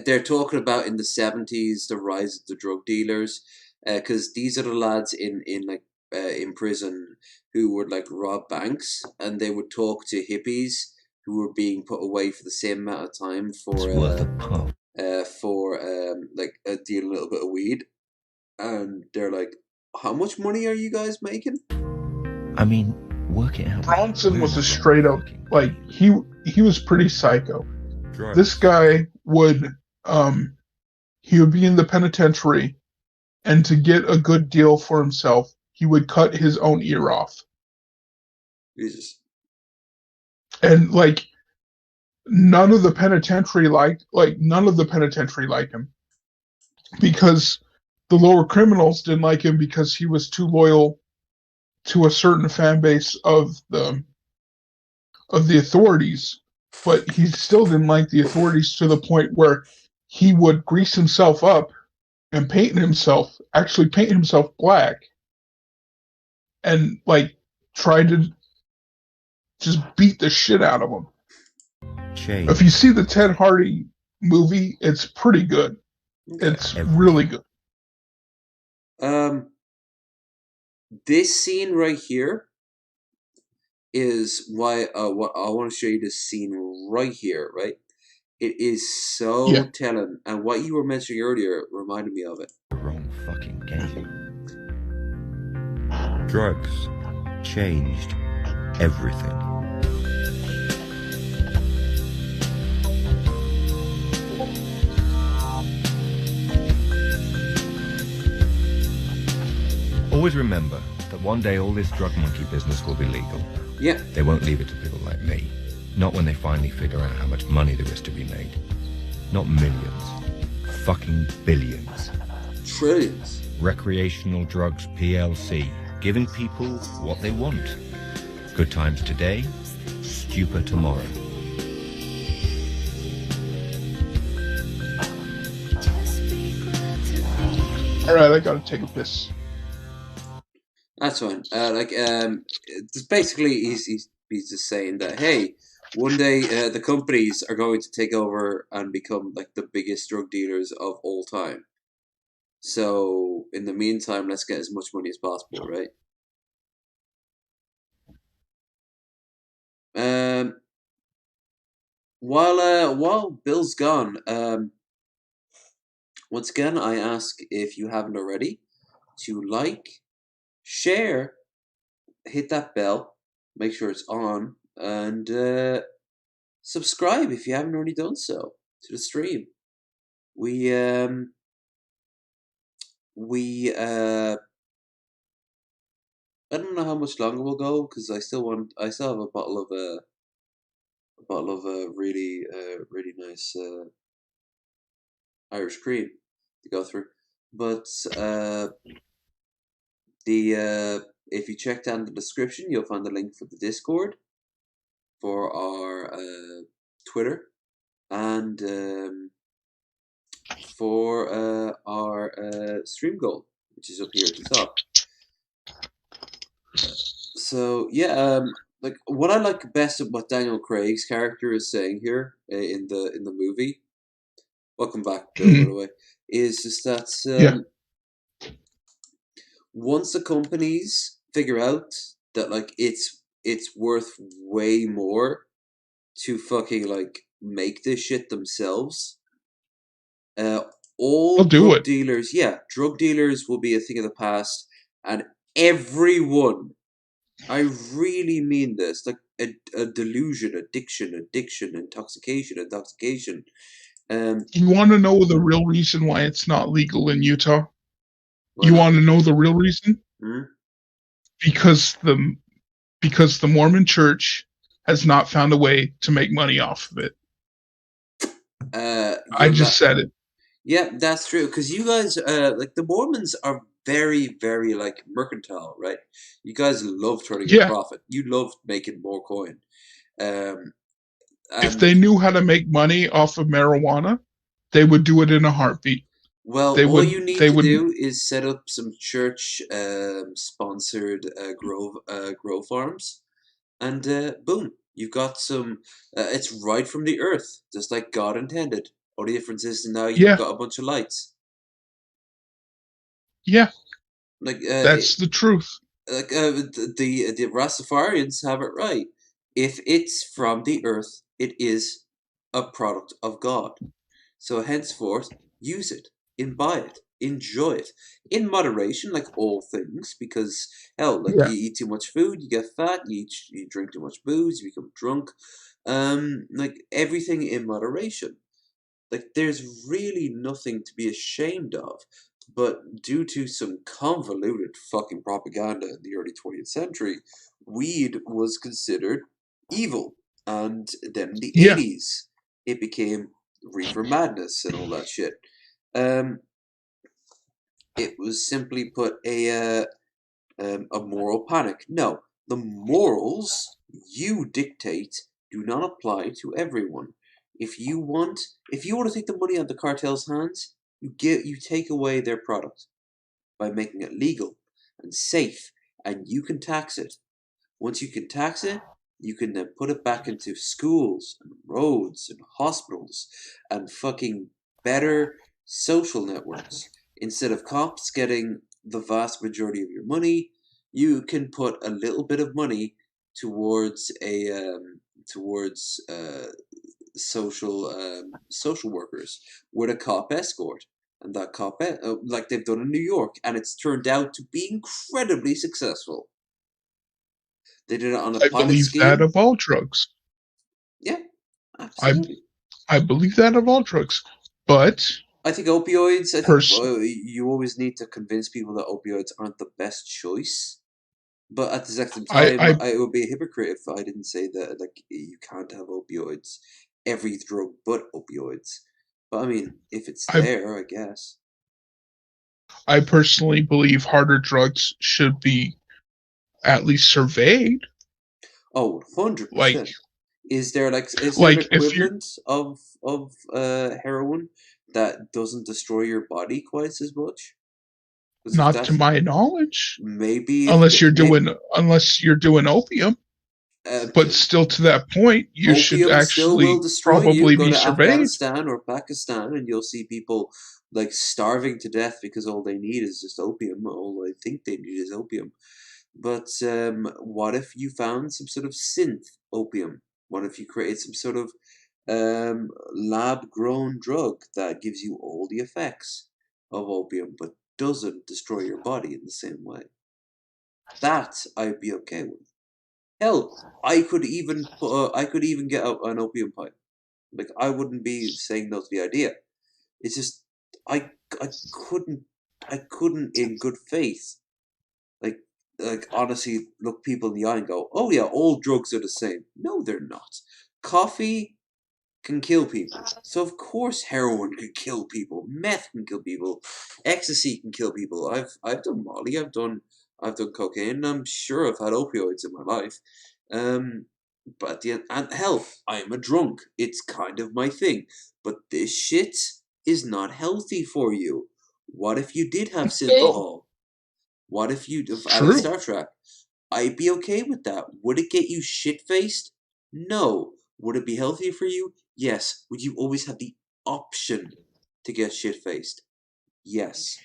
They're talking about in the 70s the rise of the drug dealers, because these are the lads in prison who would like rob banks, and they would talk to hippies who were being put away for the same amount of time for dealing a little bit of weed, and they're like, "How much money are you guys making?" I mean, work it out. Bronson was a straight up, like, he was pretty psycho. Sure. This guy would he would be in the penitentiary, and to get a good deal for himself, he would cut his own ear off. Jesus. And like none of the penitentiary liked him, because the lower criminals didn't like him because he was too loyal to a certain fan base of the authorities, but he still didn't like the authorities to the point where he would grease himself up and paint himself black, and like try to just beat the shit out of him. Change. If you see the Ted Hardy movie, it's pretty good. It's really good. This scene right here is why what I want to show you. This scene right here, right? It is so telling, and what you were mentioning earlier reminded me of it. The wrong fucking game. Drugs changed everything. Always remember that that one day all this drug monkey business will be legal. Yeah. They won't leave it to people like me. Not when they finally figure out how much money there is to be made. Not millions. Fucking billions. Trillions. Recreational Drugs PLC. Giving people what they want. Good times today, stupid tomorrow. Alright, I gotta take a piss. That's fine. It's basically he's just saying that, hey, one day the companies are going to take over and become like the biggest drug dealers of all time. So in the meantime, let's get as much money as possible, right? While Bill's gone, once again, I ask if you haven't already to like, share, hit that bell, make sure it's on, and subscribe if you haven't already done so to the stream. We I don't know how much longer we'll go because I still have a bottle of really nice Irish cream to go through, but if you check down the description, you'll find the link for the Discord, for our Twitter, and for our stream goal, which is up here at the top. So yeah, like what I like best of what Daniel Craig's character is saying here in the movie. Welcome back, Bill. By the way, is just that once the companies figure out that like it's worth way more to fucking like make this shit themselves, all drug dealers, drug dealers will be a thing of the past, and everyone, I really mean this, like a delusion, addiction, intoxication. You want to know the real reason why it's not legal in Utah? You want to know the real reason? Hmm? Because the Mormon Church has not found a way to make money off of it. I just said it. Yeah, that's true. Because you guys, like the Mormons, are very, very like mercantile, right? You guys love turning a profit. You love making more coin. If they knew how to make money off of marijuana, they would do it in a heartbeat. Well, all you need to do is set up some church sponsored grow farms, and boom, you've got some. It's right from the earth, just like God intended. Only difference is now you've got a bunch of lights. Yeah, like that's the truth. Like the Rastafarians have it right. If it's from the earth, it is a product of God. So henceforth, use it, imbibe it, enjoy it in moderation, like all things. Because hell, like you eat too much food, you get fat. You drink too much booze, you become drunk. Like everything in moderation. Like there's really nothing to be ashamed of. But due to some convoluted fucking propaganda in the early 20th century, weed was considered evil. And then in the 80s, it became reefer madness and all that shit. It was simply put a moral panic. No, the morals you dictate do not apply to everyone. If you want to take the money out of the cartel's hands, you take away their product by making it legal and safe, and you can tax it. Once you can tax it, you can then put it back into schools and roads and hospitals and fucking better social networks. Instead of cops getting the vast majority of your money, you can put a little bit of money towards social workers with a cop escort, and that cop like they've done in New York, and it's turned out to be incredibly successful. They did it on a pilot scheme. I believe that of all drugs. Yeah, absolutely. I believe that of all drugs, but I think opioids. You always need to convince people that opioids aren't the best choice. But at the same time, I would be a hypocrite if I didn't say that like you can't have opioids, every drug but opioids. But I mean, if it's there, I guess. I personally believe harder drugs should be at least surveyed. Oh, 100%. Like, is there an like equivalent of heroin that doesn't destroy your body quite as much? Not to my knowledge. Maybe unless you're doing opium. But still, to that point, you should actually probably be surveyed. Afghanistan or Pakistan, and you'll see people like starving to death because all they need is just opium. All they think they need is opium. But what if you found some sort of synth opium? What if you create some sort of lab-grown drug that gives you all the effects of opium, but doesn't destroy your body in the same way? That I'd be okay with. Hell, I could even get an opium pipe. Like I wouldn't be saying no to the idea. It's just I couldn't in good faith like honestly look people in the eye and go, oh yeah, all drugs are the same. No, they're not. Coffee can kill people, so of course heroin can kill people. Meth can kill people. Ecstasy can kill people. I've done Molly. I've done cocaine. And I'm sure I've had opioids in my life. But at the end, and hell, I'm a drunk. It's kind of my thing. But this shit is not healthy for you. What if you did have synthahol? What if you out of Star Trek? I'd be okay with that. Would it get you shit faced? No. Would it be healthy for you? Yes. Would you always have the option to get shit faced? Yes.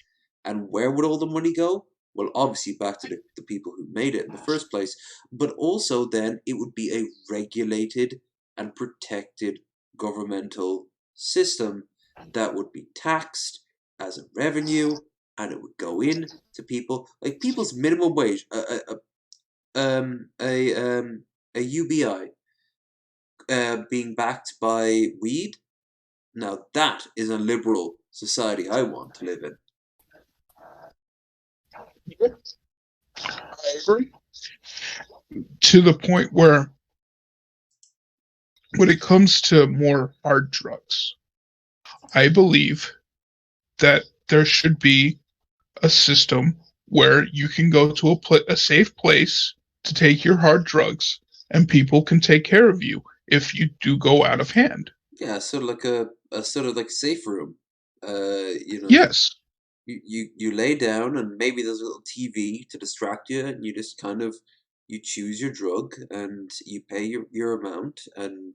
And where would all the money go? Well, obviously back to the people who made it in the first place, but also then it would be a regulated and protected governmental system that would be taxed as a revenue, and it would go in to people like people's minimum wage, a UBI being backed by weed. Now that is a liberal society I want to live in. I agree. To the point where when it comes to more hard drugs, I believe that there should be a system where you can go to a safe place to take your hard drugs and people can take care of you if you do go out of hand. Yeah, sort of like a sort of like safe room. Yes. You lay down and maybe there's a little TV to distract you, and you just kind of you choose your drug and you pay your amount, and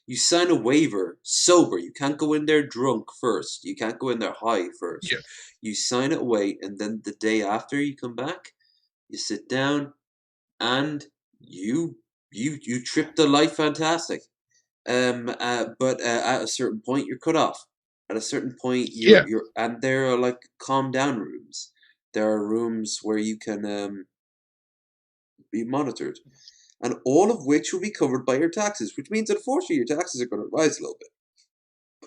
you sign a waiver sober. You can't go in there drunk first. You can't go in there high first. Yeah. You sign it away, and then the day after you come back, you sit down and you trip the life fantastic. But at a certain point you're cut off. At a certain point you're and there are like calm down rooms. There are rooms where you can be monitored, and all of which will be covered by your taxes, which means unfortunately your taxes are going to rise a little bit.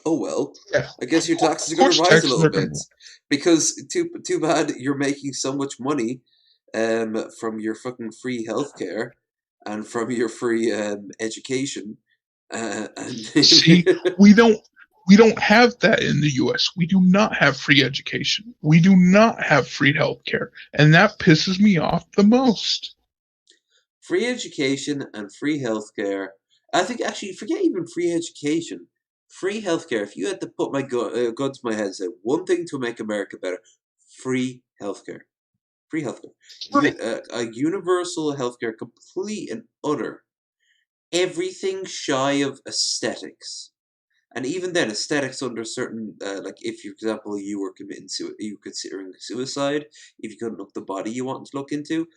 Oh well, yeah. I guess your taxes are going to rise a little bit because too bad you're making so much money from your fucking free healthcare and from your free education. See, we don't have that in the U.S. We do not have free education. We do not have free healthcare, and that pisses me off the most. Free education and free healthcare. I think actually, forget even free education. Free healthcare. If you had to put my gun to my head and say one thing to make America better, free healthcare. Free healthcare. A universal healthcare, complete and utter. Everything shy of aesthetics. And even then, aesthetics under certain, like if, for example, you were considering suicide, if you couldn't look the body you want to look into,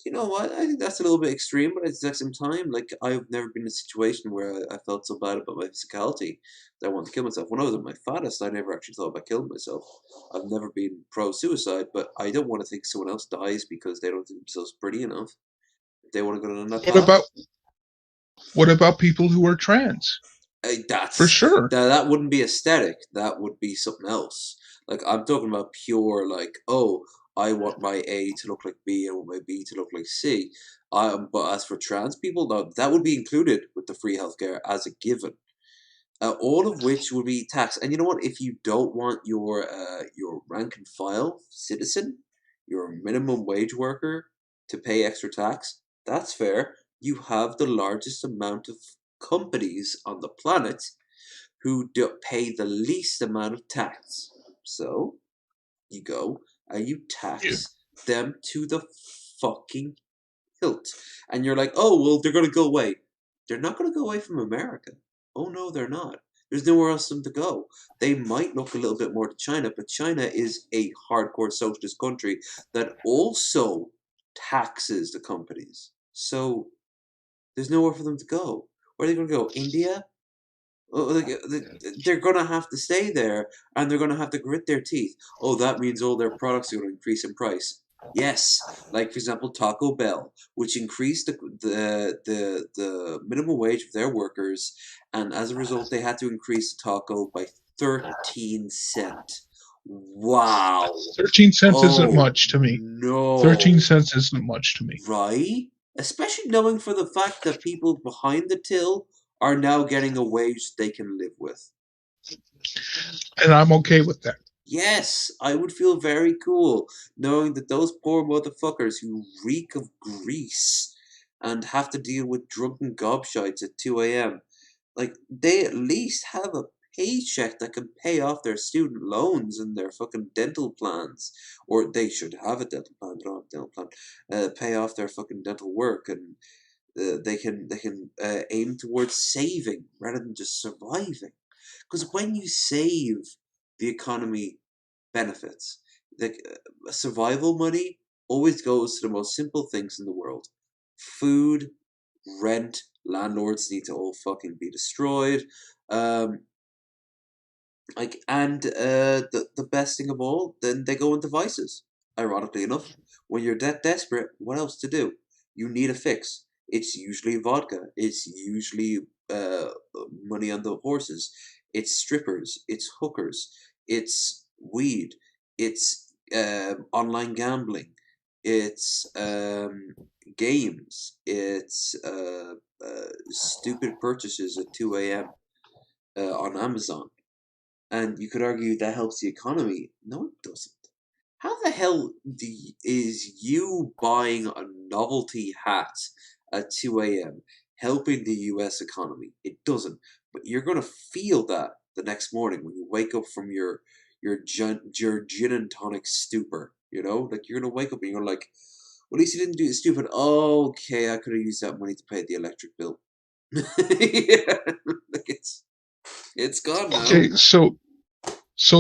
you know what? I think that's a little bit extreme, but at the same time, like I've never been in a situation where I felt so bad about my physicality that I wanted to kill myself. When I was at my fattest, I never actually thought about killing myself. I've never been pro-suicide, but I don't want to think someone else dies because they don't think themselves pretty enough. If they want to go down that path. What about people who are trans? That's for sure. That wouldn't be aesthetic. That would be something else. Like I'm talking about pure, like, oh, I want my A to look like B, and I want my B to look like C. But as for trans people, no, that would be included with the free healthcare as a given. All of which would be taxed. And you know what? If you don't want your rank and file citizen, your minimum wage worker, to pay extra tax, that's fair. You have the largest amount of companies on the planet who pay the least amount of tax. So you go and you tax them to the fucking hilt. And you're like, oh, well, they're going to go away. They're not going to go away from America. Oh, no, they're not. There's nowhere else for them to go. They might look a little bit more to China, but China is a hardcore socialist country that also taxes the companies. So there's nowhere for them to go. Where are they going to go? India? They're going to have to stay there, and they're going to have to grit their teeth. Oh, that means all their products are going to increase in price. Yes, like for example, Taco Bell, which increased the minimum wage of their workers, and as a result, they had to increase the taco by 13 cents. Wow. 13 cents isn't Oh much to me. no. 13 cents isn't much to me. Right? Especially knowing for the fact that people behind the till are now getting a wage they can live with. And I'm okay with that. Yes, I would feel very cool knowing that those poor motherfuckers who reek of grease and have to deal with drunken gobshites at 2 a.m., like, they at least have a paycheck that can pay off their student loans and their fucking dental plans. Or they should have a dental plan, they don't have a dental plan. Pay off their fucking dental work, and they can aim towards saving rather than just surviving. Because when you save, the economy benefits. Like, survival money always goes to the most simple things in the world: food, rent. Landlords need to all fucking be destroyed. Um, the best thing of all, then they go into vices. Ironically enough, when you're that desperate, what else to do? You need a fix. It's usually vodka. It's usually money on the horses. It's strippers. It's hookers. It's weed. It's online gambling. It's games. It's stupid purchases at 2 a.m. On Amazon. And you could argue that helps the economy. No, it doesn't. How the hell is you buying a novelty hat at 2 a.m. helping the US economy? It doesn't. But you're going to feel that the next morning when you wake up from your gin and tonic stupor. You know? Like, you're going to wake up and you're like, well, at least you didn't do it stupid. Oh, okay, I could have used that money to pay the electric bill. Yeah, like it's gone now. Okay, so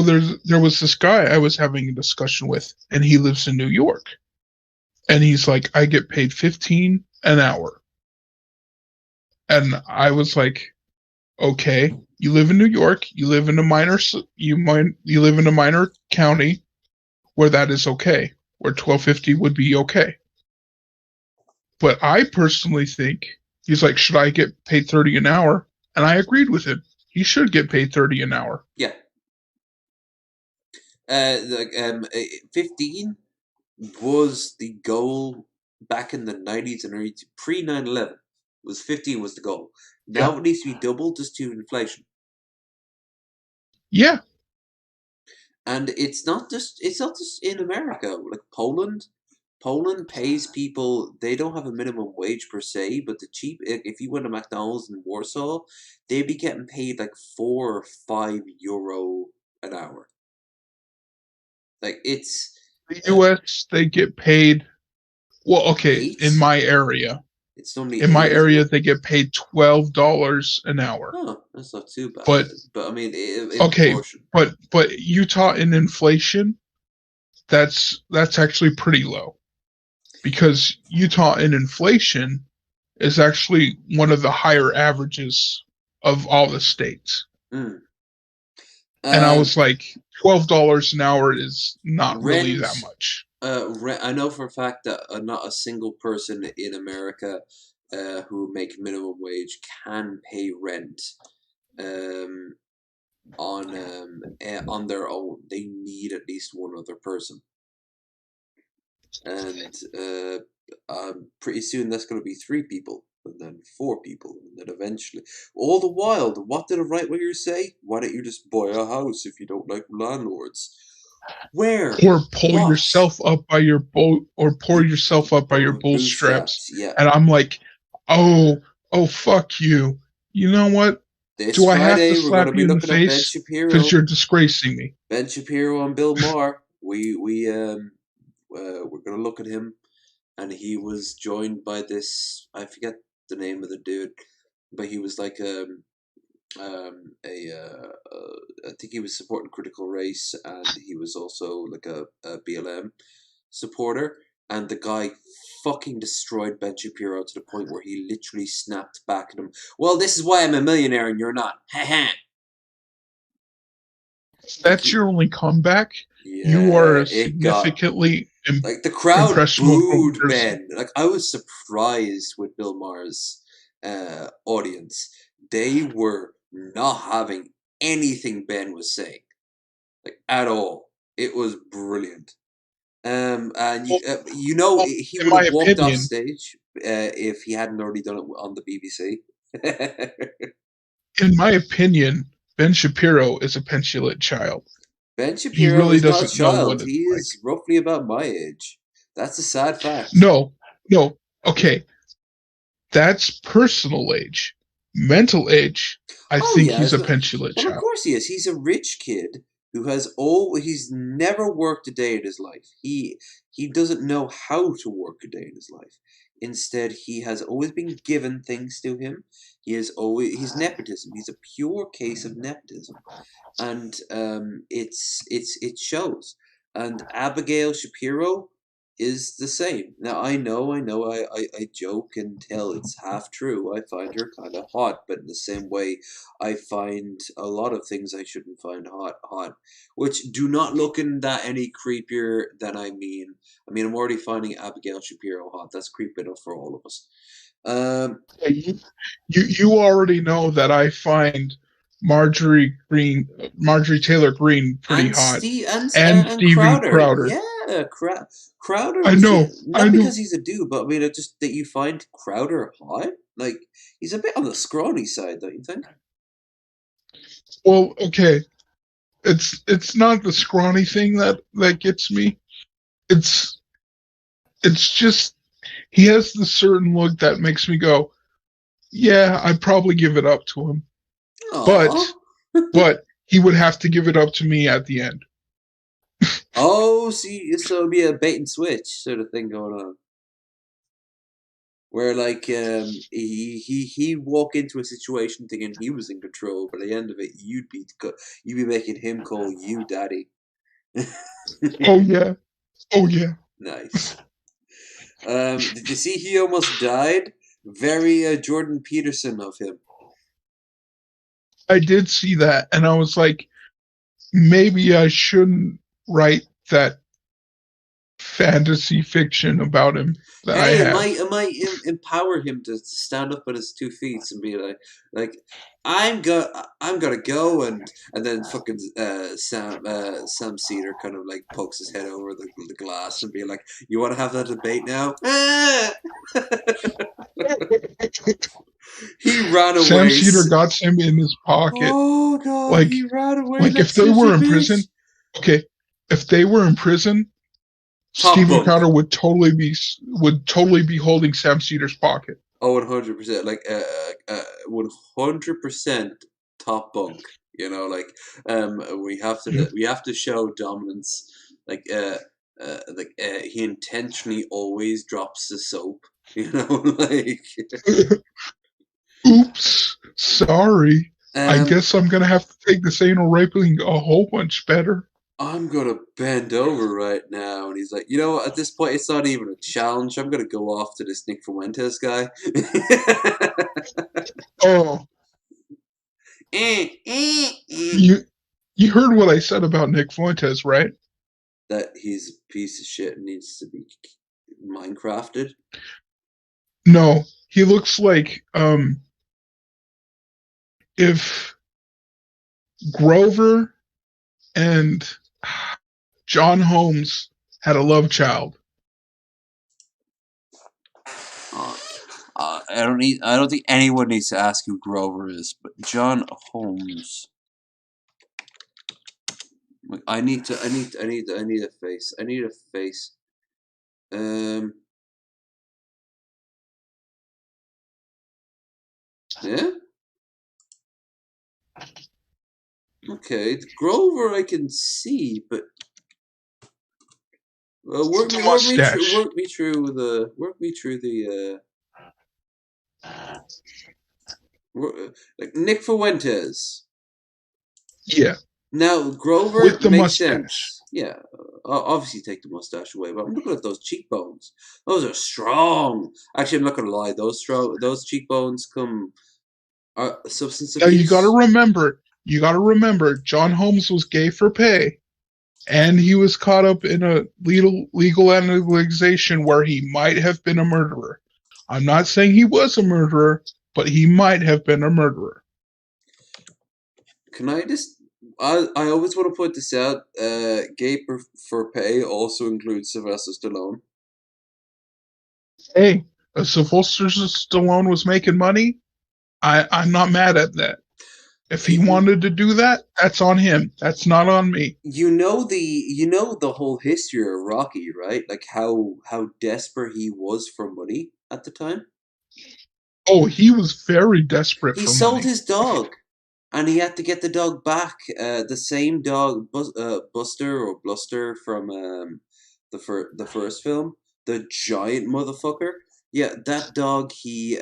there was this guy I was having a discussion with, and he lives in New York. And he's like, I get paid $15 an hour. And I was like, okay, you live in New York, you live in a you live in a minor county where that is okay, where $12.50 would be okay. But I personally think, he's like, should I get paid 30 an hour? And I agreed with him. He should get paid 30 an hour. Yeah. 15 was the goal back in the 90s and early pre 9/11. Was 15 was the goal. Now it needs to be doubled just to inflation. Yeah. And it's not just in America. Like Poland pays people. They don't have a minimum wage per se, but if you went to McDonald's in Warsaw, they'd be getting paid like €4 or €5 an hour. Like, it's the US, they get paid. Well, okay, 8? in my area. It's normally in my 8, area they get paid $12 an hour. Oh, that's not too bad. But I mean, in okay, proportion. but Utah in inflation, that's actually pretty low, because Utah in inflation is actually one of the higher averages of all the states. Mm. And I was like, $12 an hour is not really that much. I know for a fact that not a single person in America who make minimum wage can pay rent on their own. They need at least one other person. and pretty soon that's going to be 3 people, and then 4 people, and then eventually. All the while, what did a right winger say? Why don't you just buy a house if you don't like landlords? Where? Or pull What? yourself up by your bootstraps. Yeah. And I'm like, oh, fuck you. You know what? This Do I have Friday, to we're going to slap be you in the looking at Ben face? Shapiro. Because you're disgracing me. Ben Shapiro and Bill Maher. We're going to look at him, and he was joined by this. I forget the name of the dude, but he was like I think he was supporting Critical Race, and he was also like a BLM supporter, and the guy fucking destroyed Ben Shapiro to the point where he literally snapped back at him. Well, this is why I'm a millionaire and you're not. That's your only comeback? Yeah, you are a significantly like the crowd impressionable booed person. Ben. Like I was surprised with Bill Maher's audience. They were not having anything Ben was saying, like at all. It was brilliant. And you know he would have walked off stage if he hadn't already done it on the BBC. In my opinion, Ben Shapiro is a petulant child. Ben Shapiro really is not a doesn't know child. what it's He is roughly about my age. That's a sad fact. No. Okay. That's personal age. Mental age, I think he's a petulant child. Of course he is. He's a rich kid who he's never worked a day in his life. He doesn't know how to work a day in his life. Instead, he has always been given things to him. He's nepotism. He's a pure case of nepotism, and it shows. And Abigail Shapiro is the same. Now I know, I joke and tell it's half true. I find her kind of hot, but in the same way, I find a lot of things I shouldn't find hot, which do not look in that any creepier than I mean. I mean, I'm already finding Abigail Shapiro hot. That's creepy enough for all of us. You already know that I find Marjorie Taylor Greene pretty hot, and Steven Crowder. Yeah, Crowder. I know. Because he's a dude, but I mean, just that you find Crowder hot. Like he's a bit on the scrawny side, don't you think? Well, okay, it's not the scrawny thing that gets me. It's just he has the certain look that makes me go, yeah, I'd probably give it up to him. Aww. But he would have to give it up to me at the end. Oh, see, so it'd be a bait and switch sort of thing going on, where like he walk into a situation thinking he was in control, but at the end of it, you'd be making him call you daddy. Oh yeah. Nice. Did you see he almost died? Very Jordan Peterson of him. I did see that, and I was like, maybe I shouldn't write that fantasy fiction about him that I have. It might empower him to stand up on his 2 feet and be like I'm gonna go, and then fucking Sam Cedar kind of like pokes his head over the glass and be like, you want to have that debate now? He ran away. Sam Cedar got him in his pocket. Oh god, like, he ran away. Like if they were in prison, if they were in prison, Steven Crowder would totally be holding Sam Cedar's pocket. Oh, 100%. Like 100% top bunk. You know, like we have to show dominance. Like he intentionally always drops the soap. You know, like. Oops, sorry. I guess I'm gonna have to take this anal raping a whole bunch better. I'm gonna bend over right now, and he's like, you know, at this point, it's not even a challenge. I'm gonna go off to this Nick Fuentes guy. Oh, you heard what I said about Nick Fuentes, right? That he's a piece of shit and needs to be Minecrafted. No, he looks like if Grover and John Holmes had a love child, I don't think anyone needs to ask who Grover is, but John Holmes. I need a face. I need a face. Yeah. Okay, Grover I can see, but work me through the like Nick Fuentes. Yeah. Now Grover with the makes mustache. sense. Yeah, obviously take the mustache away, but I'm looking at those cheekbones. Those are strong. Actually, I'm not gonna lie. Those cheekbones come substance Now abuse. you got to remember, John Holmes was gay for pay, and he was caught up in a legal annexation where he might have been a murderer. I'm not saying he was a murderer, but he might have been a murderer. Can I just? I always want to put this out. Gay for pay also includes Sylvester Stallone. Hey, if Sylvester Stallone was making money, I'm not mad at that. If he wanted to do that, that's on him. That's not on me. You know the whole history of Rocky, right? Like how desperate he was for money at the time. Oh, he was very desperate He for sold money. his dog, and he had to get the dog back. The same dog, Buster or Bluster from the first film, the giant motherfucker. Yeah, that dog he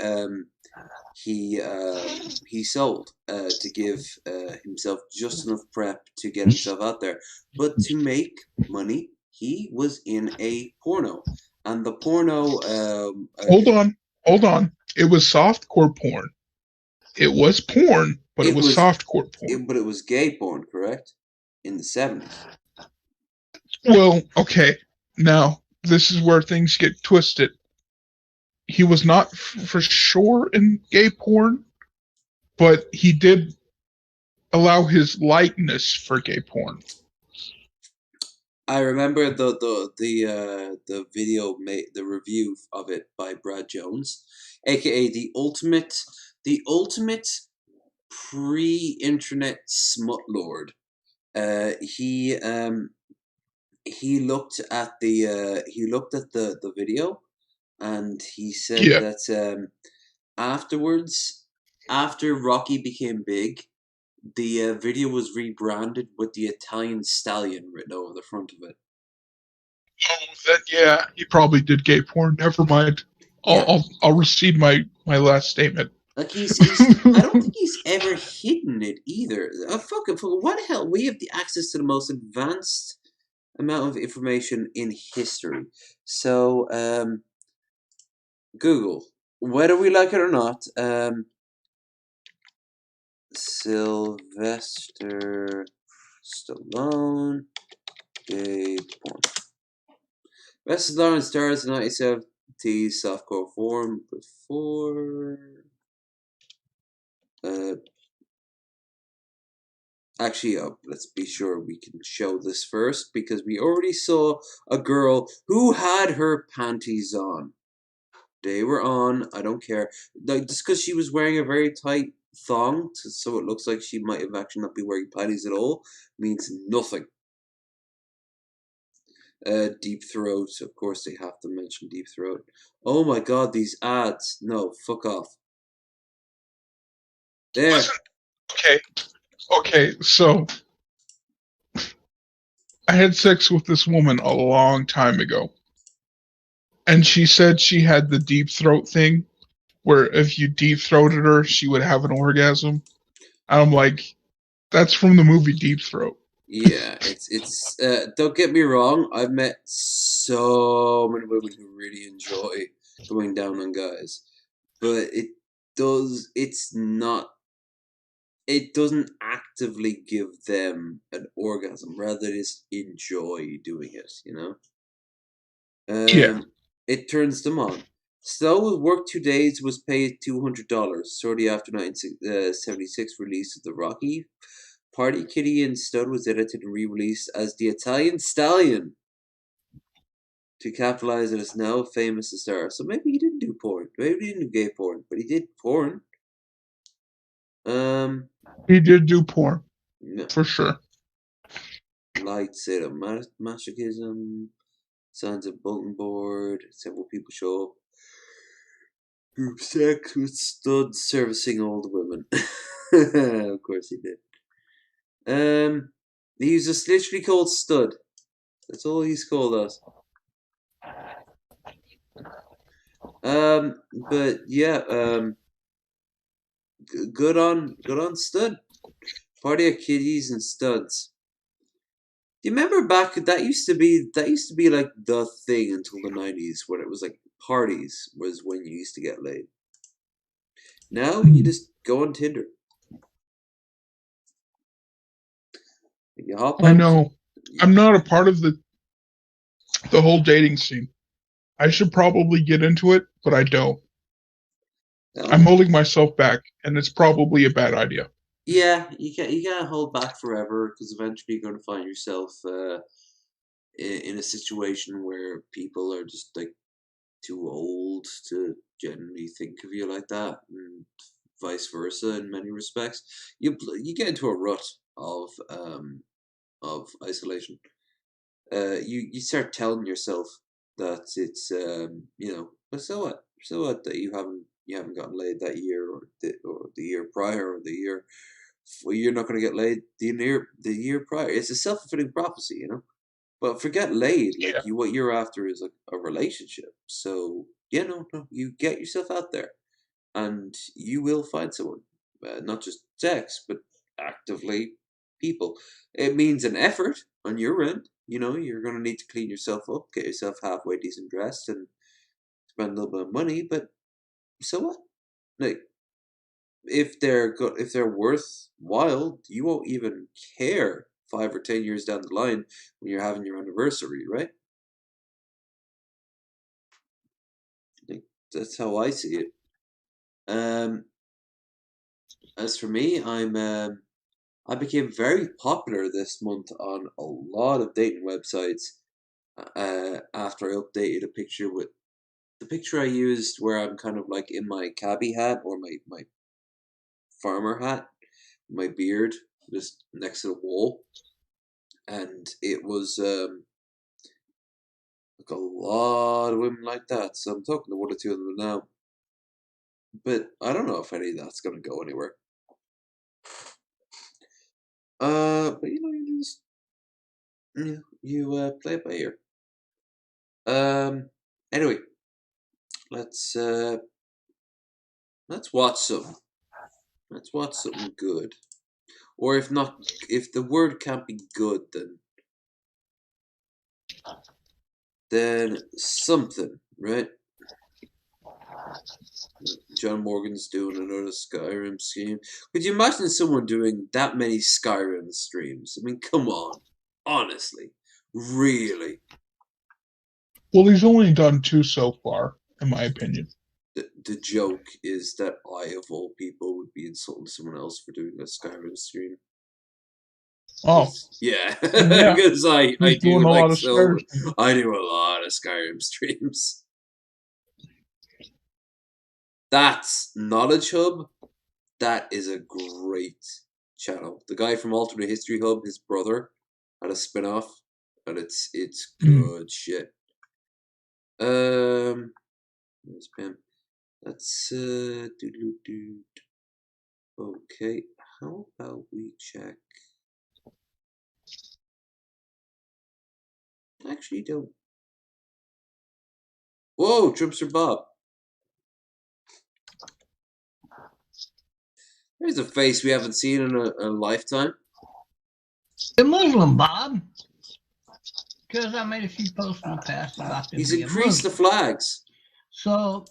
sold to give himself just enough prep to get himself out there, but to make money, he was in a porno, and the porno. Hold on. It was softcore porn. It was porn, but it was softcore porn. But it was gay porn, correct? In the 70s. Well, okay. Now, this is where things get twisted. He was not for sure in gay porn, but he did allow his likeness for gay porn. I remember the video the review of it by Brad Jones, aka the ultimate pre-internet smut lord. He looked at the video, and he said that afterwards, after Rocky became big, the video was rebranded with the Italian Stallion written over the front of it. Yeah, he probably did gay porn. Never mind. I'll recede my last statement. Like he's I don't think he's ever hidden it either. Fucking what the hell? We have the access to the most advanced amount of information in history. So Google, whether we like it or not, Sylvester Stallone gay porn. Sylvester Stallone stars in 1970s softcore form before. Actually, let's be sure we can show this first, because we already saw a girl who had her panties on. They were on. I don't care. Like, just because she was wearing a very tight thong, so it looks like she might have actually not been wearing panties at all, means nothing. Deep Throat. Of course, they have to mention Deep Throat. Oh my god, these ads. No, fuck off. There. Listen, okay, so I had sex with this woman a long time ago. And she said she had the deep throat thing, where if you deep throated her, she would have an orgasm. And I'm like, that's from the movie Deep Throat. Yeah, it's don't get me wrong, I've met so many women who really enjoy going down on guys. But it doesn't actively give them an orgasm, rather they just enjoy doing it, you know? Yeah. It turns them on. Stowe worked 2 days, was paid $200 shortly after 1976 release of the Rocky. Party Kitty and Stud was edited and re-released as the Italian Stallion to capitalize on its now famous star. So maybe he didn't do porn. Maybe he didn't do gay porn, but he did porn. He did do porn. No. For sure. Light sadomasochism, signs of bulletin board, several people show up. Group sex with studs servicing old women. Of course he did. He's just literally called Stud. That's all he's called us. But yeah, good on Stud. Party of kiddies and studs. Do you remember back that used to be like the thing until the 90s when it was like parties was when you used to get laid. Now you just go on Tinder. You hop on. I know. I'm not a part of the whole dating scene. I should probably get into it, but I don't. I'm holding myself back, and it's probably a bad idea. Yeah, you can't hold back forever because eventually you're going to find yourself in a situation where people are just like too old to generally think of you like that, and vice versa in many respects. You get into a rut of isolation. You start telling yourself that it's so what that you haven't gotten laid that year or the year prior or the year. Well, you're not going to get laid the year prior. It's a self-fulfilling prophecy, you know. But forget laid. Like what you're after is a relationship. So no, you get yourself out there, and you will find someone. Not just sex, but actively people. It means an effort on your end. You know, you're going to need to clean yourself up, get yourself halfway decent dressed, and spend a little bit of money. But so what? Like, if they're worthwhile, you won't even care 5 or 10 years down the line when you're having your anniversary, right? Like, that's how I see it. As for me, I became very popular this month on a lot of dating websites. After I updated a picture with the picture I used, where I'm kind of like in my cabbie hat or my farmer hat, my beard just next to the wall, and it was like a lot of women like that. So I'm talking to one or two of them now, but I don't know if any of that's gonna go anywhere. But you just you play it by ear. Anyway, let's watch something. Let's watch something good. Or if not, if the word can't be good, then something, right? John Morgan's doing another Skyrim stream. Could you imagine someone doing that many Skyrim streams? I mean, come on. Honestly. Really. Well, he's only done 2 so far, in my opinion. The joke is that I, of all people, would be insulting someone else for doing a Skyrim stream. Oh. Yeah. Because I do like so. I do a lot of Skyrim streams. That's Knowledge Hub. That is a great channel. The guy from Alternate History Hub, his brother, had a spin-off, and it's good shit. Where's Pam? Let's Okay, how about we check? Actually, don't. Whoa, Trumpster Bob. There's a face we haven't seen in a lifetime. The Muslim, Bob. Because I made a few posts in the past about them. He's increased the flags. So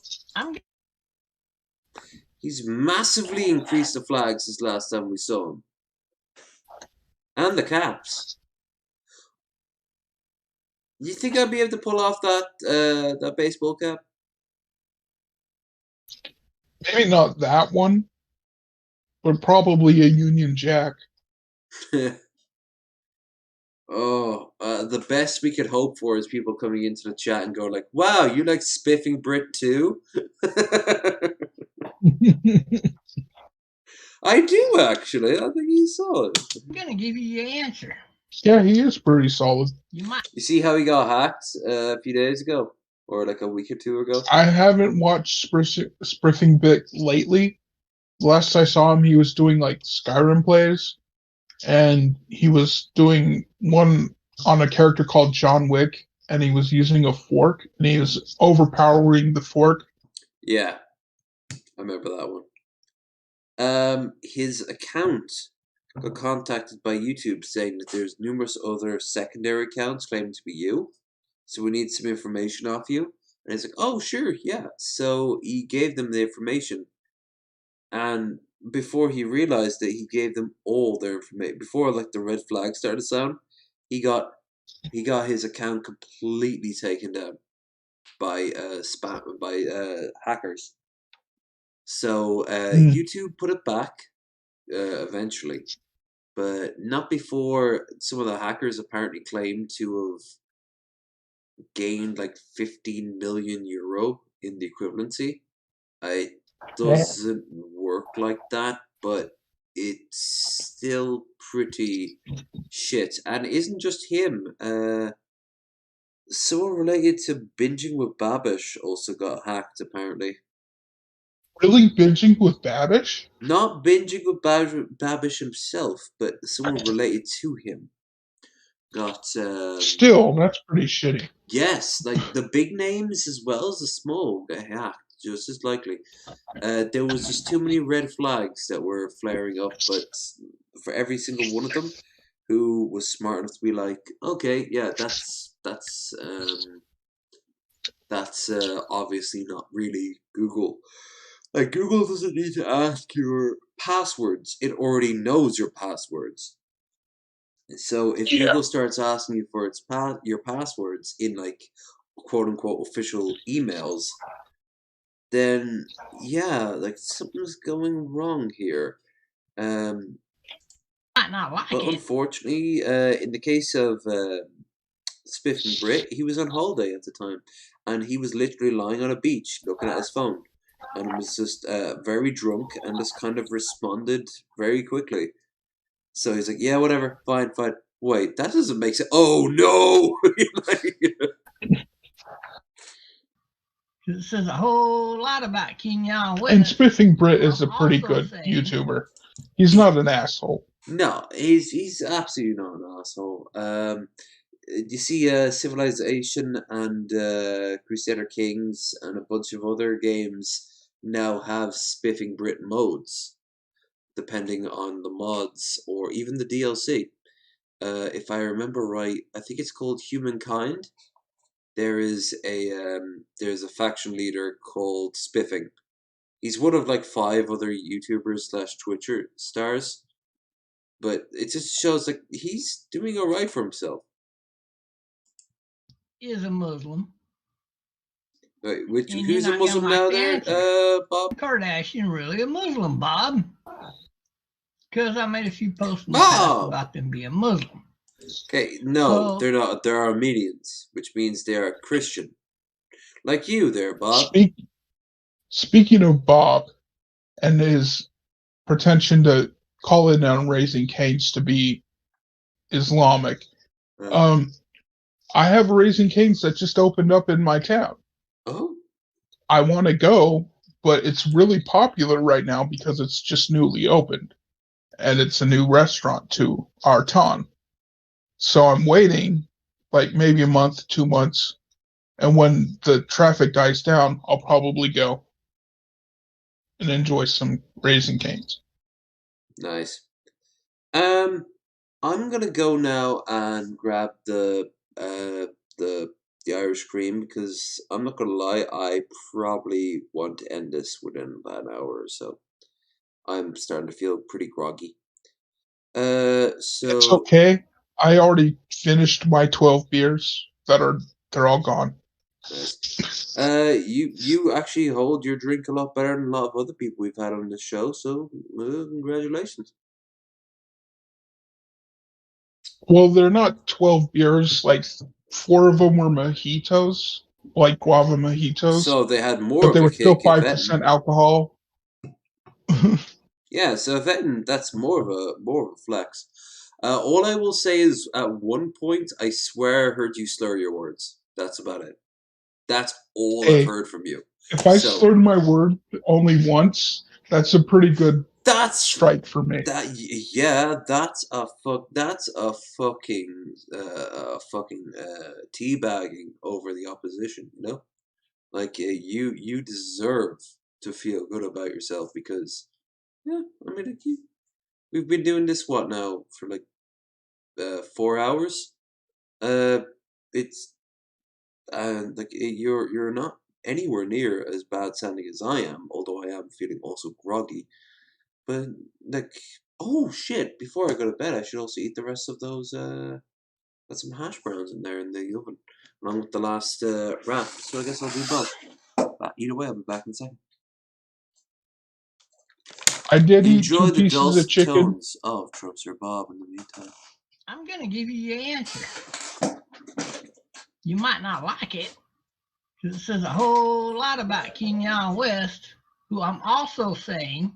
He's massively increased the flags since last time we saw him. And the caps. Do you think I'd be able to pull off that baseball cap? Maybe not that one, but probably a Union Jack. The best we could hope for is people coming into the chat and go like, "Wow, you like Spiffing Brit too?" I do actually. I think he's solid. I'm gonna give you your answer. Yeah, he is pretty solid. You see how he got hacked a few days ago, or like a week or two ago? I haven't watched Spiffing Bit lately. Last I saw him, he was doing like Skyrim plays, and he was doing one on a character called John Wick, and he was using a fork, and he was overpowering the fork. Yeah, I remember that one. His account got contacted by YouTube saying that there's numerous other secondary accounts claiming to be you, so we need some information off you. And he's like, "Oh, sure, yeah." So he gave them the information, and before he realized it, he gave them all their information. Before like the red flag started to sound, he got his account completely taken down by hackers. So YouTube put it back eventually, but not before some of the hackers apparently claimed to have gained like 15 million euro in the equivalency. It doesn't work like that, but it's still pretty shit. And it isn't just him. Someone related to Binging with Babish also got hacked, apparently. Really binging with Babish? Not Binging with Babish himself, but someone related to him got. Still, that's pretty shitty. Yes, like the big names as well as the small got hacked, just as likely. There was just too many red flags that were flaring up, but for every single one of them, who was smart enough to be like, okay, yeah, that's obviously not really Google. Like Google doesn't need to ask your passwords; it already knows your passwords. So if Google starts asking you for your passwords in like quote unquote official emails, then yeah, like something's going wrong here. not like But it. unfortunately, in the case of Spiff and Brit, he was on holiday at the time, and he was literally lying on a beach looking at his phone, and was just very drunk and just kind of responded very quickly. So he's like, "Yeah, whatever, fine, fine." Wait, that doesn't make sense. Oh no! It says a whole lot about Kenyon West. And Spiffing Brit is a pretty good YouTuber. He's not an asshole. No, he's absolutely not an asshole. You see, Civilization and Crusader Kings and a bunch of other games now have Spiffing Brit modes, depending on the mods or even the DLC. If I remember right, I think it's called Humankind. There's a faction leader called Spiffing. He's one of like 5 other YouTubers / Twitcher stars, but it just shows like he's doing all right for himself. Is a Muslim. Wait, who's a Muslim now there, Bob? Kardashian really a Muslim, Bob? Because I made a few posts in the past about them being Muslim. Okay, no, they're not. They're Armenians, which means they are Christian. Like you there, Bob. Speaking of Bob and his pretension to call in on Raising Cane's to be Islamic, I have Raising Cane's that just opened up in my town. Oh. I want to go, but it's really popular right now because it's just newly opened. And it's a new restaurant to our town. So I'm waiting like maybe a month, 2 months. And when the traffic dies down, I'll probably go and enjoy some Raising Cane's. Nice. I'm gonna go now and grab the Irish cream because I'm not gonna lie, I probably want to end this within about an hour or so. I'm starting to feel pretty groggy. So it's okay. I already finished my 12 beers. They're all gone. Nice. You actually hold your drink a lot better than a lot of other people we've had on the show, so congratulations. Well, they're not 12 beers. Like 4 of them were mojitos, like guava mojitos. So they had more but of they a were still kick if 5% alcohol. Yeah, so if that's more of a flex. All I will say is, at one point, I swear I heard you slur your words. That's about it. That's all I've Hey, heard from you. if I So slurred my word only once, that's a pretty good that's strike for me. yeah, that's a fucking teabagging over the opposition. You know, like you deserve to feel good about yourself because yeah, I mean we've been doing this what now for like 4 hours. It's like you're not anywhere near as bad sounding as I am, although I am feeling also groggy. But like, oh shit! Before I go to bed, I should also eat the rest of those. Got some hash browns in there in the oven, along with the last wrap. So I guess I'll do both. But either way, I'll be back in a second. I did eat Enjoy 2 the pieces of dulcet chicken. tones of Trumps or Bob in the meantime. I'm going to give you your answer. You might not like it, because it says a whole lot about Kanye West, who I'm also saying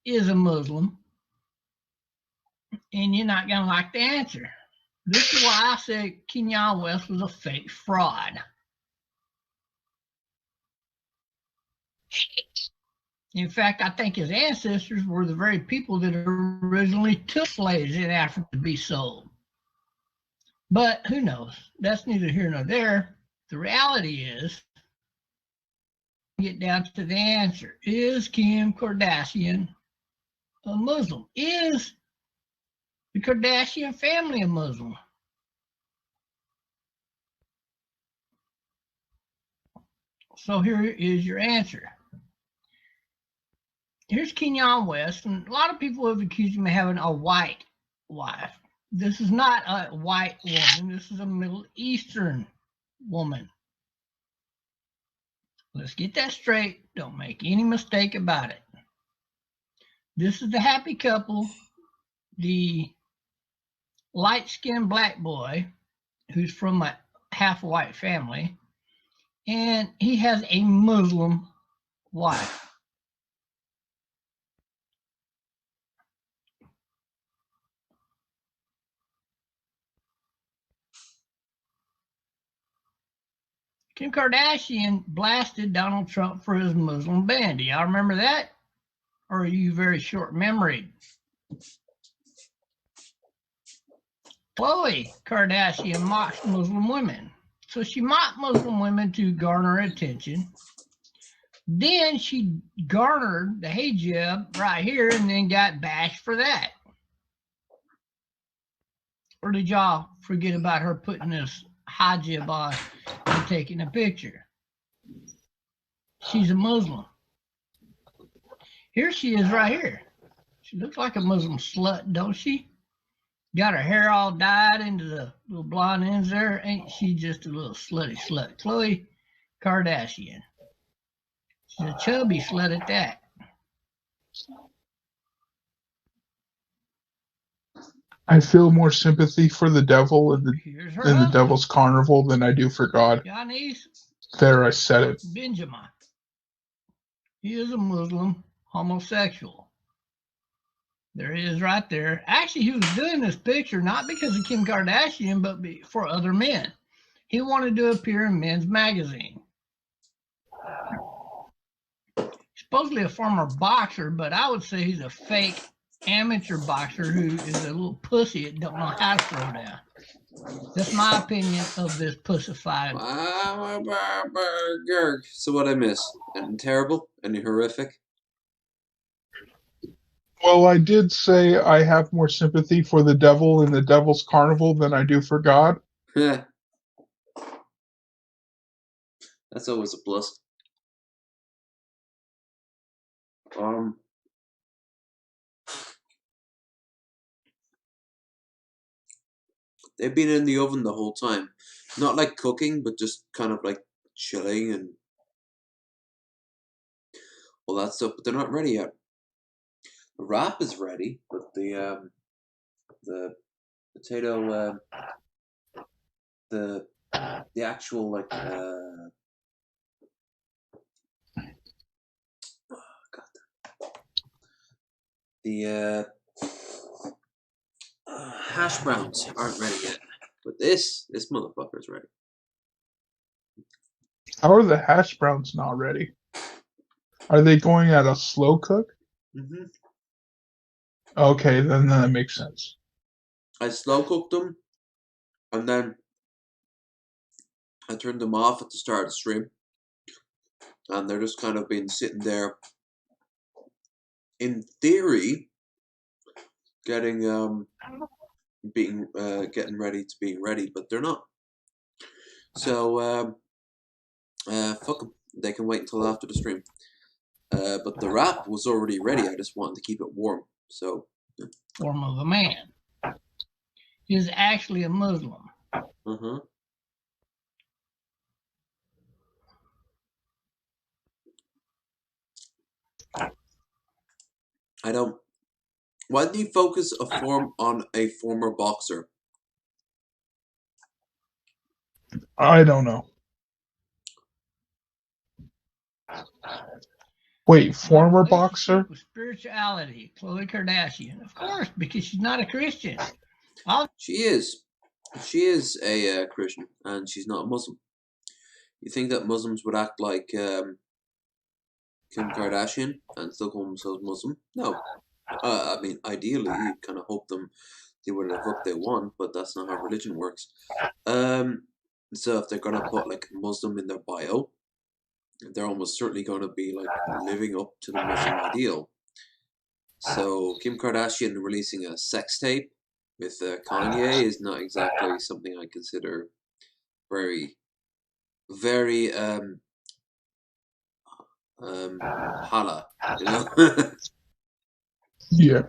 is a Muslim, and you're not going to like the answer. This is why I said Kanye West was a fake fraud. In fact, I think his ancestors were the very people that originally took slaves in Africa to be sold. But who knows? That's neither here nor there. The reality is, get down to the answer. Is Kim Kardashian a Muslim? Is the Kardashian family a Muslim? So here is your answer. Here's Kanye West, and a lot of people have accused him of having a white wife. This is not a white woman. This is a Middle Eastern woman. Let's get that straight. Don't make any mistake about it. This is the happy couple, the light-skinned black boy who's from a half-white family, and he has a Muslim wife. Kim Kardashian blasted Donald Trump for his Muslim ban. Do y'all remember that? Or are you very short-memoried? Khloe Kardashian mocks Muslim women. So she mocked Muslim women to garner attention. Then she garnered the hijab right here and then got bashed for that. Or did y'all forget about her putting this hijab on and taking a picture? She's a Muslim. Here she is right here. She looks like a Muslim slut, don't she? Got her hair all dyed into the little blonde ends there. Ain't she just a little slutty slut? Khloe Kardashian. She's a chubby slut at that. I feel more sympathy for the devil in the devil's carnival than I do for God. Yanis There, I said it. Benjamin. He is a Muslim homosexual. There he is right there. Actually, he was doing this picture not because of Kim Kardashian, but for other men. He wanted to appear in Men's Magazine. Supposedly a former boxer, but I would say he's a fake amateur boxer who is a little pussy that don't know how to throw down. That's my opinion of this pussified. So what I miss? Anything terrible? Any horrific? Well, I did say I have more sympathy for the devil in the devil's carnival than I do for God. That's always a plus. They've been in the oven the whole time. Not like cooking, but just kind of like chilling and all that stuff. But they're not ready yet. The wrap is ready, but the Potato, the actual like the hash browns aren't ready yet, but this motherfucker's ready. How are the hash browns not ready? Are they going at a slow cook? Mm-hmm. Okay, then that makes sense. I slow cooked them, and then I turned them off at the start of the stream, and they're just kind of been sitting there. In theory, getting getting ready to being ready, but they're not. So fuck them. They can wait until after the stream. But the wrap was already ready. I just wanted to keep it warm. So. Form of a man. He is actually a Muslim. Uh-huh. I don't. Why did you focus on a former boxer? I don't know. Wait, former boxer? With spirituality, Khloe Kardashian, of course, because she's not a Christian. She is. She is a Christian, and she's not a Muslim. You think that Muslims would act like Kim Kardashian and still call themselves Muslim? No. I mean, ideally, you kind of hope them do whatever the fuck they want, but that's not how religion works. So if they're gonna put like Muslim in their bio, they're almost certainly gonna be like living up to the Muslim ideal. So Kim Kardashian releasing a sex tape with Kanye is not exactly something I consider very, very holla, you know. Yeah.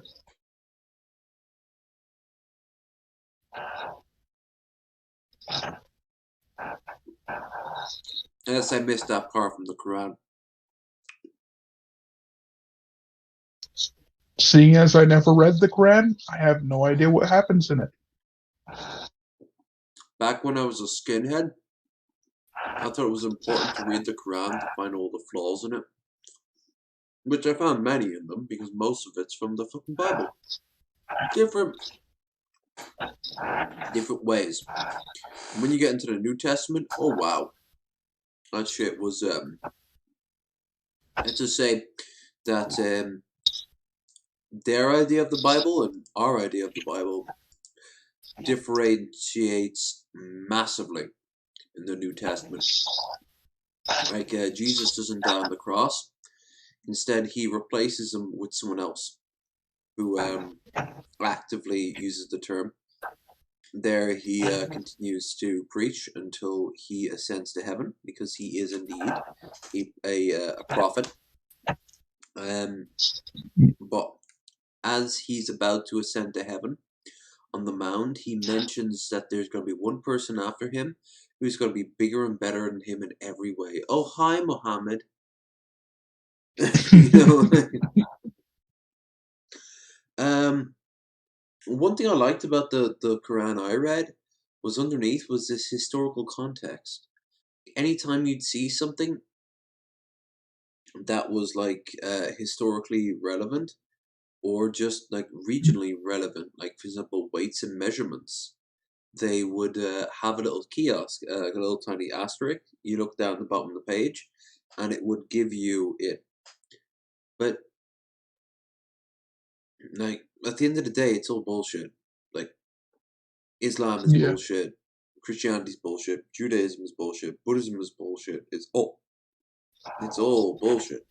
I guess I missed that part from the Quran. Seeing as I never read the Quran, I have no idea what happens in it. Back when I was a skinhead, I thought it was important to read the Quran to find all the flaws in it. Which I found many in them, because most of it's from the fucking Bible. Different ways. And when you get into the New Testament, oh wow. That shit was, let's just say that their idea of the Bible and our idea of the Bible differentiates massively in the New Testament. Like, Jesus doesn't die on the cross. Instead, he replaces him with someone else who actively uses the term. There, he continues to preach until he ascends to heaven, because he is indeed a prophet. But as he's about to ascend to heaven, on the mound, he mentions that there's going to be one person after him who's going to be bigger and better than him in every way. Oh, hi, Muhammad. You know? One thing I liked about the Quran I read was underneath was this historical context. Anytime you'd see something that was like historically relevant or just like regionally relevant, like for example weights and measurements, they would have a little kiosk, a little tiny asterisk. You look down at the bottom of the page, and it would give you it. But like at the end of the day, it's all bullshit. Like Islam is bullshit, Christianity's bullshit, Judaism is bullshit, Buddhism is bullshit. It's all bullshit.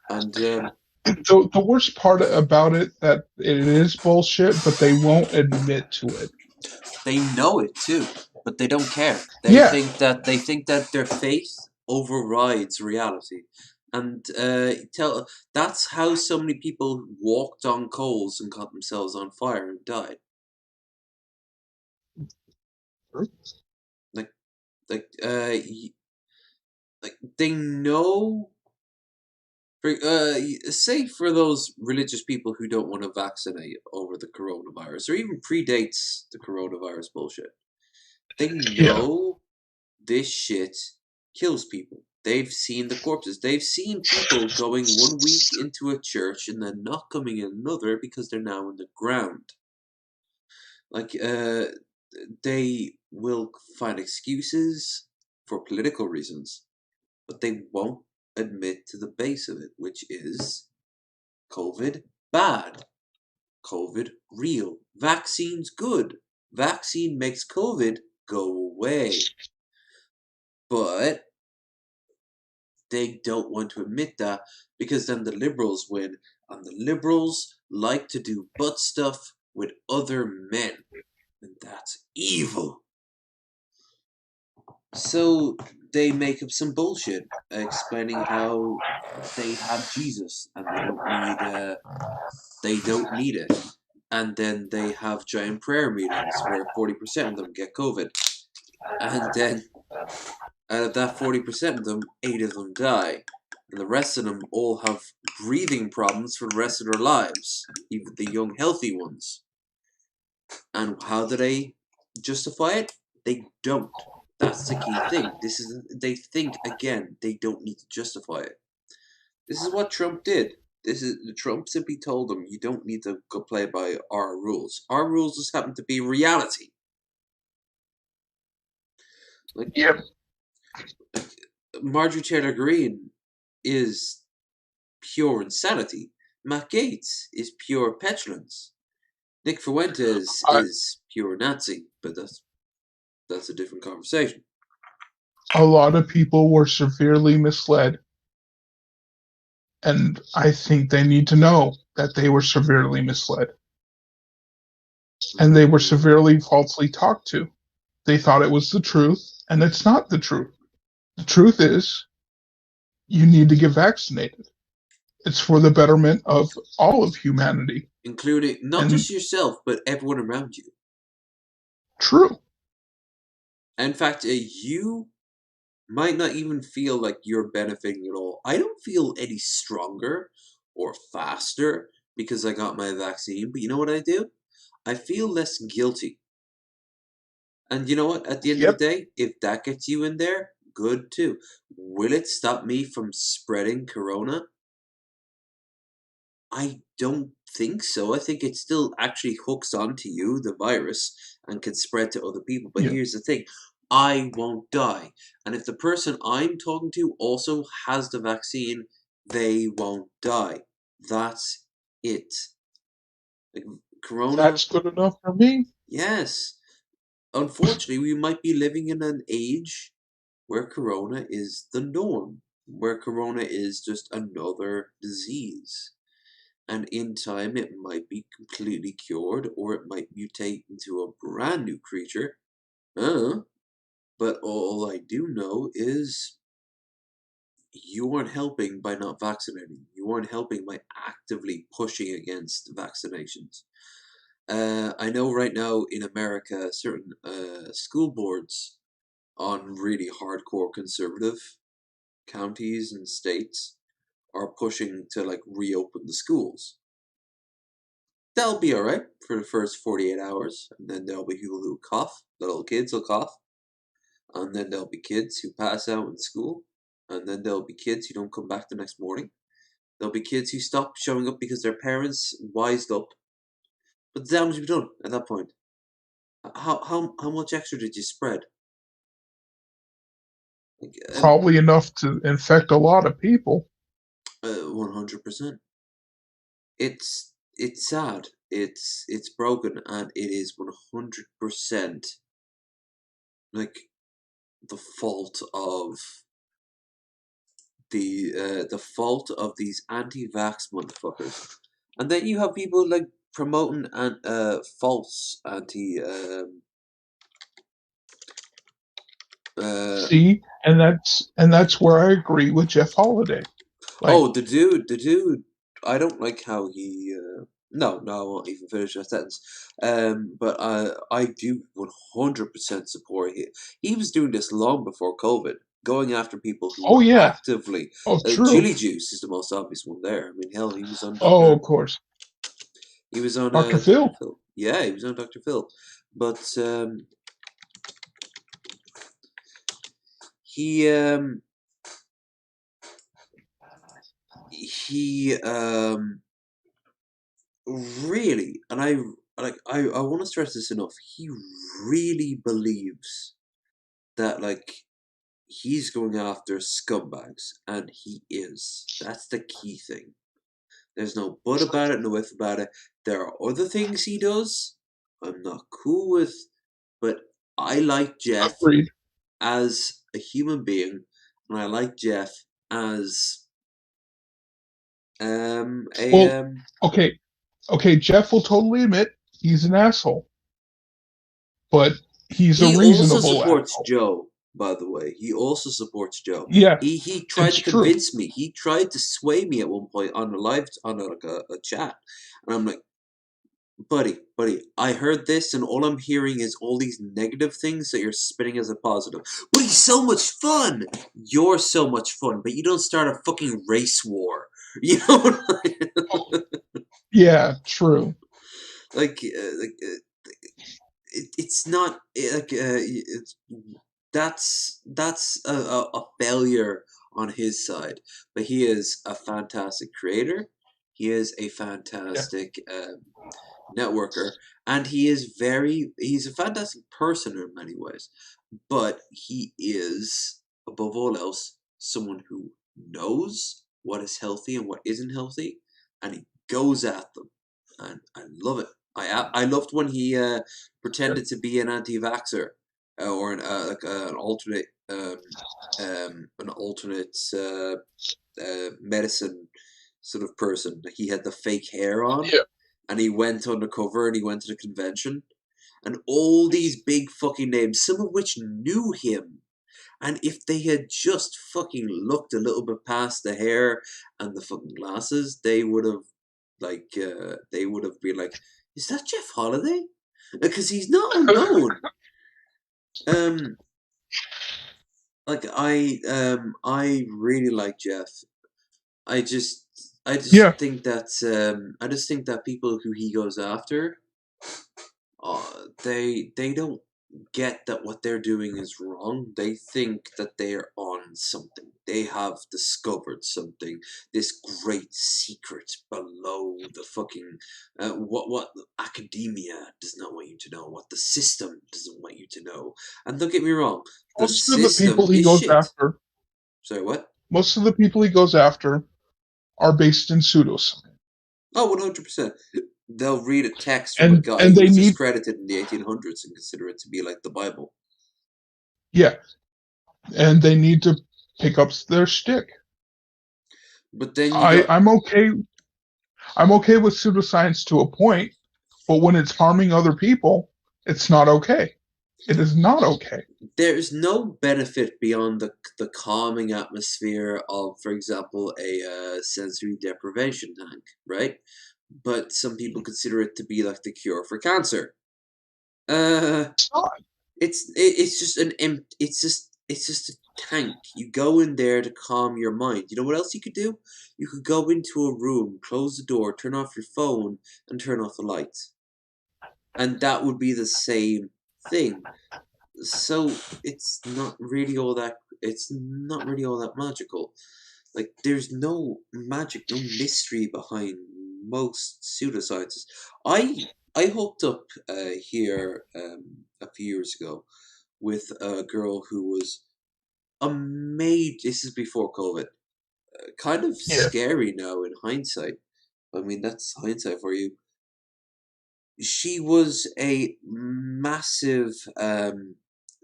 And the worst part about it that it is bullshit, but they won't admit to it. They know it too, but they don't care. They think that their faith overrides reality, and that's how so many people walked on coals and caught themselves on fire and died. Like, like they know Say for those religious people who don't want to vaccinate over the coronavirus, or even predates the coronavirus bullshit, they know this shit kills people. They've seen the corpses. They've seen people going 1 week into a church and then not coming in another because they're now in the ground. Like, they will find excuses for political reasons, but they won't admit to the base of it, which is COVID bad, COVID real, vaccines good, vaccine makes COVID go away. But they don't want to admit that because then the liberals win, and the liberals like to do butt stuff with other men, and that's evil. So they make up some bullshit explaining how they have Jesus and they don't need it. And then they have giant prayer meetings where 40% of them get COVID. And then out of that 40% of them, 8 of them die. And the rest of them all have breathing problems for the rest of their lives, even the young, healthy ones. And how do they justify it? They don't. That's the key thing. They think, again, they don't need to justify it. This is what Trump did. Trump simply told them, you don't need to go play by our rules. Our rules just happen to be reality. Yep. Marjorie Taylor Greene is pure insanity. Matt Gaetz is pure petulance. Nick Fuentes is pure Nazi, but that's a different conversation. A lot of people were severely misled, and I think they need to know that they were severely misled. And they were severely falsely talked to. They thought it was the truth, and it's not the truth. The truth is, you need to get vaccinated. It's for the betterment of all of humanity. Including, not just yourself, but everyone around you. True. In fact, you might not even feel like you're benefiting at all. I don't feel any stronger or faster because I got my vaccine, but you know what I do? I feel less guilty. And you know what? At the end of the day, if that gets you in there, good too. Will it stop me from spreading corona? I don't think so. I think it still actually hooks onto you, the virus, and can spread to other people. But here's the thing. I won't die. And if the person I'm talking to also has the vaccine, they won't die. That's it. Like, corona... That's good enough for me. Yes. Unfortunately, we might be living in an age where corona is the norm. Where corona is just another disease. And in time, it might be completely cured, or it might mutate into a brand new creature. But all I do know is you aren't helping by not vaccinating. You aren't helping by actively pushing against vaccinations. I know right now in America, certain school boards on really hardcore conservative counties and states are pushing to like reopen the schools. That'll be alright for the first 48 hours, and then there'll be people who cough, little kids will cough, and then there'll be kids who pass out in school, and then there'll be kids who don't come back the next morning. There'll be kids who stop showing up because their parents wised up. But the damage will be done at that point. How much extra did you spread? Probably enough to infect a lot of people. 100%. It's sad. It's broken, and it is 100% like the fault of the fault of these anti-vax motherfuckers. And then you have people like promoting false anti See, and that's where I agree with Jeff Holiday. Like, the dude. I don't like how he. No, I won't even finish that sentence. But I do 100% support him. He was doing this long before COVID. going after people who are actively. true. Chili Juice is the most obvious one there. I mean, hell, he was on. Of course. He was on Dr. Phil. Yeah, he was on Dr. Phil, but he really, and I want to stress this enough. He really believes that he's going after scumbags, and he is. That's the key thing. There's no but about it, no if about it. There are other things he does I'm not cool with, but I like Jeff as a human being, and I like Jeff as okay, Jeff will totally admit he's an asshole. But he's a reasonable He also supports asshole. Joe, by the way. He also supports Joe. Yeah. He tried to convince me. He tried to sway me at one point on a chat. And I'm like, buddy, I heard this and all I'm hearing is all these negative things that you're spinning as a positive. But he's so much fun! You're so much fun, but you don't start a fucking race war. You know what I mean? Yeah, true. It's not that's a failure on his side, but he is a fantastic creator. He is a fantastic networker, and he's a fantastic person in many ways. But he is, above all else, someone who knows what is healthy and what isn't healthy, and he goes at them, and I love it. I loved when he pretended to be an anti-vaxxer or an alternate medicine sort of person. He had the fake hair on, and he went undercover and he went to the convention, and all these big fucking names, some of which knew him. And if they had just fucking looked a little bit past the hair and the fucking glasses, they would have been like, is that Jeff Holiday? Because he's not unknown. I really like Jeff. I just think that people who he goes after, they don't get that what they're doing is wrong. They think that they're on something. They have discovered something, this great secret below the fucking what academia does not want you to know, what the system doesn't want you to know. And don't get me wrong, Most of the people he goes after. Sorry, what? Most of the people he goes after are based in pseudoscience. Oh, 100%. They'll read a text from a guy who was discredited in the 1800s and consider it to be like the Bible. Yeah. And they need to pick up their shtick. But then I'm okay with pseudoscience to a point, but when it's harming other people, it's not okay. It is not okay. There's no benefit beyond the calming atmosphere of, for example, a sensory deprivation tank, right? But some people consider it to be like the cure for cancer. It's just a tank. You go in there to calm your mind. You know what else you could do? You could go into a room, close the door, turn off your phone, and turn off the lights. And that would be the same thing. So it's not really all that magical. Like, there's no magic, no mystery behind most pseudosciences. I hooked up here a few years ago with a girl who was this is before COVID. Kind of scary now in hindsight. I mean, that's hindsight for you. She was a massive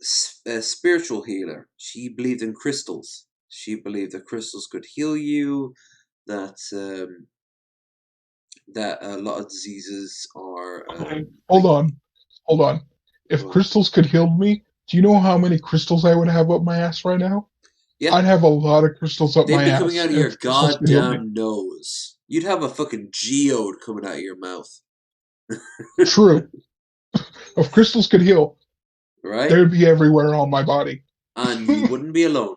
spiritual healer. She believed in crystals. She believed that crystals could heal you. That a lot of diseases are. Hold on. If crystals could heal me, do you know how many crystals I would have up my ass right now? Yeah. I'd have a lot of crystals up my ass. They'd be coming out of your goddamn nose. You'd have a fucking geode coming out of your mouth. True. If crystals could heal, right? They'd be everywhere on my body. And you wouldn't be alone.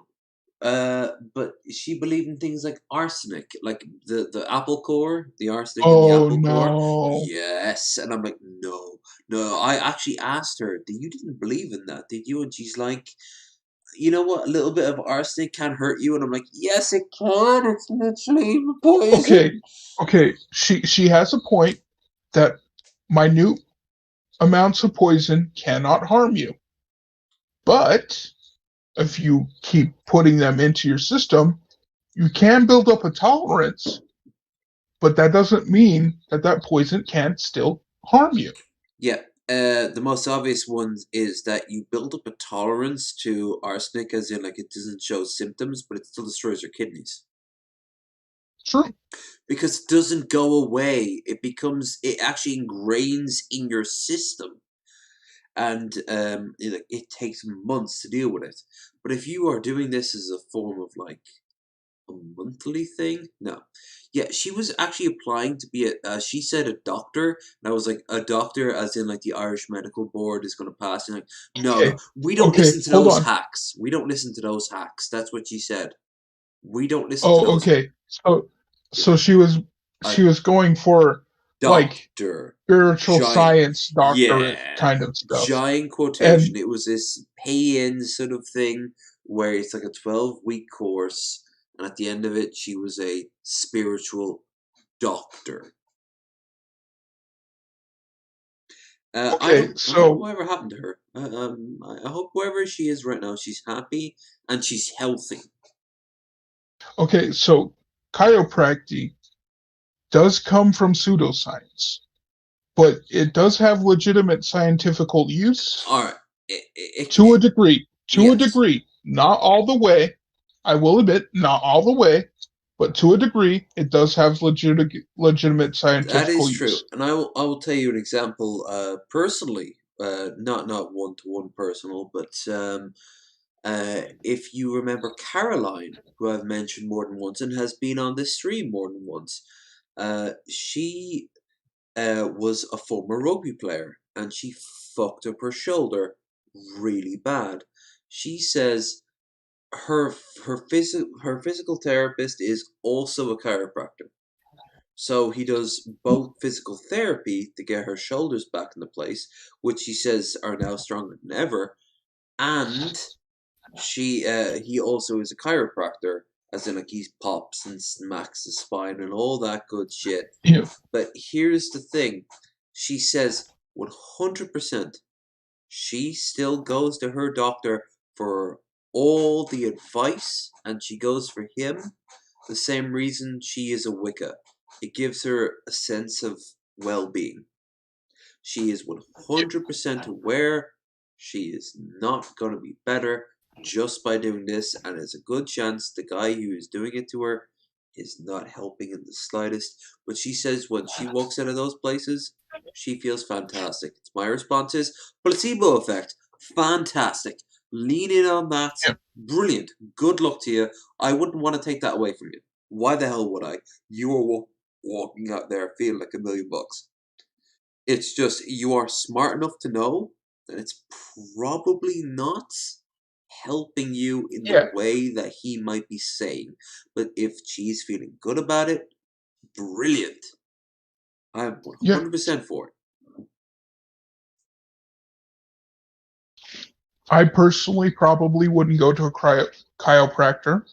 But she believed in things like arsenic, like the apple core, the arsenic in the Oh apple core. no. Yes, and I'm like, no, no. I actually asked her, you didn't believe in that, did you? And she's like, you know what? A little bit of arsenic can hurt you, and I'm like, yes, it can. It's literally poison. Okay. She has a point that minute amounts of poison cannot harm you. But if you keep putting them into your system, you can build up a tolerance, but that doesn't mean that poison can't still harm you. Yeah. The most obvious one is that you build up a tolerance to arsenic, as in, like, it doesn't show symptoms, but it still destroys your kidneys. True. Because it doesn't go away. It actually ingrains in your system. And it takes months to deal with it. But if you are doing this as a form of, like, a monthly thing, no. Yeah, she was actually applying to be she said a doctor, and I was like, a doctor as in, like, the Irish Medical Board is going to pass, and like, no, we don't listen to hold those on. hacks. We don't listen to those hacks. That's what she said. We don't listen to those. Okay. So she was going for like Doctor. spiritual science doctorate Yeah. kind of stuff. Giant quotation. And It was this pay-in sort of thing where it's like a 12-week course, and at the end of it, she was a spiritual doctor. I don't know whatever happened to her. I hope wherever she is right now, she's happy and she's healthy. Okay, so chiropractic does come from pseudoscience, but it does have legitimate scientific use. All right. To a degree. To a degree. Not all the way. I will admit, not all the way, but to a degree, it does have legitimate scientific That is use. true, and I will tell you an example personally, not one-to-one personal, but if you remember Caroline, who I've mentioned more than once and has been on this stream more than once, she was a former rugby player, and she fucked up her shoulder really bad. She says her physical therapist is also a chiropractor. So he does both physical therapy to get her shoulders back into place, which she says are now stronger than ever, and he also is a chiropractor, as in, like, he pops and smacks the spine and all that good shit. Yeah. But here's the thing: she says 100% she still goes to her doctor for all the advice, and she goes for him the same reason she is a Wicca. It gives her a sense of well-being. She is 100% aware she is not going to be better just by doing this, and there's a good chance the guy who is doing it to her is not helping in the slightest. But she says when she walks out of those places, she feels fantastic. It's my response is placebo effect. Fantastic. Lean in on that. Brilliant. Good luck to you. I wouldn't want to take that away from you. Why the hell would I? You are walking out there feeling like $1 million. It's just you are smart enough to know that it's probably not helping you in the way that he might be saying. But if she's feeling good about it, brilliant. I'm 100% for it. I personally probably wouldn't go to a chiropractor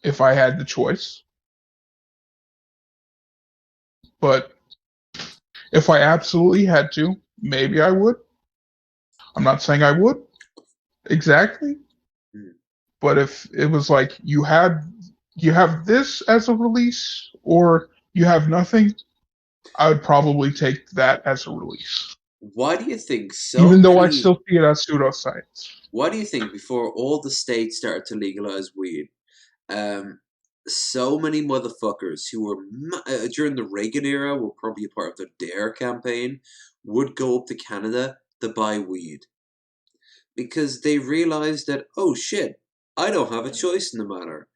if I had the choice. But if I absolutely had to, maybe I would. I'm not saying I would exactly. But if it was like you have this as a release or you have nothing, I would probably take that as a release. Why do you think Even though I still see it as pseudoscience. Why do you think before all the states started to legalize weed, so many motherfuckers who were during the Reagan era were probably a part of the DARE campaign would go up to Canada to buy weed? Because they realized that, oh shit, I don't have a choice in the matter.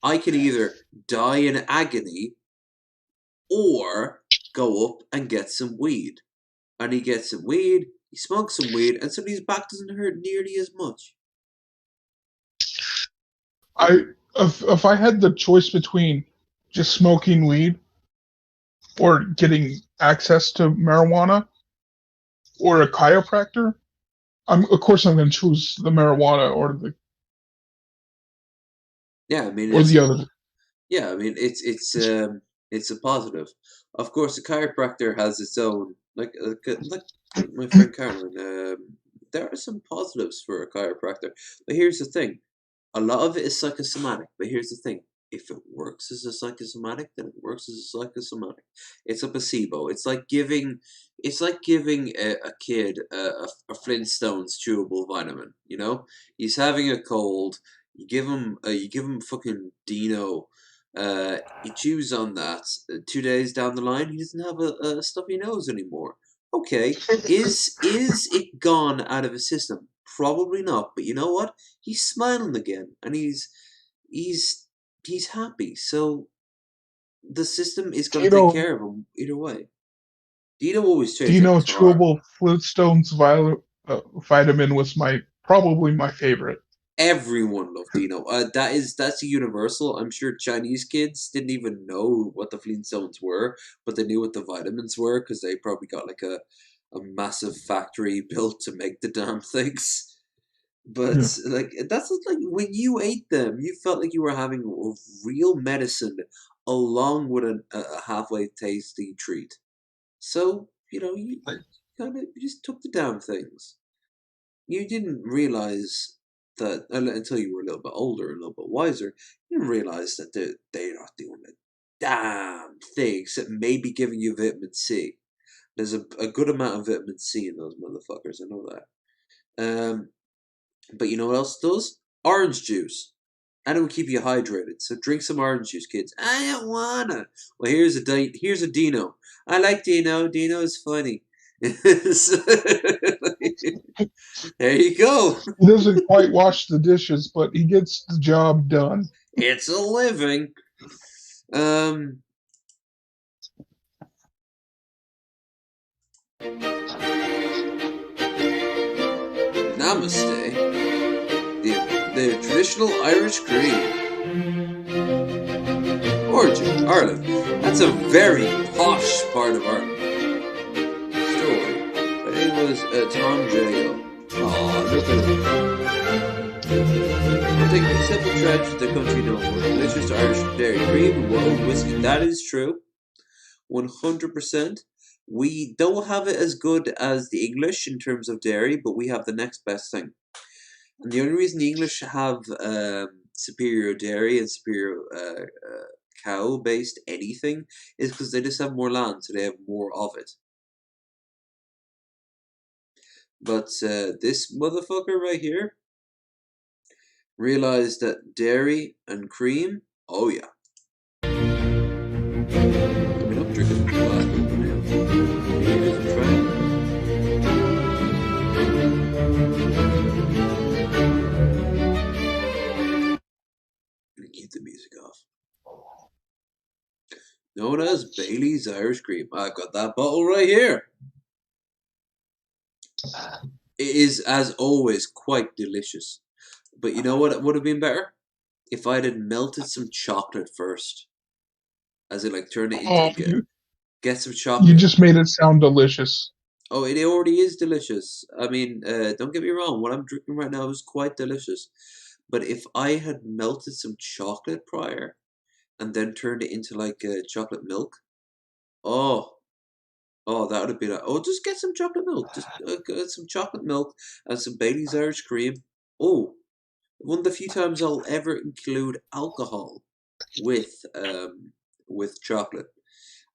I can either die in agony or go up and get some weed. And he gets some weed, he smokes some weed, and suddenly his back doesn't hurt nearly as much. If I had the choice between just smoking weed or getting access to marijuana or a chiropractor, of course I'm going to choose the marijuana or the Yeah, I mean or the other. Yeah, I mean it's a positive. Of course, a chiropractor has its own like my friend Caroline. There are some positives for a chiropractor, but here's the thing: a lot of it is psychosomatic. But here's the thing: if it works as a psychosomatic, then it works as a psychosomatic. It's a placebo. It's like giving a kid a Flintstones chewable vitamin. You know, he's having a cold. You give him fucking Dino. He chews on that. 2 days down the line, he doesn't have a stuffy nose anymore. Okay, is it gone out of his system? Probably not. But you know what? He's smiling again, and he's he's happy. So the system is going to take Dino care of him either way. Dino always chased like a Dino car. chewable Flintstones vitamin was probably my favorite. Everyone loved Dino. That's a universal. I'm sure Chinese kids didn't even know what the Flintstones were, but they knew what the vitamins were because they probably got like a massive factory built to make the damn things. But Yeah. like that's like when you ate them, you felt like you were having real medicine along with a halfway tasty treat. So you kind of just took the damn things. You didn't realize that until you were a little bit older, a little bit wiser. You didn't realize that they're not doing a damn thing except maybe giving you vitamin C. There's a good amount of vitamin C in those motherfuckers. I know that. But you know what else it does? Orange juice. And it will keep you hydrated. So drink some orange juice, kids. I don't wanna. Well, here's a Dino. I like Dino. Dino is funny. There you go. He doesn't quite wash the dishes, but he gets the job done. It's a living. Namaste. The traditional Irish cream. Origin, Ireland. That's a very posh part of Ireland. Story. Her name was Tom Jago. Aw, look at him. I think the simple tragedy the country known for delicious Irish dairy cream and wild whiskey. That is true. 100%. We don't have it as good as the English in terms of dairy, but we have the next best thing. And the only reason the English have superior dairy and superior cow-based anything is because they just have more land, so they have more of it. But this motherfucker right here realized that dairy and cream, oh yeah. I mean, I'm drinking a glass of it now. Here's a try. Keep the music off. Known as Bailey's Irish Cream. I've got that bottle right here. It is, as always, quite delicious. But you know what would have been better? If I'd had melted some chocolate first. As it like turned it into get some chocolate. You just made it sound delicious. Oh, it already is delicious. I mean, don't get me wrong. What I'm drinking right now is quite delicious. But if I had melted some chocolate prior and then turned it into like chocolate milk, oh, that would have been. Just get some chocolate milk. Just get some chocolate milk and some Bailey's Irish cream. Oh, one of the few times I'll ever include alcohol with chocolate.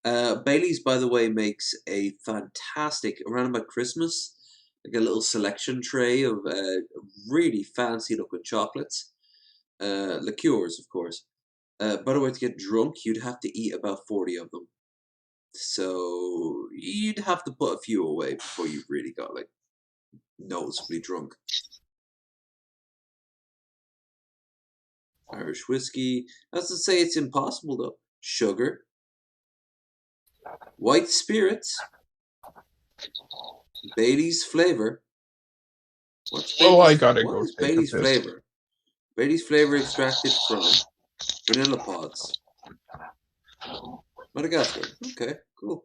Bailey's, by the way, makes a fantastic around about Christmas, like a little selection tray of really fancy looking chocolates, liqueurs, of course. By the way, to get drunk, you'd have to eat about 40 of them. So you'd have to put a few away before you really got like noticeably drunk. Irish whiskey. That's to say it's impossible though. Sugar. White spirits. Bailey's flavor. What's Bailey's? I gotta What go is take Bailey's a piss. flavor? Bailey's flavor extracted from vanilla pods. Madagascar. Okay, cool.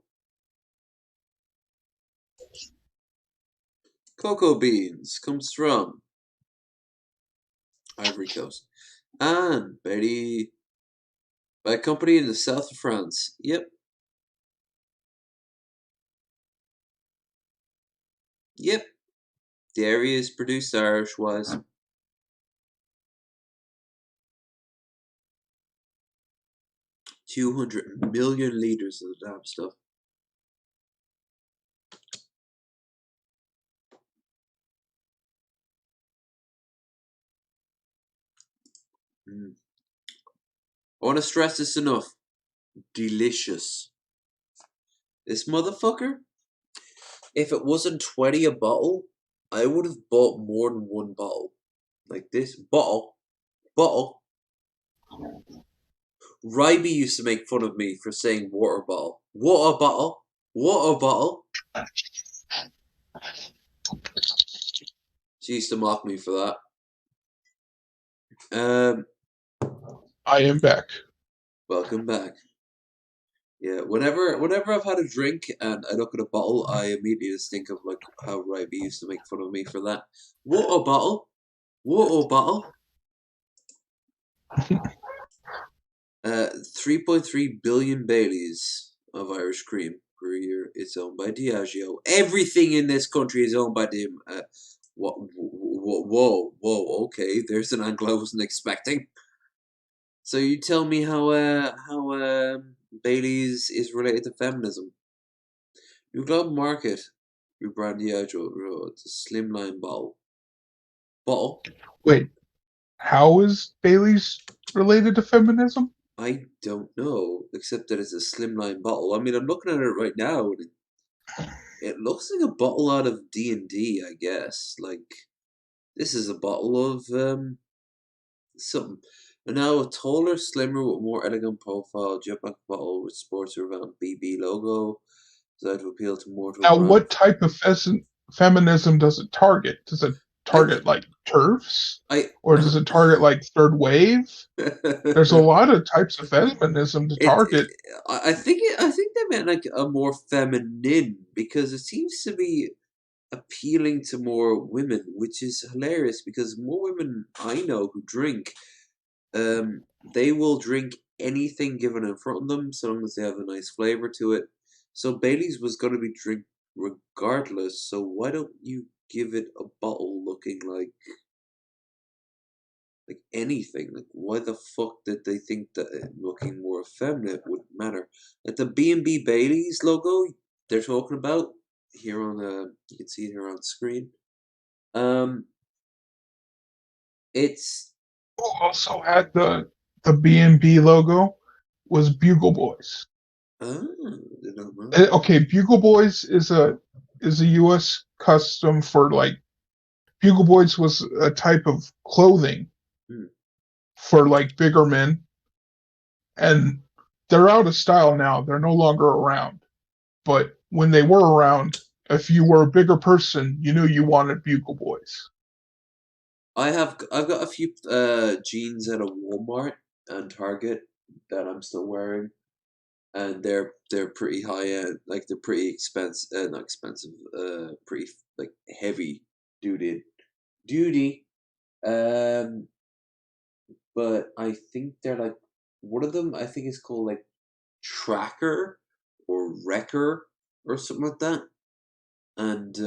Cocoa beans comes from Ivory Coast. And Bailey by a company in the south of France. Yep. Yep. The area is produced Irish-wise. 200 million liters of the damn stuff. I want to stress this enough. Delicious. This motherfucker, if it wasn't 20 a bottle, I would have bought more than one bottle. Like this bottle. Ryby used to make fun of me for saying water bottle. Water bottle. Water bottle. She used to mock me for that. I am back. Welcome back. Yeah, whenever I've had a drink and I look at a bottle, I immediately just think of like how Ryby used to make fun of me for that. Water bottle. Water bottle. 3.3 billion Baileys of Irish cream per year. It's owned by Diageo. Everything in this country is owned by them. Whoa, okay. There's an angle I wasn't expecting. So you tell me how Bailey's is related to feminism. New global market. Rebrand Diageo. It's a slimline bottle. Wait, how is Bailey's related to feminism? I don't know, except that it's a slimline bottle. I mean, I'm looking at it right now, and it looks like a bottle out of D&D, I guess. Like, this is a bottle of, something. And now a taller, slimmer, with more elegant profile, jetpack bottle with sports around BB logo, designed to appeal to more to a Now, brand. what type of feminism does it target? Does it target like TERFs? Or does it target like third wave? There's a lot of types of feminism to target. I think they meant like a more feminine, because it seems to be appealing to more women, which is hilarious because more women I know who drink, they will drink anything given in front of them so long as they have a nice flavor to it. So Bailey's was going to be drink regardless, so why don't you give it a bottle looking like anything? Like, why the fuck did they think that looking more effeminate would matter? Like the B&B Bailey's logo they're talking about here on you can see it here on screen. It's Who also had the B&B logo was Bugle Boys. Okay, Bugle Boys is a U.S. custom for like Bugle Boys was a type of clothing for like bigger men, and they're out of style now. They're no longer around. But when they were around, if you were a bigger person, you knew you wanted Bugle Boys. I've got a few jeans at a Walmart and Target that I'm still wearing, and they're pretty high end. Like they're pretty expensive, not expensive. Pretty like heavy duty. But I think they're like one of them. I think is called like Tracker or Wrecker or something like that, and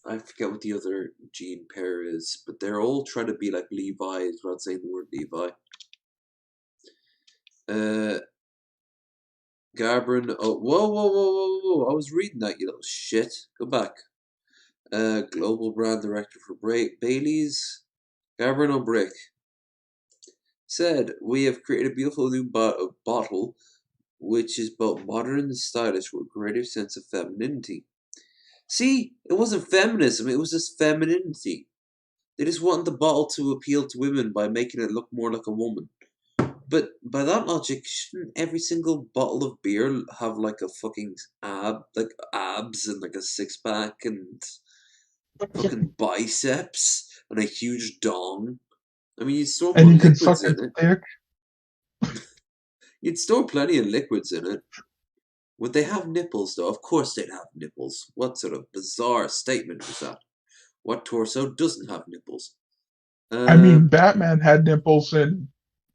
I forget what the other jean pair is, but they're all trying to be like Levi's without saying the word Levi. Gabrin. Oh, whoa! I was reading that, you little shit. Go back. Global brand director for Bailey's, Gabrin O'Brick, said, "We have created a beautiful new bottle, which is both modern and stylish with a greater sense of femininity." See, it wasn't feminism; it was just femininity. They just wanted the bottle to appeal to women by making it look more like a woman. But by that logic, shouldn't every single bottle of beer have like a fucking abs and like a six pack and fucking biceps and a huge dong? I mean, you'd store And more you could suck liquids in its it. dick. You'd store plenty of liquids in it. Would they have nipples, though? Of course they'd have nipples. What sort of bizarre statement was that? What torso doesn't have nipples? I mean, Batman had nipples in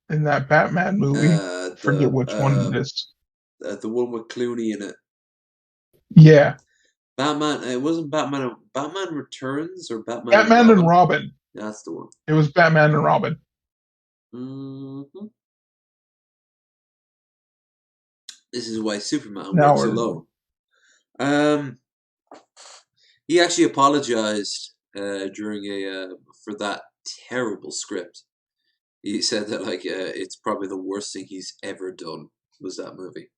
that Batman movie. Forget which one it is. The one with Clooney in it. Yeah. Batman. It wasn't Batman. Batman Returns or Batman. Batman and Robin. That's the one. It was Batman and Robin. Mm-hmm. This is why Superman Now works alone. He actually apologized during for that terrible script. He said that it's probably the worst thing he's ever done was that movie.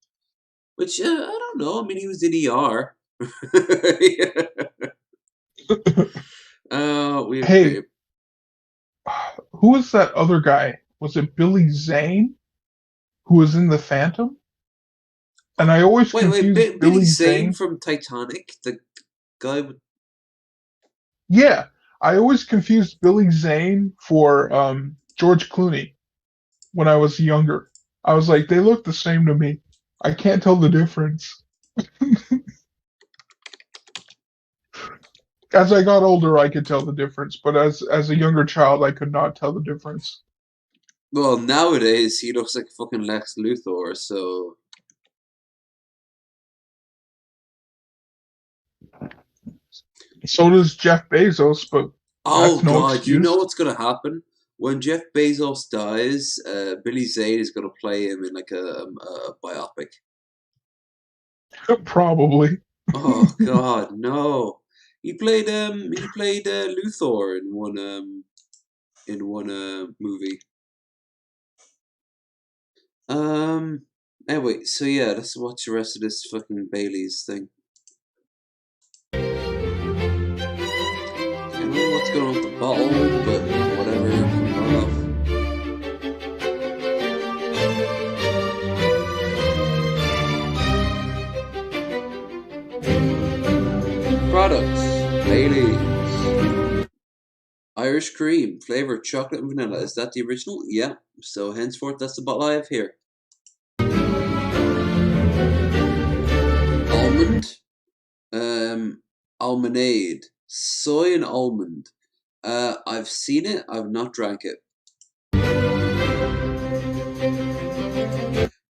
Which I don't know. I mean, he was in ER. Hey, who was that other guy? Was it Billy Zane, who was in The Phantom? And I always confused Billy Zane from Titanic, the guy with. Yeah, I always confused Billy Zane for George Clooney when I was younger. I was like, they look the same to me. I can't tell the difference. As I got older, I could tell the difference, but as a younger child, I could not tell the difference. Well, nowadays he looks like fucking Lex Luthor, so. So does Jeff Bezos, but oh that's no god, excuse. you know what's gonna happen when Jeff Bezos dies? Billy Zane is gonna play him in like a biopic. Probably. Oh god, no! He played Luthor in one movie. Anyway, so yeah, let's watch the rest of this fucking Bailey's thing. I don't know what's going on with the bottle, but whatever. Fuck off. Products: Bailey's. Irish cream, flavor chocolate and vanilla. Is that the original? Yeah. So henceforth, that's the bottle I have here. Almond. Almonade. Soy and almond. I've seen it. I've not drank it.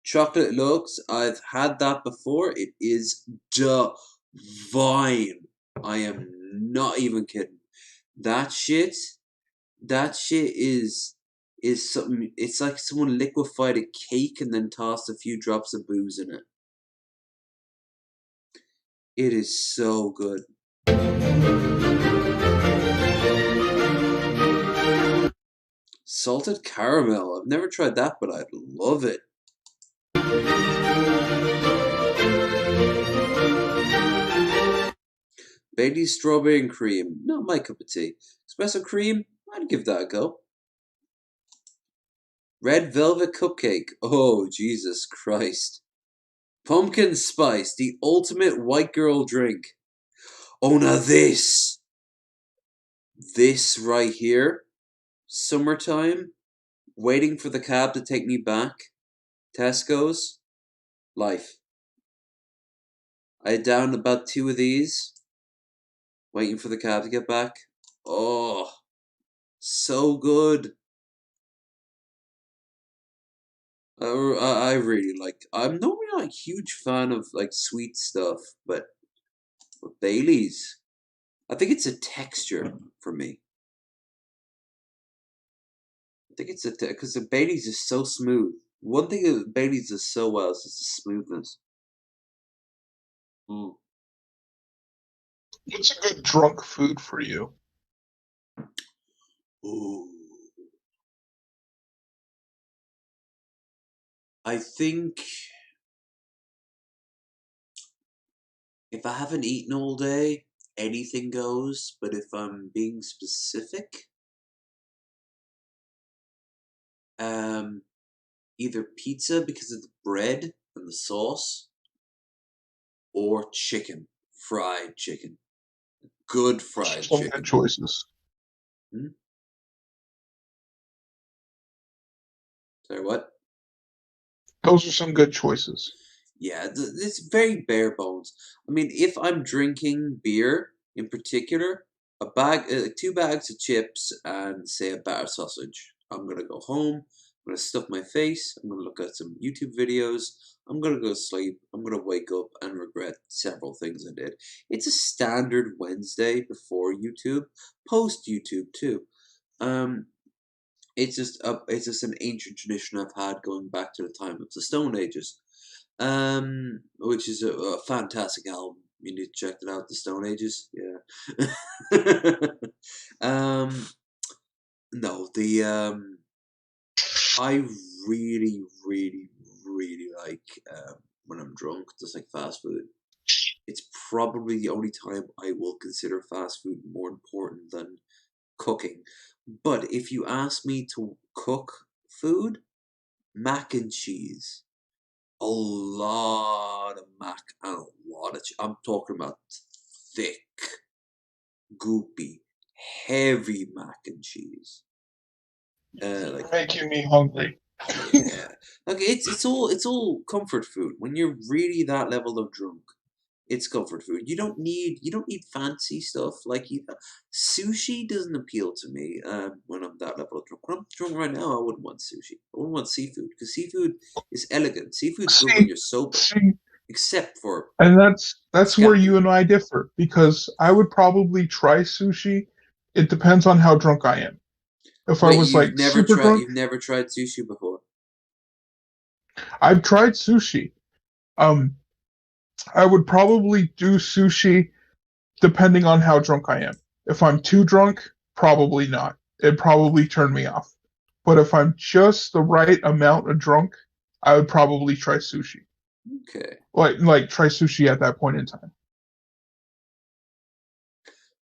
Chocolate looks. I've had that before. It is divine. I am not even kidding. That shit is something. It's like someone liquefied a cake and then tossed a few drops of booze in it. It is so good. Salted caramel. I've never tried that, but I love it. Bailey's strawberry and cream. Not my cup of tea. Espresso cream. I'd give that a go. Red velvet cupcake. Oh, Jesus Christ. Pumpkin spice. The ultimate white girl drink. Oh, now this. This right here. Summertime. Waiting for the cab to take me back. Tesco's. Life. I downed about 2 of these. Waiting for the cab to get back. Oh. So good. I really like. I'm normally not a huge fan of like sweet stuff, but Bailey's, I think it's a texture for me. I think it's because the Bailey's is so smooth. One thing that Bailey's does so well is the smoothness. What's a good drunk food for you? Ooh. I think if I haven't eaten all day, anything goes. But if I'm being specific, either pizza because of the bread and the sauce, or chicken, fried chicken, good fried Some chicken. good choices. Sorry, what? Those are some good choices. Yeah, it's very bare bones. I mean, if I'm drinking beer in particular, 2 bags of chips and say a batter sausage. I'm gonna go home. I'm gonna stuff my face. I'm gonna look at some YouTube videos. I'm gonna go to sleep. I'm gonna wake up and regret several things I did. It's a standard Wednesday before YouTube, post YouTube too. It's just an ancient tradition I've had going back to the time of the Stone Ages, which is a fantastic album. You need to check it out, the Stone Ages. Yeah. um, no, I really, really, really like when I'm drunk, just like fast food. It's probably the only time I will consider fast food more important than cooking. But if you ask me to cook food, mac and cheese. A lot of mac and a lot of cheese. I'm talking about thick, goopy, heavy mac and cheese. Like Making me hungry. yeah, like it's all comfort food. When you're really that level of drunk, it's comfort food. You don't need fancy stuff like sushi doesn't appeal to me. When I'm that level of drunk. When I'm drunk right now, I wouldn't want sushi. I wouldn't want seafood because seafood is elegant. Seafood's good when you're sober, except for And that's where scampi. you and I differ, because I would probably try sushi. It depends on how drunk I am. If I Wait, was like super drunk, you've never tried sushi before? I've tried sushi. Um, I would probably do sushi depending on how drunk I am. If I'm too drunk, probably not. It'd probably turn me off. But if I'm just the right amount of drunk, I would probably try sushi. Okay. Like try sushi at that point in time.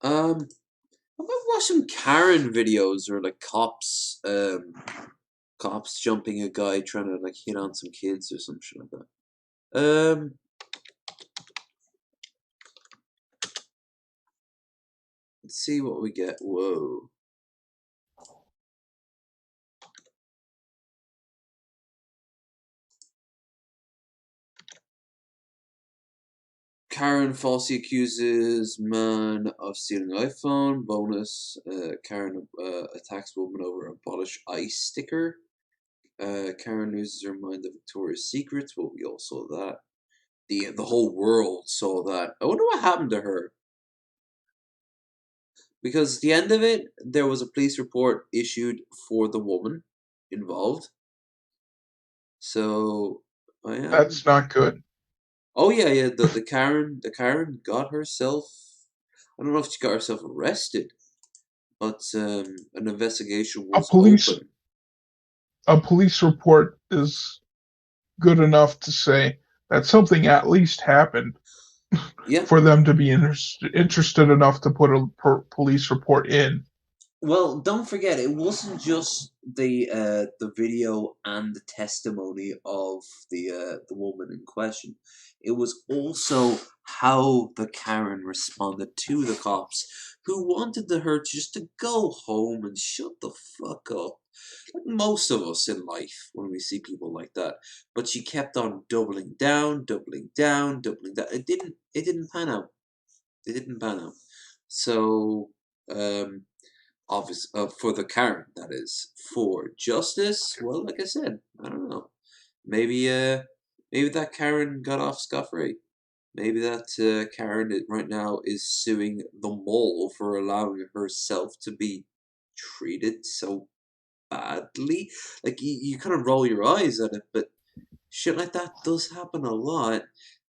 I've watched some Karen videos or like cops jumping a guy trying to like hit on some kids or some shit like that. Let's see what we get. Whoa. Karen falsely accuses man of stealing iPhone. Bonus, Karen attacks woman over abolish ice sticker. Karen loses her mind of Victoria's Secrets. Well, we all saw that. The whole world saw that. I wonder what happened to her. Because at the end of it, there was a police report issued for the woman involved. So I am. That's not good. Oh yeah. The Karen got herself. I don't know if she got herself arrested, but an investigation was open. A police report is good enough to say that something at least happened. Yeah. For them to be interested enough to put a police report in. Well, don't forget, it wasn't just the video and the testimony of the woman in question. It was also how the Karen responded to the cops, who wanted her just to go home and shut the fuck up. Like most of us in life when we see people like that. But she kept on doubling down, doubling down, doubling down. It didn't pan out. It didn't pan out. So obvious for the Karen, that is. For justice, well, like I said, I don't know. Maybe that Karen got off scot-free. Maybe that Karen right now is suing the mall for allowing herself to be treated so badly. Like you kind of roll your eyes at it, but shit like that does happen a lot.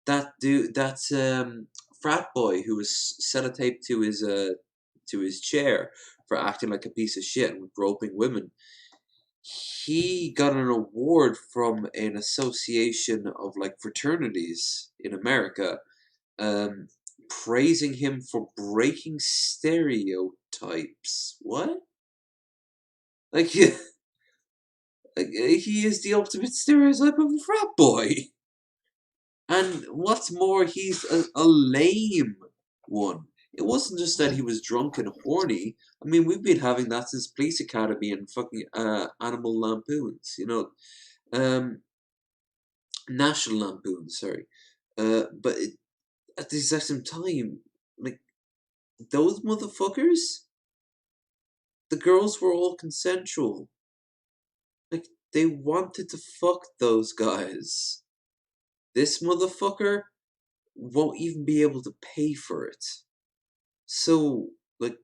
That dude, frat boy who was sellotaped to his chair for acting like a piece of shit and groping women. He got an award from an association of like fraternities in America, praising him for breaking stereotypes. What? Like, he is the ultimate stereotype of a frat boy. And what's more, he's a lame one. it wasn't just that he was drunk and horny. I mean, we've been having that since Police Academy and fucking Animal Lampoons, you know, National Lampoons, sorry. But at the exact same time, like, those motherfuckers, the girls were all consensual. Like, they wanted to fuck those guys. This motherfucker won't even be able to pay for it. So, like,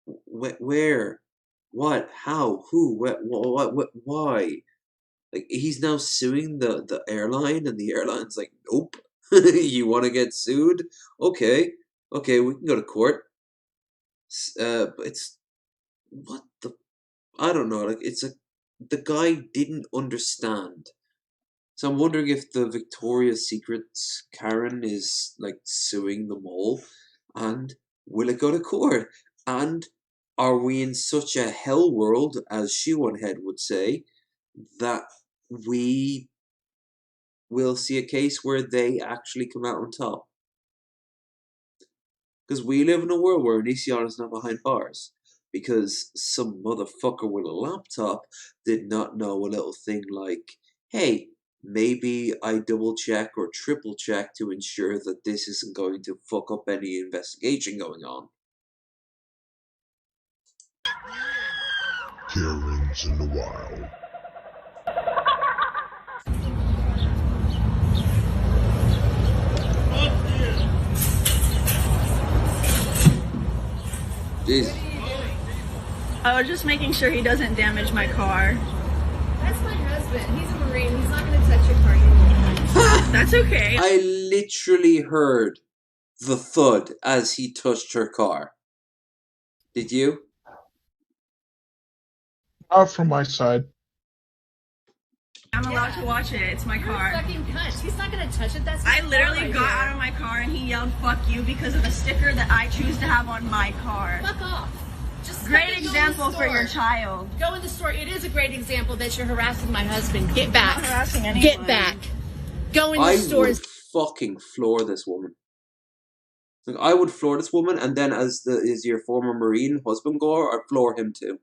where, what, how, who, what, why? Like, he's now suing the airline, and the airline's like, nope. You want to get sued? Okay, we can go to court. But it's what the I don't know. Like, it's the guy didn't understand. So I'm wondering if the Victoria's Secret's Karen is like suing them all, and will it go to court? And are we in such a hell world, as Shoeonhead would say, that we will see a case where they actually come out on top? Because we live in a world where Onision is not behind bars. Because some motherfucker with a laptop did not know a little thing like, hey, maybe I double check or triple check to ensure that this isn't going to fuck up any investigation going on. Karen's in the wild. Jeez. I was just making sure he doesn't damage my car. That's my husband. He's a Marine. He's not going to touch your car. Anymore. That's okay. I literally heard the thud as he touched her car. Did you? Not from my side. I'm allowed to watch it. It's my car. You're a fucking cunt. He's not going to touch it. That's I literally got out of my car and he yelled "fuck you" because of the sticker that I choose to have on my car. Fuck off. Just great example for your child. Go in the store. It is a great example that you're harassing my husband. Get back. I'm not harassing anyone. Get back. Go in the store. I would fucking floor this woman. Like, I would floor this woman, and then as your former Marine husband go, I'd floor him too.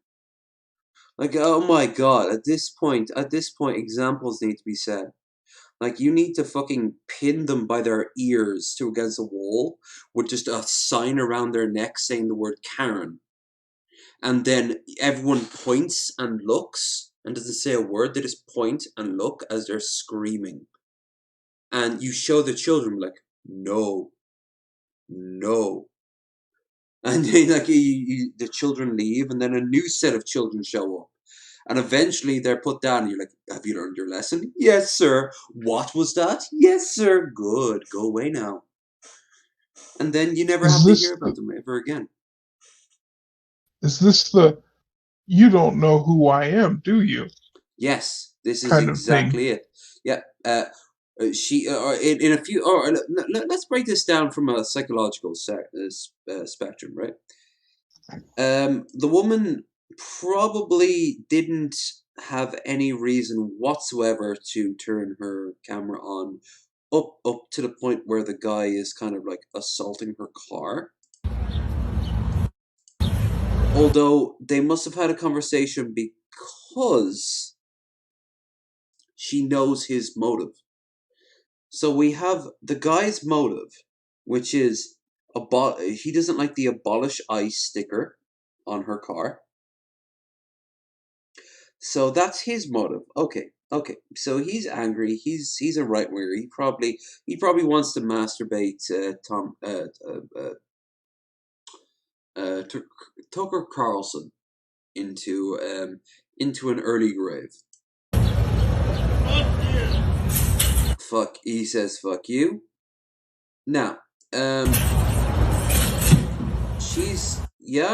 Like, oh my god, at this point, examples need to be set. Like, you need to fucking pin them by their ears to against a wall with just a sign around their neck saying the word Karen. And then everyone points and looks and doesn't say a word, they just point and look as they're screaming. And you show the children, like, no. And then, like, the children leave, and then a new set of children show up. And eventually they're put down, and you're like, have you learned your lesson? Yes, sir. What was that? Yes, sir. Good. Go away now. And then you never have to hear about them ever again. Is this you don't know who I am, do you? Yes, this is exactly it. Yeah. She in a few. Let's break this down from a psychological spectrum, right? The woman probably didn't have any reason whatsoever to turn her camera on up to the point where the guy is kind of like assaulting her car. Although they must have had a conversation because she knows his motive. So we have the guy's motive, which is he doesn't like the abolish ICE sticker on her car. So that's his motive. Okay. So he's angry. He's a right winger. He probably wants to masturbate Tucker Carlson into an early grave. Fuck. He says fuck you. Now, I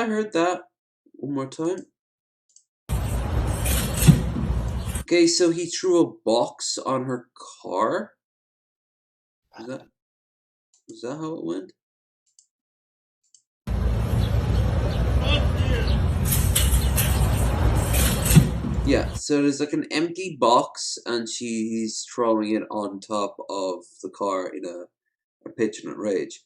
heard that. One more time. Okay, so he threw a box on her car? Is that how it went? Yeah, so there's like an empty box and he's throwing it on top of the car in a pitch and a rage.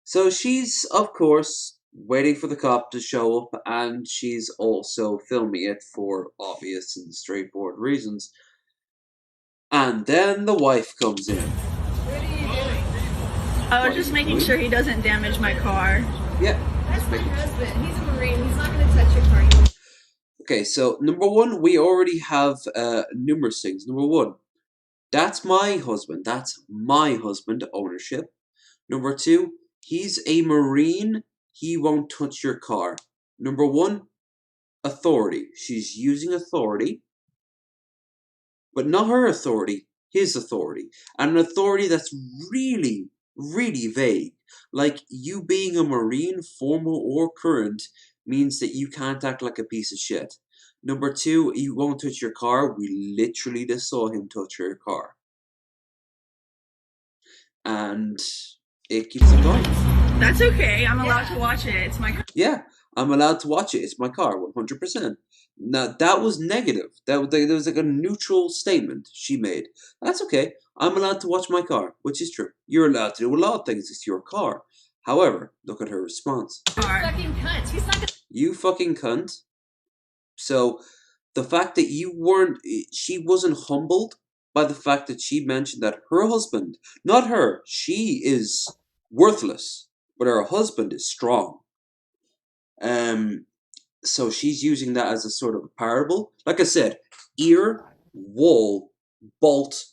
So she's, of course, waiting for the cop to show up, and she's also filming it for obvious and straightforward reasons. And then the wife comes in. What are you doing? I was just making sure he doesn't damage my car. Yeah. That's my husband. He's a Marine. He's not going to touch your car. Okay, so number one, we already have numerous things. Number one, that's my husband. That's my husband, ownership. Number two, he's a Marine. He won't touch your car. Number one, authority. She's using authority, but not her authority, his authority. And an authority that's really, really vague. Like, you being a Marine, former or current, means that you can't act like a piece of shit. Number two, he won't touch your car. We literally just saw him touch your car. And it keeps on going. That's okay. I'm allowed to watch it. It's my car. Yeah, I'm allowed to watch it. It's my car, 100%. Now, that was negative. There was like a neutral statement she made. That's okay. I'm allowed to watch my car, which is true. You're allowed to do a lot of things. It's your car. However, look at her response. You fucking cunt. He's not going to... You fucking cunt. So, the fact that she wasn't humbled by the fact that she mentioned that her husband, not her, she is worthless, but her husband is strong. So she's using that as a sort of a parable. Like I said, ear, wall, bolt,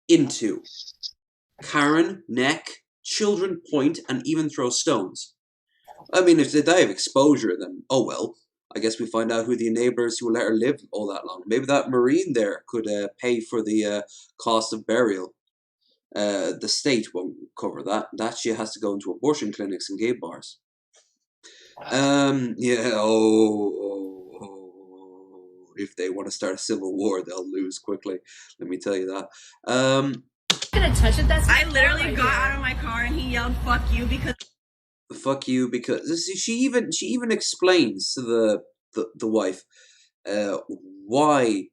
into. Karen, neck, children point, and even throw stones. I mean, if they die of exposure, then oh well. I guess we find out who the neighbors who will let her live all that long. Maybe that Marine there could pay for the cost of burial. The state won't cover that. That she has to go into abortion clinics and gay bars. Yeah, if they want to start a civil war, they'll lose quickly. Let me tell you that. Gonna touch it. That's I literally got out of my car and he yelled, "Fuck you," because... Fuck you, because she even explains to the wife why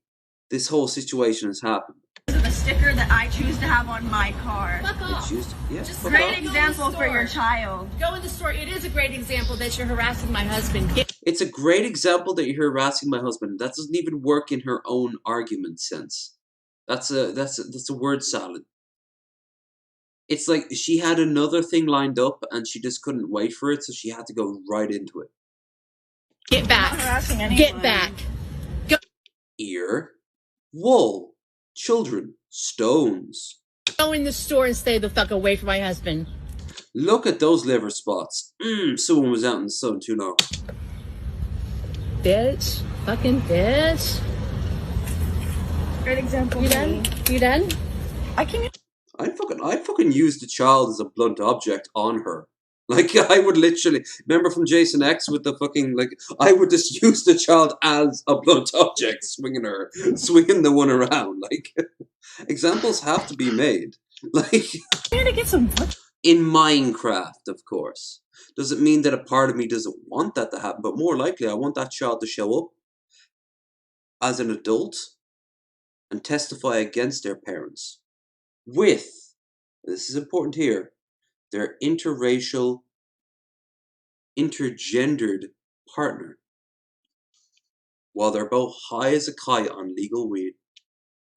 this whole situation has happened. Because of the sticker that I choose to have on my car. Fuck off. Just great example for your child. Go in the store. It is a great example that you're harassing my husband. It's a great example that you're harassing my husband. That doesn't even work in her own argument sense. That's a word salad. It's like she had another thing lined up and she just couldn't wait for it, so she had to go right into it. Get back. Get back. Go. Ear, wool, children, stones. Go in the store and stay the fuck away from my husband. Look at those liver spots. Someone was out in the sun too long. Bitch. Fucking bitch. Great example. You done? You done? I fucking used the child as a blunt object on her. Like, I would literally, remember from Jason X with the fucking, like, I would just use the child as a blunt object, swinging the one around. Like, examples have to be made. Like, I'm to get some... In Minecraft, of course. Doesn't mean that a part of me doesn't want that to happen, but more likely I want that child to show up as an adult and testify against their parents with, this is important here, their interracial, intergendered partner, while they're both high as a kite on legal weed.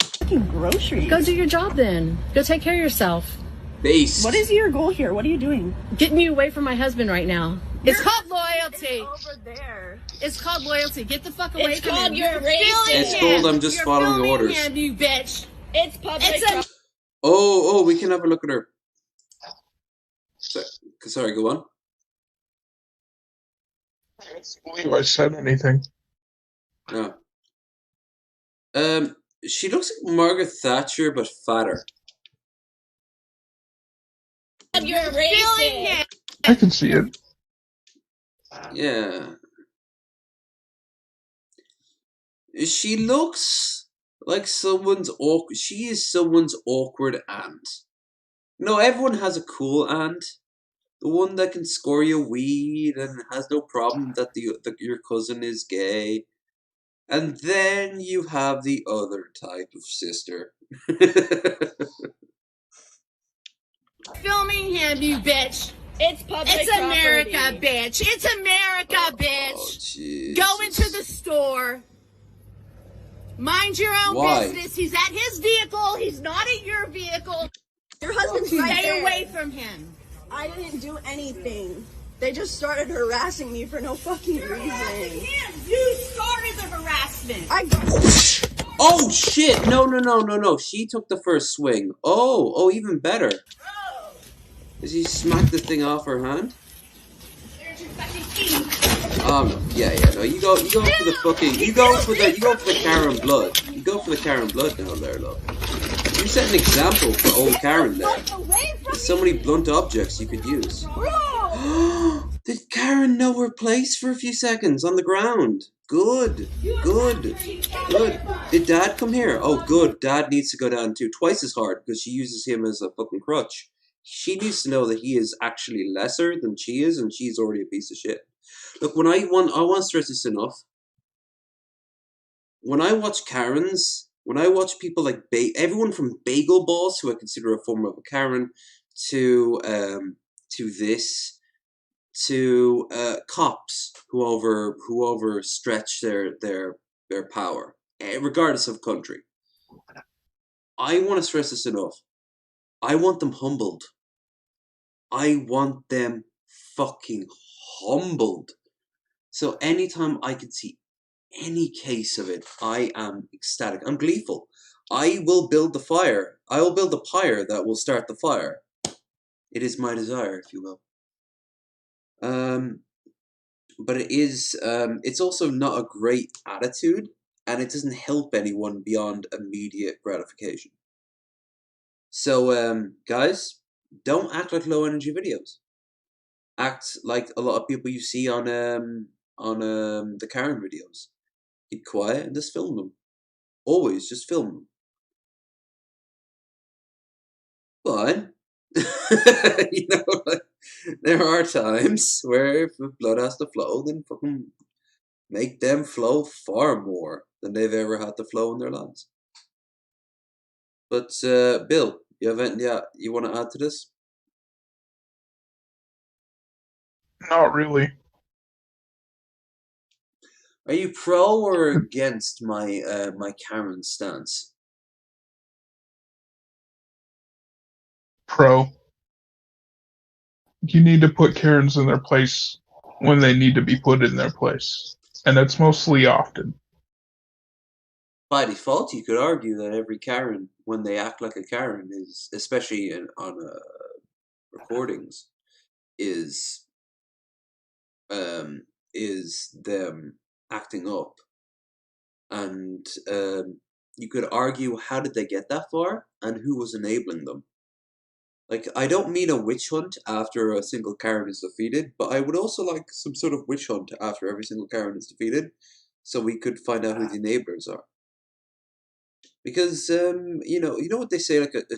Fucking groceries. Go do your job then. Go take care of yourself. Based. What is your goal here? What are you doing? Get me away from my husband right now. It's called loyalty. It's over there. It's called loyalty. Get the fuck away It's from called him. you're racist. It's called I'm just following orders. Him, you bitch. It's public. Oh, we can have a look at her. Sorry, go on. I don't believe I said anything. No. She looks like Margaret Thatcher, but fatter. You're racist. I can see it. Yeah. She looks like someone's awkward. She is someone's awkward aunt. No, everyone has a cool aunt. The one that can score you weed and has no problem that your cousin is gay. And then you have the other type of sister. Filming him, you bitch. It's public It's property. America, bitch. It's America, bitch. Go into the store. Mind your own business. He's at his vehicle. He's not at your vehicle. Your husband's Stay right there. away from him. I didn't do anything. They just started harassing me for no fucking reason. You started the harassment. Oh shit! No. She took the first swing. Oh, even better. Does he smack the thing off her hand? There's your fucking key. No. No. You go for the fucking. You go for the Karen blood. You go for the Karen blood now, there, look. You set an example for old Karen there. There's so many blunt objects you could use. Did Karen know her place for a few seconds on the ground? Good. Did Dad come here? Oh, good. Dad needs to go down too. Twice as hard because she uses him as a fucking crutch. She needs to know that he is actually lesser than she is, and she's already a piece of shit. Look, I want to stress this enough. When I watch Karens, when I watch people like everyone from Bagel Boss, who I consider a form of a Karen, to this, to cops who overstretch their power, regardless of country. I want to stress this enough. I want them humbled. I want them fucking humbled. So anytime I can see any case of it, I am ecstatic. I'm gleeful. I will build the fire. I will build the pyre that will start the fire. It is my desire, if you will. But it is. It's also not a great attitude, and it doesn't help anyone beyond immediate gratification. So, guys, don't act like low energy videos. Act like a lot of people you see on the Karen videos. Keep quiet and just film them. Always just film them. But you know, like, there are times where if blood has to flow, then fucking make them flow far more than they've ever had to flow in their lives. But Bill, you have anything you want to add to this? Not really. Are you pro or against my my Karen stance? Pro. You need to put Karens in their place when they need to be put in their place. And that's mostly often. By default, you could argue that every Karen, when they act like a Karen, is, especially on recordings, is them acting up. And you could argue, how did they get that far, and who was enabling them? Like, I don't mean a witch hunt after a single Karen is defeated, but I would also like some sort of witch hunt after every single Karen is defeated, so we could find out who the enablers are. Because you know what they say, like it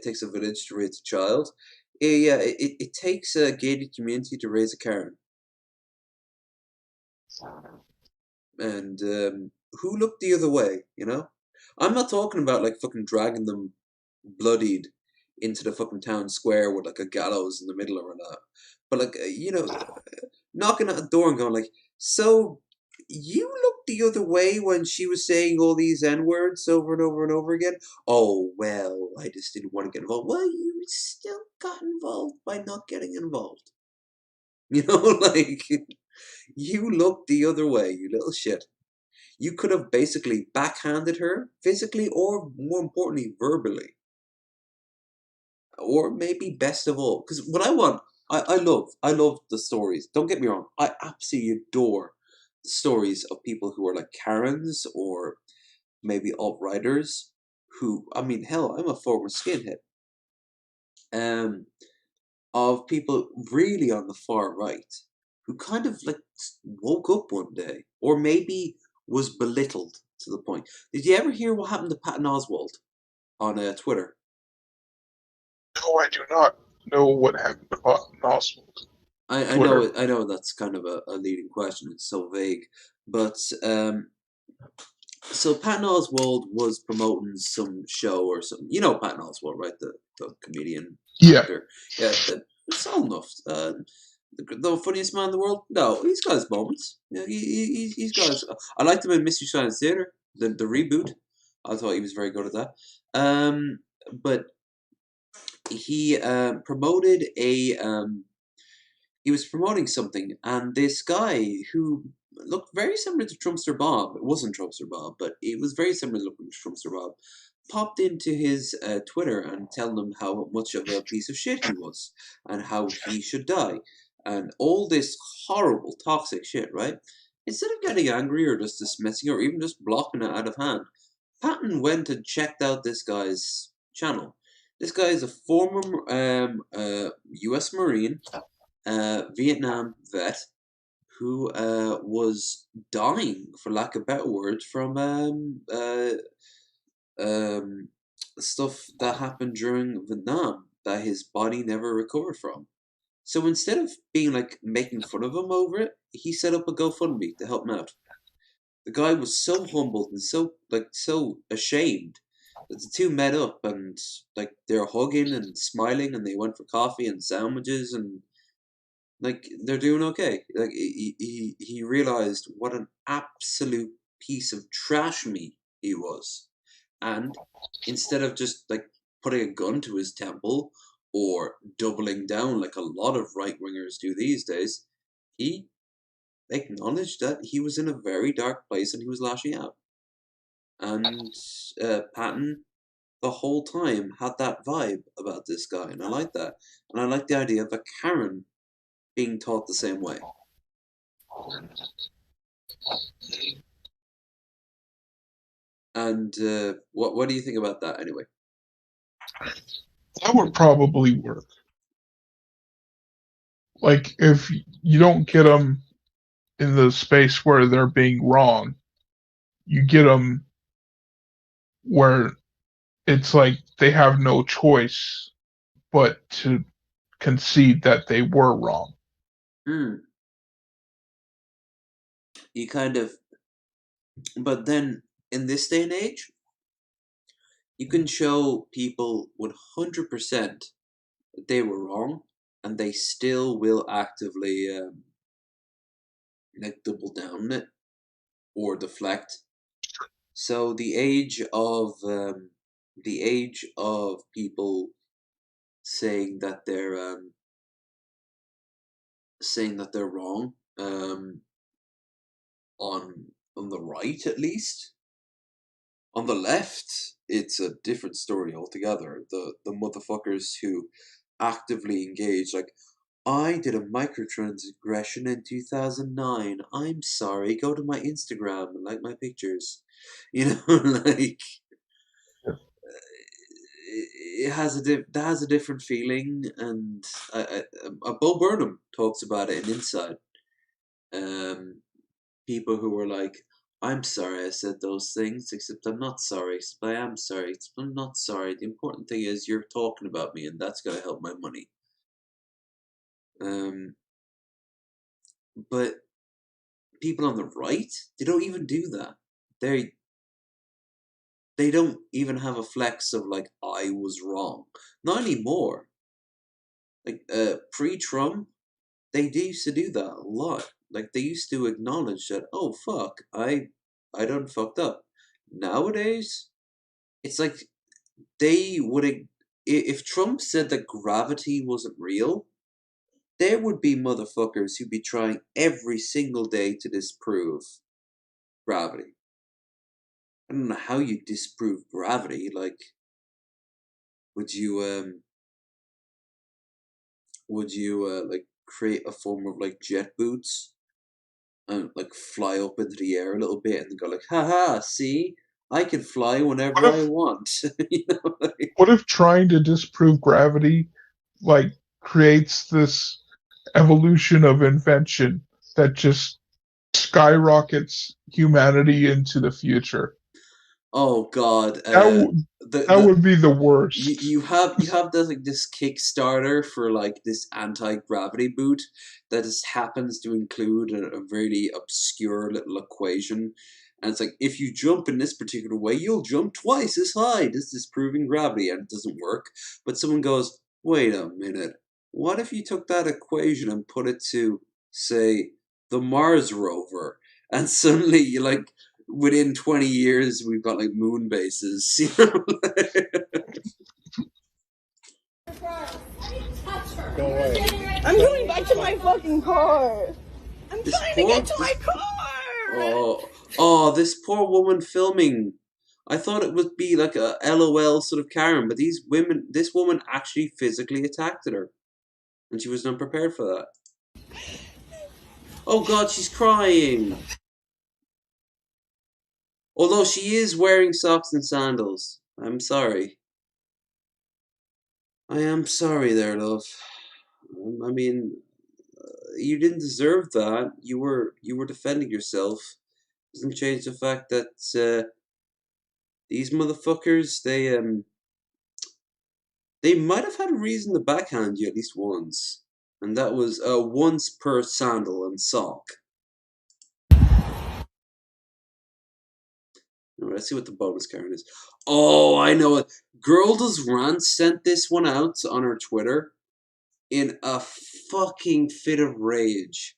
takes a village to raise a child. It takes a gated community to raise a Karen. And who looked the other way, you know? I'm not talking about like fucking dragging them bloodied into the fucking town square with like a gallows in the middle or that. But like, you know, knocking at the door and going like, so you looked the other way when she was saying all these N-words over and over and over again? Oh, well, I just didn't want to get involved. Well, you still got involved by not getting involved. You know, like, you looked the other way, you little shit. You could have basically backhanded her, physically or, more importantly, verbally. Or maybe best of all. Because what I want, I love the stories. Don't get me wrong. I absolutely adore the stories of people who are like Karens or maybe alt-righters who, I mean, hell, I'm a former skinhead. Of people really on the far right who kind of like woke up one day or maybe was belittled to the point. Did you ever hear what happened to Patton Oswalt on Twitter? No, I do not know what happened to Patton Oswalt. I know that's kind of a leading question. It's so vague, but So Patton Oswalt was promoting some show or something. You know Patton Oswalt, right? The comedian actor. Yeah, it's all enough. The funniest man in the world? No, he's got his moments. Yeah, he's got his. I liked him in Mystery Science Theater, the reboot. I thought he was very good at that. But he promoted a he was promoting something, and this guy who looked very similar to Trumpster Bob, it wasn't Trumpster Bob, but it was very similar looking to Trumpster Bob, popped into his Twitter and telling him how much of a piece of shit he was, and how he should die, and all this horrible, toxic shit, right? Instead of getting angry or just dismissing or even just blocking it out of hand, Patton went and checked out this guy's channel. This guy is a former U.S. Marine, Vietnam vet who was dying, for lack of better words, from stuff that happened during Vietnam that his body never recovered from. So instead of being like making fun of him over it, he set up a GoFundMe to help him out. The guy was so humbled and so ashamed that the two met up and like they're hugging and smiling and they went for coffee and sandwiches and like they're doing okay. Like he realized what an absolute piece of trash meat he was, and instead of just like putting a gun to his temple or doubling down like a lot of right wingers do these days, he acknowledged that he was in a very dark place and he was lashing out. And Patton, the whole time, had that vibe about this guy, and I like that. And I like the idea of a Karen being taught the same way. And what do you think about that anyway? That would probably work. Like, if you don't get them in the space where they're being wrong, you get them where it's like they have no choice but to concede that they were wrong. You kind of, but then in this day and age, you can show people 100% that they were wrong, and they still will actively like double down on it or deflect. So the age of people saying that they're wrong on the right, at least. On the left, it's a different story altogether. The motherfuckers who actively engage, like, I did a microtransgression in 2009. I'm sorry. Go to my Instagram and like my pictures. You know, like it has a different feeling, and Bo Burnham talks about it in Inside. People who were like, I'm sorry I said those things, except I'm not sorry, except I am sorry, except I'm not sorry. The important thing is you're talking about me, and that's gonna help my money. But people on the right, they don't even do that. They don't even have a flex of like, I was wrong. Not anymore. Like pre-Trump, they used to do that a lot. Like they used to acknowledge that, oh fuck, I done fucked up. Nowadays, it's like they would, if Trump said that gravity wasn't real, there would be motherfuckers who'd be trying every single day to disprove gravity. I don't know how you disprove gravity. Like, would you like create a form of like jet boots and like fly up into the air a little bit and go like, haha, see, I can fly whenever I want. You know, like, what if trying to disprove gravity like creates this evolution of invention that just skyrockets humanity into the future? Oh God, that would be the worst. You have this like this Kickstarter for like this anti-gravity boot that just happens to include a really obscure little equation, And it's like, if you jump in this particular way, you'll jump twice as high. This is proving gravity, and it doesn't work. But someone goes, wait a minute. What if you took that equation and put it to, say, the Mars rover? And suddenly, you like, within 20 years, we've got like moon bases. You know? Go away. I'm going back to my fucking car. I'm trying to get to my car. Oh, this poor woman filming. I thought it would be like a LOL sort of Karen, but this woman actually physically attacked her. And she was not prepared for that. Oh God, she's crying. Although she is wearing socks and sandals. I'm sorry. I am sorry there, love. I mean, you didn't deserve that. You were defending yourself. Doesn't change the fact that these motherfuckers, they might have had a reason to backhand you at least once, and that was once per sandal and sock. All right, let's see what the bonus card is. Oh, I know it. Girl Does Rant sent this one out on her Twitter in a fucking fit of rage.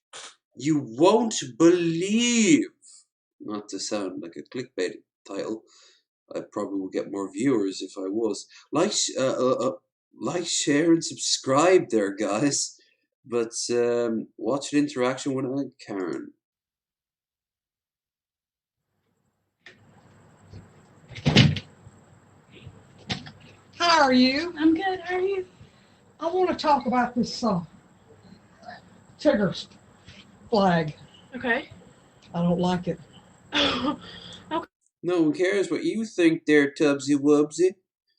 You won't believe, not to sound like a clickbait title, I probably would get more viewers if I was. Like, share, and subscribe there, guys. But watch an interaction with Karen. How are you? I'm good. How are you? I want to talk about this Tigger flag. Okay. I don't like it. Okay. No one cares what you think there, Tubsy Wubsy.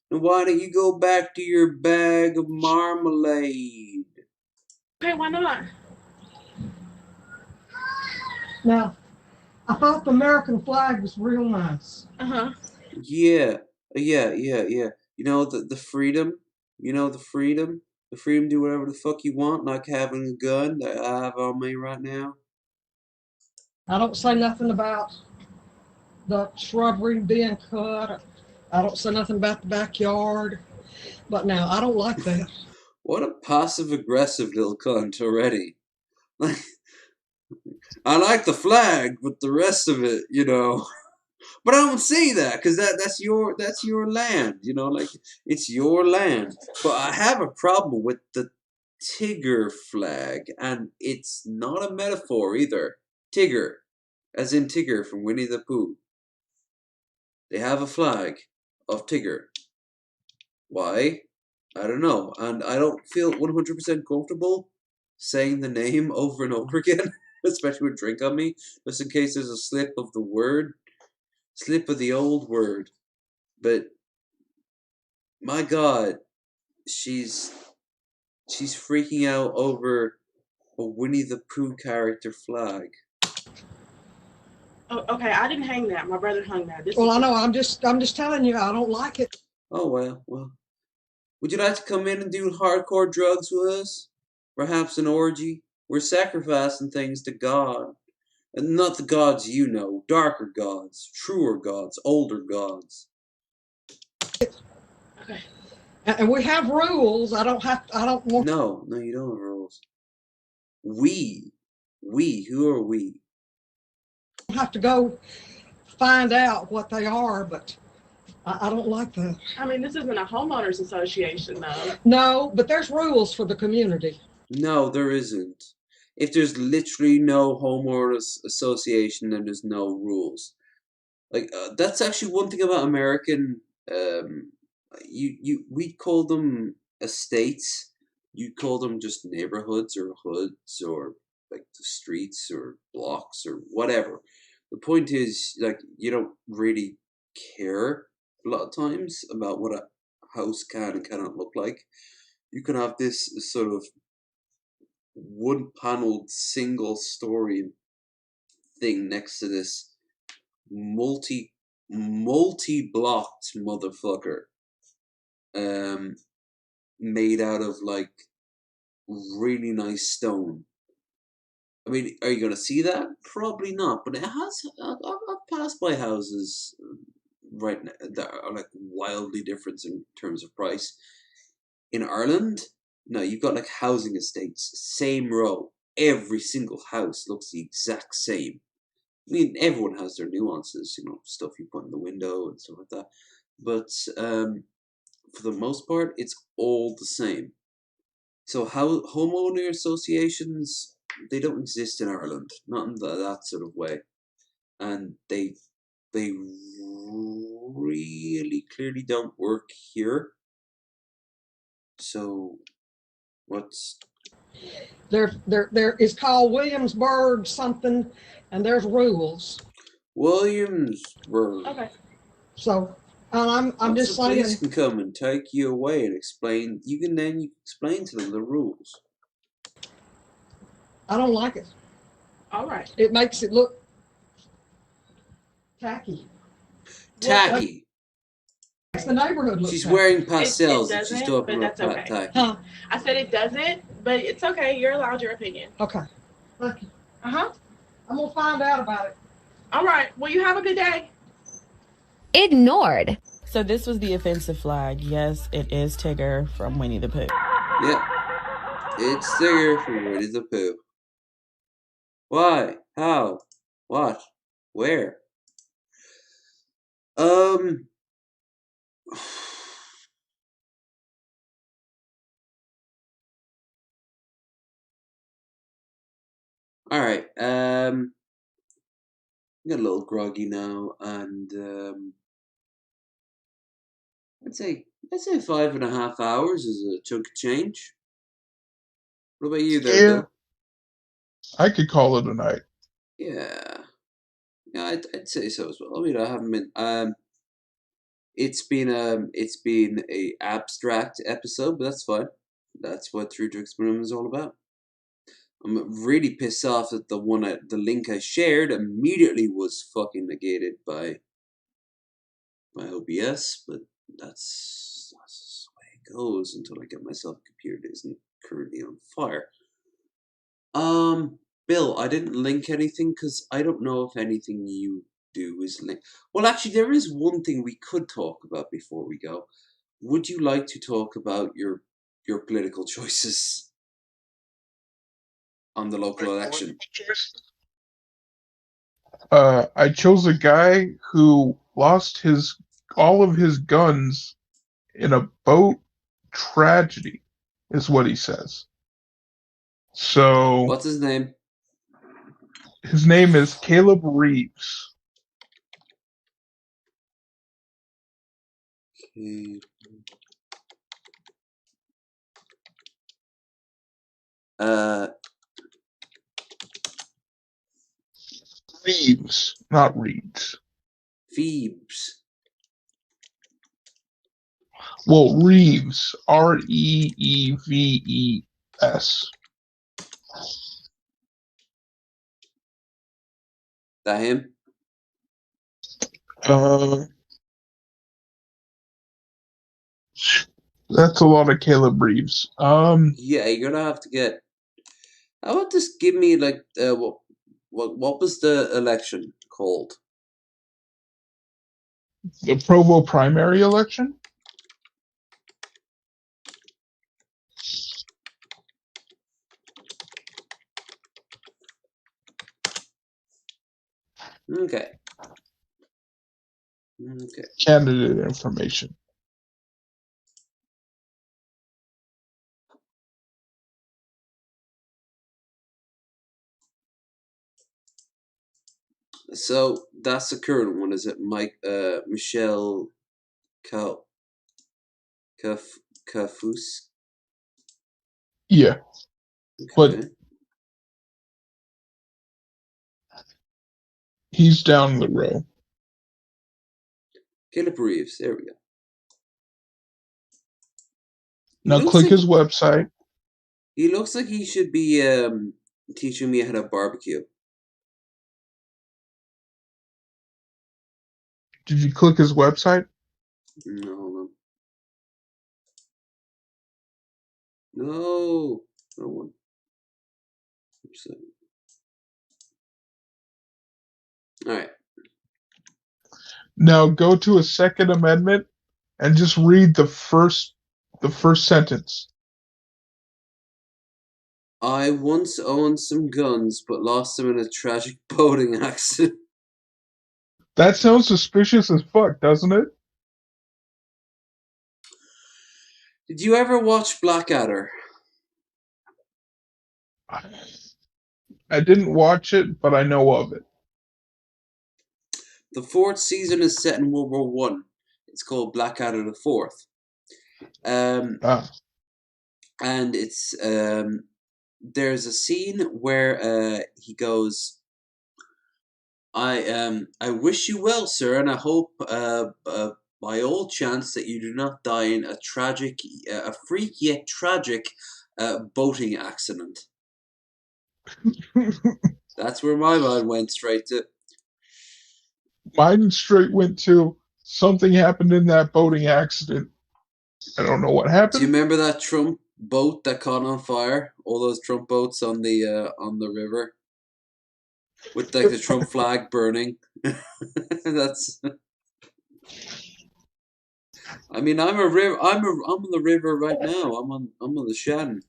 And why don't you go back to your bag of marmalade? Okay, why not? Now, I thought the American flag was real nice. Yeah. You know, the freedom? You know, the freedom? The freedom to do whatever the fuck you want, like having a gun that I have on me right now. I don't say nothing about the shrubbery being cut. I don't say nothing about the backyard. But now, I don't like that. What a passive-aggressive little cunt already. Like, I like the flag, but the rest of it, you know. But I don't say that because that's your land, you know, like it's your land. But I have a problem with the Tigger flag, and it's not a metaphor either. Tigger, as in Tigger from Winnie the Pooh. They have a flag of Tigger. Why? I don't know, and I don't feel 100% comfortable saying the name over and over again, especially with drink on me, just in case there's a slip of the word. Slip of the old word. But my God, she's freaking out over a Winnie the Pooh character flag. Oh, okay, I didn't hang that. My brother hung that. I know. I'm just telling you, I don't like it. Oh well. Would you like to come in and do hardcore drugs with us? Perhaps an orgy? We're sacrificing things to God. And not the gods you know, darker gods, truer gods, older gods. Okay. And we have rules. I don't want. No, you don't have rules. We, who are we? I have to go find out what they are, but I don't like that. I mean, this isn't a homeowners association, though. No, but there's rules for the community. No, there isn't. If there's literally no homeowners association, then there's no rules. Like that's actually one thing about American. We'd call them estates. You'd call them just neighborhoods or hoods or like the streets or blocks or whatever. The point is, like, you don't really care a lot of times about what a house can and cannot look like. You can have this sort of one-paneled single-story thing next to this multi-blocked motherfucker, made out of like really nice stone. I mean, are you gonna see that? Probably not, but it has a passed by houses right now that are like wildly different in terms of price. In Ireland, no, you've got like housing estates, same row. Every single house looks the exact same. I mean, everyone has their nuances, stuff you put in the window and stuff like that. But for the most part, it's all the same. So how homeowner associations, they don't exist in Ireland, not in that sort of way, and they really clearly don't work here. So what's there is called Williamsburg something, and there's rules. Williamsburg? Okay. So, I'm just the police saying. can come and take you away and explain. You can explain to them the rules. I don't like it. All right. It makes it look tacky. Tacky. Makes the neighborhood look She's tacky. wearing pastels It and she's doesn't, talking but about that's okay. tacky. Huh? I said it doesn't, but it's okay. You're allowed your opinion. Okay. Thank you. Uh-huh. I'm gonna find out about it. All right. Well, you have a good day. Ignored. So this was the offensive flag. Yes, it is Tigger from Winnie the Pooh. Yep. It's Tigger from Winnie the Pooh. Why? How? What? Where? Alright, I'm a little groggy now, and I'd say 5.5 hours is a chunk of change. What about you there, Bill? I could call it a night. Yeah, I'd say so as well. I mean, I haven't been. It's been a abstract episode, but that's fine. That's what True Drugs Minimum is all about. I'm really pissed off that the link I shared immediately was fucking negated by OBS, but that's the way it goes until I get myself a computer that isn't currently on fire. Bill, I didn't link anything because I don't know if anything you do is linked. Well, actually, there is one thing we could talk about before we go. Would you like to talk about your political choices on the local election? I chose a guy who lost all of his guns in a boat tragedy, is what he says. So what's his name? His name is Caleb Reeves. Reeves, not Reeds. Phoebes. Well, Reeves, Reeves. That him? That's a lot of Caleb Reeves. Yeah, you're gonna have to get. How about just give me like what was the election called? The Provo primary election? Okay. Candidate information. So that's the current one, is it? Michelle Kafus? Yeah. Okay. But he's down the row. Caleb Reeves, there we go. Now click his website. He looks like he should be teaching me how to barbecue. Did you click his website? No, hold on. No one. All right. Now go to a Second Amendment and just read the first sentence. I once owned some guns, but lost them in a tragic boating accident. That sounds suspicious as fuck, doesn't it? Did you ever watch Blackadder? I didn't watch it, but I know of it. The 4th season is set in World War One. It's called Blackadder the Fourth. And it's there's a scene where he goes, I wish you well, sir, and I hope by all chance that you do not die in a freak yet tragic boating accident. That's where my mind went straight to. Mine straight went to something happened in that boating accident. I don't know what happened. Do you remember that Trump boat that caught on fire? All those Trump boats on the river with like the Trump flag burning. That's. I mean, I'm on the river right now. I'm on the Shannon.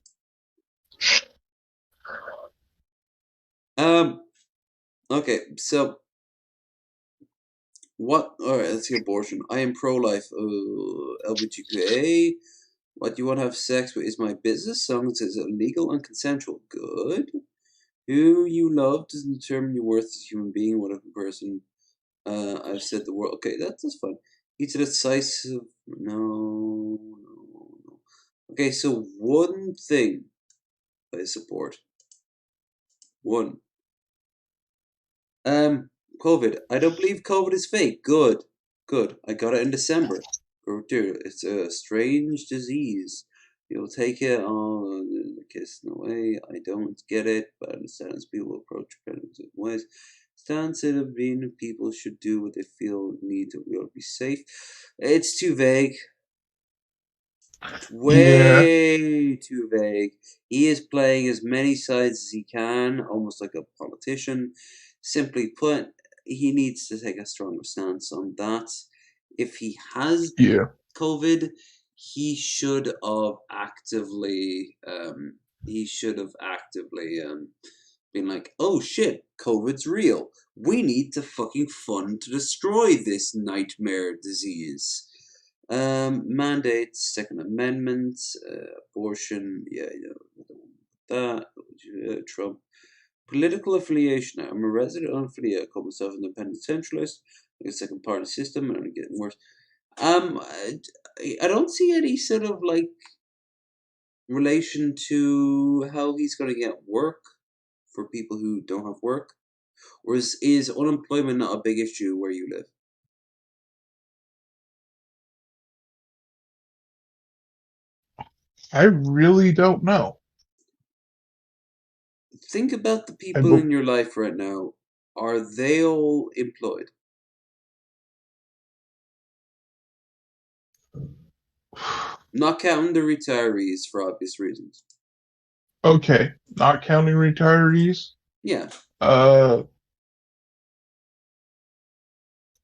Okay, so what? All right, let's see abortion. I am pro-life. LGBTQA. What you want to have sex with is my business. As long as it's illegal and consensual. Good. Who you love doesn't determine your worth as a human being. What if a person? I've said the word. Okay, that's fine. Each decisive. No. Okay, so one thing I support. One. COVID. I don't believe COVID is fake. Good. I got it in December. Oh dear, it's a strange disease. You'll take it on a kiss in a way. I don't get it, but I understand as people approach pregnancy in ways. Stance of being people should do what they feel need to be safe. It's too vague. Way too vague. He is playing as many sides as he can, almost like a politician. Simply put, he needs to take a stronger stance on that. If he has COVID, he should have actively been like, oh shit, COVID's real. We need to fucking fund to destroy this nightmare disease. Mandates, Second Amendment, abortion, that, Trump. Political affiliation. I'm a resident unaffiliated. I call myself an independent centralist. Like a second party system, and I'm getting worse. I don't see any sort of like relation to how he's going to get work for people who don't have work, or is unemployment not a big issue where you live? I really don't know. Think about the people in your life right now. Are they all employed? Not counting the retirees for obvious reasons. Okay, not counting retirees? Yeah.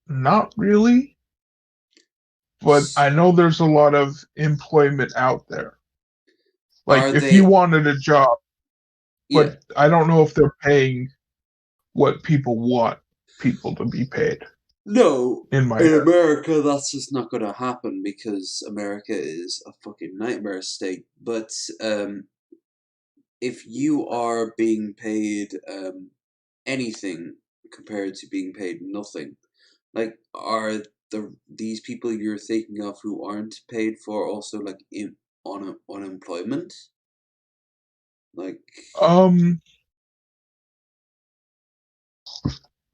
Not really. But I know there's a lot of employment out there. Like, if you wanted a job, but I don't know if they're paying what people want people to be paid. No, in America, that's just not going to happen because America is a fucking nightmare state. But if you are being paid anything compared to being paid nothing, like are these people you're thinking of who aren't paid for also like unemployment? Like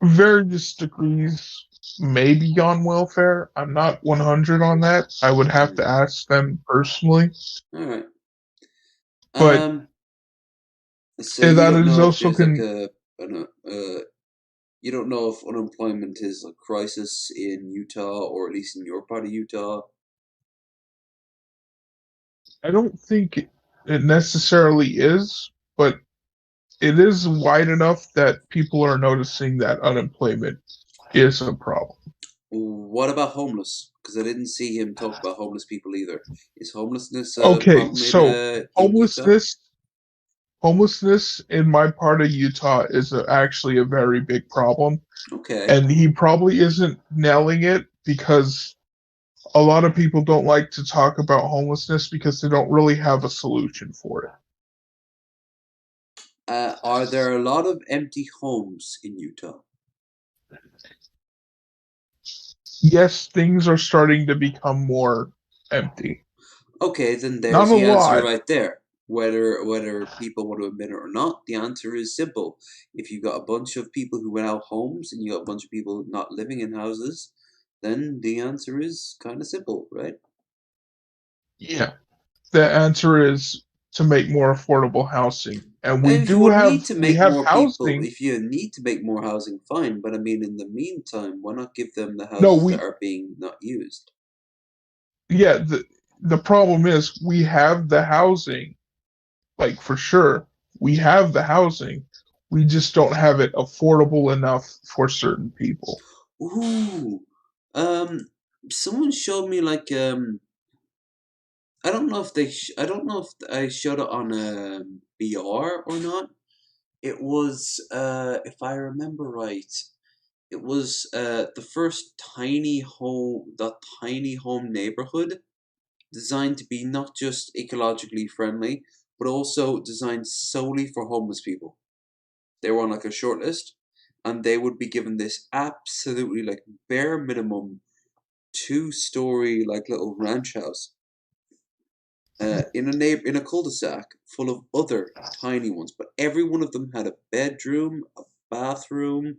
various degrees maybe on welfare. I'm not 100 on that. I would have to ask them personally. All right. But so you don't know if there's you don't know if unemployment is a crisis in Utah, or at least in your part of Utah? I don't think it necessarily is, but it is wide enough that people are noticing that unemployment is a problem. What about homeless? Because I didn't see him talk about homeless people either. Is homelessness a Okay, problem so in Utah? homelessness in my part of Utah is actually a very big problem, Okay. and he probably isn't nailing it because a lot of people don't like to talk about homelessness because they don't really have a solution for it. Are there a lot of empty homes in Utah? Yes, things are starting to become more empty. Okay, then Not there's a the answer lot. right there. Whether people want to admit it or not, the answer is simple. If you got a bunch of people who went out homes and you got a bunch of people not living in houses, then the answer is kind of simple, right? Yeah. The answer is to make more affordable housing. And And if you need to we make have more people, housing. if you need to make more housing, fine. But I mean, in the meantime, why not give them the No, houses that are being not used? yeah, the problem is we have the housing, like for sure. We have the housing. We just don't have it affordable enough for certain people. Ooh, um, someone showed me like I don't know if I don't know if I showed it on BR or not. It was if I remember right, it was the first tiny home neighborhood designed to be not just ecologically friendly, but also designed solely for homeless people. They were on like a short list, and they would be given this absolutely like bare minimum 2-story like little ranch house in a cul-de-sac full of other tiny ones, but every one of them had a bedroom, a bathroom,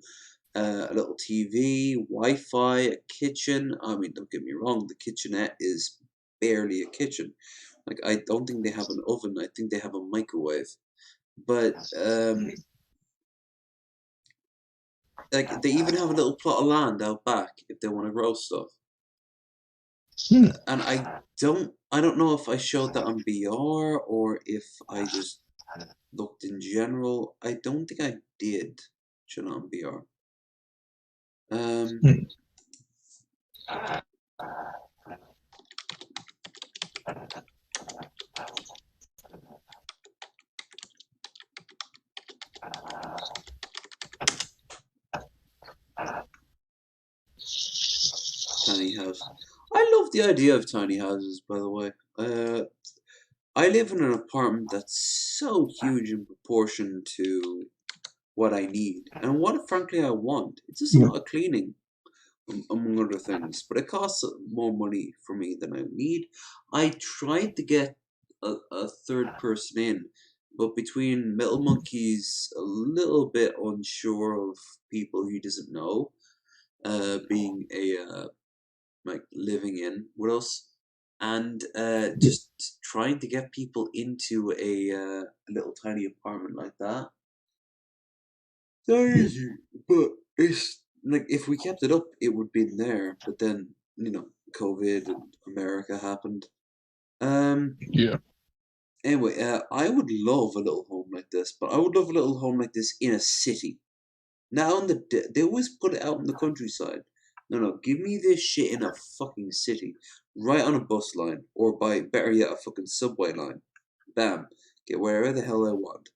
a little TV, Wi-Fi, a kitchen. I mean, don't get me wrong, the kitchenette is barely a kitchen. Like, I don't think they have an oven. I think they have a microwave. But like they even have a little plot of land out back if they want to grow stuff. And I don't know if I showed that on BR or if I just looked in general. I don't think I did show it on BR. Tiny house. I love the idea of tiny houses, by the way. I live in an apartment that's so huge in proportion to what I need and what, frankly, I want. It's just a lot of cleaning, among other things, but it costs more money for me than I need. I tried to get a third person in, but between Metal Monkey's a little bit unsure of people he doesn't know, being a like living in with us, and just trying to get people into a little tiny apartment like that. It's not easy, but it's like if we kept it up, it would be there. But then COVID and America happened. Yeah. Anyway, I would love a little home like this, but I would love a little home like this in a city. Now they always put it out in the countryside. No, give me this shit in a fucking city, right on a bus line, or by better yet, a fucking subway line. Bam, get wherever the hell I want.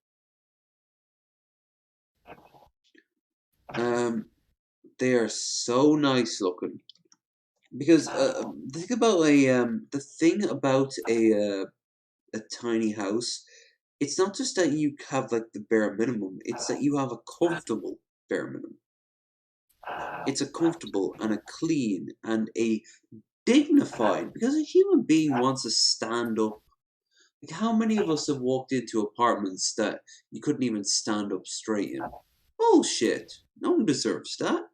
They are so nice looking because think about the thing about a tiny house. It's not just that you have like the bare minimum; it's that you have a comfortable bare minimum. It's a comfortable and a clean and a dignified, because a human being wants to stand up. Like, how many of us have walked into apartments that you couldn't even stand up straight in? Bullshit. No one deserves that.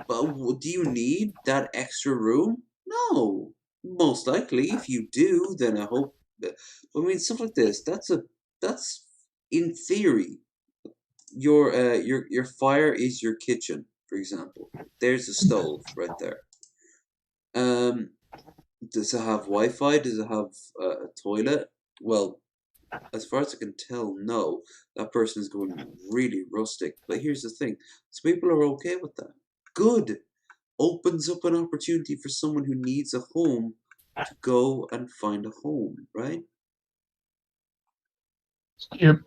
But do you need that extra room? No. Most likely, if you do, then I hope. I mean, stuff like this. That's in theory. Your fire is your kitchen, for example. There's the stove right there. Does it have Wi-Fi? Does it have a toilet? Well, as far as I can tell, no. That person is going really rustic. But here's the thing: some people are okay with that. Good. opens up an opportunity for someone who needs a home to go and find a home, right? Yep.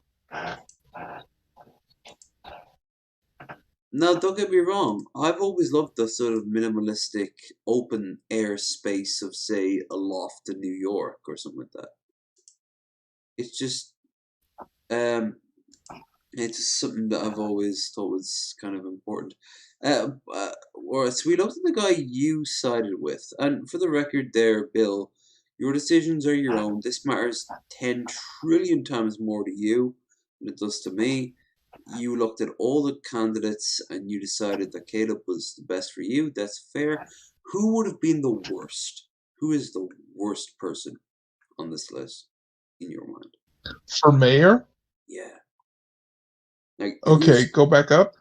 Now, don't get me wrong. I've always loved the sort of minimalistic, open air space of, say, a loft in New York or something like that. It's just, it's just something that I've always thought was kind of important. So we looked at the guy you sided with, and for the record, there, Bill, your decisions are your own. This matters 10 trillion times more to you than it does to me. You looked at all the candidates and you decided that Caleb was the best for you. That's fair. Who would have been the worst? Who is the worst person on this list in your mind? For mayor? Yeah. Like, okay, go back up.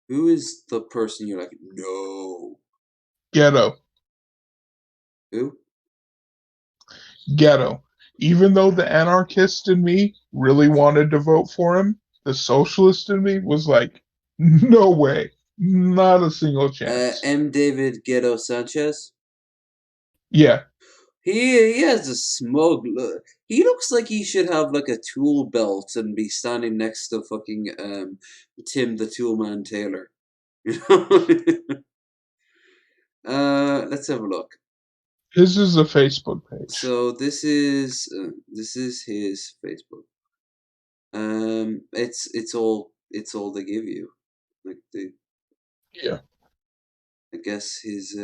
Who is the person you're like, no? Ghetto. Who? Ghetto. Even though the anarchist in me really wanted to vote for him, the socialist in me was like, no way. Not a single chance. M. David Ghetto Sanchez? Yeah. He has a smug look. He looks like he should have like a tool belt and be standing next to fucking Tim the Toolman Taylor. You know? Let's have a look. His is a Facebook page. So this is his Facebook. It's all they give you, like the. Yeah. I guess his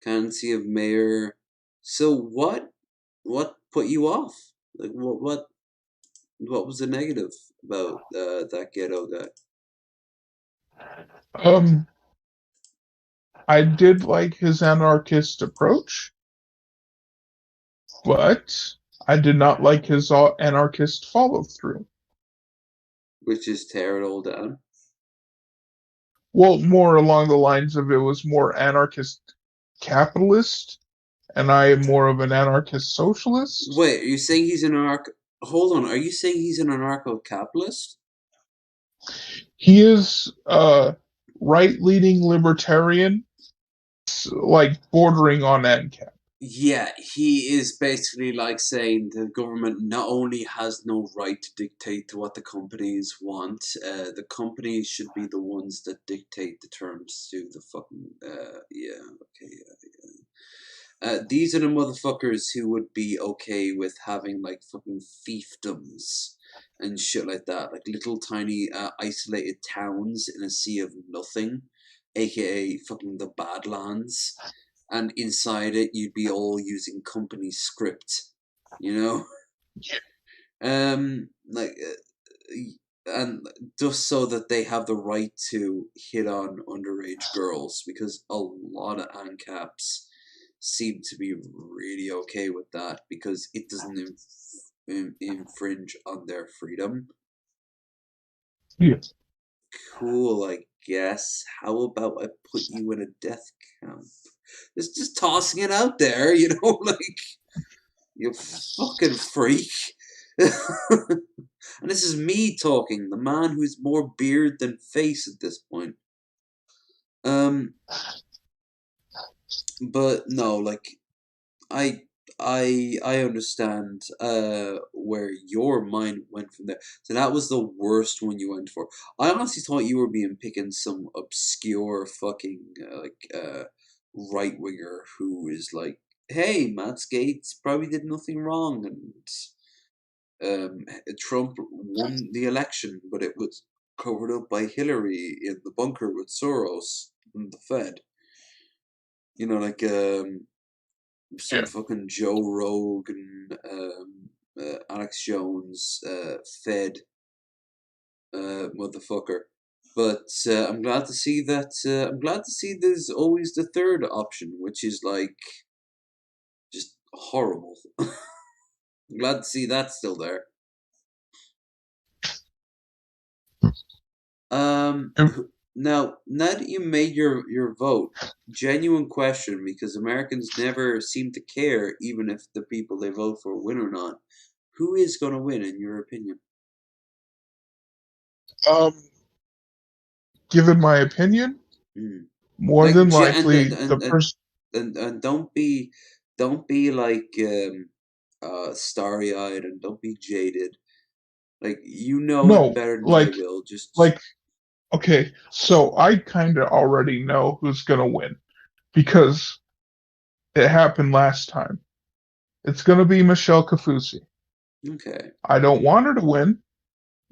candidacy of mayor. So what put you off? Like what was the negative about that ghetto guy? I did like his anarchist approach, but I did not like his anarchist follow through. Which is tear it all down. Well, more along the lines of it was more anarchist capitalist, and I am more of an anarchist socialist. Wait, are you saying he's an Hold on, are you saying he's an anarcho-capitalist? He is right-leaning libertarian, like bordering on ANCAP. Yeah, he is basically like saying the government not only has no right to dictate to what the companies want, the companies should be the ones that dictate the terms to the fucking, these are the motherfuckers who would be okay with having like fucking fiefdoms and shit like that, like little tiny isolated towns in a sea of nothing, aka fucking the Badlands. And inside it, you'd be all using company script, you know? And just so that they have the right to hit on underage girls, because a lot of ANCAPs seem to be really okay with that, because it doesn't infringe on their freedom. Yeah. Cool, I guess. How about I put you in a death camp? It's just tossing it out there, you know, like, you fucking freak. And this is me talking, the man who's more beard than face at this point. But no, like, I understand where your mind went from there. So that was the worst one you went for. I honestly thought you were picking some obscure fucking right winger who is like, hey, Matt Gaetz probably did nothing wrong, and Trump won the election, but it was covered up by Hillary in the bunker with Soros and the Fed. You know, like some fucking Joe Rogan, Alex Jones, Fed motherfucker. But I'm glad to see that. I'm glad to see there's always the third option, which is like just horrible. I'm glad to see that's still there. Now that you made your vote, genuine question, because Americans never seem to care, even if the people they vote for win or not. Who is going to win, in your opinion? given my opinion, more than likely the person. And don't be like starry-eyed, and don't be jaded. Like, you know it better than I will. Just okay, so I kind of already know who's gonna win because it happened last time. It's gonna be Michelle Kafusi. Okay. I don't want her to win.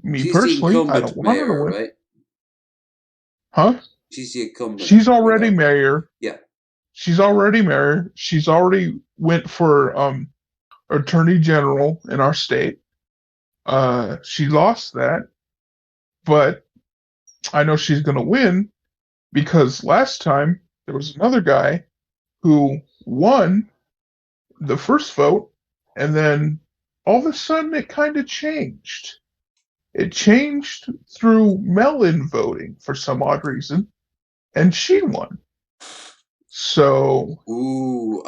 Me She's personally, the I incumbent don't want her to mayor, win. right? Huh? She's the incumbent. She's already mayor. Yeah. She's already mayor. She's already went for attorney general in our state. She lost that, but I know she's gonna win because last time there was another guy who won the first vote, and then all of a sudden it kind of changed. It changed through mail-in voting for some odd reason, and she won. So,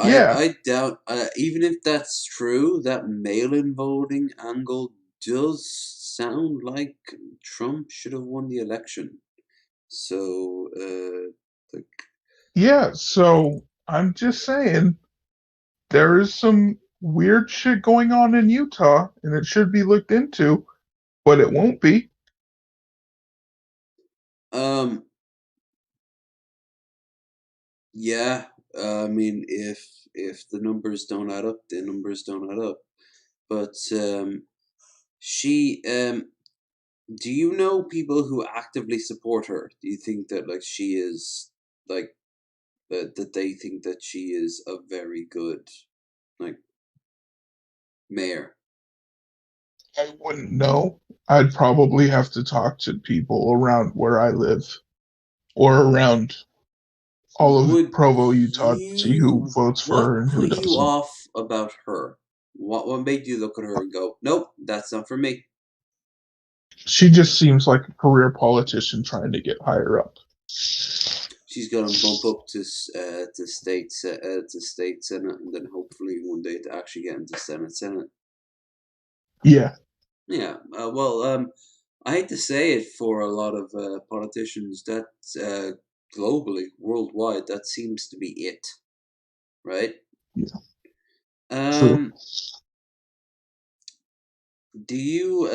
yeah. I doubt, even if that's true, that mail-in voting angle does sound like Trump should have won the election. So, Yeah, so I'm just saying there is some weird shit going on in Utah, and it should be looked into, but it won't be. Yeah, I mean, if the numbers don't add up, the numbers don't add up. But she, do you know people who actively support her? Do you think that like she is like that they think that she is a very good like mayor? I wouldn't know. I'd probably have to talk to people around where I live or around all of Provo, Utah, to see who votes for her and who Put you doesn't. off about her? What made you look at her and go, nope, that's not for me? She just seems like a career politician trying to get higher up. She's gonna bump up to state senate, and then hopefully one day to actually get into Senate. Yeah. Yeah. I hate to say it for a lot of politicians, that globally, worldwide, that seems to be it, right? Yeah. True. Do you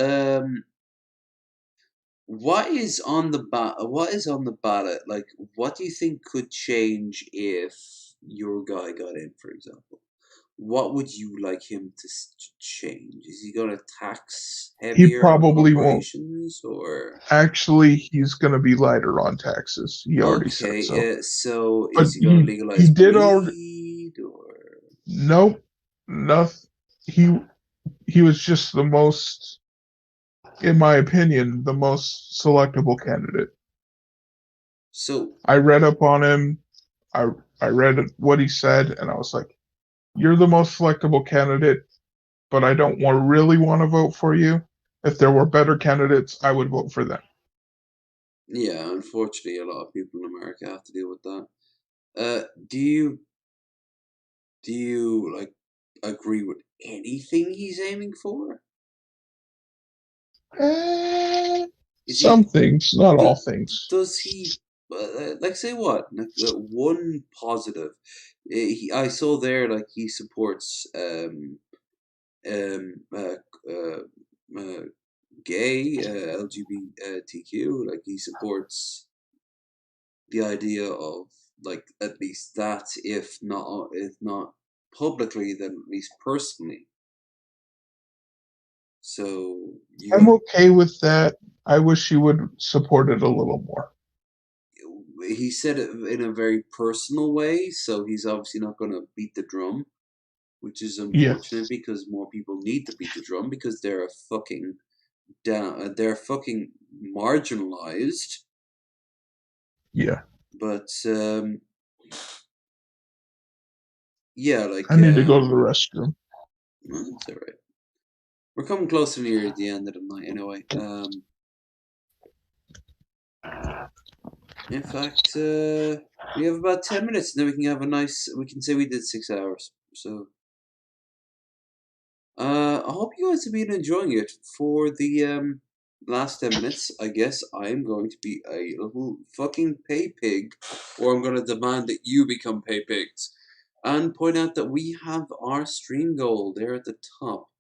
what is on the ballot? Like, what do you think could change if your guy got in, for example? What would you like him to change? Is he going to tax He heavier on probably won't. corporations, or Actually, he's going to be lighter on taxes. He already said so. So But is he going to legalize he did weed, or nope, nothing. He was just the most, in my opinion, the most selectable candidate. So I read up on him. I read what he said, and I was like, "You're the most selectable candidate, but I don't really want to vote for you. If there were better candidates, I would vote for them." Yeah, unfortunately, a lot of people in America have to deal with that. Do you like agree with anything he's aiming for? Some things, not all things. Does he like, say what? Like, one positive. I saw there, like, he supports um uh, uh, uh gay, LGBTQ. Like, he supports the idea of, like, at least that, if not publicly, then at least personally. So I'm okay with that. I wish he would support it a little more. He said it in a very personal way, so he's obviously not going to beat the drum, which is unfortunate because more people need to beat the drum because they're fucking down, they're fucking marginalized. Yeah. But yeah, like, I need to go to the restroom. That's all right. We're coming closer near the end of the night, anyway. In fact, we have about 10 minutes, and then we can have we can say we did 6 hours. So, I hope you guys have been enjoying it. For the last 10 minutes, I guess I'm going to be a little fucking pay pig, or I'm going to demand that you become pay pigs, and point out that we have our stream goal there at the top.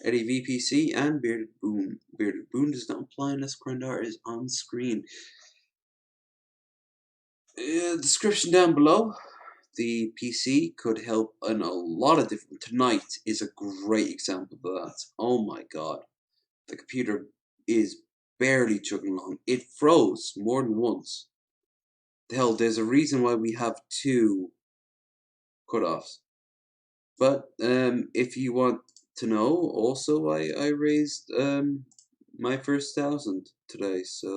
Eddie VPC and Bearded Boon. Bearded Boon does not apply unless Grindar is on screen. Description down below. The PC could help in a lot of different... Tonight is a great example of that. Oh my god. The computer is barely chugging along. It froze more than once. Hell, there's a reason why we have 2 cutoffs. But if you want to know, also I raised my first 1,000 today, so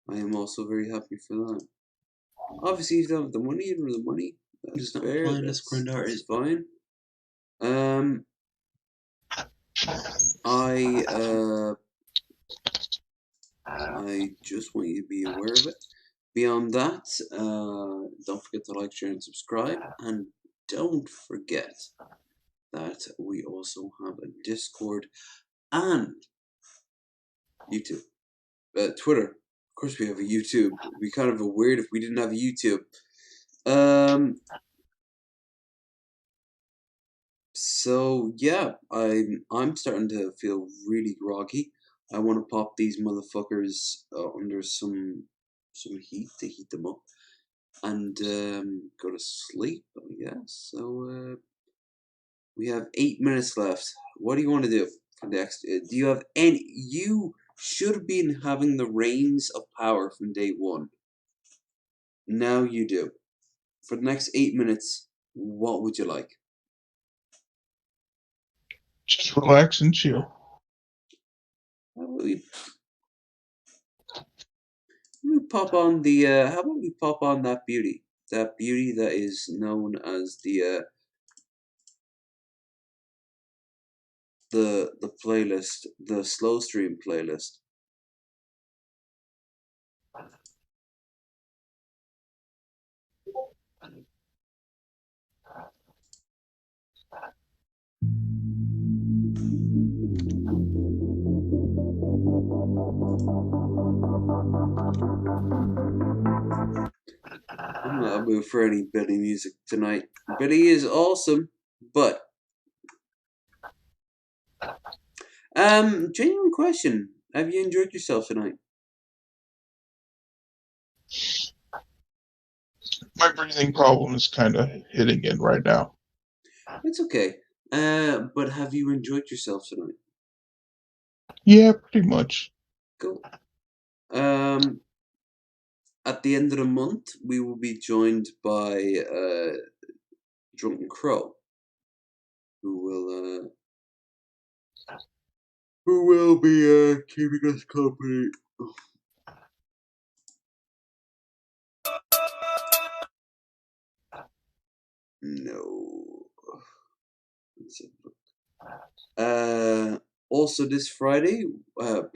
I am also very happy for that. Obviously, if you don't have the money, you don't have the money. That's not fair. That's fine. I just want you to be aware of it. Beyond that, don't forget to like, share, and subscribe. And don't forget that we also have a Discord and YouTube. Twitter. Of course we have a YouTube. It'd be kind of a weird if we didn't have a YouTube. So yeah, I'm starting to feel really groggy. I want to pop these motherfuckers under some heat to heat them up and go to sleep, I guess. So we have 8 minutes left. What do you want to do for next? Do you have any? You should have been having the reins of power from day one. Now you do. For the next 8 minutes, what would you like? Just relax and chill. How about we pop on the? How about we pop on that beauty? That beauty that is known as the playlist, the slow stream playlist. I'm not a mood for any Billy music tonight. Billy is awesome, but genuine question. Have you enjoyed yourself tonight? My breathing problem is kind of hitting in right now. It's okay. But have you enjoyed yourself tonight? Yeah, pretty much. Cool. At the end of the month, we will be joined by Drunken Crow, who will be keeping us company. No. Also this Friday,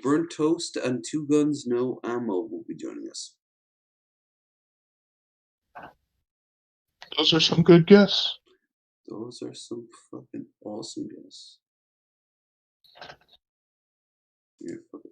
Burnt Toast and Two Guns No Ammo will be joining us. Those are some good guests. Those are some fucking awesome guests. You're fucking...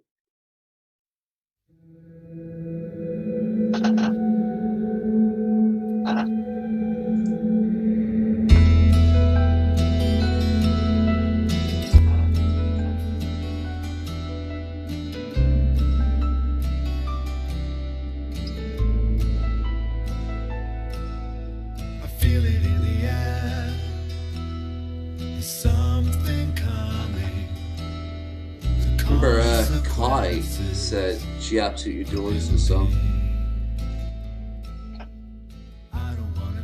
Remember, Kai said she absolutely adores the song.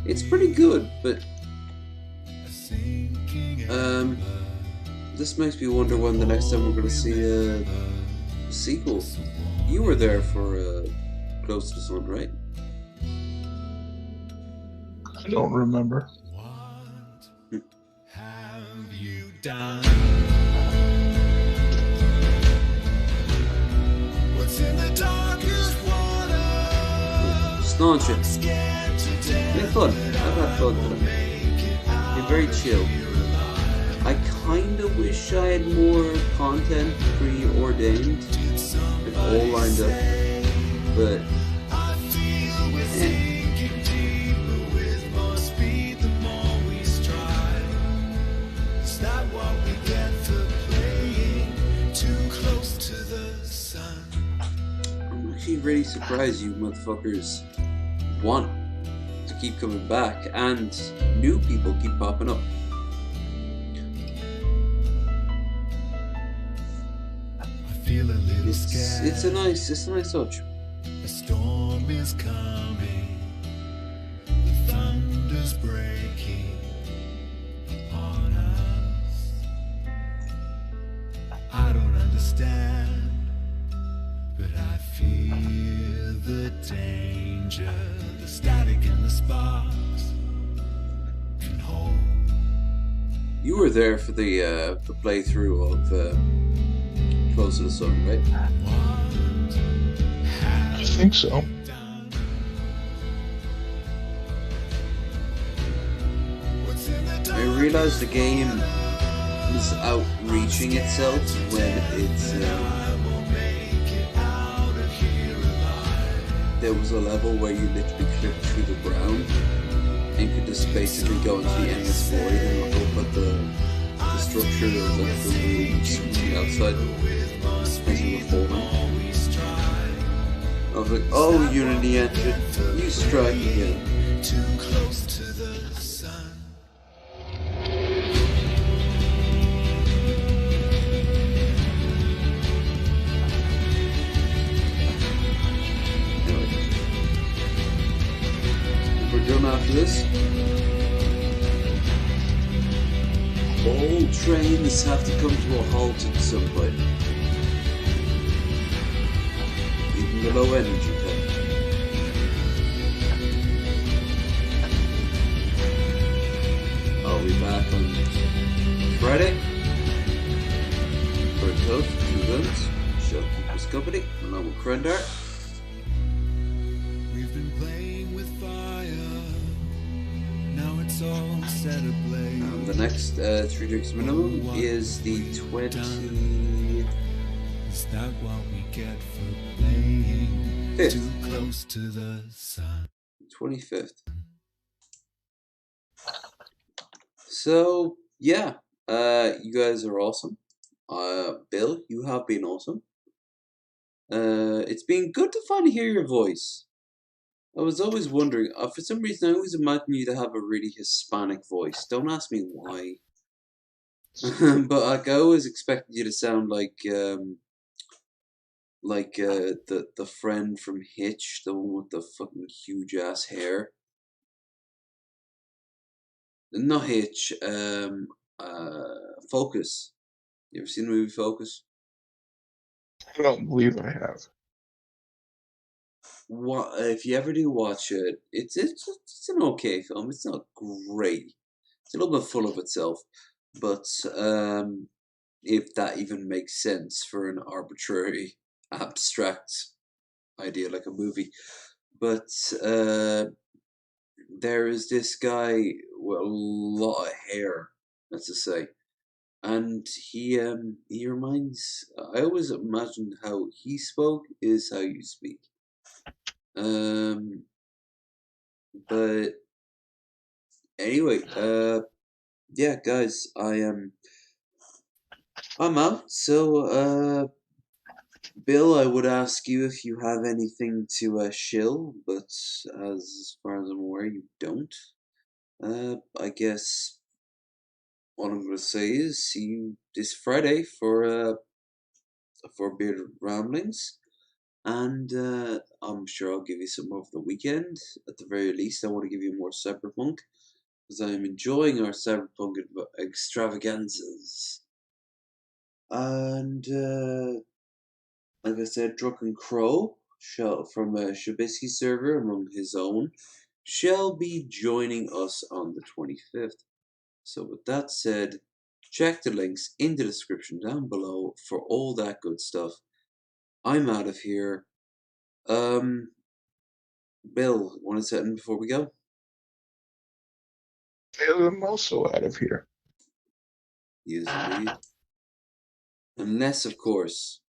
It's pretty good, but this makes me wonder when the next time we're going to see a sequel. You were there for Close to the Sun, right? I don't remember. What have you done? What's in the darkest water? Staunch it. It's fun. I've had fun today. You're very chill. I kind of wish I had more content preordained, like all lined up, but I'm actually really surprised you motherfuckers want to keep coming back, and new people keep popping up. It's a nice touch. A storm is coming, the thunder's breaking on us. I don't understand, but I feel the danger, the static and the sparks can hold. You were there for the playthrough of Close to the Sun, right? I think so. I realized the game is outreaching itself when it's there was a level where you literally clipped through the ground and could just basically go into the endless void and look up at the structure of the rooms from the outside as you were falling. I was like, oh, Unity engine, you strike again. Too close to the sun. We're done after this. All trains have to come to a halt at some point. Even the low energy type. I'll be back on Friday for a toast, 2 guns. Shall keep us company along with Krendar. We've been playing with fire. Now it's all set ablaze. The next 3 drinks minimum is the 20. Is that what we get for playing too close to the sun? 25th. So yeah, you guys are awesome. Bill, you have been awesome. It's been good to finally hear your voice. I was always wondering, for some reason I always imagined you to have a really Hispanic voice. Don't ask me why. But like, I always expected you to sound like the friend from Hitch, the one with the fucking huge ass hair. Not Hitch, Focus. You ever seen the movie Focus? I don't believe I have. What if you ever do watch it? It's an okay film. It's not great. It's a little bit full of itself, but if that even makes sense for an arbitrary, abstract idea like a movie. But there is this guy with a lot of hair, let's just say, and he reminds. I always imagined how he spoke is how you speak. But anyway, yeah, guys, I'm out. So, Bill, I would ask you if you have anything to shill, but as far as I'm aware, you don't. I guess all I'm gonna say is see you this Friday for Bearded Ramblings, and I'm sure I'll give you some more over the weekend. At the very least, I want to give you more Cyberpunk because I am enjoying our Cyberpunk extravaganzas. And like I said, Drunken Crow from a Shabisky server among his own shall be joining us on the 25th. So with that said, check the links in the description down below for all that good stuff. I'm out of here. Bill, want to set in before we go? I'm also out of here. He is indeed. Unless, of course,